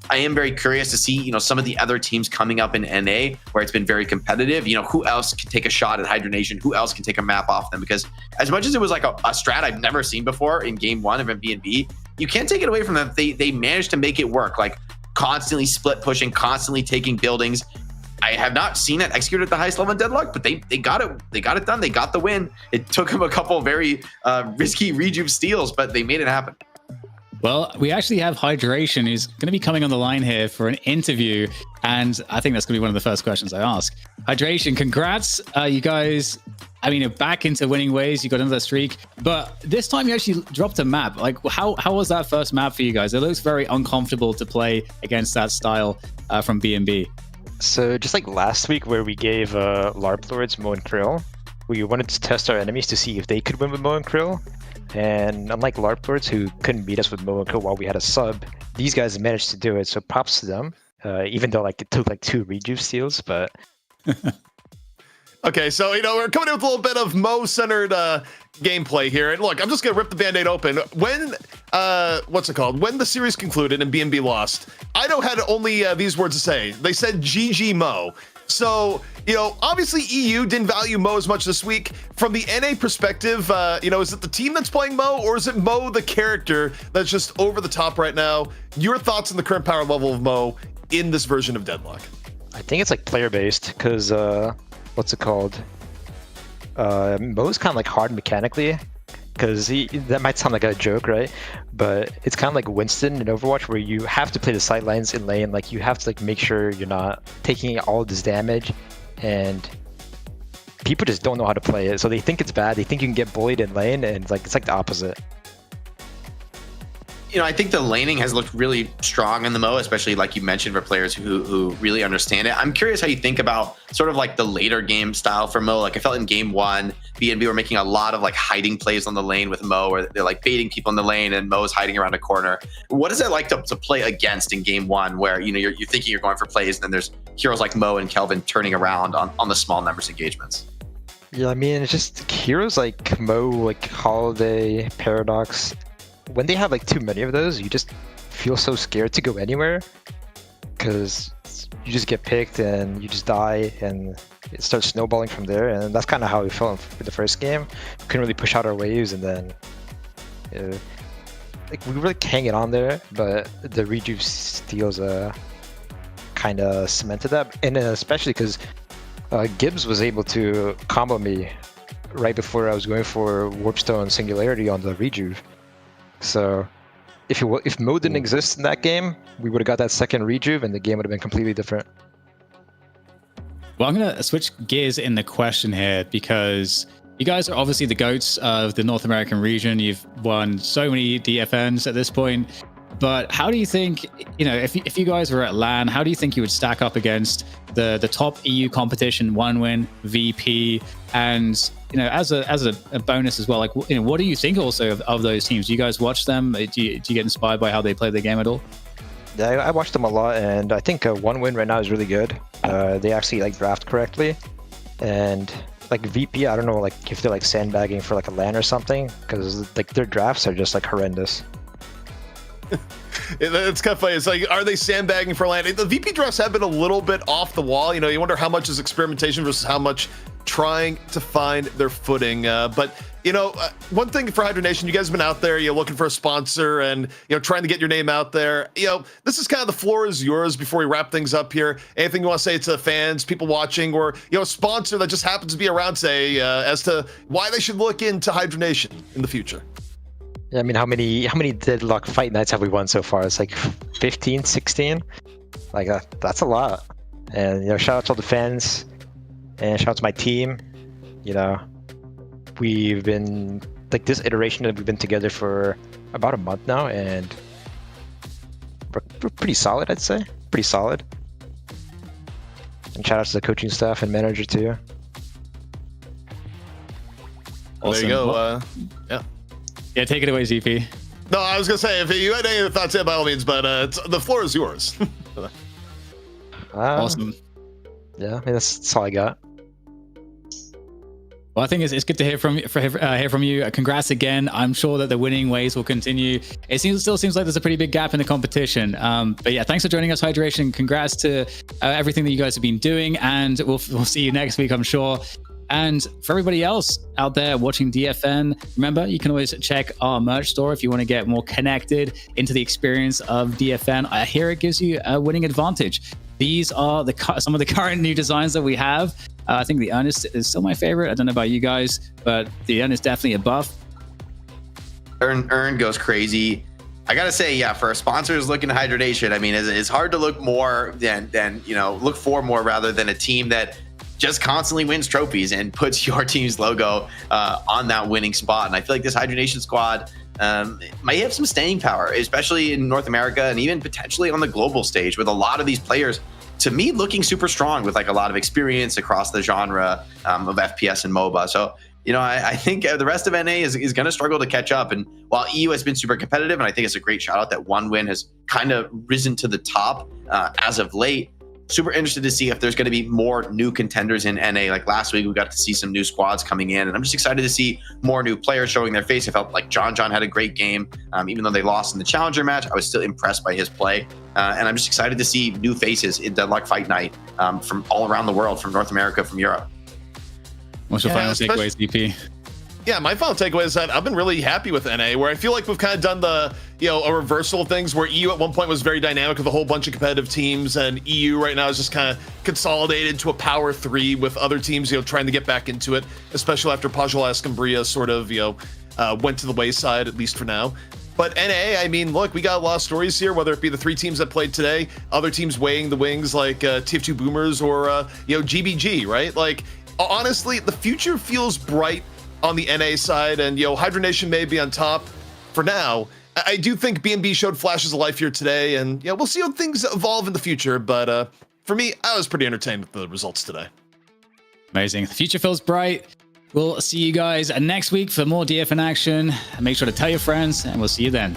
I am very curious to see, you know, some of the other teams coming up in NA where it's been very competitive. You know, who else can take a shot at Hydra Nation? Who else can take a map off them? Because as much as it was like a strat I've never seen before in game 1 of BNB, you can't take it away from them. They managed to make it work, like constantly split pushing, constantly taking buildings. I have not seen it executed at the highest level in Deadlock, but they got it. They got it done. They got the win. It took them a couple very risky rejuve steals, but they made it happen. Well, we actually have Hydration, who's going to be coming on the line here for an interview, and I think that's going to be one of the first questions I ask. Hydration, congrats, you guys. I mean, you're back into winning ways. You got another streak, but this time you actually dropped a map. Like, how was that first map for you guys? It looks very uncomfortable to play against that style from BNB. So just like last week, where we gave LARP Lords Mo and Krill, we wanted to test our enemies to see if they could win with Mo and Krill. And unlike LARP Lords, who couldn't beat us with Mo and Krill while we had a sub, these guys managed to do it. So props to them, even though like it took like 2 rejuve steals, but. Okay, so, you know, we're coming in with a little bit of Mo-centered gameplay here. And look, I'm just going to rip the Band-Aid open. When, when the series concluded and BNB lost, I know had only these words to say. They said GG Mo. So, obviously EU didn't value Mo as much this week. From the NA perspective, is it the team that's playing Mo, or is it Mo the character that's just over the top right now? Your thoughts on the current power level of Mo in this version of Deadlock? I think it's like player based because what's it called? Mo's kind of like hard mechanically, because that might sound like a joke, right? But it's kind of like Winston in Overwatch, where you have to play the sidelines in lane. Like you have to like make sure you're not taking all this damage, and people just don't know how to play it. So they think it's bad. They think you can get bullied in lane, and it's like the opposite. I think the laning has looked really strong in the Mo, especially like you mentioned for players who really understand it. I'm curious how you think about sort of like the later game style for Mo. Like I felt in game 1, BNB were making a lot of like hiding plays on the lane with Mo, where they're like baiting people in the lane and Mo's hiding around a corner. What is it like to play against in game 1, where you're thinking you're going for plays, and then there's heroes like Mo and Kelvin turning around on the small numbers engagements? Yeah, I mean, it's just heroes like Mo, like Holiday, Paradox. When they have like too many of those, you just feel so scared to go anywhere, because you just get picked and you just die, and it starts snowballing from there. And that's kind of how we felt for the first game. We couldn't really push out our waves, and then like we were like hanging on there, but the rejuve steals kind of cemented that, and especially because Gibbs was able to combo me right before I was going for Warpstone Singularity on the rejuve. So if Mo didn't exist in that game, we would have got that second rejuve, and the game would have been completely different. Well, I'm going to switch gears in the question here, because you guys are obviously the GOATs of the North American region. You've won so many DFNs at this point. But how do you think, if you guys were at LAN, how do you think you would stack up against the top EU competition, OneWin, VP, and as a bonus as well, like what do you think also of those teams? Do you guys watch them? Do you get inspired by how they play the game at all? Yeah, I watched them a lot, and I think OneWin right now is really good. They actually like draft correctly, and like VP, I don't know like if they're like sandbagging for like a LAN or something, because like their drafts are just like horrendous. It's kind of funny. It's like, are they sandbagging for LAN? The VP drafts have been a little bit off the wall. You wonder how much is experimentation versus how much trying to find their footing. But one thing for Hydra Nation, you guys have been out there, looking for a sponsor and trying to get your name out there. This is kind of the floor is yours before we wrap things up here. Anything you want to say to fans, people watching, or a sponsor that just happens to be around today as to why they should look into Hydra Nation in the future? Yeah, I mean, how many Deadlock Fight Nights have we won so far? It's like 15, 16? Like, that's a lot. And, shout out to all the fans, and shout out to my team. We've been, like, this iteration that we've been together for about a month now, and we're pretty solid, I'd say. Pretty solid. And shout out to the coaching staff and manager, too. Awesome. There you go. Yeah. Yeah, take it away, ZP. No, I was going to say, if you had any other thoughts, by all means, but the floor is yours. Awesome. Yeah, I mean, that's all I got. Well, I think it's good to hear from you. Congrats again. I'm sure that the winning ways will continue. It still seems like there's a pretty big gap in the competition. But yeah, thanks for joining us, Hydration. Congrats to everything that you guys have been doing, and we'll see you next week, I'm sure. And for everybody else out there watching DFN, remember, you can always check our merch store if you want to get more connected into the experience of DFN. Here it gives you a winning advantage. These are some of the current new designs that we have. I think the Earnest is still my favorite. I don't know about you guys, but the Earnest is definitely a buff. Earn goes crazy. I gotta say, yeah, for our sponsors looking at Hydra Nation, I mean, it's hard to look more than look for more rather than a team that just constantly wins trophies and puts your team's logo on that winning spot. And I feel like this Hydra Nation squad might have some staying power, especially in North America and even potentially on the global stage, with a lot of these players, to me, looking super strong with like a lot of experience across the genre of FPS and MOBA. So, I think the rest of NA is going to struggle to catch up. And while EU has been super competitive, and I think it's a great shout out that OneWin has kind of risen to the top as of late, super interested to see if there's going to be more new contenders in NA. Like last week, we got to see some new squads coming in, and I'm just excited to see more new players showing their face. I felt like John had a great game. Even though they lost in the Challenger match, I was still impressed by his play. And I'm just excited to see new faces in Deadlock Fight Night from all around the world, from North America, from Europe. What's your final takeaways, DP? Yeah, my final takeaway is that I've been really happy with NA, where I feel like we've kind of done the, a reversal of things, where EU at one point was very dynamic with a whole bunch of competitive teams, and EU right now is just kind of consolidated to a power 3 with other teams, trying to get back into it, especially after Pajala Escambria sort of, went to the wayside, at least for now. But NA, I mean, look, we got a lot of stories here, whether it be the 3 teams that played today, other teams weighing the wings like TF2 Boomers or, GBG, right? Like, honestly, the future feels bright on the NA side, and Hydra Nation may be on top for now. I do think BNB showed flashes of life here today, and we'll see how things evolve in the future. But for me, I was pretty entertained with the results today. Amazing. The future feels bright. We'll see you guys next week for more DFN action. Make sure to tell your friends, and we'll see you then.